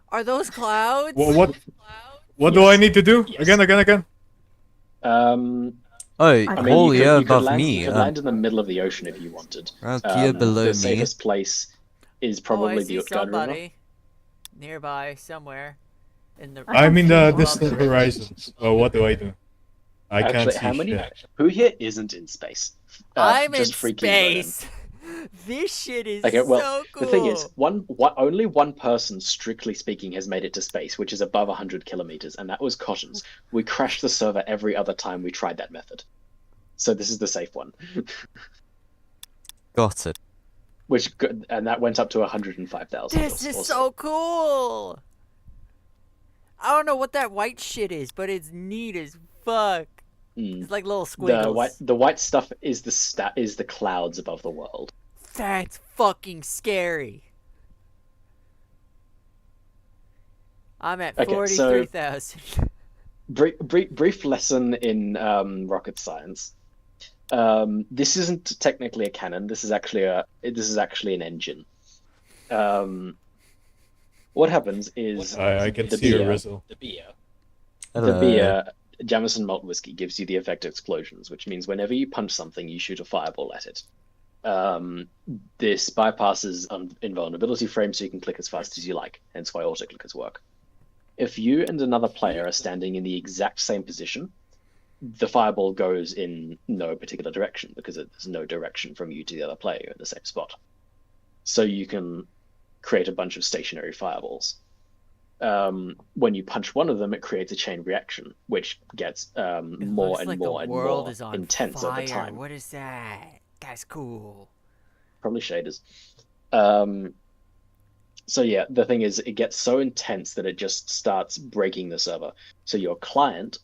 Are those clouds? What do I need to do? Yes. Again. Oh, I mean, whole you year could above land, me. You could land in the middle of the ocean if you wanted. Right here below the me. safest place is Oh, I probably see the Utgard River. somebody nearby somewhere in the. I mean the Above distant the horizons. Well, what do I do? I can't Actually, see how many? shit. Who here isn't in space? I'm in just freaking right in. space. This shit is Okay, well, so cool. the thing is, only one person, strictly speaking, has made it to space, which is above 100 kilometers, and that was Cottons. We crashed the server every other time we tried that method. So this is the safe one. Got it. And that went up to 105,000. This is or so cool. I don't know what that white shit is, but it's neat as fuck. Mm. It's like little squiggles. The white stuff is the clouds above the world. That's fucking scary. I'm at Okay, so- 43,000. Brief lesson in rocket science. This isn't technically a cannon. This is actually an engine. What happens is I can the see beer, a Rizzle. the Hello. beer, Jameson malt whiskey gives you the effect of explosions, which means whenever you punch something, you shoot a fireball at it. This bypasses invulnerability frames, so you can click as fast as you like. Hence why auto-clickers work. If you and another player are standing in the exact same position, the fireball goes in no particular direction because there's no direction from you to the other player in the same spot. So you can create a bunch of stationary fireballs. When you punch one of them, it creates a chain reaction, which gets It more looks and like more the and world more is on intense fire. over time. What is that? That's cool. Probably shaders. So yeah, the thing is, it gets so intense that it just starts breaking the server. So your client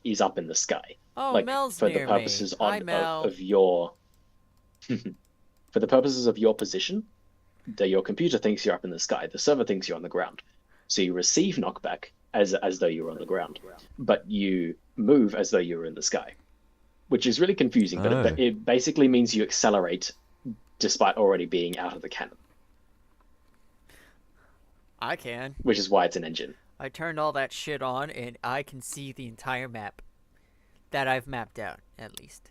is up in the sky. Oh, Like, Mel's for the near purposes me. Hi, Mel. of your for the purposes of your position, your computer thinks you're up in the sky. The server thinks you're on the ground. So you receive knockback as though you were on the ground, but you move as though you were in the sky, which is really confusing. But Oh. it basically means you accelerate despite already being out of the cannon, I can. which is why it's an engine. I turned all that shit on, and I can see the entire map that I've mapped out, at least.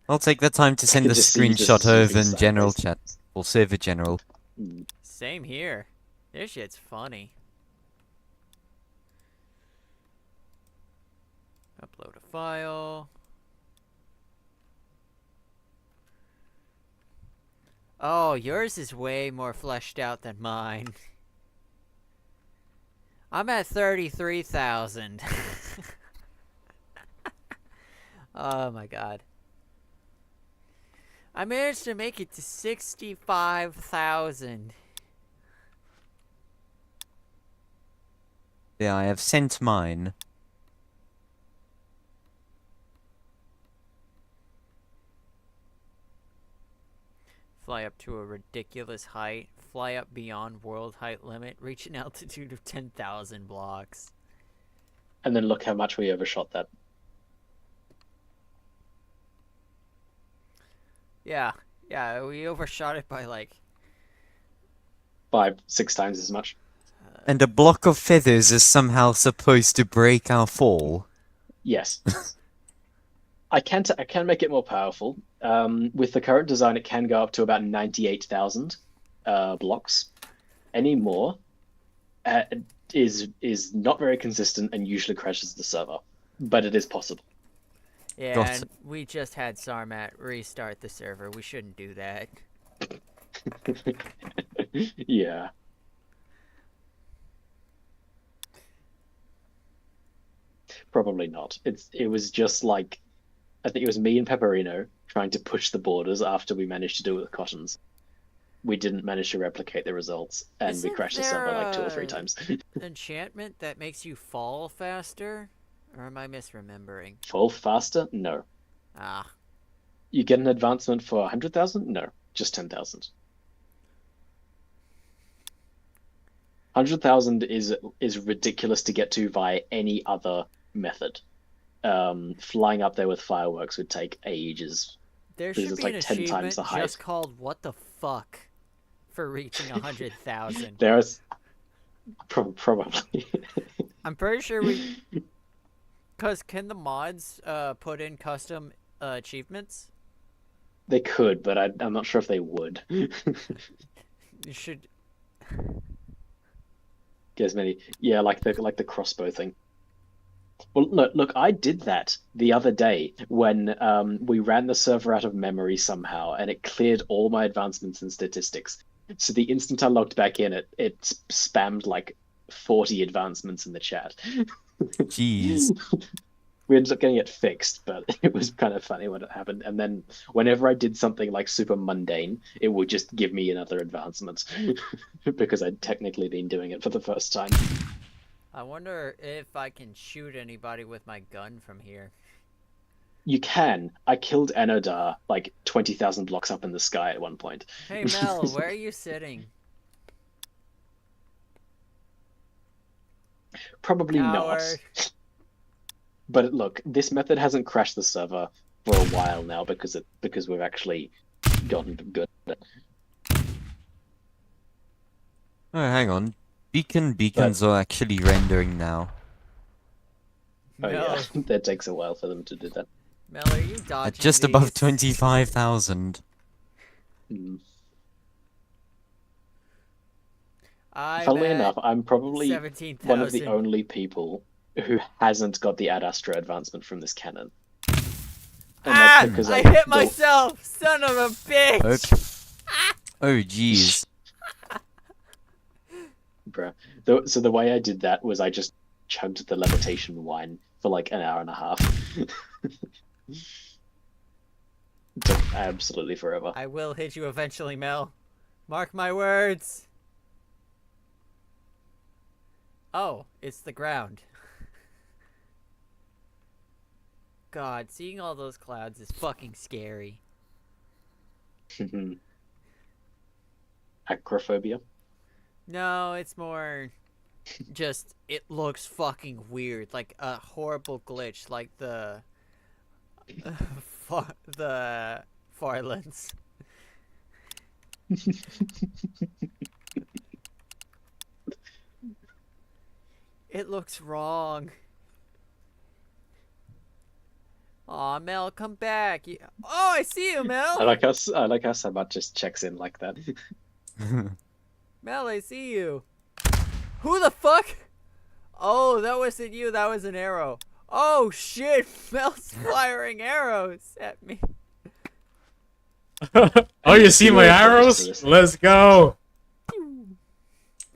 I'll take the time to send can the just see you just screenshot over zooming in general sideways. chat. Or server general. Same here. This shit's funny. Upload a file. Oh, yours is way more fleshed out than mine. I'm at 33,000. Oh my god. I managed to make it to 65,000. Yeah, I have sent mine. Fly up to a ridiculous height. Fly up beyond world height limit. Reach an altitude of 10,000 blocks. And then look how much we overshot that. Yeah, we overshot it by like 5-6 times as much. And a block of feathers is somehow supposed to break our fall. Yes. I can make it more powerful. With the current design, it can go up to about 98,000 blocks. Any more is not very consistent and usually crashes the server, but it is possible. yeah. Got And it. we just had Sarmat restart the server. We shouldn't do that. Yeah. Probably not. It was just like I think it was me and Pepperino trying to push the borders after we managed to do it with Cottons. We didn't manage to replicate the results, and we Isn't crashed the server like 2 or 3 there times. enchantment that makes you fall faster? Or am I misremembering? Fall faster? No. Ah, You get an advancement for 100,000? No, just 10,000. 100,000 is ridiculous to get to via any other method. Flying up there with fireworks would take ages. there Because should it's be like an 10 times achievement the height. just called "What the fuck" for reaching 100,000. There's probably. I'm pretty sure we. Cause can the mods put in custom achievements? They could, but I'm not sure if they would. You should. Get as many, yeah, like the crossbow thing. Well, look, I did that the other day when we ran the server out of memory somehow, and it cleared all my advancements and statistics. So the instant I logged back in, it spammed like 40 advancements in the chat. Jeez. We ended up getting it fixed, but it was kind of funny when it happened. And then whenever I did something like super mundane, it would just give me another advancement because I'd technically been doing it for the first time. I wonder if I can shoot anybody with my gun from here. You can. I killed Enodar like 20,000 blocks up in the sky at one point. Hey Mel, where are you sitting? Probably Coward. not. But look, this method hasn't crashed the server for a while now because we've actually gotten good at it. Oh, hang on. Beacons are actually rendering now. Oh Mel, yeah, that takes a while for them to do that. Mel, are you dodging At just above these? 25,000. Mm. I'm Funnily at enough, I'm probably 17,000. one of the only people who hasn't got the Ad Astra advancement from this cannon. And Ah! that's because I the- hit myself! Son of a bitch! Oh, jeez. Bruh. So the way I did that was I just chugged the levitation wine for like an hour and a half. It took absolutely forever. I will hit you eventually, Mel. Mark my words. Oh, it's the ground. God, seeing all those clouds is fucking scary. Acrophobia. No, it's more just it looks fucking weird, like a horrible glitch, like the the Farlands. It looks wrong. Aw, Mel, come back. Oh, I see you, I Mel. like us. I like how Sabat just checks in like that. Mel, I see you. Who the fuck? Oh, that wasn't you. That was an arrow. Oh shit! Mel's firing arrows at me. Oh, you see my arrows? Let's go.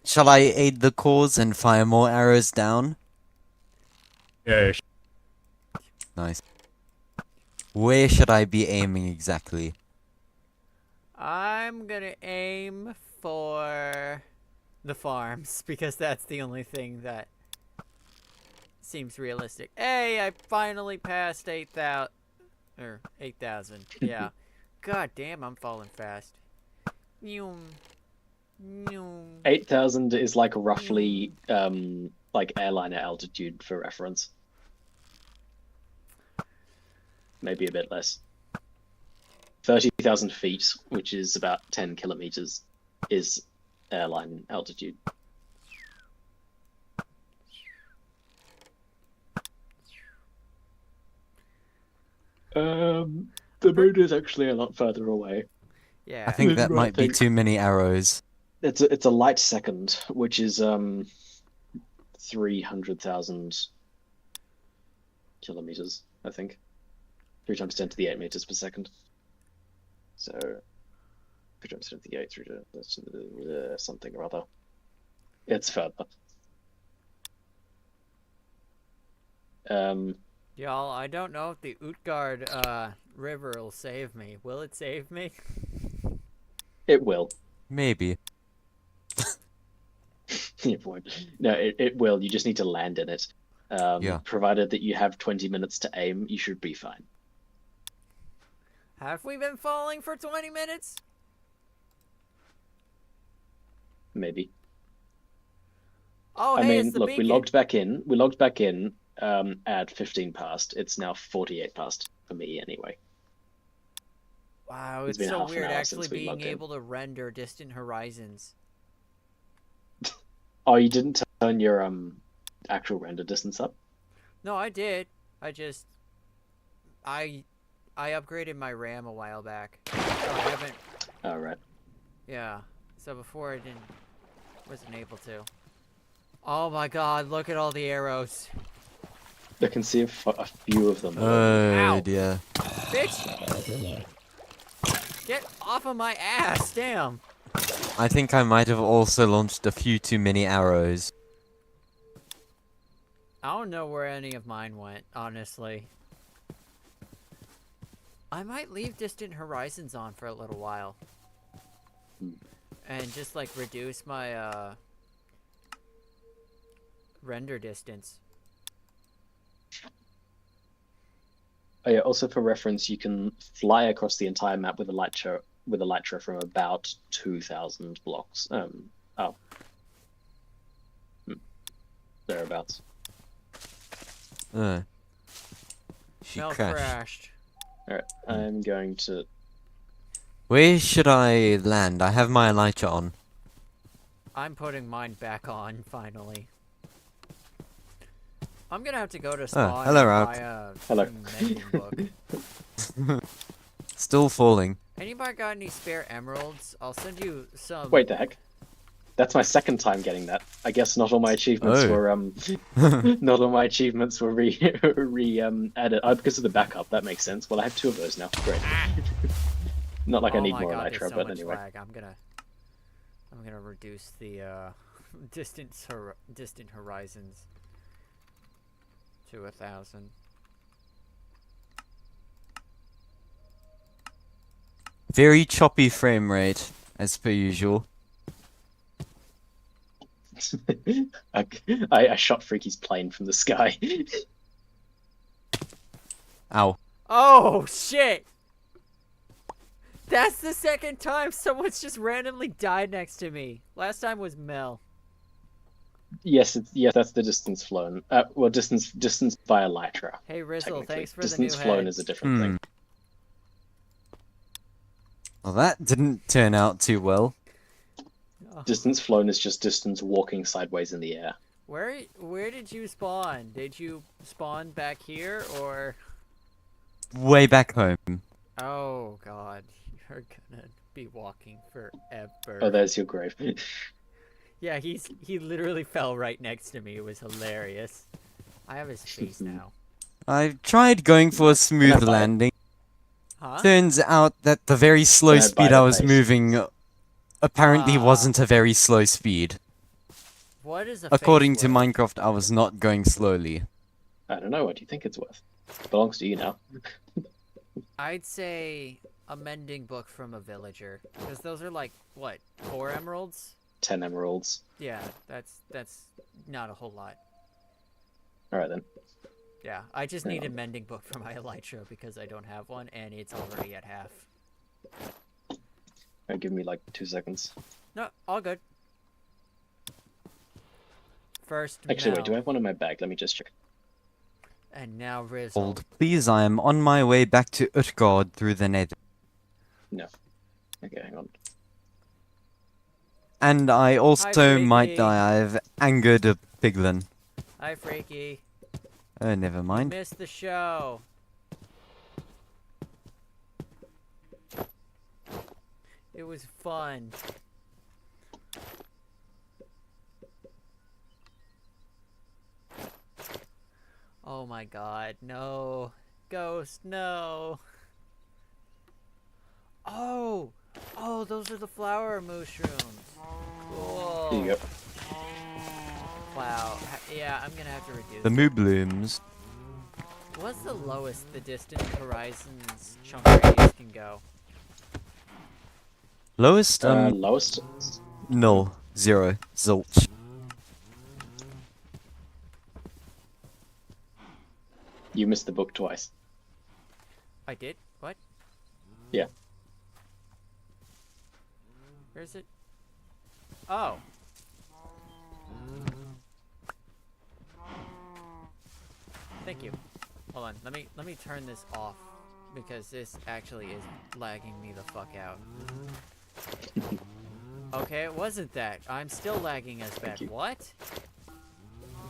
Shall I aid the cause and fire more arrows down? Yeah. Nice. Where should I be aiming exactly? I'm gonna aim for the farms because that's the only thing that seems realistic. Hey, I finally passed 8,000 or 8,000. Yeah. God damn, I'm falling fast. Nyum. Nyum. 8,000 is like roughly like airliner altitude for reference. Maybe a bit less. 30,000 feet, which is about 10 kilometers, is airline altitude. The moon is actually a lot further away. Yeah. I think that Right, might be thanks. too many arrows. It's a light second, which is 300,000 kilometers, I think. 3 times 10 to the 8 meters per second. So 3 times 10 to the 8, 3 to something or other. It's further. Y'all, I don't know if the Utgard river will save me. Will it save me? It will. Maybe. It won't. No, it will. You just need to land in it. Yeah. Provided that you have 20 minutes to aim, you should be fine. Have we been falling for 20 minutes? Maybe. Oh, I hey, mean, it's the look, beacon. we logged back in. We logged back in at 15 past. It's now 48 past for me anyway. Wow, It's it's been so half an weird hour actually since we being logged in. able to render distant horizons. Oh, you didn't turn your actual render distance up? No, I did. I upgraded my RAM a while back. So I haven't. Oh, right. Yeah. So before I wasn't able to. Oh my God! Look at all the arrows, I can see a few of them. Ow. Oh dear. bitch! Get off of my ass! Damn. I think I might have also launched a few too many arrows. I don't know where any of mine went, honestly. I might leave distant horizons on for a little while. And just like reduce my render distance. Oh yeah. Also, for reference, you can fly across the entire map with a elytra from about 2,000 blocks. Thereabouts. She Mel crashed. crashed. All right. I'm going to. Where should I land? I have my elytra on. I'm putting mine back on, finally. I'm gonna have to go to spawn hello, and Rob. buy a Hello. mending book. Still falling. Anybody got any spare emeralds? I'll send you some. Wait, the heck? That's my second time getting that. I guess not all my achievements Oh. were not all my achievements were added. Oh, because of the backup. That makes sense. Well, I have 2 of those now. Great. Not like I Oh need my more God, there's elytra, so but much anyway. lag. I'm gonna reduce the distant horizons to 1,000. Very choppy frame rate, as per usual. I shot Freaky's plane from the sky. Ow. Oh shit! That's the second time someone's just randomly died next to me. Last time was Mel. Yes, that's the distance flown. Well, distance by elytra. Hey Rizzle, Technically, thanks for distance the new flown head. is a different thing. Well, that didn't turn out too well. Oh. Distance flown is just distance walking sideways in the air. Where did you spawn? Did you spawn back here or? Way back home. Oh God, you're gonna be walking forever. Oh, there's your grave. Yeah, he literally fell right next to me. It was hilarious. I have his face now. I tried going for a smooth Can I buy it? landing. Huh? Turns out that the very slow Can I buy speed the I was face? moving apparently Ah. wasn't a very slow speed. What is a According face to worth? Minecraft, I was not going slowly. I don't know. What do you think it's worth? It belongs to you now. I'd say a mending book from a villager, because those are like what, 4 emeralds? 10 emeralds. Yeah, that's not a whole lot. All right then. Yeah, I just Hang need a on. mending book for my elytra because I don't have one, and it's already at half. Give me like 2 seconds. No, all good. First Actually, Mel, wait. Do I have one in my bag? Let me just check. and now Rizzle. Hold, please, I am on my way back to Utgard through the Nether. Okay, hang on. And I also might Freaky. die. I've angered a piglin. Hi, Freaky. Oh, never You mind. missed the show. It was fun. Oh my God, no. Ghost, no. Oh! Oh, those are the flower mushrooms. Cool. Here you go. Wow. Yeah, I'm gonna have to reduce The moo blooms. What's the lowest the distant horizons chunk radius can go? Lowest? Lowest. No. 0. Zilch. You missed the book twice. I did? What? Yeah. Where's it? Oh. Thank you. Hold on, let me turn this off because this actually is lagging me the fuck out. Okay, it wasn't that. I'm still lagging as bad. you. What?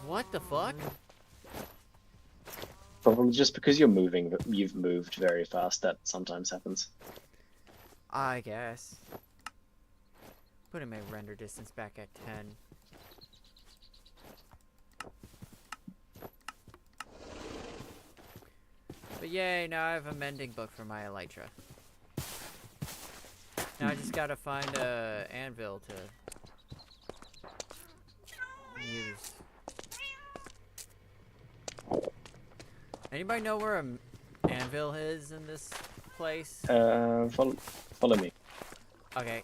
What the fuck? Probably just because you've moved very fast. That sometimes happens. I guess. Putting my render distance back at 10. But yay, now I have a mending book for my elytra. Now I just gotta find a anvil to use. Anybody know where a anvil is in this place? Follow me. Okay.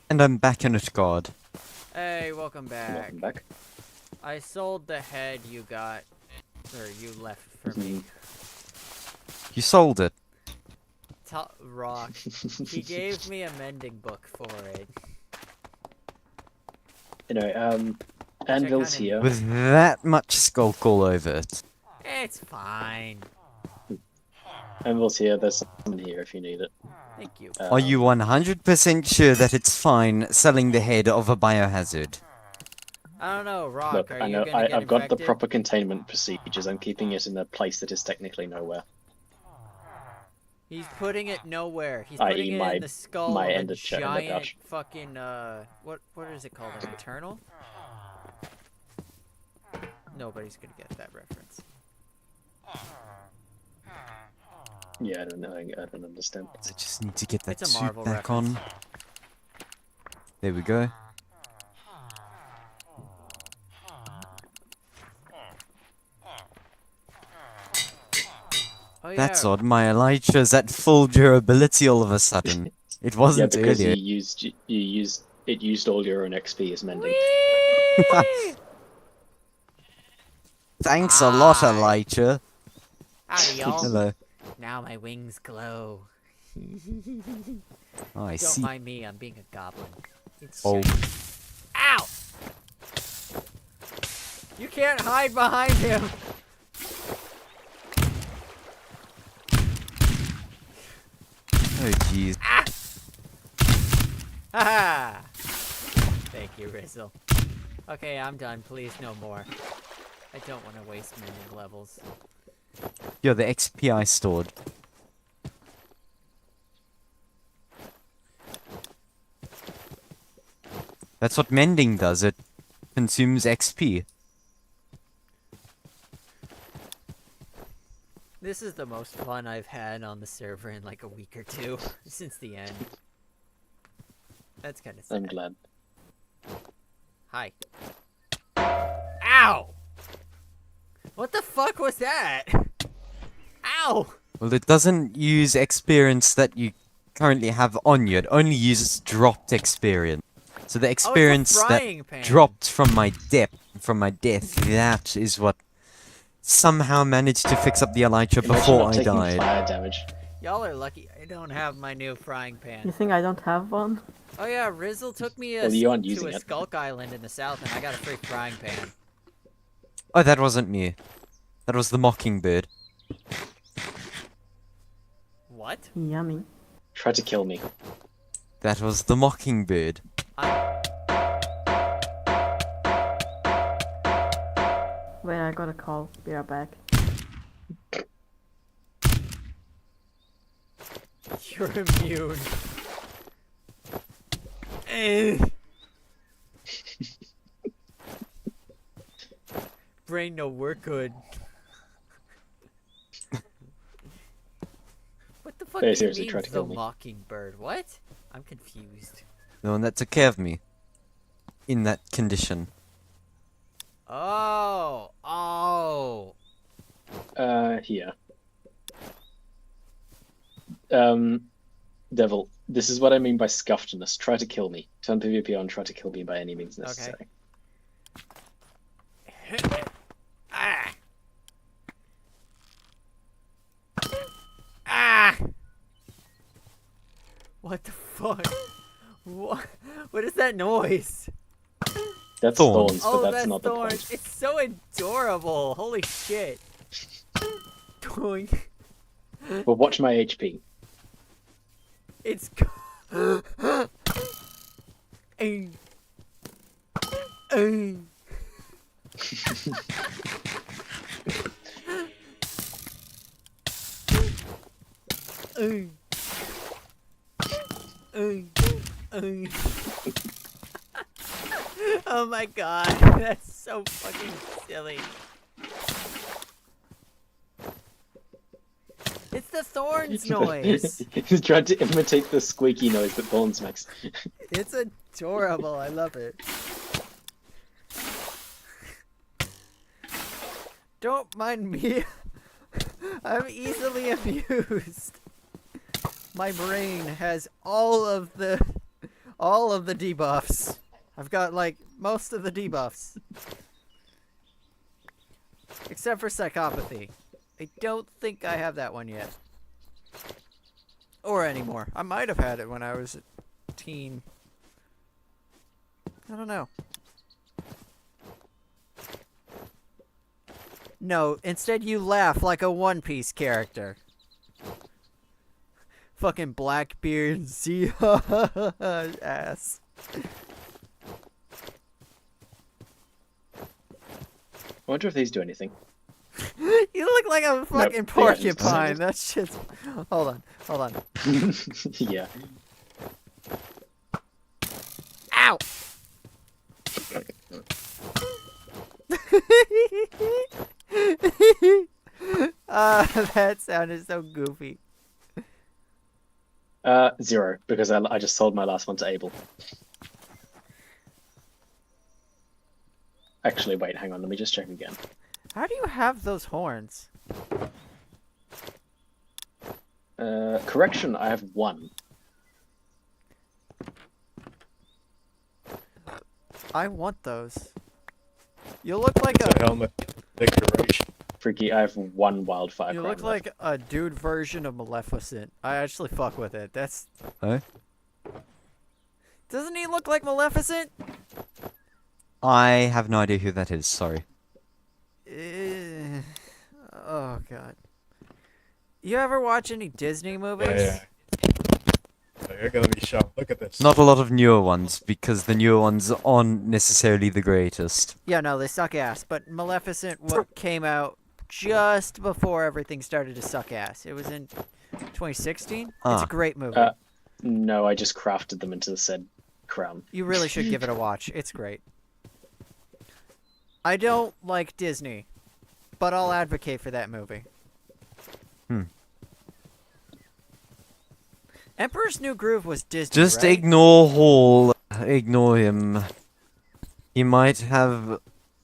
And I'm back in it, God. Hey, welcome back. Welcome back. I sold the head you got, or you left for me. You sold it. Rock. He gave me a mending book for it. Anyway, anvil's kinda here. With that much skulk all over it. It's fine. Anvil's here. There's someone here if you need it. Thank you. Are you 100% sure that it's fine selling the head of a biohazard? I don't know, Rock. Look, Are I you know. gonna get I've got the infected? proper containment procedures. I'm keeping it in a place that is technically nowhere. He's putting it nowhere. He's i.e. putting it my- in the skull my of a ender giant pouch. fucking what is it called? An eternal? Nobody's gonna get that reference. Yeah, I don't know. I don't understand. I just need to get that It's a suit Marvel back reference. on. There we go. Oh yeah. That's odd. My elytra's at full durability all of a sudden. It Yeah, wasn't because earlier. it used all your own XP as mending. Whee! Thanks a lot, Hi. elytra. Howdy, y'all. Hello. Now my wings glow. Oh, I Don't see. mind me, I'm being a goblin. It's Oh. shiny. Ow! You can't hide behind him! Oh, jeez. Haha! Thank you, Rizzle. Okay, I'm done. Please, no more. I don't want to waste mending levels. Yo, the XP I stored. That's what mending does. It consumes XP. This is the most fun I've had on the server in like a week or two since the end. That's kind of sad. I'm glad. Hi. Ow! What the fuck was that? Ow! Well, it doesn't use experience that you currently have on you. It only uses dropped experience. So the experience that frying pan. dropped from my death, that is what somehow managed to fix up the elytra Imagine before not I taking died. fire damage. Y'all are lucky I don't have my new frying You pan. think I don't have one? Oh yeah, Rizzle took me Well, you aren't to using a it. Skulk Island in the south and I got a free frying pan. Oh, that wasn't me. That was the mockingbird. What? Yummy. Try to kill me. That was the mockingbird. Wait, I got a call. Be right back. You're immune. Eh. Brain no work good. What the fuck Hey, do you seriously, mean try to the kill me. mockingbird? What? I'm confused. The one that took care of me. In that condition. Oh, oh. Here. Devil, this is what I mean by scuffedness. Try to kill me. Turn PvP on, try to kill me by any means necessary. Ah. Ah. What the fuck? What is that noise? That's Thorns. thorns, but that's that's not the thorns. point. It's so adorable. Holy shit. Doink. But watch my HP. It's. Ay. Ay. Ay. Ay. Ay. Oh my god, that's so fucking silly. It's the thorns noise. He's trying to imitate the squeaky noise that thorns makes. It's adorable. I love it. Don't mind me. I'm easily amused. My brain has all of the debuffs. I've got like most of the debuffs. Except for psychopathy. I don't think I have that one yet. Or anymore. I might have had it when I was a teen. I don't know. No, instead you laugh like a One Piece character. Fucking Blackbeard Z ass. I wonder if these do anything. You look like a fucking they haven't porcupine. decided. That shit's. Hold on. Yeah. Ow! That sounded so goofy. 0, because I just sold my last one to Abel. Actually, wait, hang on, let me just check again. How do you have those horns? Correction, I have 1. I want those. You look like It's a helmet decoration. Freaky, I have 1 wildfire You crown look left. like a dude version of Maleficent. I actually fuck with it. That's. Oh? Doesn't he look like Maleficent? I have no idea who that is, sorry. Oh god. You ever watch any Disney movies? Yeah. So you're gonna be shocked. Look at this. Not a lot of newer ones, because the newer ones aren't necessarily the greatest. Yeah, no, they suck ass. But Maleficent came out just before everything started to suck ass. It was in 2016. It's Ah. a great movie. No, I just crafted them into the said crown. You really should give it a watch. It's great. I don't like Disney, but I'll advocate for that movie. Emperor's New Groove was Disney, Just right? ignore Hall. Ignore him. He might have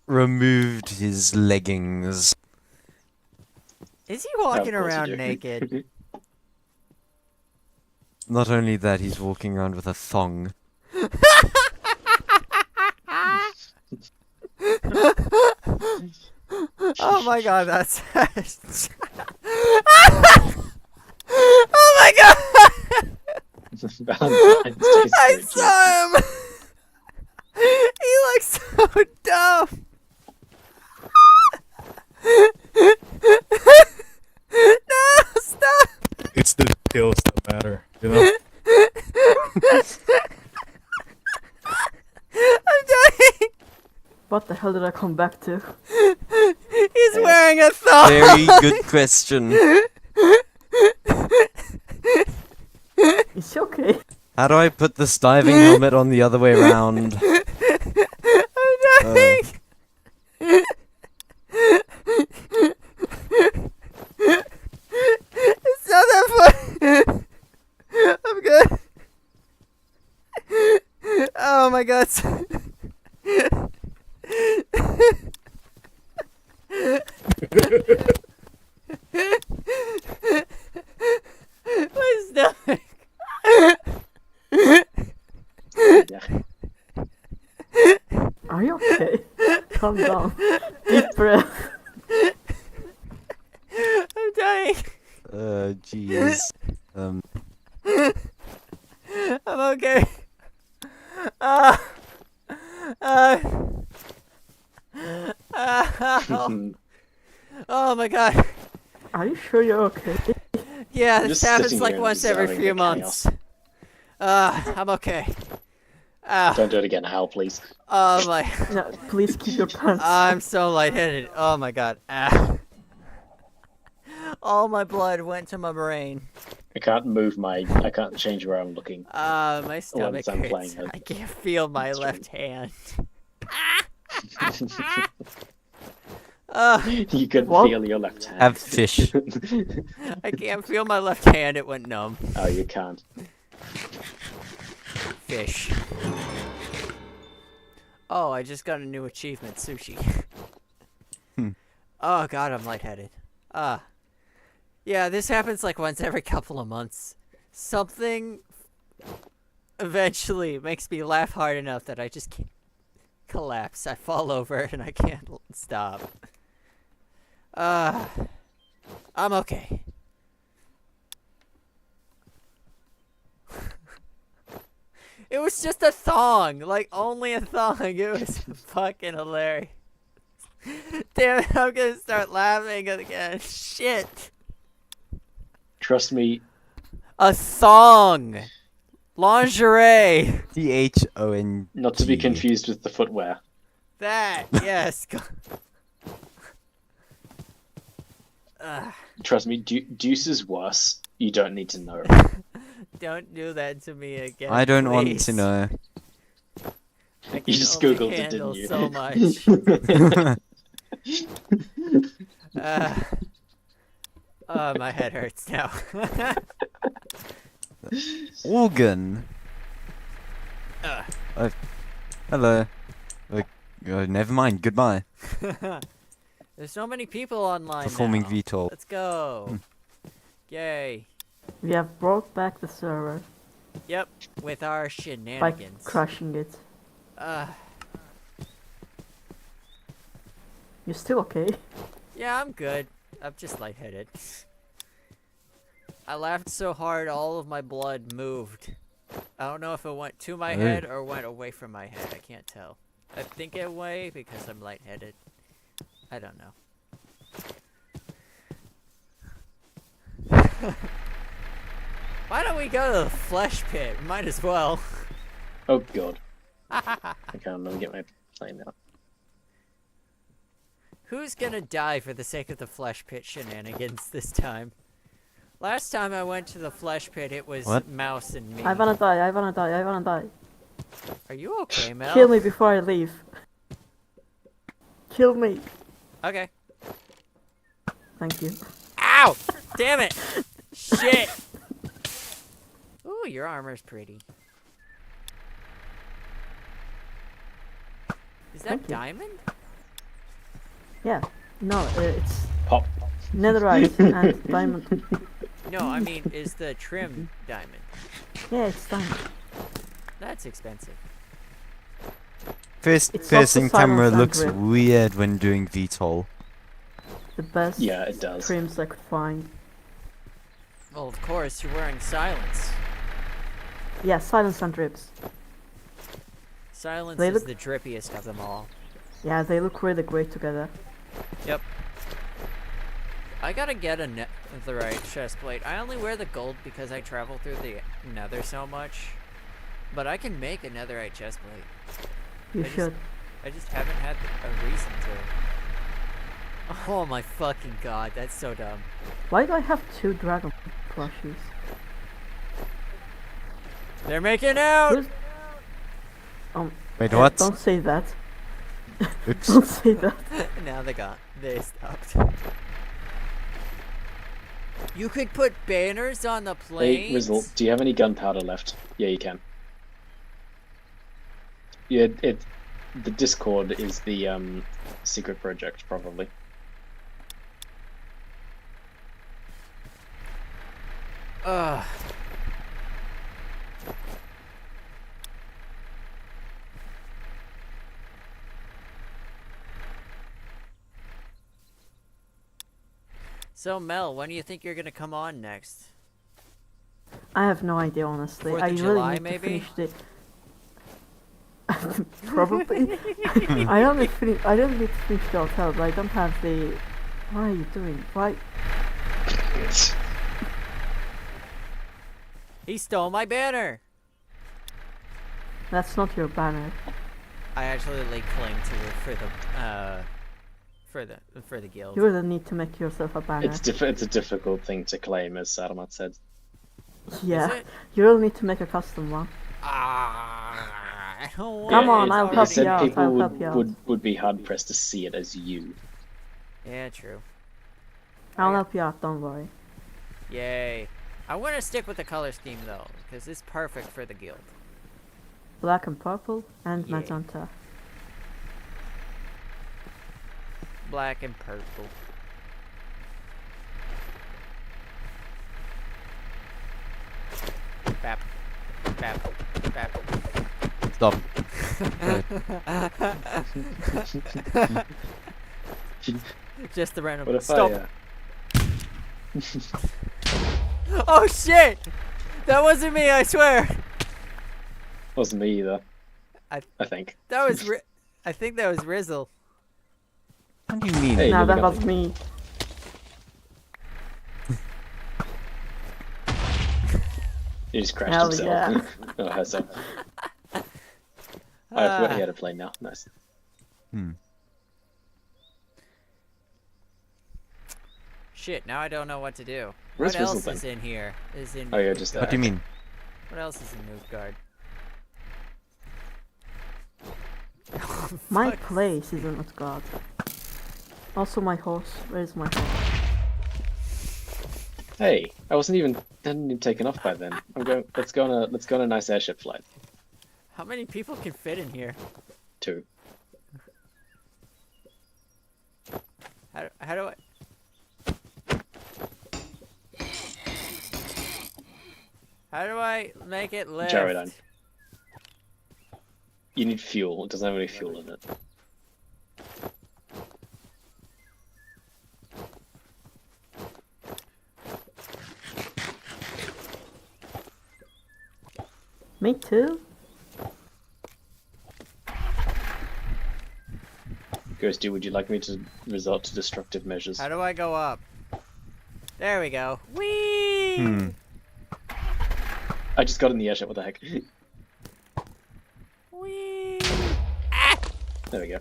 removed his leggings. Is he Of walking course you around do. naked? Not only that, he's walking around with a thong. Oh my god, that's... Oh my god! Valentine's Day I spiritual. saw him! He looks so dumb! No, stop! It's the details that matter, you know? I'm dying! What the hell did I come back to? He's wearing a thong! Very good question. Is she okay? How do I put this diving helmet on the other way around? I'm dying! It's not that fun! I'm good. My stomach. Yeah. Are you okay? Calm down. Deep breath. I'm dying. Jeez. I'm okay. Uh, uh, oh my god. Are you sure you're okay? Yeah, I'm this just happens sitting like here once every observing few the months. I'm okay. Don't do it again, Hal, please. Oh my. No, please keep your pants I'm on. so lightheaded. Oh my god. All my blood went to my brain. I can't change where I'm looking. My stomach I'm hurts. playing it. I can't feel my Instrument. left hand. You can What? feel your left hand. Have fish. I can't feel my left hand. It went numb. Oh, you can't. Fish. Oh, I just got a new achievement. Sushi. Oh god, I'm lightheaded. Yeah, this happens like once every couple of months. Something eventually makes me laugh hard enough that I just can't collapse. I fall over and I can't stop. I'm okay. It was just a thong, like only a thong. It was fucking hilarious. Damn it, I'm gonna start laughing again. Shit. Trust me, A thong. Lingerie. THONG. not to be confused with the footwear. That, yes. Trust me, Deuce is worse. You don't need to know. Don't do that to me again. I don't want please. to know. I You can just only googled it, handle didn't you? so much. Oh, my head hurts now. Organ. Hello. Never mind. Goodbye. There's so many people online Performing now. VTOL. Let's go. Yay. We have brought back the server Yep, with our by shenanigans. crashing it. You're still okay? Yeah, I'm good. I'm just lightheaded. I laughed so hard all of my blood moved. I don't know if it went to my head or went away from my head. I can't tell. I think it away because I'm lightheaded. I don't know. Why don't we go to the flesh pit? Might as well. Oh god. Okay, I'm gonna get my plane now. Who's gonna die for the sake of the flesh pit shenanigans this time? Last time I went to the flesh pit, it was What? Mouse and me. I wanna die, I wanna die, I wanna die. Are you okay, Mel? Kill me before I leave. Kill me. Okay. Thank you. Ow! Damn it! Shit! Ooh, your armor's pretty. Is that Thank you. diamond? Yeah. No, it's Pop. netherite and diamond. No, I mean, is the trim diamond? Yeah, it's diamond. That's expensive. It's First also in camera silent looks and grip. weird when doing VTOL. The best Yeah, it does. trims I could find. Well, of course, you're wearing silence. Yeah, silence and drips. Silence They is look- the drippiest of them all. Yeah, they look really great together. Yep. I gotta get a netherite chestplate. I only wear the gold because I travel through the nether so much. But I can make a netherite chestplate. You I just- should. I just haven't had a reason to. Oh my fucking god, that's so dumb. Why do I have 2 dragon plushies? They're making out! Who's- Wait, Yeah, what? Don't say that. Oops. Don't say that. Now they stopped. You could put banners on the planes. Hey, Rizzle, do you have any gunpowder left? Yeah, you can. Yeah, the Discord is the secret project, probably. Ugh. So Mel, when do you think you're gonna come on next? I have no idea, honestly. 4th I of really July, need maybe? to finish the. Probably. I only need to finish the hotel, but I don't have the. What are you doing? Why? He stole my banner. That's not your banner. I actually like cling to it for the guild. You really need to make yourself a banner. It's a difficult thing to claim, as Sadamat said. Yeah. it? You really need to make a custom one. I don't want Come it. on, It's I'll It help already- you said out, people I'll help you out. would be hard pressed to see it as you. Yeah, true. I'll help you out, don't worry. Yay. I want to stick with the color scheme though, because it's perfect for the guild. Black and purple and Yeah. magenta. Black and purple. Bap. Bap. Bap. Stop. Just the random. What if Stop. I? Oh shit! That wasn't me, I swear. Wasn't me either. I think. That was I think that was Rizzle. What do you mean? Hey. No, look that at was me. me. He just crashed Hell himself. yeah. Oh, herself. I forgot he had a plane now. Nice. Hmm. Shit, now I don't know what to do. Where's What else Rizzle is in here? Is in Oh, yeah, just What do you mean? What else is in Newsguard? My Fuck. place is in Utgard. Also my horse. Where's my horse? Hey, I hadn't even taken off by then. Let's go on a nice airship flight. How many people can fit in here? 2. How do I? How do I make it lift? Jaredine. You need fuel. It doesn't have any fuel in it. Me too? Ghosty, would you like me to resort to destructive measures? How do I go up? There we go. Whee! Hmm. I just got in the airship. What the heck? Whee! There we go.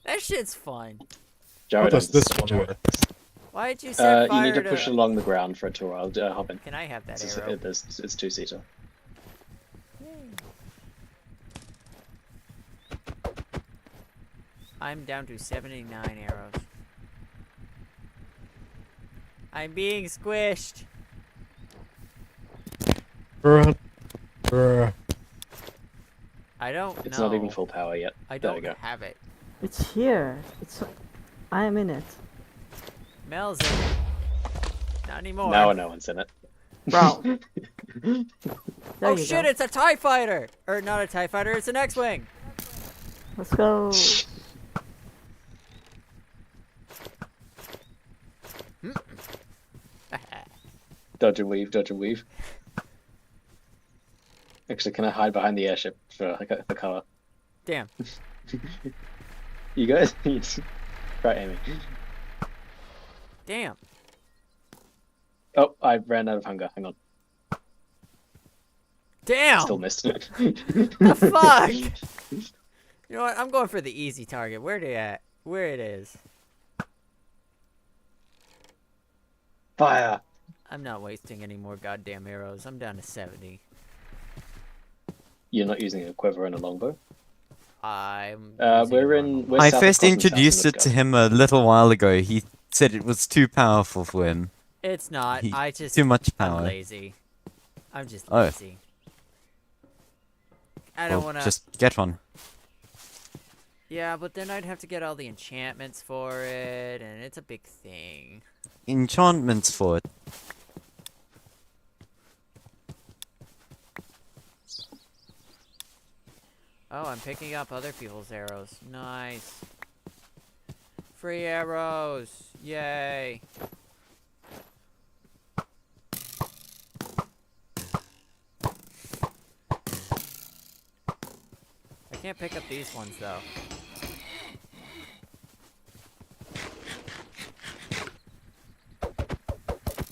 That shit's fun. How does Jaredine's this so one work? Jaredine's. Why did you set You fire need to push along the ground for a tour. I'll hop in. Can I have that It's, arrow? it's 2-seater. I'm down to 79 arrows. I'm being squished. Bruh. Bruh. I don't It's know. not even full power yet. I There we don't go. have it. It's here. I am in it. Mel's in it. Not anymore. Now no one's in it. Bro. There Oh you shit, go. it's a TIE fighter! Or not a TIE fighter, it's an X-Wing! Let's go. Dodge and weave, dodge and weave. Actually, can I hide behind the airship for the cover? Damn. You guys? Right, Amy. Damn. Oh, I ran out of hunger. Hang on. Damn! Still missed it. The fuck? You know what? I'm going for the easy target. Where they at? Where it is. Fire! I'm not wasting any more goddamn arrows. I'm down to 70. You're not using a quiver and a longbow? I'm. We're using a in. normal- We're I south of first Cosmos House in introduced it to Midgard. him a little while ago. He said it was too powerful for him. It's not. He- I just. Too much I'm power. lazy. I'm just Oh. lazy. I don't Well, wanna. just get one. Yeah, but then I'd have to get all the enchantments for it, and it's a big thing. Enchantments for it. Oh, I'm picking up other people's arrows. Nice. Free arrows! Yay! I can't pick up these ones though.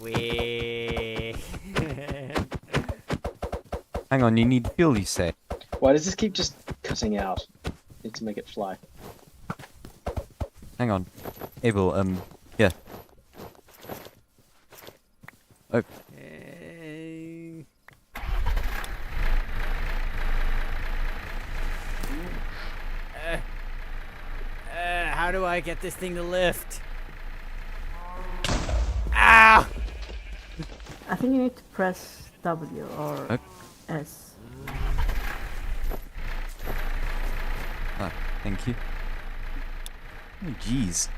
Wee. Hang on, you need fuel, you say? Why does this keep just cutting out? Need to make it fly. Hang on. Abel, yeah. Oh, Hey. How do I get this thing to lift? Ow! I think you need to press W or Okay. S. thank you. Oh, jeez.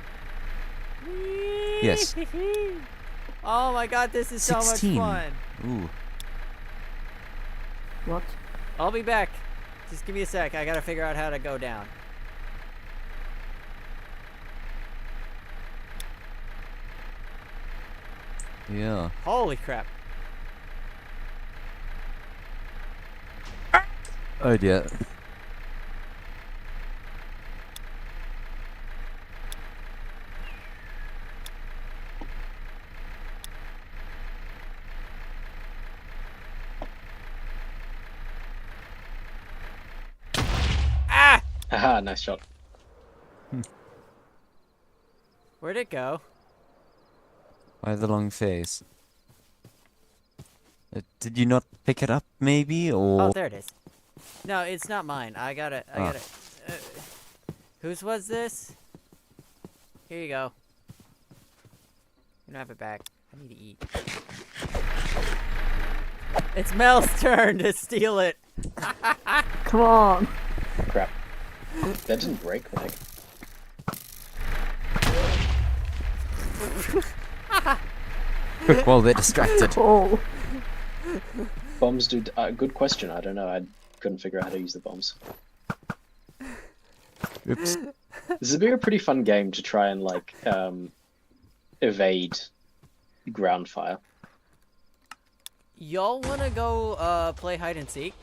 Yes. Oh my god, this is so much 16. fun. Ooh. What? I'll be back. Just give me a sec. I gotta figure out how to go down. Yeah. Holy crap. Oh dear. Ah! Haha, nice shot. Where'd it go? Why the long face? Did you not pick it up, maybe, Oh, or? there it is. No, it's not mine. I gotta. Uh, whose was this? Here you go. You don't have it back. I need to eat. It's Mel's turn to steal it. Come on! Crap. That didn't break, like. Quick, while they're distracted. Oh! Bombs do. Good question. I don't know. I couldn't figure out how to use the bombs. Oops. This would be a pretty fun game to try and like evade ground fire. Y'all wanna go play hide and seek?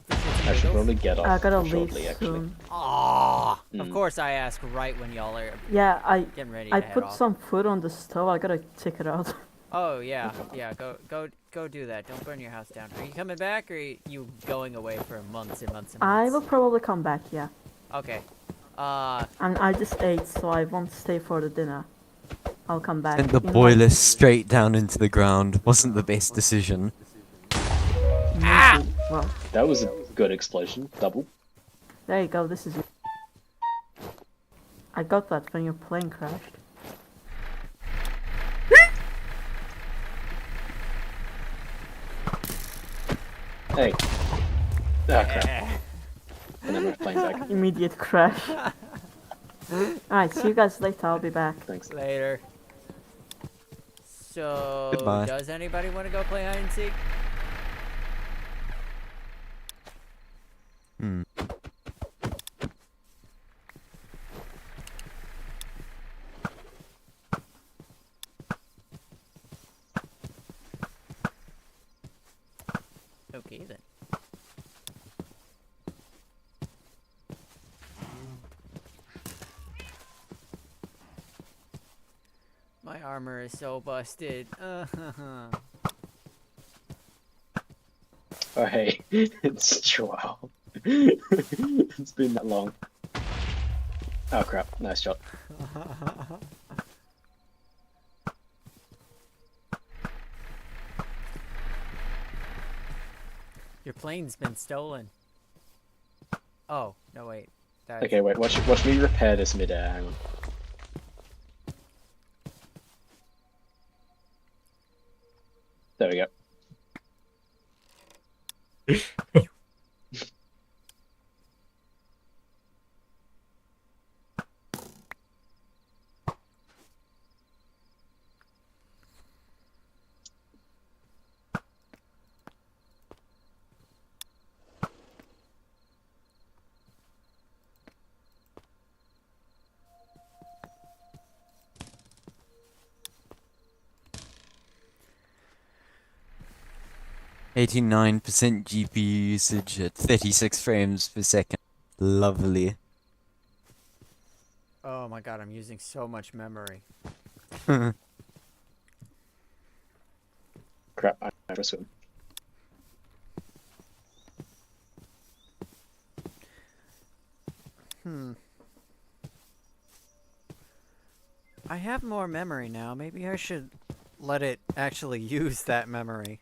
I should probably get I off gotta leave shortly, actually. soon. Aww. Of Mm. course I ask right when y'all are Yeah, getting ready I to head put off. some food on the stove. I gotta take it out. Oh yeah, yeah. Go do that. Don't burn your house down. Are you coming back, or are you going away for months and months and I months? will probably come back. Yeah. Okay. And I just ate, so I won't stay for the dinner. I'll come back. Sent the in like- boiler straight down into the ground. Wasn't the best decision. Ah! Well, That was a good explosion. Double. there you go. This is. I got that when your plane crashed. Hey. Ah, crap. And then we're playing back. Immediate crash. Alright, see you guys later. I'll be back. Thanks. Later. So, Goodbye. does anybody want to go play hide and seek? Hmm. Okay then. My armor is so busted. Oh, hey. It's Joao. It's been that long. Oh, crap. Nice shot. Your plane's been stolen. Oh, no wait. That's... Okay, wait. Watch me repair this midair. Hang on. There we go. 89% GPU usage at 36 frames per second. Lovely. Oh my god, I'm using so much memory. Crap, I have to swim. I have more memory now. Maybe I should let it actually use that memory.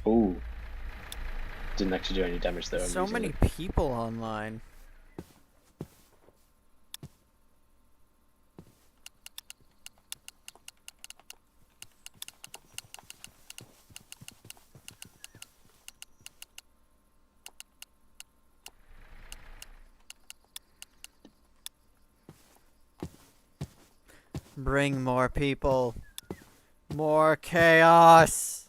Ooh. Didn't actually do any damage though. I'm So using many it. people online. Bring more people. More chaos.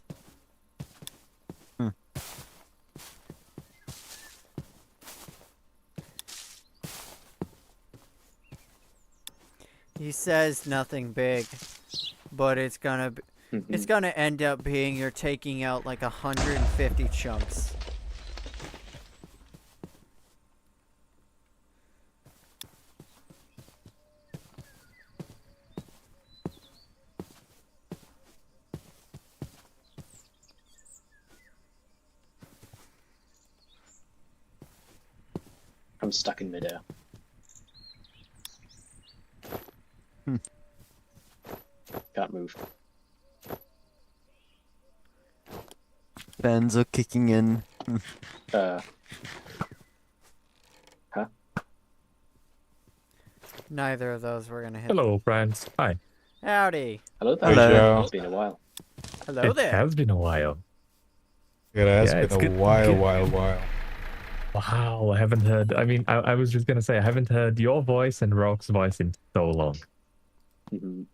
He says nothing big, but it's gonna it's gonna end up being you're taking out like 150 chunks. I'm stuck in midair. Can't move. Fans are kicking in. Huh? Neither of those were gonna hit. Hello, friends. Hi. Howdy. Hello there. Hello. Joe. It's been a while. Hello It there. has been a while. It has Yeah, been it's a good- while, good. while. Wow, I haven't heard. I mean, I was just gonna say I haven't heard your voice and Rock's voice in so long. Mhm.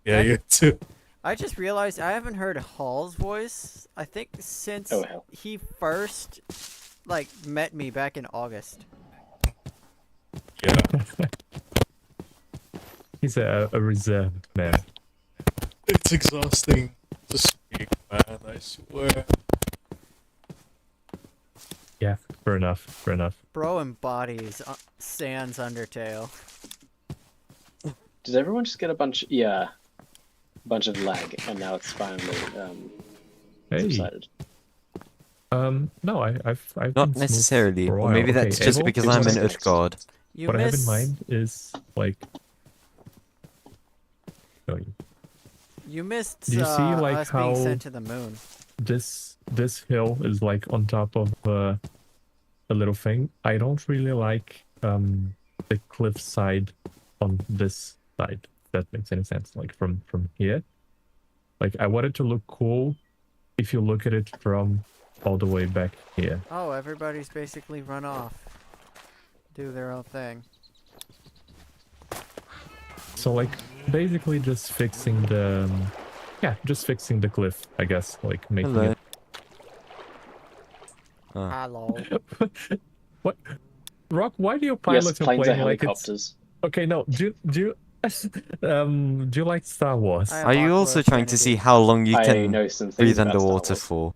Yeah, That- you too. I just realized I haven't heard Hall's voice, I think, since Oh, hell. he first, like, met me back in August. Yeah. He's a reserved man. It's exhausting to speak, man, I swear. Yeah, fair enough. Fair enough. Bro embodies Sans Undertale. Did everyone just get a bunch? Yeah, bunch of lag, and now it's finally Hey. subsided. No, I've been Not smooth necessarily. for a Or while. maybe Okay, that's just Abel, because it's I'm just an next. Utgard. You what I have in miss mind is like. Oh, you missed Do you see, like, us being how- sent to the moon. this hill is like on top of a little thing. I don't really like the cliff side on this side. If that makes any sense. Like from here. Like I want it to look cool if you look at it from all the way back here. Oh, everybody's basically run off. Do their own thing. So like basically just fixing the just fixing the cliff, I guess. Like making Hello. it. Hello. What? Rock, why do you Yes, pilot your planes are plane like it's helicopters. okay? No, do you do you like Star Wars? I have Are you also Aqua trying to see Affinity. how long you I can know some things breathe about Star underwater Wars. for?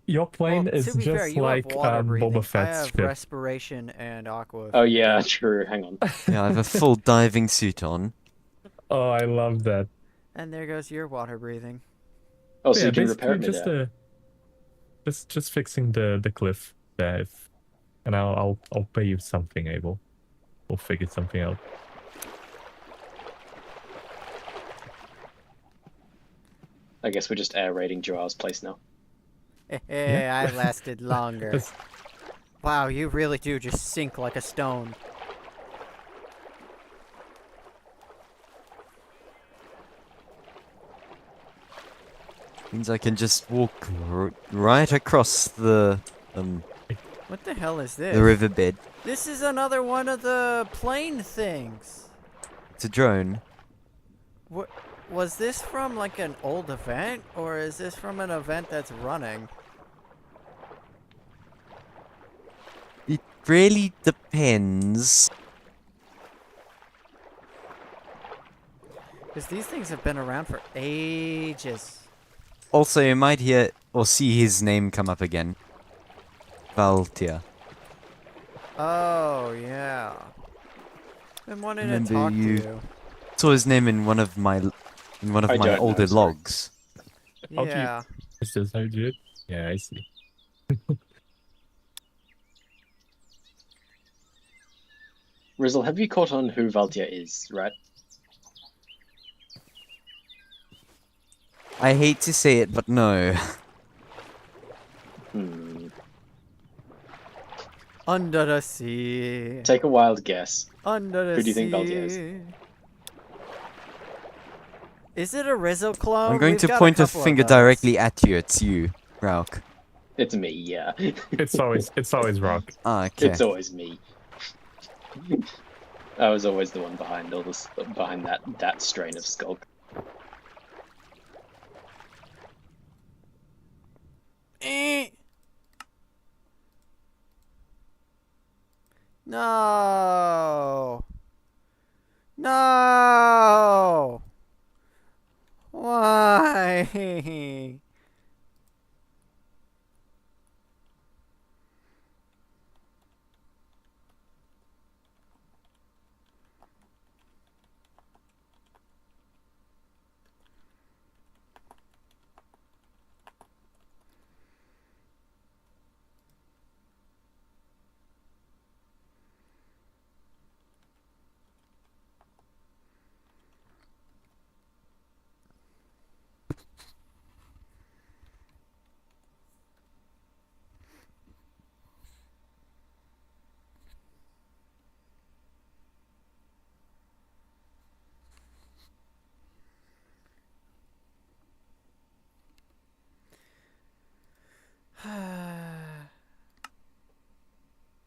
Your plane Well, is to be fair, just you like have water breathing. Boba Fett's I have ship. respiration and aqua. Oh yeah, true. Hang on. Yeah, I have a full diving suit on. Oh, I love that. And there goes your water breathing. Oh, so Yeah, you can repair basically it midair. just fixing the cliff there, and I'll pay you something, Abel. We'll figure something out. I guess we're just air raiding Joel's place now. Hey, I lasted longer. That's- Wow, you really do just sink like a stone. Means I can just walk right across the What the hell is this? riverbed. This is another one of the plane things. It's a drone. What was this from like an old event or is this from an event that's running? really depends. Because these things have been around for ages. Also, you might hear or see his name come up again. Valtia. Oh, yeah. Been wanting to Remember talk to you- you. Saw his name in one of my I don't know, older sorry. logs. How do you- Yeah. Is this how you do it? Yeah, I see. Rizzle, have you caught on who Valtia is, right? I hate to say it, but no. Hmm. Under the sea. Take a wild guess. Under the Who do you sea. think Valtia is? Is it a Rizzo clone? I'm going We've to got point a couple of finger those. directly at you. It's you, Rauk. It's me, yeah. It's always Rock. Ah, okay. It's always me. I was always the one behind all this, behind that strain of skulk. Eh. No. No. Why?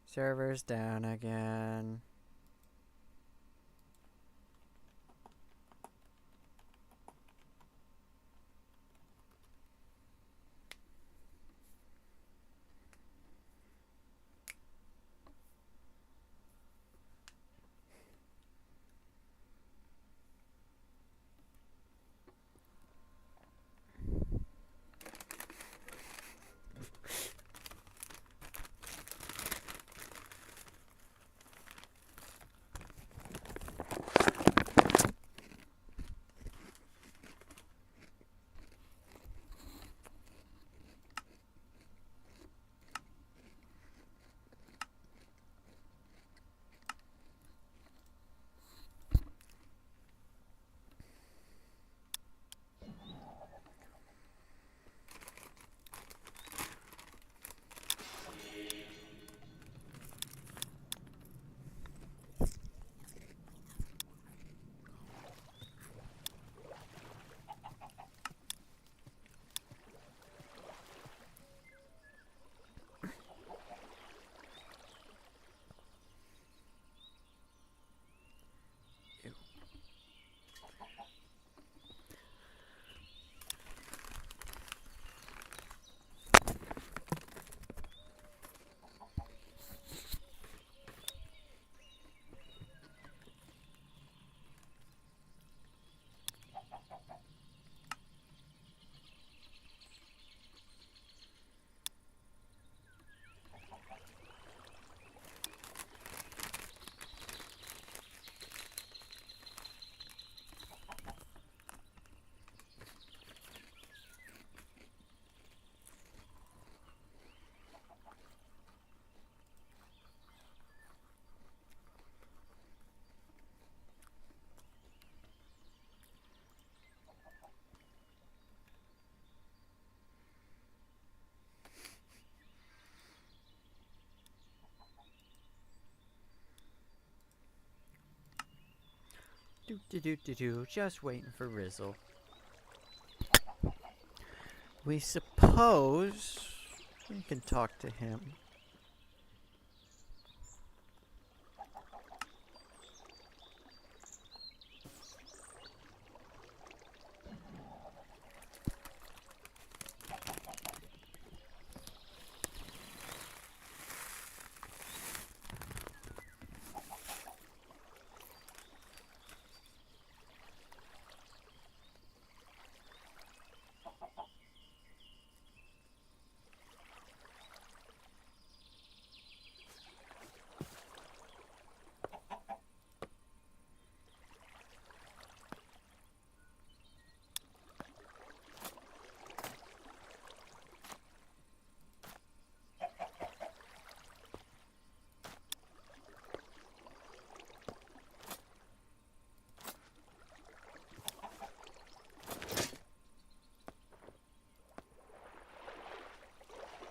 Server's down again. Just waiting for Rizzle. We suppose we can talk to him.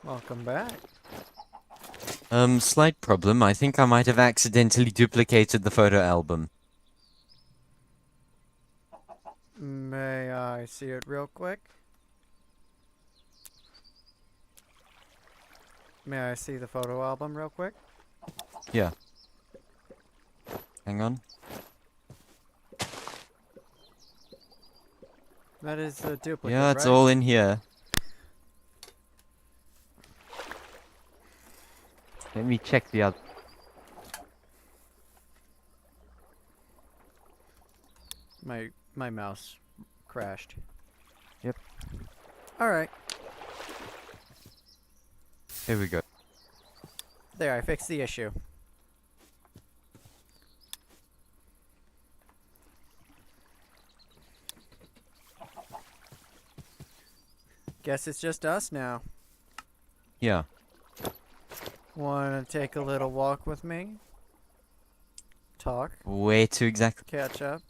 Welcome back. Slight problem. I think I might have accidentally duplicated the photo album. May I see it real quick? May I see the photo album real quick? Yeah. Hang on. That is a duplicate, Yeah, it's right? all in here. Let me check the other. My mouse crashed. Yep. Alright. Here we go. There, I fixed the issue. Guess it's just us now. Yeah. Wanna take a little walk with me? Talk? Where to exactly? Catch up?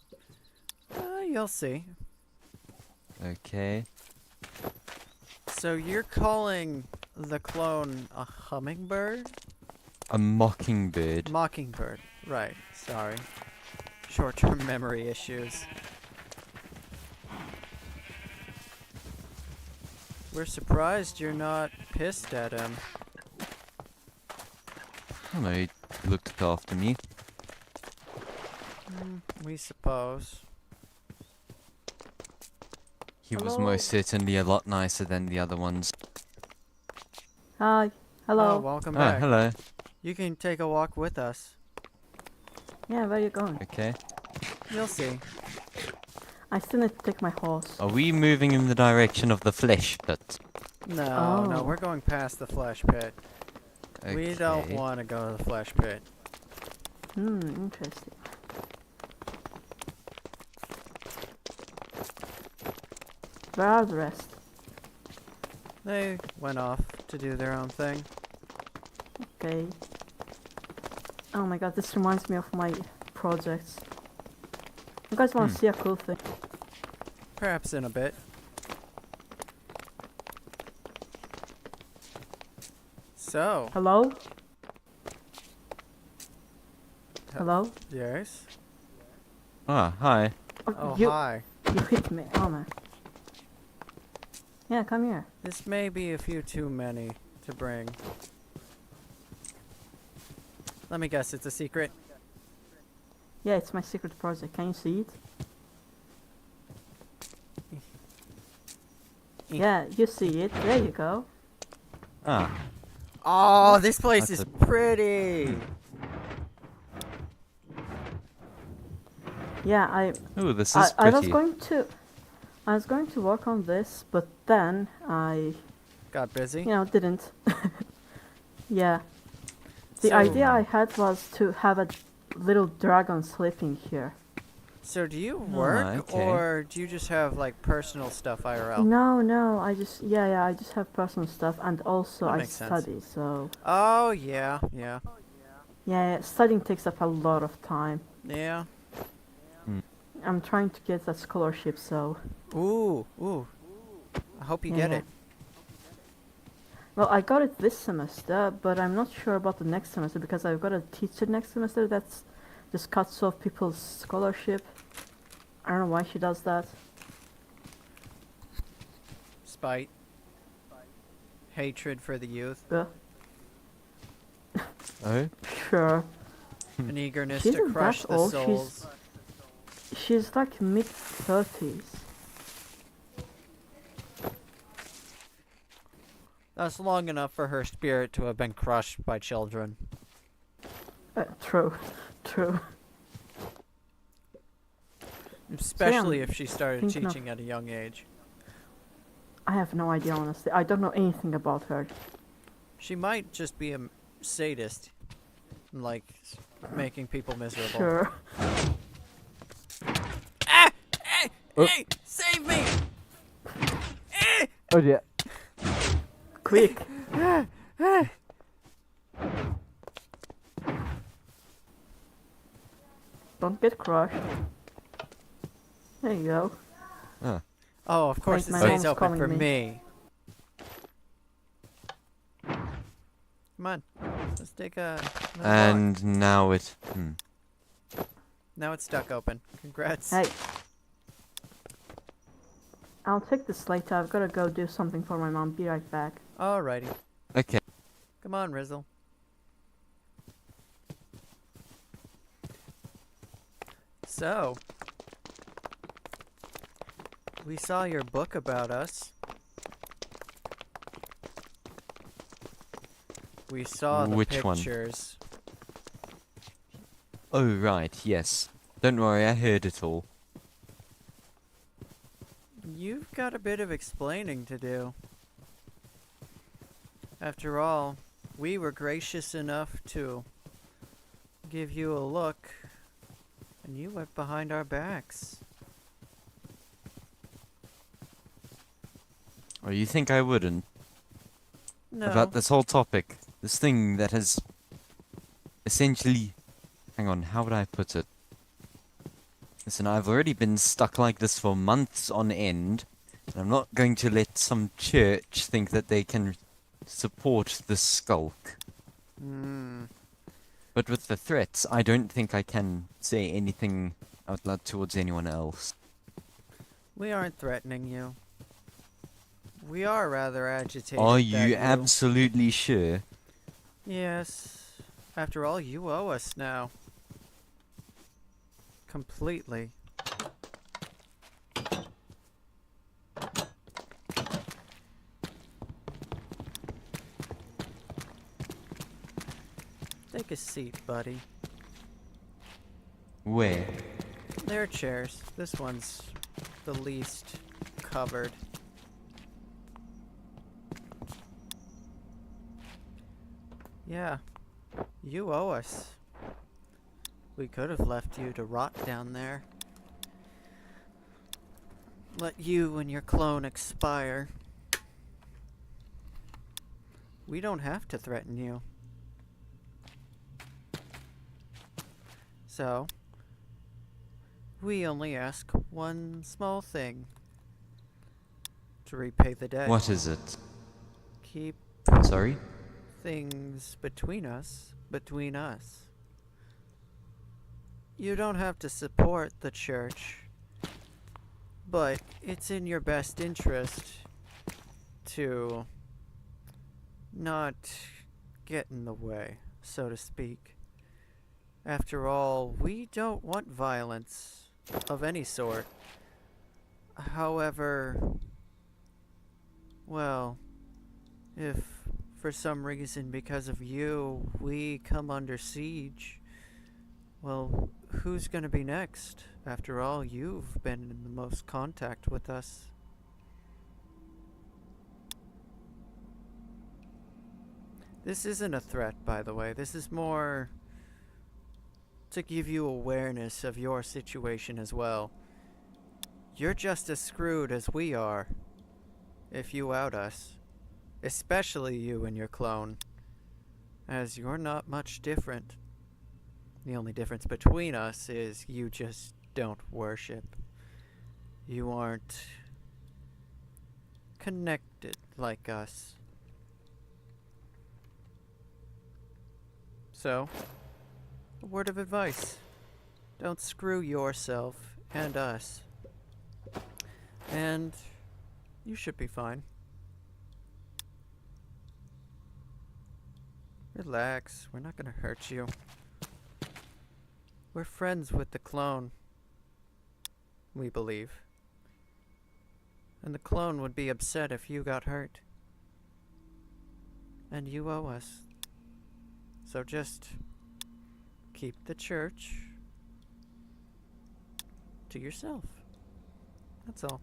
You'll see. Okay. So you're calling the clone a hummingbird? A mockingbird. Mockingbird. Right, sorry. Short-term memory issues. We're surprised you're not pissed at him. I don't know, he looked after me. We suppose. He was Hello? most certainly a lot nicer than the other ones. Hi. Hello. Oh, welcome Ah, back. hello. You can take a walk with us. Yeah, where are you going? Okay. You'll see. I still need to take my horse. Are we moving in the direction of the flesh pit? No, no, Oh. we're going past the flesh pit. We don't Okay. want to go to the flesh pit. Interesting. Where are the rest? They went off to do their own thing. Okay. Oh my god, this reminds me of my projects. You guys want to see a cool thing? Perhaps in a bit. So, Hello? Hello? yes? Ah, hi. Oh, you, hi. you hit me. Oh man. Yeah, come here. This may be a few too many to bring. Let me guess, it's a secret. Yeah, it's my secret project. Can you see it? Yeah, you see it. There you go. Ah, Oh, this place That's is pretty! Yeah, I oh, this I, is I was pretty. going to work on this, but then I, Got busy? didn't. Yeah. The So- idea I had was to have a little dragon sleeping here. So do you work, okay. or do you just have, like, personal stuff IRL? No, I just I just have personal stuff and also That I makes sense. study, so Oh, yeah, yeah. yeah, studying takes up a lot of time. Yeah. I'm trying to get that scholarship, so Ooh, ooh. I hope you get Yeah. it. well, I got it this semester, but I'm not sure about the next semester because I've got a teacher next semester that's just cuts off people's scholarship. I don't know why she does that. Spite. Hatred for the youth. Oh, Sure. An eagerness She's to not crush that the old, souls. She's like mid-30s. That's long enough for her spirit to have been crushed by children. True. True. Especially if she started thinking of- teaching at a young age. I have no idea, honestly. I don't know anything about her. She might just be a sadist. Like, making people miserable. Sure. Ah! Eh! Hey! Save me! Eh! oh dear. Quick. Don't get crushed. There you go. Oh, of course Like it my stays mom's open calling for me. me. Come on. Let's take a another walk. And now it. Now it's stuck open. Congrats. Hey. I'll take this later. I've gotta go do something for my mom. Be right back. Alrighty. Okay. Come on, Rizzle. So, we saw your book about us. We saw the Which one? pictures. Oh, right, yes. Don't worry, I heard it all. You've got a bit of explaining to do. After all, we were gracious enough to give you a look, and you went behind our backs. Oh, you think I wouldn't? No. About this whole topic. This thing that has essentially... Hang on, how would I put it? Listen, I've already been stuck like this for months on end, and I'm not going to let some church think that they can support the skulk. Hmm. But with the threats, I don't think I can say anything out loud towards anyone else. We aren't threatening you. We are rather agitated. Are that you absolutely sure? Yes. After all, you owe us now. Completely. Take a seat, buddy. Where? There are chairs. This one's the least covered. Yeah. You owe us. We could have left you to rot down there. Let you and your clone expire. We don't have to threaten you. So, we only ask one small thing. To repay the debt. What is it? Keep Sorry? things between us. You don't have to support the church, but it's in your best interest to not get in the way, so to speak. After all, we don't want violence of any sort. However, well, if for some reason because of you we come under siege, well, who's gonna be next? After all, you've been in the most contact with us. This isn't a threat, by the way. This is more to give you awareness of your situation as well. You're just as screwed as we are if you out us. Especially you and your clone, as you're not much different. The only difference between us is you just don't worship. You aren't connected like us. So, a word of advice. Don't screw yourself and us. And you should be fine. Relax, we're not gonna hurt you. We're friends with the clone, we believe. And the clone would be upset if you got hurt. And you owe us. So just keep the church to yourself. That's all.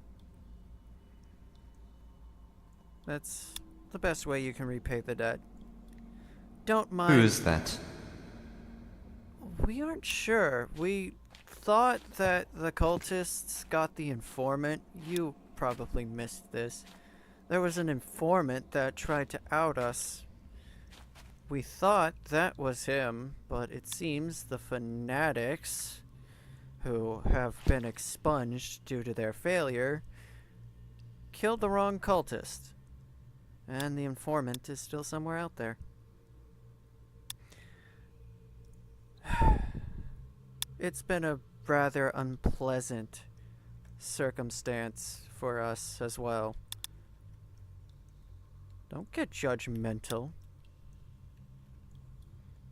That's the best way you can repay the debt. Don't mind. Who is that? We aren't sure. We thought that the cultists got the informant. You probably missed this. There was an informant that tried to out us. We thought that was him, but it seems the fanatics, who have been expunged due to their failure, killed the wrong cultist. And the informant is still somewhere out there. it's been a rather unpleasant circumstance for us as well. Don't get judgmental.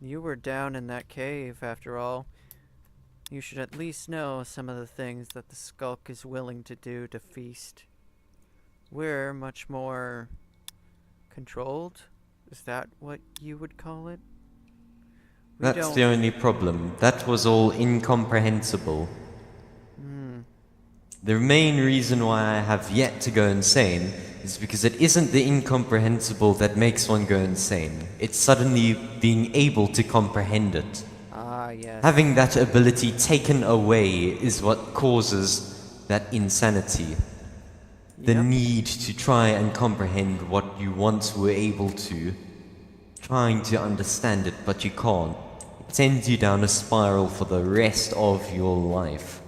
You were down in that cave, after all. You should at least know some of the things that the Skulk is willing to do to feast. We're much more controlled? Is that what you would call it? We That's don't... the only problem. That was all incomprehensible. The main reason why I have yet to go insane is because it isn't the incomprehensible that makes one go insane. It's suddenly being able to comprehend it. Ah, yes. Having that ability taken away is what causes that insanity. The Yep. need to try and comprehend what you once were able to. Trying to understand it, but you can't. It sends you down a spiral for the rest of your life.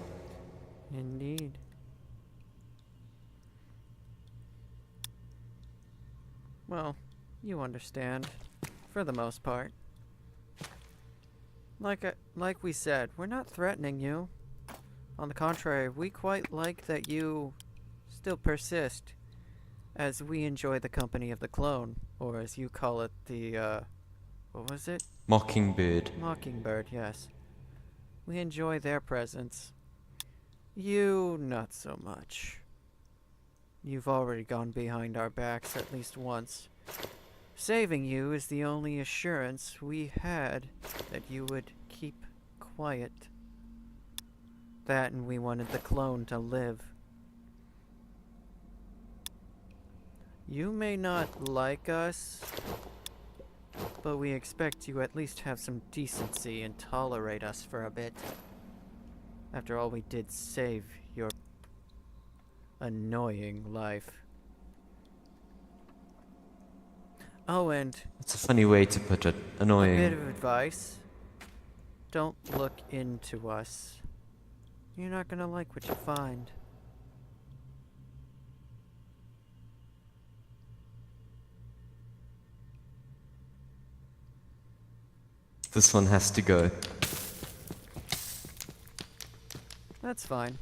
Indeed. Well, you understand, for the most part. Like we said, we're not threatening you. On the contrary, we quite like that you still persist, as we enjoy the company of the clone, or as you call it, the, what was it? Mockingbird. Mockingbird, yes. We enjoy their presence. You, not so much. You've already gone behind our backs at least once. Saving you is the only assurance we had that you would keep quiet. That and we wanted the clone to live. You may not like us, but we expect you at least have some decency and tolerate us for a bit. After all, we did save your annoying life. Oh, and That's a funny way to put it. a bit Annoying. of advice. Don't look into us. You're not gonna like what you find. This one has to go. That's fine.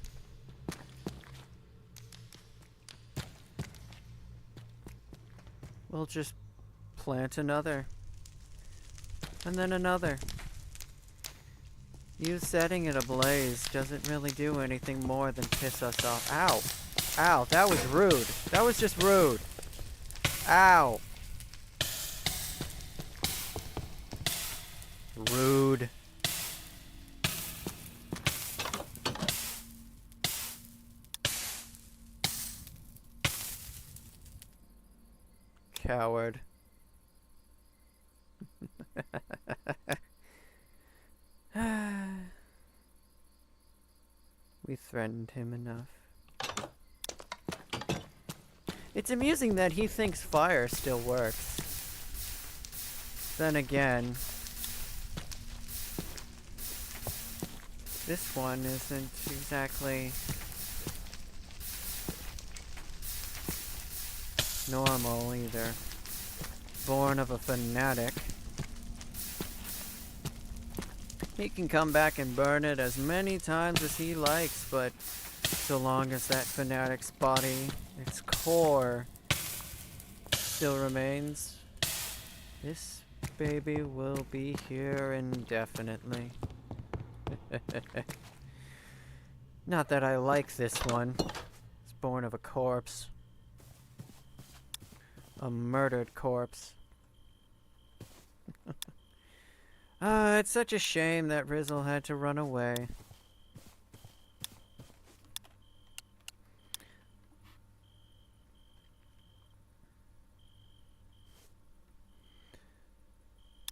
We'll just plant another. And then another. You setting it ablaze doesn't really do anything more than piss us off. Ow! Ow, that was rude. That was just rude. Ow! Rude. Coward. We threatened him enough. It's amusing that he thinks fire still works. Then again, this one isn't exactly normal either. Born of a fanatic. He can come back and burn it as many times as he likes, but so long as that fanatic's body, its core, still remains, this baby will be here indefinitely. Not that I like this one. It's born of a corpse. A murdered corpse. It's such a shame that Rizzle had to run away.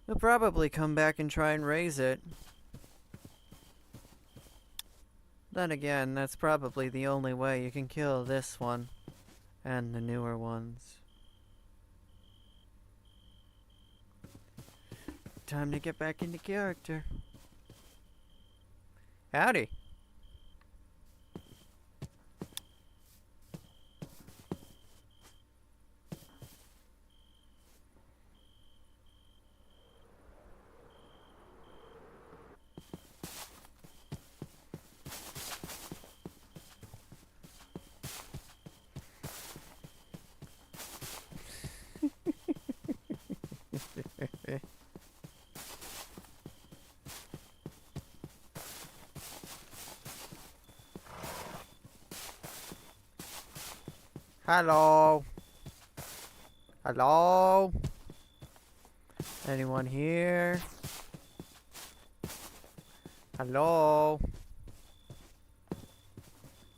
He'll probably come back and try and raise it. Then again, that's probably the only way you can kill this one. And the newer ones. Time to get back into character. Howdy. Hello? Hello? Anyone here? Hello?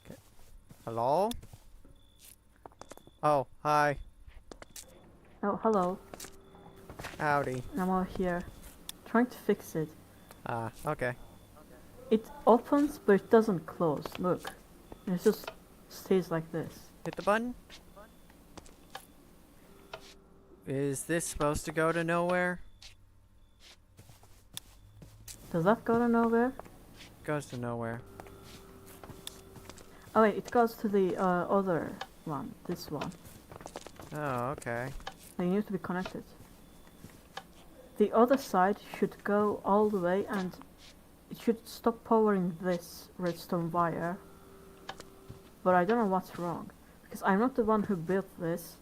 Okay. Hello? Oh, hi. Oh, hello. Howdy. I'm over here. Trying to fix it. Ah, okay. It opens, but it doesn't close. Look. It just stays like this. Hit the button. Is this supposed to go to nowhere? Does that go to nowhere? Goes to nowhere. Oh wait, it goes to the other one. This one. Oh, okay. They need to be connected. The other side should go all the way and it should stop powering this redstone wire. But I don't know what's wrong. Because I'm not the one who built this.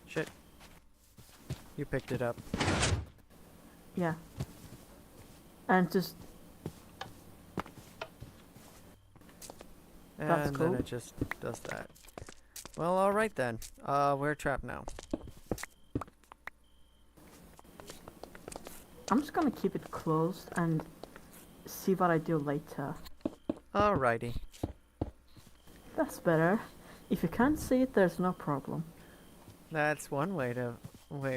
Shit. You picked it up. Yeah. And just That's And cool. then it just does that. Well, alright then. We're trapped now. I'm just gonna keep it closed and see what I do later. Alrighty. That's better. If you can't see it, there's no problem. That's one way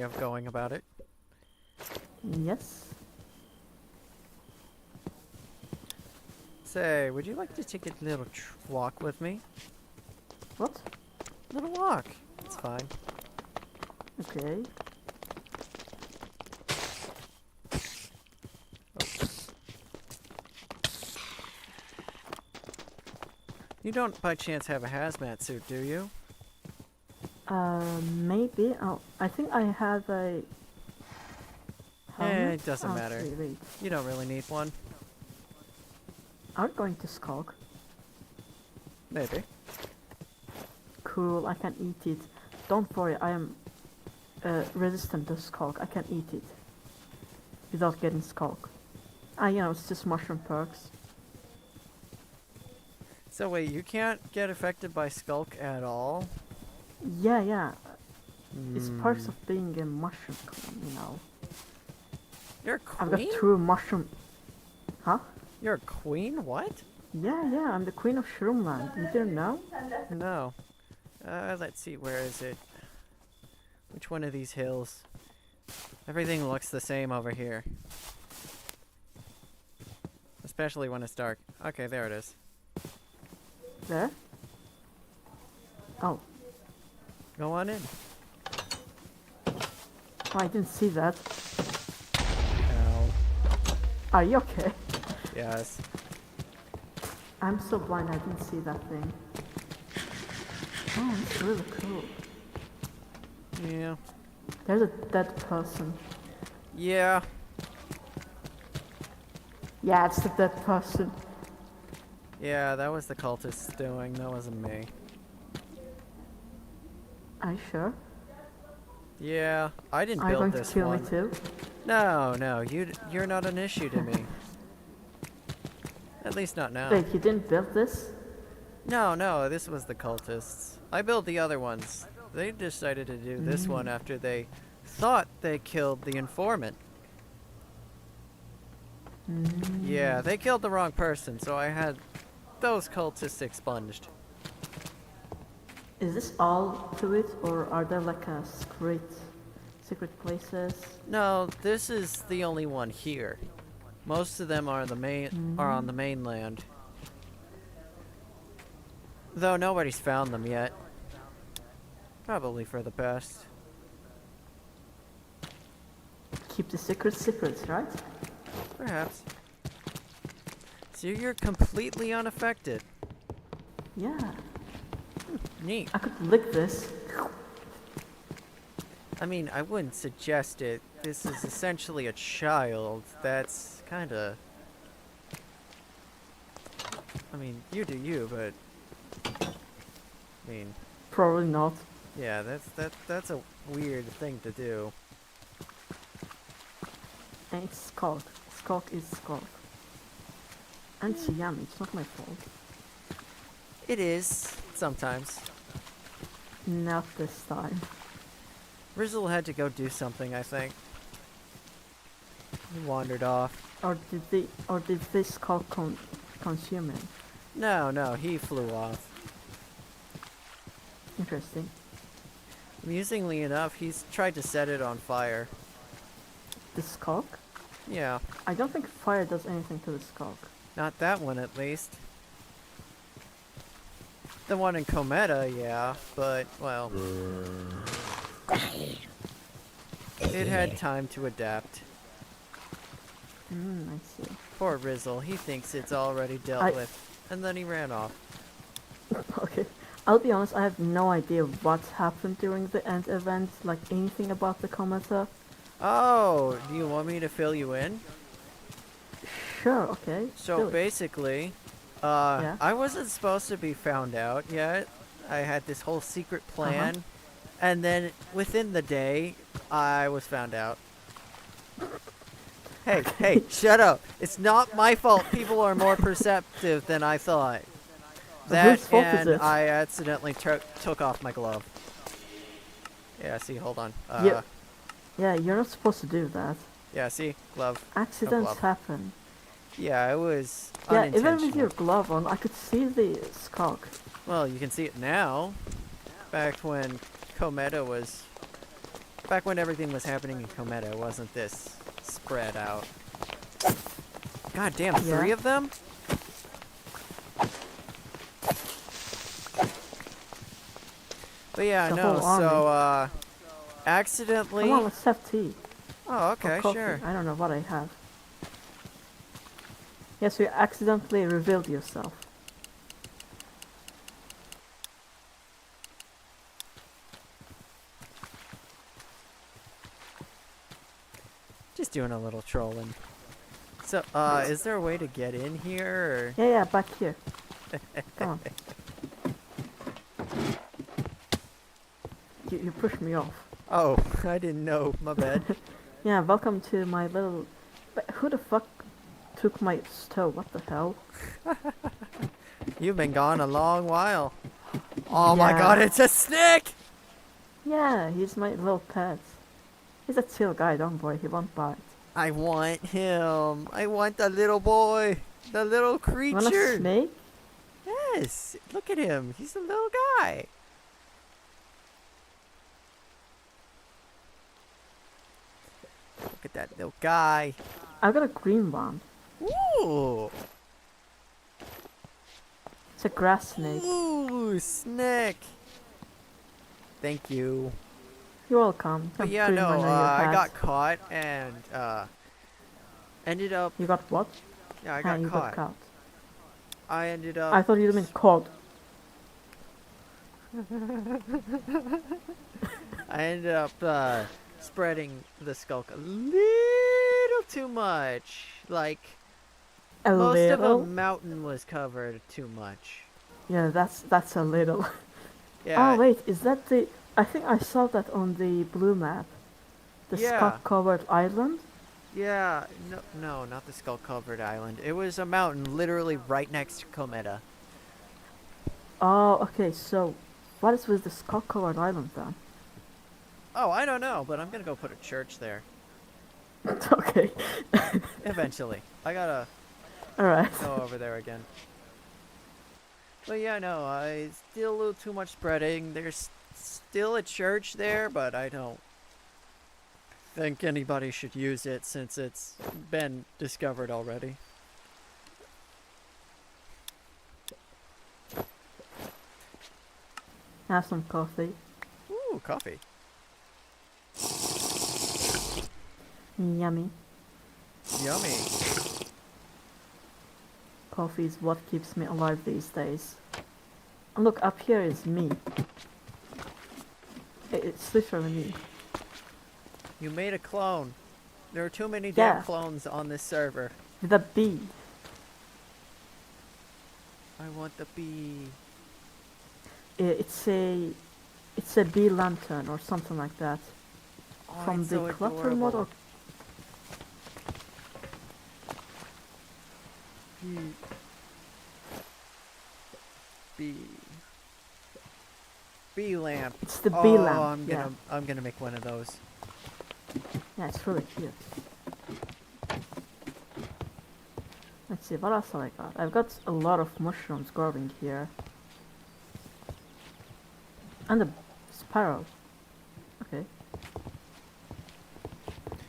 of going about it. Yes. Say, would you like to take a little walk with me? What? Little walk. It's fine. Okay. You don't by chance have a hazmat suit, do you? Maybe. Oh, I think I have a. helmet. It doesn't Oh, matter. wait. You don't really need one. Are we going to skulk? Maybe. Cool, I can eat it. Don't worry, I am resistant to skulk. I can eat it without getting skulk. You know, it's just mushroom perks. So wait, you can't get affected by Skulk at all? Yeah, yeah. It's parts Hmm. of being a mushroom clone, you know. You're a I've got queen? true mushroom. Huh? You're a queen? What? Yeah, yeah, I'm the queen of Shroomland. You didn't know? No. Let's see, where is it? Which one of these hills? Everything looks the same over here. Especially when it's dark. Okay, there it is. There? Oh, Go on in. I didn't see that. Ow. Are you okay? Yes. I'm so blind I didn't see that thing. Oh, it's really cool. Yeah. There's a dead person. Yeah. Yeah, it's the dead person. Yeah, that was the cultists doing. That wasn't me. Are you sure? Yeah, I didn't Are you build going to this kill one. me too? No, no, you're not an issue to me. At least not now. Wait, you didn't build this? No, no, this was the cultists. I built the other ones. They decided to do this one after they thought they killed the informant. Yeah, they killed the wrong person, so I had those cultists expunged. Is this all to it, or are there like a secret places? No, this is the only one here. Most of them are are on the mainland. Though nobody's found them yet. Probably for the best. Keep the secrets, right? Perhaps. So you're completely unaffected. Yeah. Neat. I could lick this. I mean, I wouldn't suggest it. This is essentially a child. That's kinda... I mean, you do you, but... I mean, Probably not. yeah, that's a weird thing to do. And it's skulk. Skulk is skulk. And it's yummy, it's not my fault. It is, sometimes. Not this time. Rizzle had to go do something, I think. He wandered off. Or did this call consume him? No, he flew off. Interesting. Amusingly enough, he's tried to set it on fire. The skulk? Yeah, I don't think fire does anything to the skulk. not that one at least. The one in Cometa, yeah, but, well... It had time to adapt. I see. Poor Rizzle, he thinks it's already dealt with. And then he ran off. Okay. I'll be honest, I have no idea what happened during the end event, like anything about the Cometa. Oh, do you want me to fill you in? Sure, okay. So do it. basically, Yeah. I wasn't supposed to be found out yet. I had this whole secret plan, and then within the day, I was found out. Hey, shut up! It's not my fault. People are more perceptive than I thought. That Whose fault is and it? I accidentally took off my glove. Yeah, see, hold on. Yeah, you're not supposed to do that. Yeah, see, glove. Accidents glove. happen. Yeah, it was Yeah, even with unintentional. your glove on, I could see the skulk. Well, you can see it now. Back when Cometa was... Back when everything was happening in Cometa, wasn't this spread out? God damn, Yeah. 3 of them? But yeah, The no, whole army. so, accidentally... Come on, let's have tea. Oh, Or okay, coffee. sure. I don't know what I have. Yes, you accidentally revealed yourself. Just doing a little trolling. So, is there a way to get in here, or... Yeah, back here. Come on. You pushed me off. Oh, I didn't know, my bad. Yeah, welcome to my little... But who the fuck took my stove? What the hell? You've been gone a long while. Oh my Yeah. god, it's a snake! Yeah, he's my little pet. He's a chill guy, don't worry, he won't bite. I want him. I want the little boy. The little You want a creature. snake? Yes, look at him. He's a little guy. Look at that little guy. I've got a green one. Ooh. It's a grass snake. Ooh, snake. Thank you. You're welcome. But Have yeah, green no, one on your I hat. got caught and ended up. You got what? Yeah, I Ah, got you caught. got caught. I ended up. I thought you meant caught. I ended up spreading the skulk a little too much. Like A most little? of a mountain was covered too much. Yeah, that's a little. Yeah. Oh wait, is that the... I think I saw that on the blue map. The Yeah. skull-covered island? Yeah. No, not the skull covered island. It was a mountain literally right next to Cometa. Oh, okay, so... What is with the skull-covered island then? Oh, I don't know, but I'm gonna go put a church there Okay. eventually. I gotta Alright. go over there again. But yeah, no, I still a little too much spreading. There's still a church there, but I don't think anybody should use it since it's been discovered already. Have some coffee. Ooh, coffee. Yummy. Yummy. Coffee is what keeps me alive these days. And look, up here is me. It's literally me. You made a clone. There are too many Yeah. damn clones on this server. With a bee. I want the bee. It's a bee lantern or something like that. Oh, From it's the so clutter mod or... adorable. bee lamp. It's the Oh, bee lamp. I'm gonna make one of those. Yeah, it's really cute. Let's see, what else have I got? I've got a lot of mushrooms growing here. And a sparrow. Okay.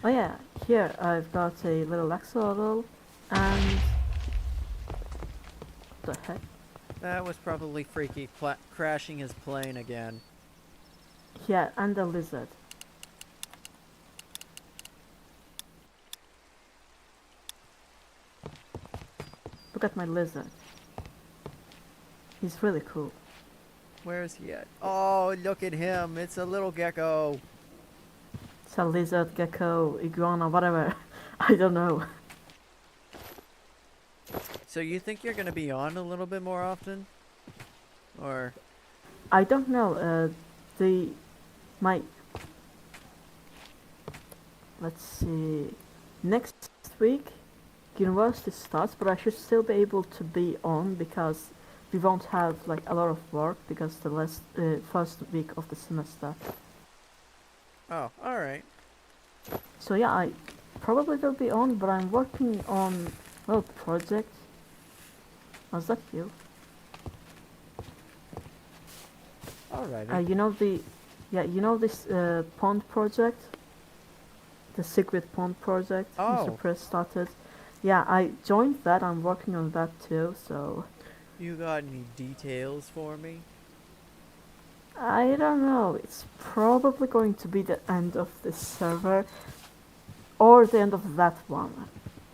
Oh yeah, here I've got a little axolotl and... What the heck? That was probably Freaky crashing his plane again. Yeah, and a lizard. Look at my lizard. He's really cool. Where is he at? Oh, look at him. It's a little gecko. It's a lizard, gecko, iguana, whatever. I don't know. So you think you're gonna be on a little bit more often? Or... I don't know. My let's see. Next week, university starts, but I should still be able to be on because we won't have like a lot of work because the first week of the semester. Oh, alright. So yeah, I probably will be on, but I'm working on project. Was that you? Alrighty. You know this pond project, the secret pond project. Oh. Mr. Press started. Yeah, I joined that. I'm working on that too. So You got any details for me? I don't know. It's probably going to be the end of this server, or the end of that one.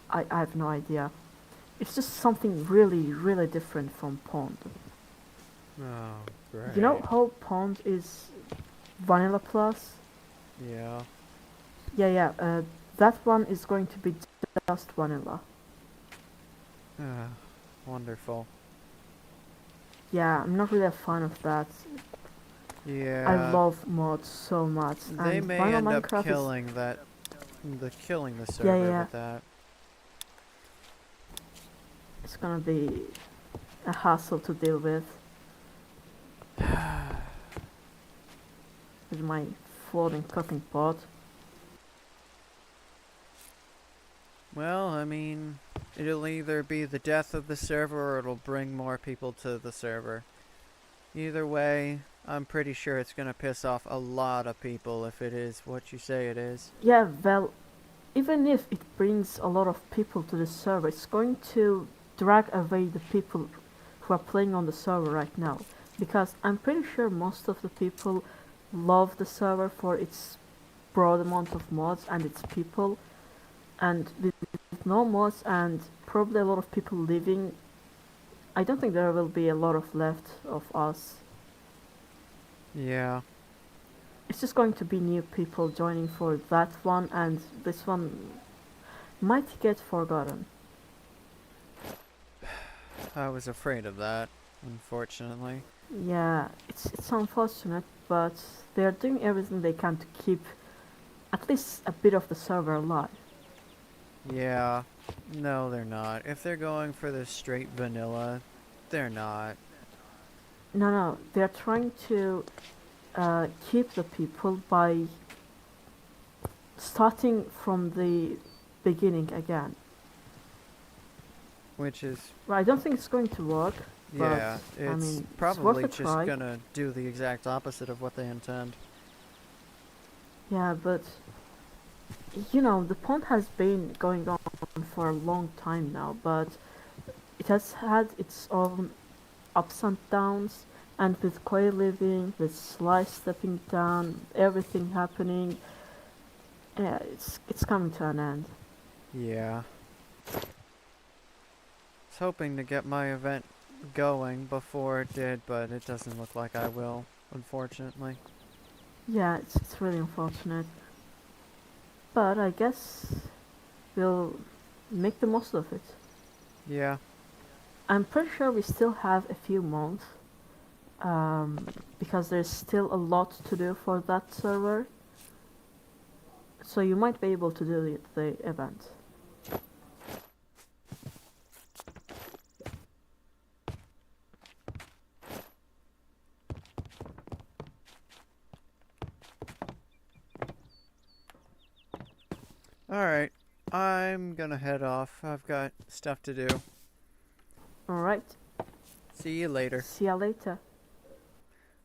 I have no idea. It's just something really, really different from pond. Oh, great. You know how pond is vanilla plus? Yeah. Yeah. That one is going to be just vanilla. Wonderful. Yeah, I'm not really a fan of that. Yeah. I love mods so much. They and may vanilla end up Minecraft killing killing the server yeah. with that. It's gonna be a hassle to deal with. With my floating cooking pot. Well, I mean, it'll either be the death of the server or it'll bring more people to the server. Either way, I'm pretty sure it's gonna piss off a lot of people if it is what you say it is. Yeah, well, even if it brings a lot of people to the server, it's going to drag away the people who are playing on the server right now. Because I'm pretty sure most of the people love the server for its broad amount of mods and its people. And with no mods and probably a lot of people leaving, I don't think there will be a lot of left of us. Yeah. It's just going to be new people joining for that one, and this one might get forgotten. I was afraid of that, unfortunately. Yeah, it's unfortunate, but they are doing everything they can to keep at least a bit of the server alive. Yeah. No, they're not. If they're going for the straight vanilla, they're not. No, they're trying to keep the people by starting from the beginning again. Which is, Well, I don't think it's going to work. yeah, but, it's I mean, it's probably worth a just try. gonna do the exact opposite of what they intend. Yeah, but you know, the pond has been going on for a long time now, but it has had its own ups and downs, and with Koi living, with Sly stepping down, everything happening, yeah, it's coming to an end. Yeah. I was hoping to get my event going before it did, but it doesn't look like I will, unfortunately. Yeah, it's really unfortunate. But I guess we'll make the most of it. Yeah. I'm pretty sure we still have a few months, because there's still a lot to do for that server. So you might be able to do the event. Alright, I'm gonna head off. I've got stuff to do. Alright, See you later. see ya later.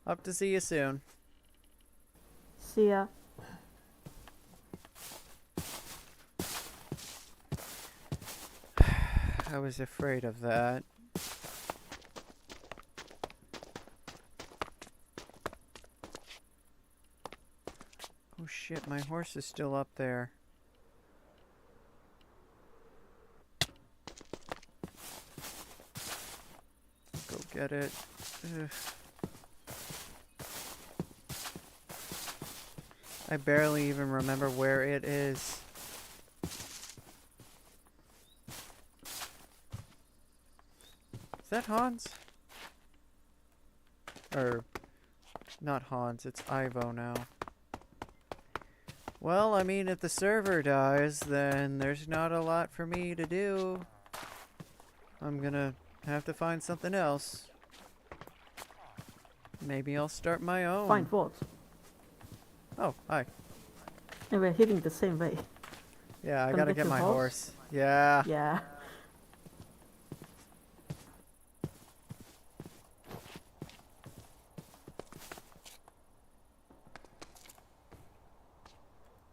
Hope to see you soon. See ya. I was afraid of that. Oh shit, my horse is still up there. Go get it. Ugh. I barely even remember where it is. Is that Hans? Or, not Hans, it's Ivo now. Well, I mean, if the server dies, then there's not a lot for me to do. I'm gonna have to find something else. Maybe I'll start my own. Find what? Oh, hi. And we're heading the same way. Yeah, I Gonna gotta get get your my horse? horse. Yeah. Yeah.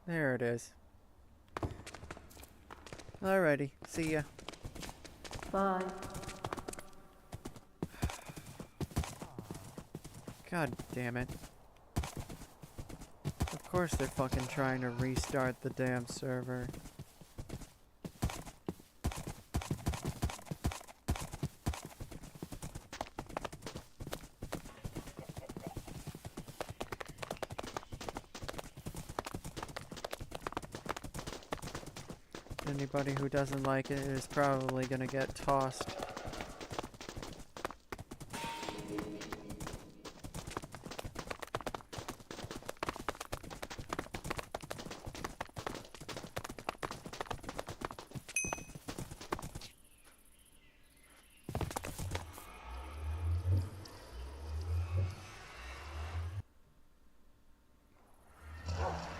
There it is. Alrighty, see ya. Bye. God damn it. Of course they're fucking trying to restart the damn server. Anybody who doesn't like it is probably gonna get tossed.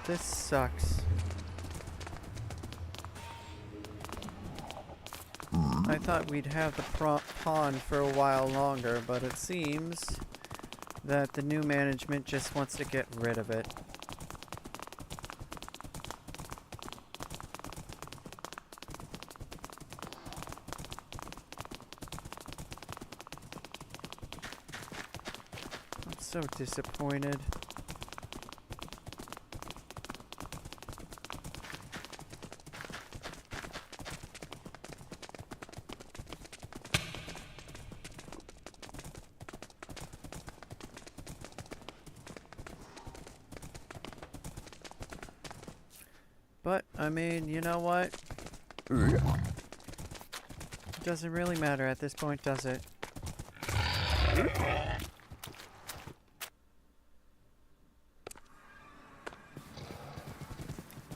This sucks. I thought we'd have the pond for a while longer, but it seems that the new management just wants to get rid of it. I'm so disappointed. But, I mean, you know what? It doesn't really matter at this point, does it?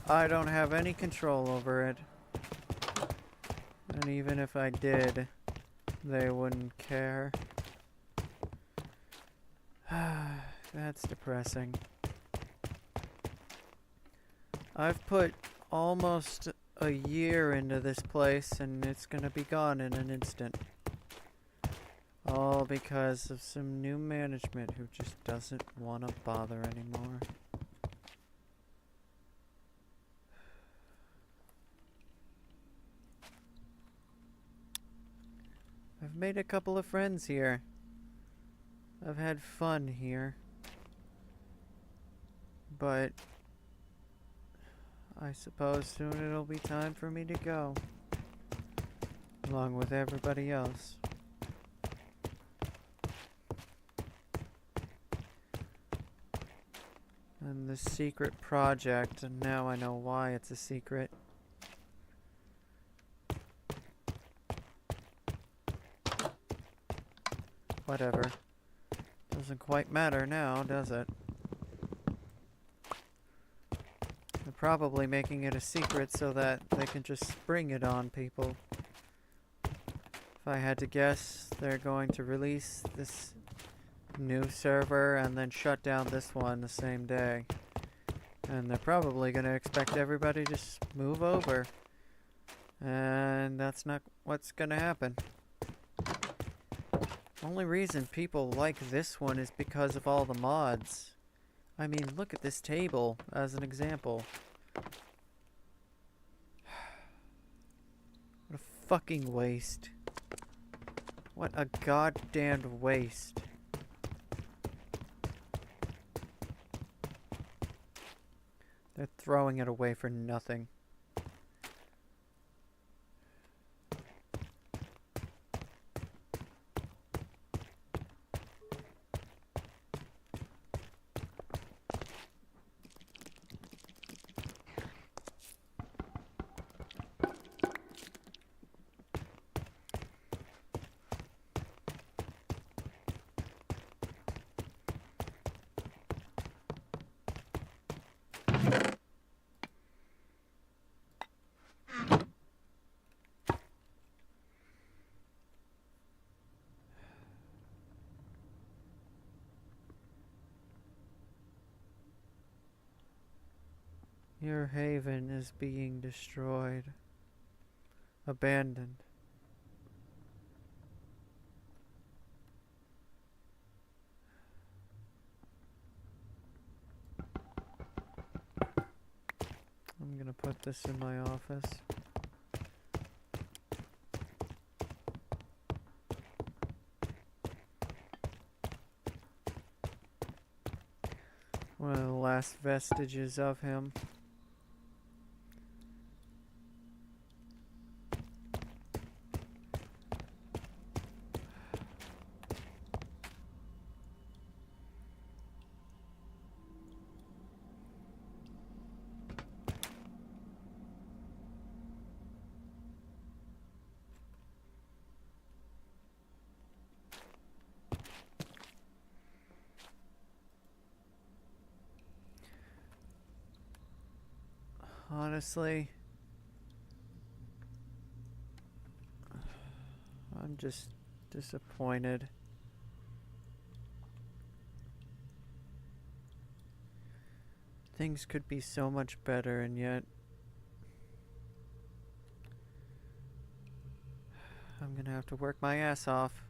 I don't have any control over it. And even if I did, they wouldn't care. That's depressing. I've put almost a year into this place and it's gonna be gone in an instant. All because of some new management who just doesn't want to bother anymore. I've made a couple of friends here. I've had fun here. But I suppose soon it'll be time for me to go. Along with everybody else. And this secret project, and now I know why it's a secret. Whatever. Doesn't quite matter now, does it? They're probably making it a secret so that they can just spring it on people. If I had to guess, they're going to release this new server and then shut down this one the same day. And they're probably going to expect everybody to just move over. And that's not what's going to happen. Only reason people like this one is because of all the mods. I mean, look at this table as an example. What a fucking waste. What a goddamned waste. They're throwing it away for nothing. Your haven is being destroyed. Abandoned. I'm gonna put this in my office. One of the last vestiges of him. Honestly, I'm just disappointed. Things could be so much better, and yet I'm gonna have to work my ass off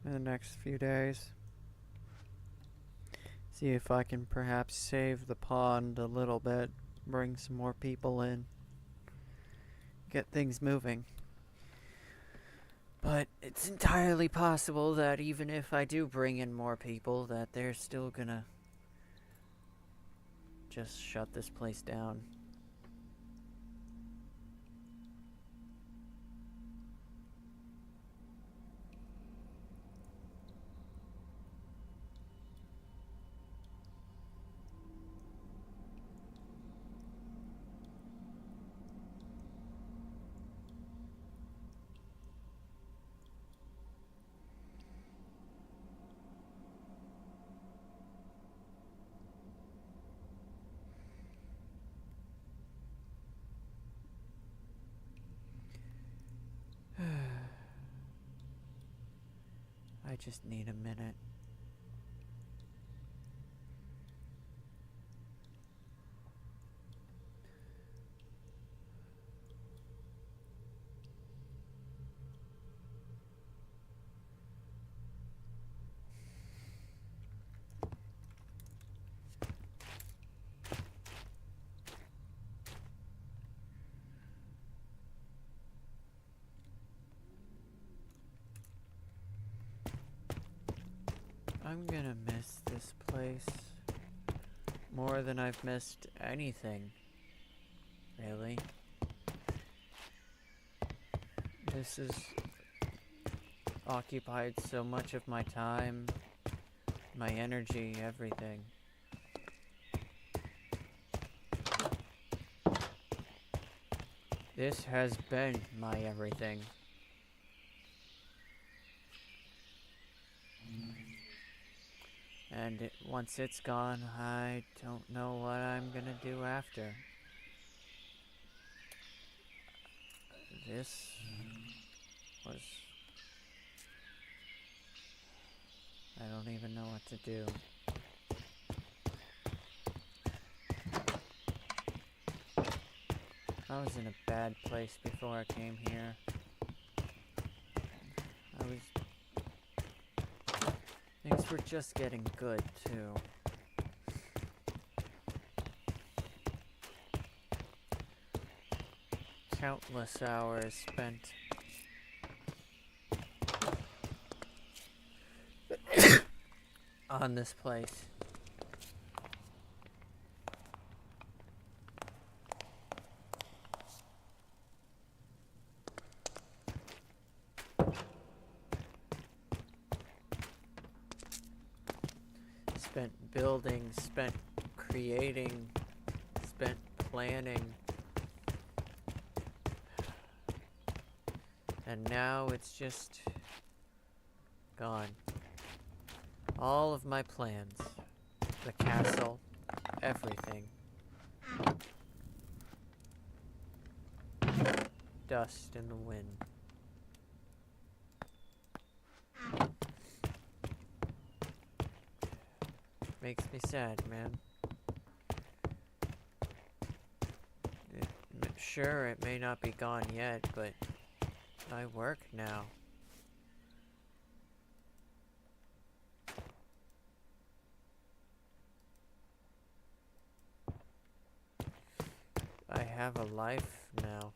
in the next few days. See if I can perhaps save the pond a little bit, bring some more people in, get things moving. But it's entirely possible that even if I do bring in more people, that they're still gonna just shut this place down. I just need a minute. I'm gonna miss this place more than I've missed anything, really. This has occupied so much of my time, my energy, everything. This has been my everything. And once it's gone, I don't know what I'm gonna do after. This was... I don't even know what to do. I was in a bad place before I came here. Things were just getting good, too. Countless hours spent on this place. Spent building, spent creating, spent planning. And now it's just gone. All of my plans, the castle, everything. Dust in the wind. Makes me sad, man. Sure, it may not be gone yet, but I work now. I have a life now.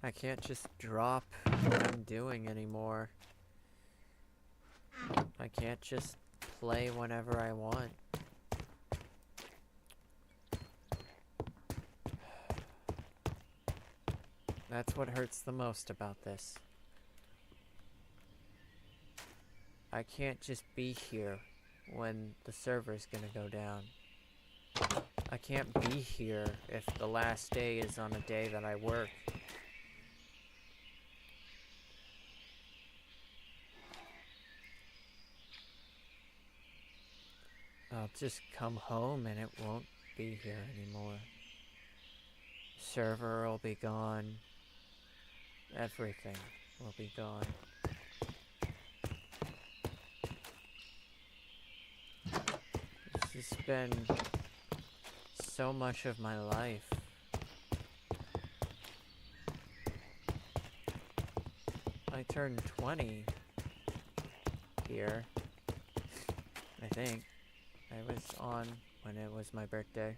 I can't just drop what I'm doing anymore. I can't just play whenever I want. That's what hurts the most about this. I can't just be here when the server's gonna go down. I can't be here if the last day is on a day that I work. I'll just come home and it won't be here anymore. Server will be gone. Everything will be gone. This has been so much of my life. I turned 20 here, I think. I was on when it was my birthday.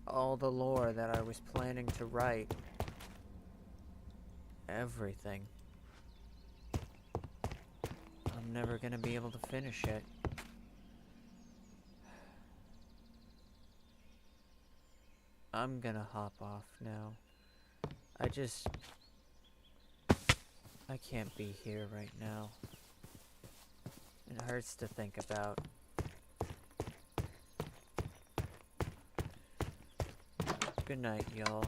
All the lore that I was planning to write. Everything. I'm never gonna be able to finish it. I'm gonna hop off now. I can't be here right now. It hurts to think about. Good night, y'all.